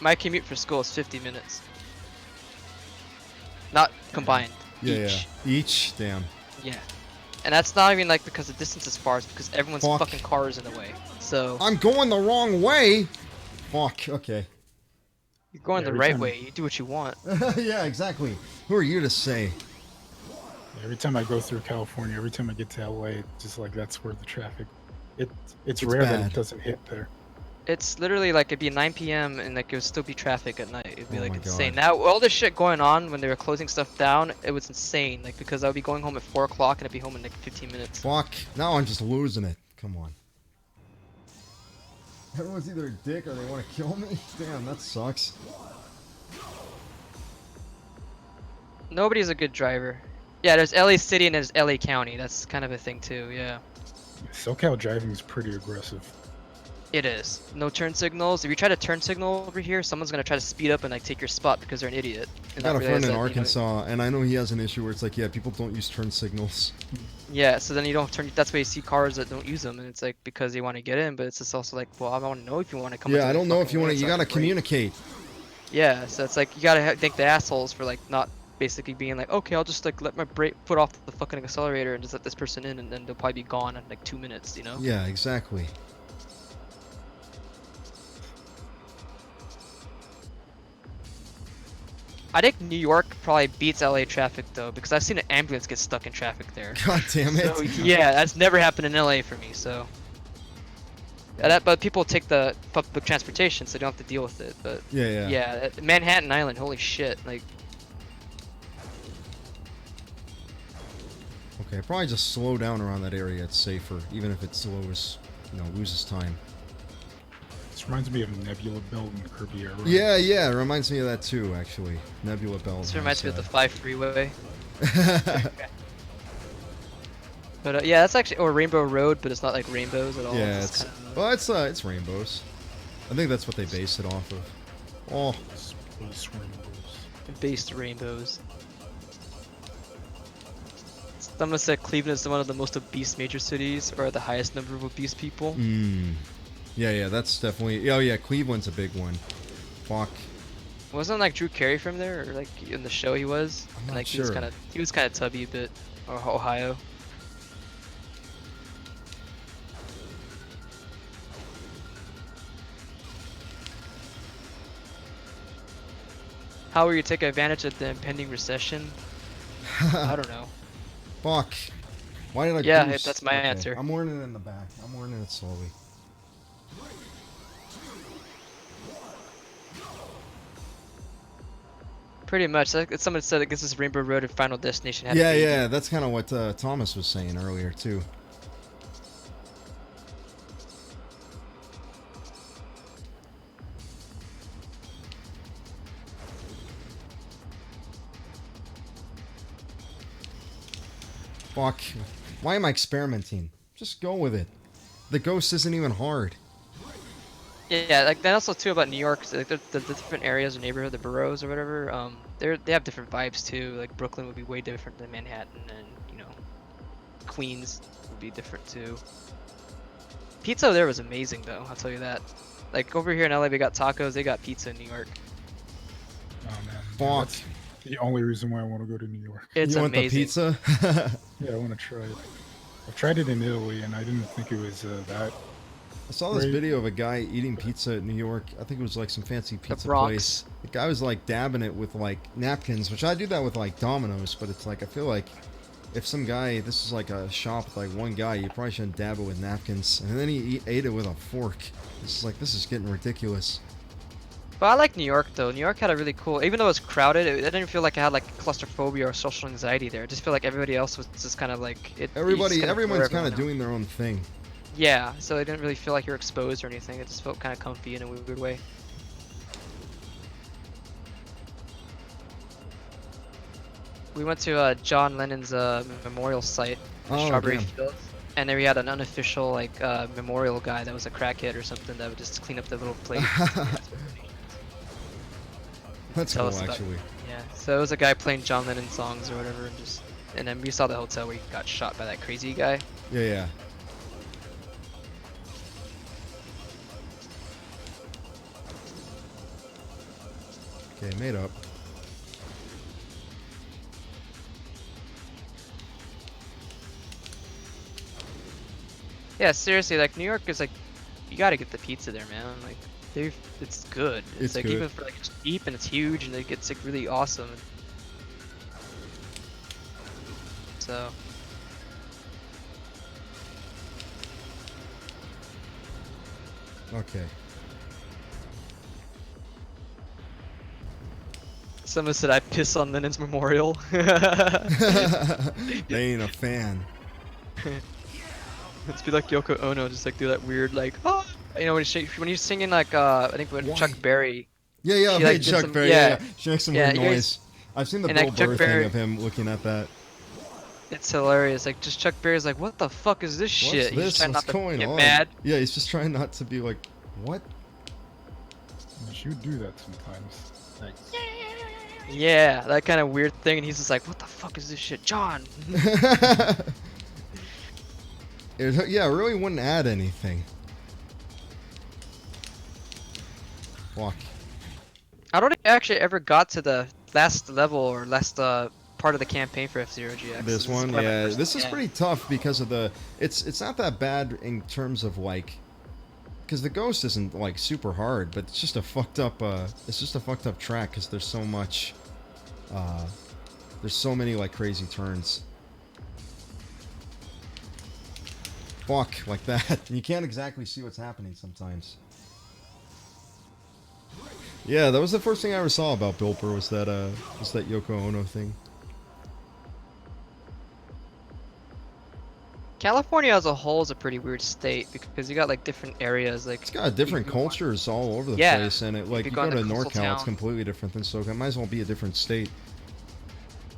My commute for school is 50 minutes. Not combined. Each. Yeah. Each. Damn. Yeah. And that's not even like because the distance is far, it's because everyone's Fuck. fucking car is in the way. So I'm going the wrong way. Fuck. Okay. you're going Yeah, the every right time- way. You do what you want. Yeah. Exactly. Who are you to say? Every time I go through California, every time I get to LA, it's just like that's where the traffic. It's It's rare that bad. it doesn't hit there. It's literally like it'd be 9 p.m. and like it would still be traffic at night. It'd be Oh like my insane. God. Now all this shit going on when they were closing stuff down, it was insane. Like because I would be going home at 4 o'clock and I'd be home in like 15 minutes. Fuck. Now I'm just losing it. Come on. Everyone's either a dick or they want to kill me. Damn, that sucks. Nobody's a good driver. Yeah, there's LA City and there's LA County. That's kind of a thing too. Yeah. SoCal driving is pretty aggressive. It is. No turn signals. If you try to turn signal over here, someone's gonna try to speed up and like take your spot because they're an idiot. I And got not a realize friend in that, Arkansas, and I know he has an issue where it's like, yeah, people don't use turn signals. Yeah, so then you don't turn. That's why you see cars that don't use them, and it's like because they want to get in, but it's just also like, well, I want to know if you want to come. Yeah, into I the don't know if fucking you want way, to. so You I gotta can brake. communicate. Yeah, so it's like you gotta thank the assholes for like not basically being like, okay, I'll just like let my foot off the fucking accelerator and just let this person in, and then they'll probably be gone in like 2 minutes, you know? Yeah, exactly. I think New York probably beats LA traffic though, because I've seen an ambulance get stuck in traffic there. God damn it. So yeah, that's never happened in LA for me. So. Yeah, but people take the public transportation, so they don't have to deal with it. But Yeah. yeah, Manhattan Island, holy shit! Like, Okay, probably just slow down around that area. It's safer, even if it slows, loses time. This reminds me of Nebula Belt and Kirby Air Ride. Yeah, it reminds me of that too, actually. Nebula Bell. this reminds me of the 5 freeway. But yeah, that's actually or Rainbow Road, but it's not like rainbows at all. Yeah, just it's kinda, well, it's rainbows. I think that's what they base it off of. Oh, Space rainbows. based rainbows. Someone said Cleveland is one of the most obese major cities, or the highest number of obese people. yeah, that's definitely. Oh yeah, Cleveland's a big one. Fuck. Wasn't like Drew Carey from there, or like in the show he was? I'm And, not like sure. he was kind of tubby a bit, or Ohio. How will you take advantage of the impending recession? I don't know. Fuck. Why did I? Yeah, boost? that's my answer. I'm warning it in the back. I'm warning it slowly. Pretty much. Like, someone said that this is Rainbow Road and Final Destination had a baby. Yeah, that's kind of what Thomas was saying earlier too. Fuck. Why am I experimenting? Just go with it. The ghost isn't even hard. Yeah, like that also too about New York. So, like the different areas or neighborhood, the boroughs or whatever. They have different vibes too. Like Brooklyn would be way different than Manhattan, and Queens would be different too. Pizza there was amazing though. I'll tell you that. Like over here in LA, we got tacos. They got pizza in New York. Oh man. Fuck. That's the only reason why I want to go to New York. It's You want the amazing. pizza? Yeah, I want to try it. I've tried it in Italy, and I didn't think it was that I saw this Right. video of a guy eating pizza in New York. I think it was like some fancy pizza Bronx. place. The guy was like dabbing it with like napkins, which I do that with like Domino's, but it's like I feel like if some guy, this is like a shop with like one guy, you probably shouldn't dab it with napkins. And then he ate it with a fork. This is like, this is getting ridiculous. But I like New York though. New York had a really cool, even though it was crowded, it didn't feel like I had like claustrophobia or social anxiety there. I just feel like everybody else was just kind of like it. Everyone's blur kind everyone of out. doing their own thing. Yeah, so it didn't really feel like you're exposed or anything. It just felt kind of comfy in a weird way. We went to John Lennon's memorial site, Oh, Strawberry damn. Fields, and then we had an unofficial like memorial guy that was a crackhead or something that would just clean up the little plate. That's Tell cool, us about- actually. Yeah, so it was a guy playing John Lennon songs or whatever, and then we saw the hotel where he got shot by that crazy guy. Yeah, yeah. Okay, made up. Yeah, seriously, like New York is like, you gotta get the pizza there, man. Like, it's good. It's like good. even for like it's cheap and it's huge and like it's like really awesome. So. Okay. Someone said I piss on Lennon's memorial. They ain't a fan. Let's be like Yoko Ono, just like do that weird like, oh, you know, when he's singing like I think with Why? Chuck Berry. Yeah, yeah, She, hey, like, did Chuck some- Berry. yeah. Yeah, yeah. She makes some Yeah, weird you guys- noise. I've seen the and, Bill like, Chuck Burr Berry- thing of him looking at that. It's hilarious. Like just Chuck Berry's like, what the fuck is this What's shit? He's this? just trying What's not to going get on? mad. Yeah, he's just trying not to be like, what? You do that sometimes. Yeah, that kind of weird thing, and he's just like, what the fuck is this shit, John? Yeah, it really wouldn't add anything. Fuck. I don't think I actually ever got to the last level or last part of the campaign for F-Zero GX. This one, probably my yeah, first- this is yeah. pretty tough because of the. It's not that bad in terms of like, because the ghost isn't like super hard, but it's just a fucked up. It's just a fucked up track because there's so much. There's so many like crazy turns. Fuck, like that. You can't exactly see what's happening sometimes. Yeah, that was the first thing I ever saw about Bill Burr was that Yoko Ono thing. California as a whole is a pretty weird state because you got like different areas. Like It's got different you- cultures all over the Yeah. place, and it like You you go go to into Coastal NorCal, it's Town. completely different than SoCal. It might as well be a different state.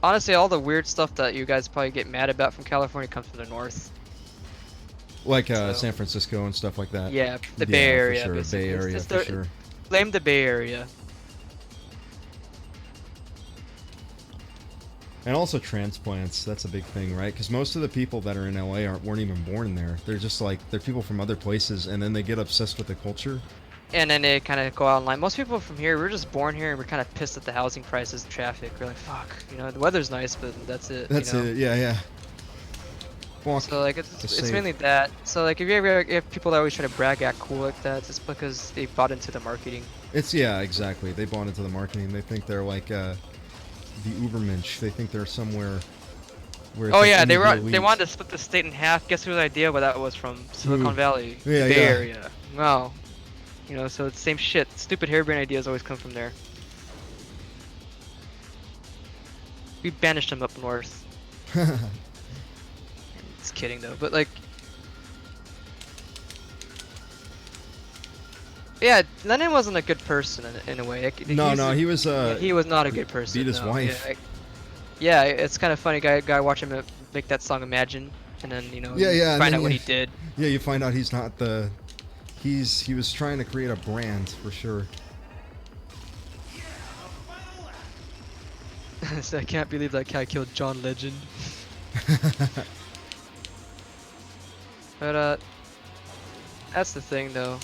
Honestly, all the weird stuff that you guys probably get mad about from California comes from the north. Like So- San Francisco and stuff like that. Yeah, the Yeah, Bay Area. for sure. basically. Bay It's Area just for the- sure. Blame the Bay Area. And also transplants. That's a big thing, right? Because most of the people that are in LA weren't even born there. They're just like they're people from other places, and then they get obsessed with the culture. And then they kind of go out online. Most people from here, we're just born here and we're kind of pissed at the housing prices and traffic. We're like, fuck, you know, the weather's nice, but that's it. That's you know? it. Yeah, yeah. Fuck. So like The it's save. mainly that. So like if you ever you have people that always try to brag, act cool like that, it's because they bought into the marketing. It's yeah, exactly. They bought into the marketing. They think they're like the Ubermensch. They think they're somewhere. Where it's Oh like yeah, they only were the they elites. wanted to split the state in half. Guess whose idea? Well, that was from Silicon Who? Valley, Yeah, the Bay yeah. Area. Wow, you know, so it's the same shit. Stupid harebrained ideas always come from there. We banished them up north. Just kidding though, but like. Yeah, Lennon wasn't a good person in a way. Like, No, he's- no, he was he was not a good person. beat his no. wife. Yeah, it's kind of funny. Guy watch him make that song "Imagine," and then you know, Yeah, you yeah, and find then out what you- he did. Yeah, you find out he's not the. He was trying to create a brand for sure. So I can't believe that guy killed John Legend. But that's the thing though.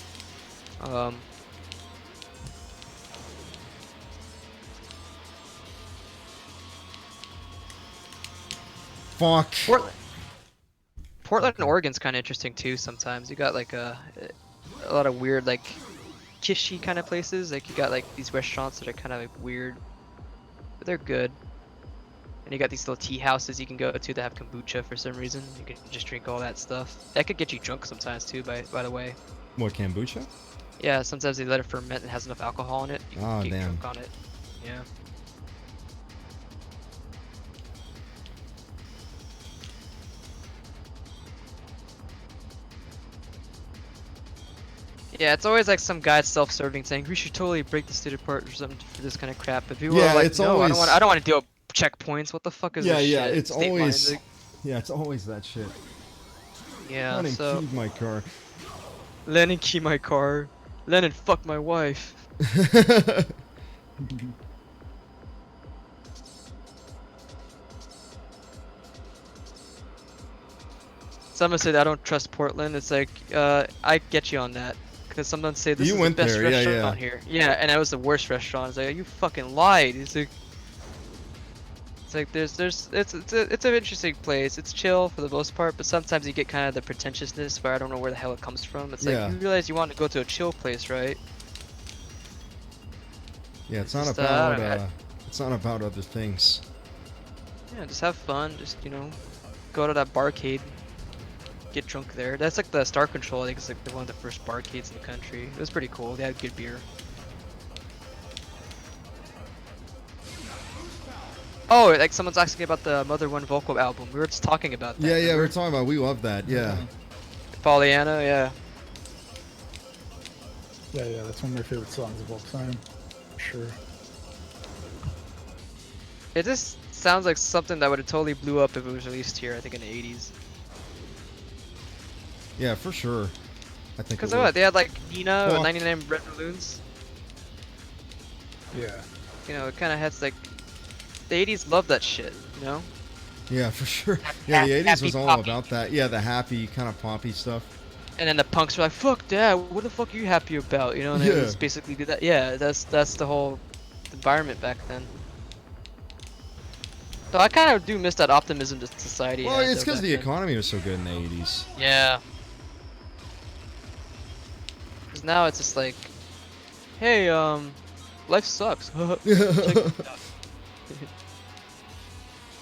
Fuck. Portland, Oregon's kind of interesting too. Sometimes you got like a lot of weird like kishy kind of places. Like you got like these restaurants that are kind of like weird, but they're good. And you got these little tea houses you can go to that have kombucha for some reason. You can just drink all that stuff. That could get you drunk sometimes too, by the way. What, kombucha? Yeah, sometimes they let it ferment and has enough alcohol in it. You can Oh, get damn. drunk on it. Yeah. Yeah, it's always like some guy self-serving saying we should totally break the state apart or something for this kind of crap. But people Yeah, are like, it's no, always- I don't want to deal with checkpoints. What the fuck is Yeah, this yeah, shit? it's State always... lines, like- Yeah, it's always that shit. yeah, Lennon so keyed my car. Lennon key my car. Lennon fuck my wife. Someone said I don't trust Portland. It's like, I get you on that. Because someone say this You is went the best there, yeah, restaurant yeah. here. Yeah, and that was the worst restaurant. It's like, you fucking lied. It's like it's an interesting place. It's chill for the most part, but sometimes you get kind of the pretentiousness where I don't know where the hell it comes from. It's Yeah. like, you realize you want to go to a chill place, right? Yeah, it's not Just, about, I don't- it's not about other things. Yeah, just have fun. Just, you know, go to that barcade. Get drunk there. That's like the Star Control. I think it's like one of the first barcades in the country. It was pretty cool. They had good beer. Oh, like someone's asking about the Mother One vocal album. We were just talking about that. Yeah, yeah, we were remember? talking about, we love that, yeah. Pollyanna, yeah. Yeah, yeah, that's one of my favorite songs of all time. For sure. It just sounds like something that would have totally blew up if it was released here, I think in the 80s. Yeah, for sure. I think Because it what? would. They had like Nina Well- with 99 Red Balloons. Yeah. You know, it kind of has like. The 80s loved that shit, you know? Yeah, for sure. Yeah, the 80s was Happy all poppy. about that. Yeah, the happy, kind of poppy stuff. And then the punks were like, fuck that, what the fuck are you happy about? You know, and Yeah. it was basically do that. Yeah, that's the whole environment back then. So I kind of do miss that optimism that society Well, had, it's though, because back the then. economy was so good in the 80s. Yeah. Because now it's just like, hey, life sucks.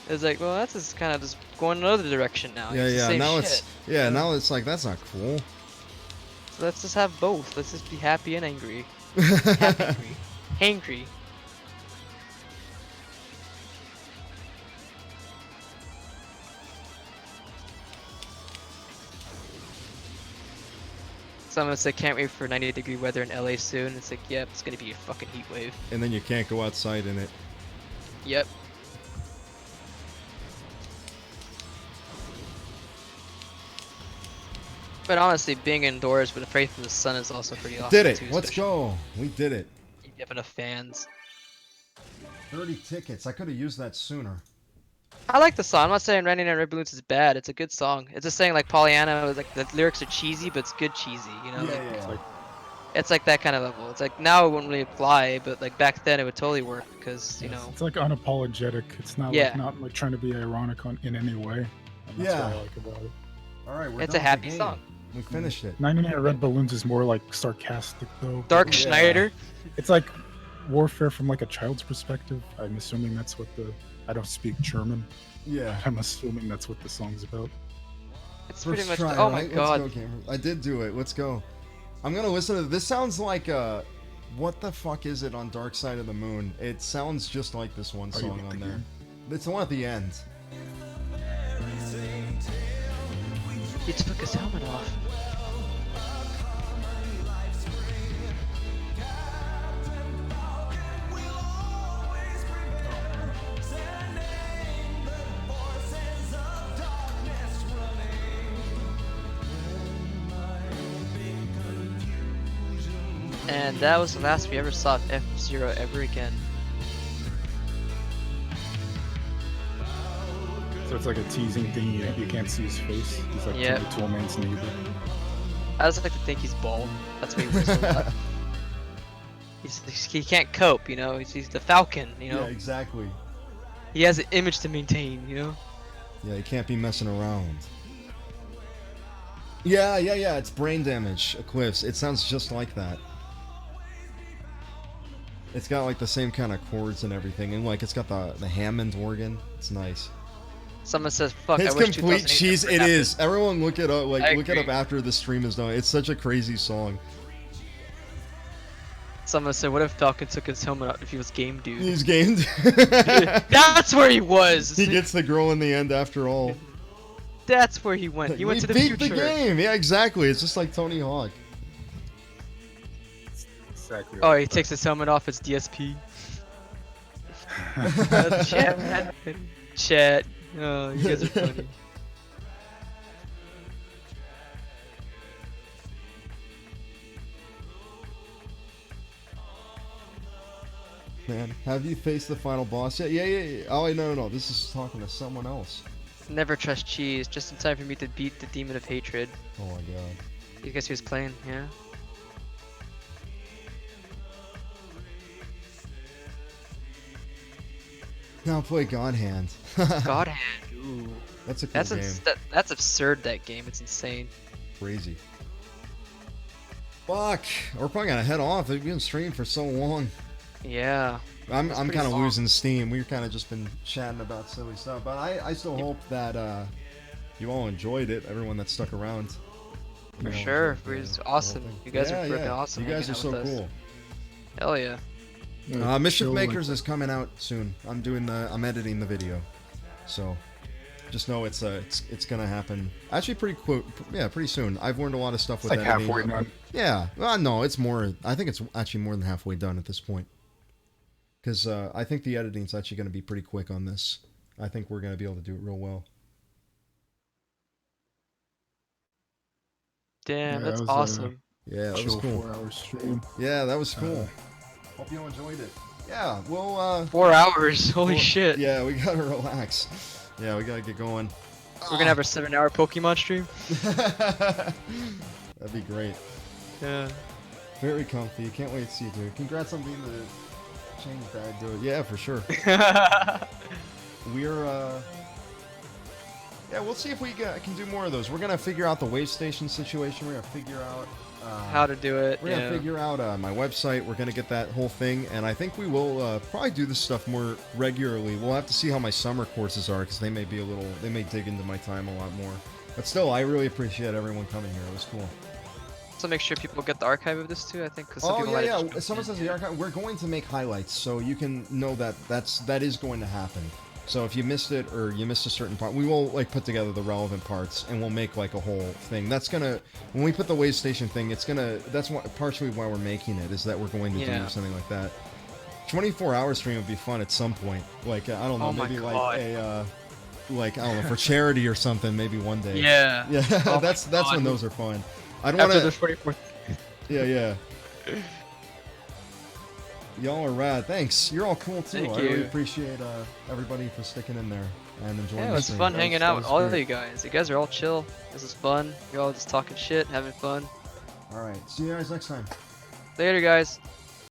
It's like, well, that's just kind of just going another direction now. Yeah, It's the yeah, same now shit. it's... Yeah, now it's like, that's not cool. So let's just have both. Let's just be happy and angry. Happy, angry. Someone said, can't wait for 90-degree weather in LA soon. It's like, yep, it's gonna be a fucking heat wave. And then you can't go outside in it. Yep. But honestly, being indoors with a faith in the sun is also pretty awesome. Did it! too, Let's especially go! We did it. if you have enough fans. 30 tickets. I could have used that sooner. I like the song. I'm not saying Running on Red Balloons is bad. It's a good song. It's just saying like Pollyanna, like the lyrics are cheesy, but it's good cheesy. You know, like, it's like that kind of level. It's like now it wouldn't really apply, but like back then it would totally work because you know. It's like unapologetic. It's not Yeah. like not like trying to be ironic in any way. And that's Yeah. what I like about it. Alright, we're It's done a with the happy game. song. We finished it. 99 Red Balloons is more like sarcastic though. Dark Yeah. Schneider. It's like warfare from like a child's perspective. I'm assuming that's what the... I don't speak German. Yeah. I'm assuming that's what the song's about. It's First pretty much. try, Oh my right? god. Let's go, Cameron. I did do it. Let's go. I'm gonna listen to this. Sounds like what the fuck is it on Dark Side of the Moon? It sounds just like this one Oh, you song beat on the there. game? It's the one at the end. He took his helmet off. And that was the last we ever saw of F-Zero ever again. So it's like a teasing thing. You can't see his face. He's like Yeah. the Tool Man's neighbor. I just like to think he's bald. That's why he wears a lot. He can't cope, you know. He's the Falcon, you know. Yeah, exactly. He has an image to maintain, you know. Yeah, you can't be messing around. Yeah, yeah, yeah. It's Brain Damage Eclipse. It sounds just like that. It's got like the same kind of chords and everything, and like it's got the Hammond organ. It's nice. Someone says, "Fuck, I It's wish complete 2008 cheese. never It happened." is. Everyone look it up. Like I look it up agree. after the stream is done. It's such a crazy song. Someone said, "What if Falcon took his helmet off if he was game dude?" He's gamed. That's where he was. He gets the girl in the end after all. That's where he went. He went to the beat future. the game. Yeah, exactly. It's just like Tony Hawk. Exactly. Oh, he takes his helmet off. It's DSP. Chat, man. Chat. Oh, you guys are funny. Man, have you faced the final boss yet? Yeah, yeah, yeah. Oh, no. This is talking to someone else. Never trust cheese. Just in time for me to beat the demon of hatred. Oh my god. You guess he was playing? Yeah. Now play God Hand. God Hand. Ooh. That's a cool That's game. that's absurd. That game. It's insane. Crazy. Fuck. We're probably gonna head off. We've been streaming for so long. Yeah. I'm That's kind pretty of long. losing steam. We've kind of just been chatting about silly stuff, but I still hope that you all enjoyed it. Everyone that stuck around. You For know, sure. the- It was the awesome. whole thing. You guys Yeah, are freaking yeah. awesome. You guys are hanging so out with us. cool. Hell yeah. Mischief Chill, Makers like- is coming out soon. I'm editing the video, so just know it's gonna happen. Actually, pretty soon. I've learned a lot of stuff It's with like editing. halfway done. Yeah, well, no, it's more. I think it's actually more than halfway done at this point. Because I think the editing's actually going to be pretty quick on this. I think we're going to be able to do it real well. Damn, Yeah, that's that was, awesome. Yeah, that was Chill cool. 4-hour stream. Yeah, that was cool. Hope you enjoyed it. Yeah, well, 4 hours. Holy well, shit. Yeah, we gotta relax. Yeah, we gotta get going. We're gonna have a 7-hour Pokemon stream. That'd be great. Yeah. Very comfy. Can't wait to see you, dude. Congrats on being the change bag, dude. Yeah, for sure. We're yeah, we'll see if we can do more of those. We're gonna figure out the wave station situation. We're gonna figure out How to do it. we're gonna figure out my website. We're gonna get that whole thing, and I think we will probably do this stuff more regularly. We'll have to see how my summer courses are, because they may dig into my time a lot more. But still, I really appreciate everyone coming here. It was cool. So make sure people get the archive of this too. I think because some Oh people yeah, might yeah. have just- Someone says the archive. We're going to make highlights, so you can know that that is going to happen. So if you missed it or you missed a certain part, we will like put together the relevant parts and we'll make like a whole thing. That's gonna when we put the wave station thing, that's partially why we're making it, is that we're going to Yeah. do something like that. 24-hour stream would be fun at some point. Like I don't know, Oh my maybe like God. a like I don't know, for charity or something, maybe one day. Yeah. Yeah, Oh my that's when God. those are fun. I don't After want the to. 24th. Yeah, yeah. Y'all are rad. Thanks. You're all cool too. Thank I really you. appreciate everybody for sticking in there and enjoying Yeah, the it was stream. fun That hanging that out with was all of great. you guys. You guys are all chill. This is fun. You're all just talking shit, having fun. All right. See you guys next time. Later, guys.